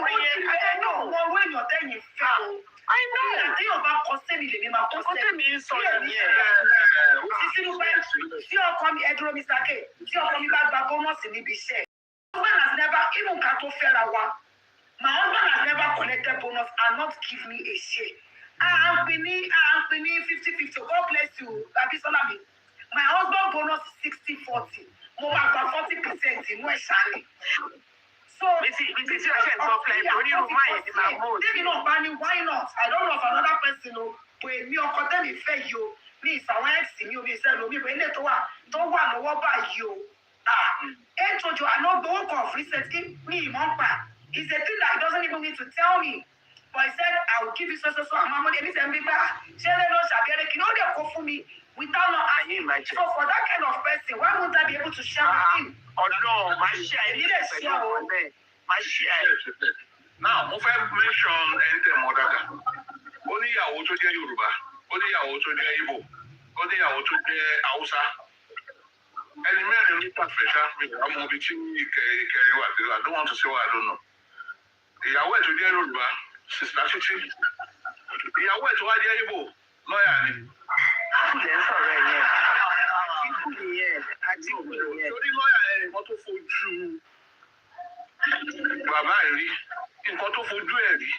know. When you're there, you fail. I know. The thing about costing me, see how come Edro Mr. K. See how come back bonus in the share. My husband has never even my husband has never collected bonus and not give me a share. I'm paying 50-50. God bless you. My husband bonus is 60-40. More than 40% in West Shani. So, why not? I don't know if another person will me or content me fair you. Me, someone else in you, me, say, no, me, but don't want to walk by you. I told you, I know the work of research in me, Mompa. It's a thing that he doesn't even need to tell me. But he said, I will give you so amount money. And he said, for me without not asking. So for that kind of person, why won't I be able to share with him? Oh no, my share. I need a share. My share. Now, if I mention anything more than that, only I want to get Yoruba. ó níyàwó tó jẹ́ Ìgbò, ó níyàwó tó jẹ́ Haúsá. Ẹni mẹ́rin ní pàfẹ́ṣá mi àwọn ibi tí ìkẹrin wà dé. I don't want to say what I don't know. Ìyàwó ẹ̀ tó jẹ́ Yorùbá, Sister Títí. Ìyàwó ẹ̀ tó wá jẹ́ Ìgbò, lọ́ọ̀yà ni. Ilẹ̀ ń sọ̀rọ̀ ẹ̀ yẹn. Àtìkù nìyẹn. Àtìkù nìyẹn. Torí lọ́ọ̀yà ẹ̀ nǹkan tó fojú bàbá ẹ̀ rí, nǹkan tó fojú ẹ̀ rí.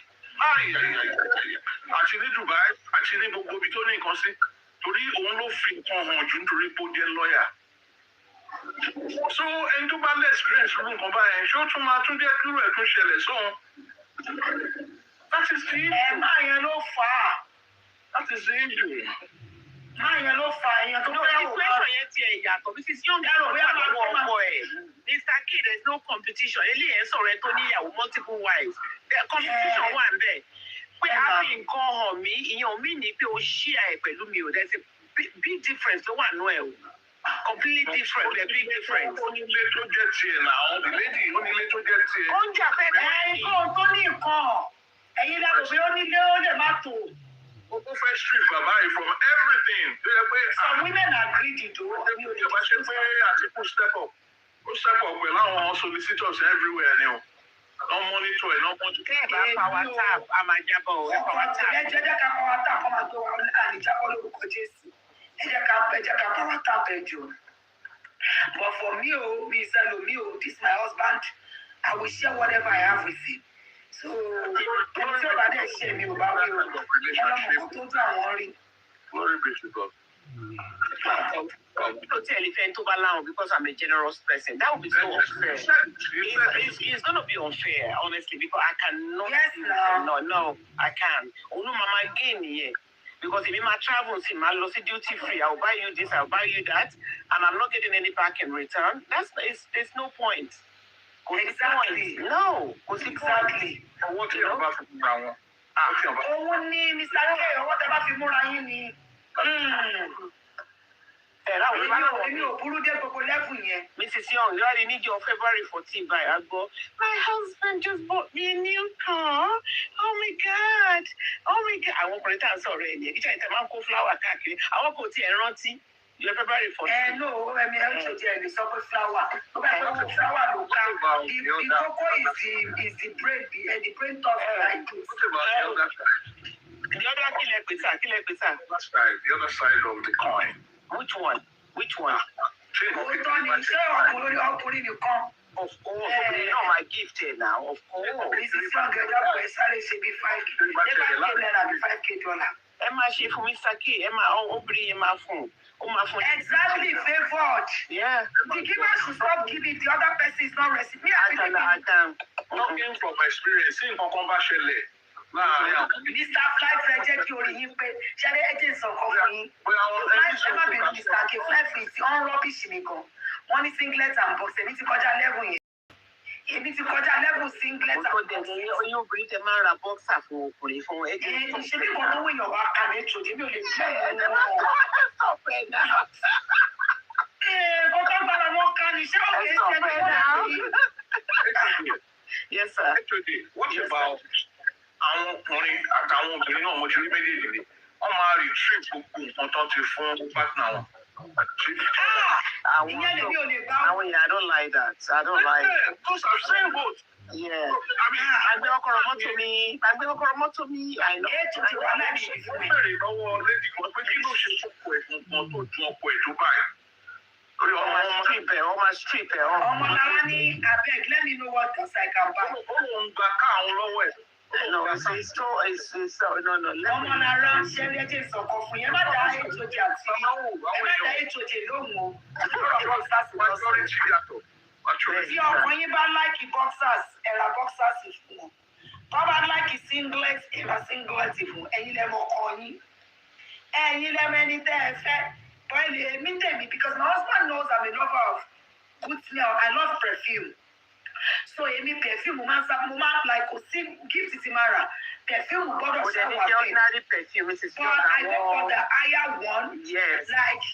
Àti ní Dubai, àti ní gbogbo ibi tó ní nǹkan sí. Torí òun ló fi nǹkan hàn jù nítorí pé ó jẹ́ lọ́ọ̀yà. So ẹni tó bá lé experience ló nǹkan báyẹn, ṣé ó tún máa tún jẹ́ kúrò ẹ̀ tún ṣẹlẹ̀ sóhun? That is the issue. Máa yẹn ló fà á. That is the issue. Máa yẹn ló fà á. Èèyàn tó fẹ́ wò ó. Ìpínlẹ̀ yẹn ti ẹ̀ yàtọ̀. Mrs. Young Arrow bí wọ́n máa wọ ọkọ ẹ̀. Mr. K, there is no competition. Eléyìí ẹ̀ sọ̀rọ̀ ẹ tó níyàwó multiple wives. The competition wà ń bẹ̀. Pé a fi nǹkan hàn mí, ìyẹn mi ní pé o share ẹ̀ pẹ̀lú mi o. There is a big difference ló wà nú ẹ̀ o. Completely different, a big difference. Ó ní ilé tó jẹ́ tiẹ̀ náà, the lady ó ní ilé tó jẹ́ tiẹ̀. Oúnjẹ afẹ́fẹ́ ẹ̀yin tó ní nǹkan. Ẹ̀yin lẹ́nu pé ó nílé ó lè má tò. Ó fẹ́ strip bàbá yìí from everything. Tó yẹ pé Some women are greedy though. ìjọba ṣe pé Àtìkù step up. Ó step up pẹ̀lú àwọn solicitors everywhere ni o. Wọ́n monitor ẹ̀ náà mọ́jú. Kẹ́ ẹ̀ bá power tap, a máa jábọ̀ ẹ̀ power tap. Ẹ jẹ́ ká power tap kọ́ máa gbé wa ní àlìjábọ̀ lórúkọ Jésù. Ẹ jẹ́ ká power tap ẹ jù. But for me, me Salomi, this is my husband. I will share whatever I have with him. So, ẹni tí ó bá dẹ̀ ṣe mi ò bá wí o. Ọlọ́mọ tó dún àwọn rí. Glory be to God. Don't tell if to allow because I'm a generous person. That would be so unfair. It's going to be unfair, honestly, because I cannot. Yes, no, I can't. Oh no, mama again here. Because if my travels in my lossy duty free, I'll buy you this, I'll buy you that, and I'm not getting any back in return. There's no point. Exactly. No, exactly. What you about to do? Oh, Mr. K, what about you more than you? Mrs. Young, you already need your February 14 by Agbo. My husband just bought me a new car. Oh my God. I won't put it out already. Each time I go flower kaki. I won't put it around your February 14. No, I mean, I'll show you the supper flower. Flower look out. The cocoa is the bread, the brain toss like this. The other the other side of the coin. Which one? Of course, you know my gift here now. Of course. This is young girl. That should be 5K. Emma, she for Mr. K. Emma, Emma phone. Exactly, favored. Yeah. The giver should stop giving. The other person is not receiving. I can. Talking from experience, seeing Kokomba Mr. Fly jẹ́ kí orí yín pé ṣẹlẹ̀ ẹ̀jẹ̀ sọ̀kan fún yín. Ẹ má bínú Mr. K. Fly ti on rubbish mi gan. Wọ́n ní singlet and box èmi ti kọjá level yẹn. Èmi ti kọjá level singlet and box. Oyún obìnrin tẹ máa ń ra boxer fún ọkùnrin fún ẹ̀jẹ̀. Ṣé bí kan ló wé yàn wá kà ní ètò èmi ò lè gbé ẹ̀rọ náà. Kọ́kọ́ gbára wọn ká ní ṣé òkè ṣe bẹ́ẹ̀ náà. Yes, sir. What about àwọn ọkùnrin àtàwọn obìnrin náà mo ti rí méjèèjì rí wọ́n máa retrieve gbogbo nǹkan tó ti fún partner wọn. Àwọn I don't like that. I don't like that. Those are same boat. Yeah. Àgbẹ̀ ọkọ̀ mọ́tò mi. I know. Wọ́n bẹ̀rẹ̀ lọ́wọ́ lady kan pé kí ló ṣe fọ́pọ̀ ẹ̀ fún nǹkan tó dùn ọkọ̀ ẹ̀ tó báyìí. Ọmọ strip ẹ̀. Ọmọ lára ní abeg let me know what else I can buy. Ó ń gba ká àwọn lọ́wọ́ ẹ̀. No, it's no. Ọmọ lára ń ṣe lẹ́jẹ̀ ìsọ̀kan fún yẹn. Má dá HOJ àti HOJ lóhùn o. Tí ọkàn yín bá láìkì boxers, ẹ ra boxers fún wọn. Tó bá láìkì singlet, ẹ ra singlet fún. Ẹ̀yin lẹ mọ ọkọ yín. Ẹ̀yin lẹ mẹni tẹ́ ẹ fẹ́. Bọ́ẹ̀lì èmi tèmi because my husband knows I'm a lover of good smell. I love perfume. So èmi perfume mo máa ń like kò sí gift ti máa rà. Perfume gbọ́dọ̀ ṣe wà bẹ́ẹ̀. Ordinary perfume is But I went for the higher one. Yes. Like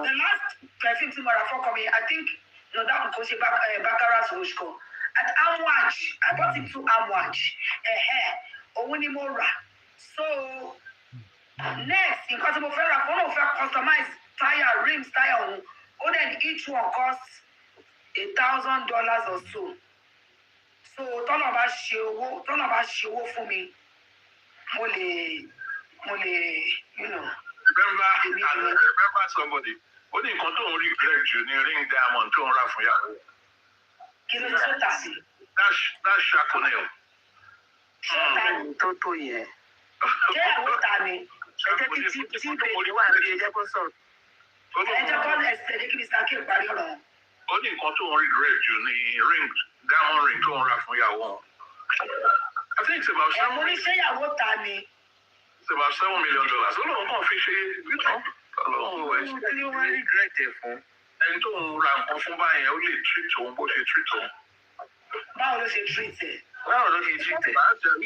the last perfume to Marafo coming, I think no that was Baccarat Roscoe. At Amwaj, I bought it to Amwaj. Owunimora. So Next, nǹkan tí mo fẹ́ rà fún òun fẹ́ customize tire rims tire òun. Ó dẹ̀ ní each one costs $1,000 or so. So tọ́nà bá ṣe owó fún mi, mo lè, you know. Remember somebody. Ó ní nǹkan tó ń regret jù ní ring diamond tó ń rà fún yàrá. Kí ló tó tà sí? That's Shaconel. Tó tó yẹ. Ṣé ìyàwó ta ni? Ẹ jẹ́ kí tí bèèrè wà ní ẹjẹ́ kó sọ̀rọ̀. Ẹ jẹ́ kó ẹsẹ̀ ní kí Mr. K parí ọ̀rọ̀. Ó ní nǹkan tó ń regret jù ní ring diamond ring tó ń rà fún yàwó. I think it's about $7 million. Ṣé ìyàwó ta ni? It's about $7 million. Ó lóun kàn fi ṣe, you know. Kí wọ́n regret ẹ̀ fún? Ẹni tó ń ra nǹkan fún báyẹn ó lè treat òun bó ṣe treat òun. Báwo ló ṣe treat ẹ̀? You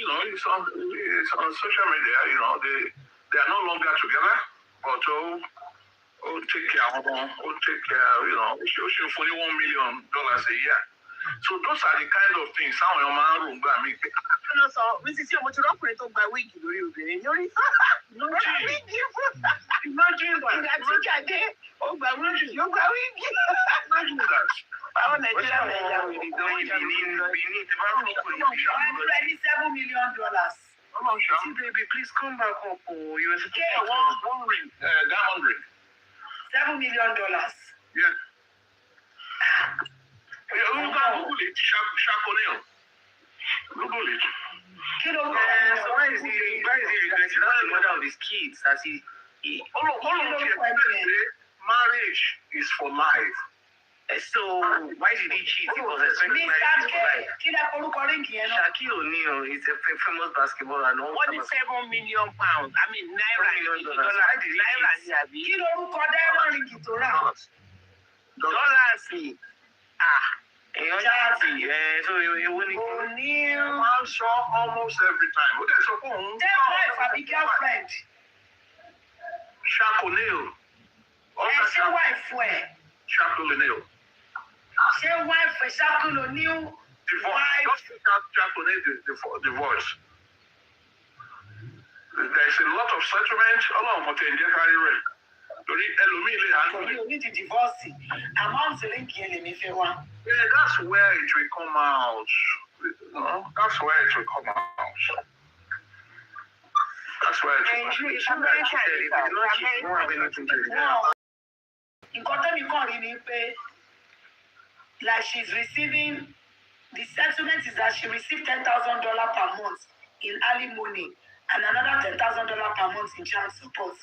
know, it's on social media, you know, they are no longer together, but take care of them, take care, you know, she for $1 million a year. So those are the kind of things how your man room by me. So, Mrs. Yo, what you're offering to buy wig lórí obìnrin lórí. Imagine that. Ìgbà tí ó gba wig, yóò gba wig. Imagine that. Báwo Nàìjíríà wò ní Benin ti bá fún ọkùnrin $7 million. See, baby, please come back up. Oh, you were supposed to get one ring, diamond ring. $7 million. Yeah. Google it, Shaconel. Google it. So why is he regretting that's the mother of his kids as he marriage is for life. So why did he cheat? He was expecting marriage for life. Shaquille O'Neal is a famous basketballer. And what is £7 million? I mean, naira. Why did he cheat? Dollars. Èèyàn jáde so ewu ni. O'Neal máa ń sọ almost every time. Ó dẹ̀ sọ fún òun. Tell wife àbí girlfriend. Shaconel. Ṣé wife ẹ̀? Shaconel. Ṣé wife ẹ̀ Shaquille O'Neal? Just Shaconel divorce. There is a lot of settlement. Ọlọ́run kò tẹ̀ ń jẹ́ kárí rẹ̀. Torí ẹlòmíì lè hàn. Torí o ní di divorce. Amount lẹ́ǹkì ẹ̀ lè mi fẹ́ wá. Yeah, that's where it will come out. That's where it will come out. That's where it will come out. Nǹkan tẹ́mi kàn rí ni pé like she's receiving the settlement is that she received $10,000 per month in alimony and another $10,000 per month in child support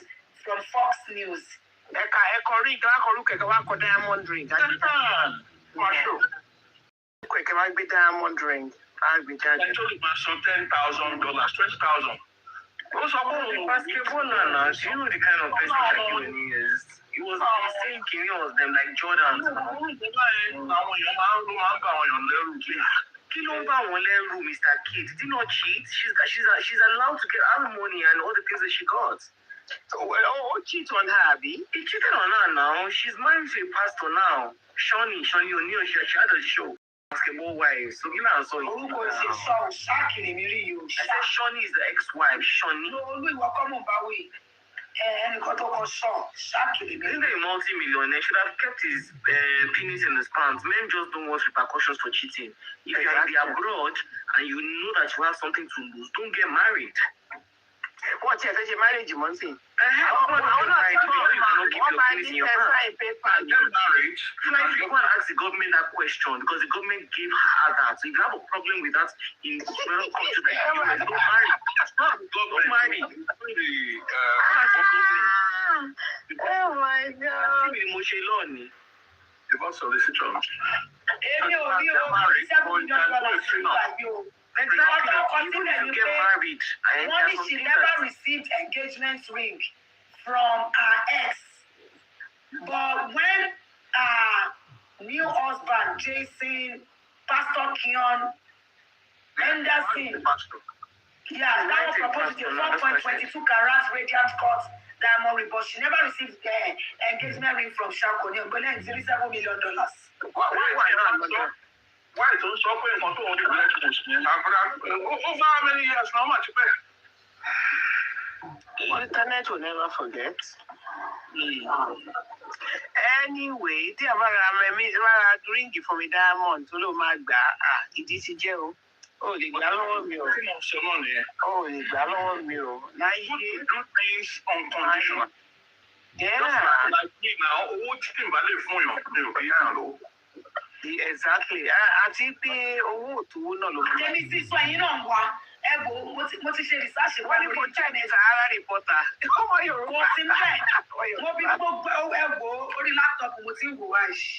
from Fox News. Ẹ̀kọ́ rí ìgbàkọ̀rú kẹ̀kẹ́ wá kọ diamond ring. Kẹ̀kẹ́ wá gbé diamond ring. Ẹ tó lè máa san $10,000, $20,000. Ó sọ pé òun basketball náà, you know the kind of person Shaquille O'Neal is. He was the same king as them like Jordan. Àwọn èèyàn máa ń bá àwọn èèyàn lẹ́rù kí. Kí ló ń bá àwọn lẹ́rù, Mr. Kid? Did he not cheat? She's allowed to get alimony and all the things that she got. So, cheat on her, Abby? He cheated on her now. She's married to a pastor now. Shawnee O'Neal, she had a show. Basketball wives. So, you know, so orúkọ ṣe sọ ṣáàkì mi rí yìí o. I said Shawnee is the ex-wife. Shawnee. Olú ìwọ kọ́ mọ̀ bá wí. Ẹnìkan tó kọ sọ ṣáàkì mi rí. Isn't he a multi-millionaire? Should have kept his penis in his pants. Men just don't want repercussions for cheating. If you're in the abroad and you know that you have something to lose, don't get married. Wọ́n ti ẹ̀fẹ́ ṣe marriage mọ́ sí. Àwọn náà ti kọ́ wọ́n bá ní ẹ̀fẹ́ paper. Get married. Like, you go and ask the government that question because the government gave her that. So if you have a problem with that, you will come to the government. Don't marry. Don't marry. Oh my God. Kí ni mo ṣe lónìí? Divorce solicitor. Èmi ò rí o, $7 million ṣùgbọ́n o. Exactly. Even if you get married, she never received engagement ring from her ex. But when her new husband, Jason, Pastor Keon Henderson, that was proposed to 4.22 carat radiant cut diamond ring, but she never received the engagement ring from Shaconel. But then it's $7 million. Why don't you open for 200 over how many years now? Much better. Internet will never forget. Anyway, tí a bá ra ríǹgì fún mi diamond tó ló máa gbà á ìdí ti jẹ́ o. O lè gbà lọ́wọ́ mi o. Tí mo sọ náà nìyẹn. O lè gbà lọ́wọ́ mi o. Láyé. Do things unconditional. Yeah. Like me now, owó tí n bá lè fún yàn mi ò kí yàn lọ. Exactly. Àti pé owó òtòwó náà ló mú. Jẹ́mi sí sọ ẹ̀yin náà wá. Ẹ̀bùn mo ti ṣe research wọ́n ní kò jẹ́ ní Sahara reporter. Ọmọ Yorùbá. Kò sí bẹ́ẹ̀. Mo bí gbogbo ẹ̀wọ̀ orí láptọ̀pù mo ti ń wò wá yìí.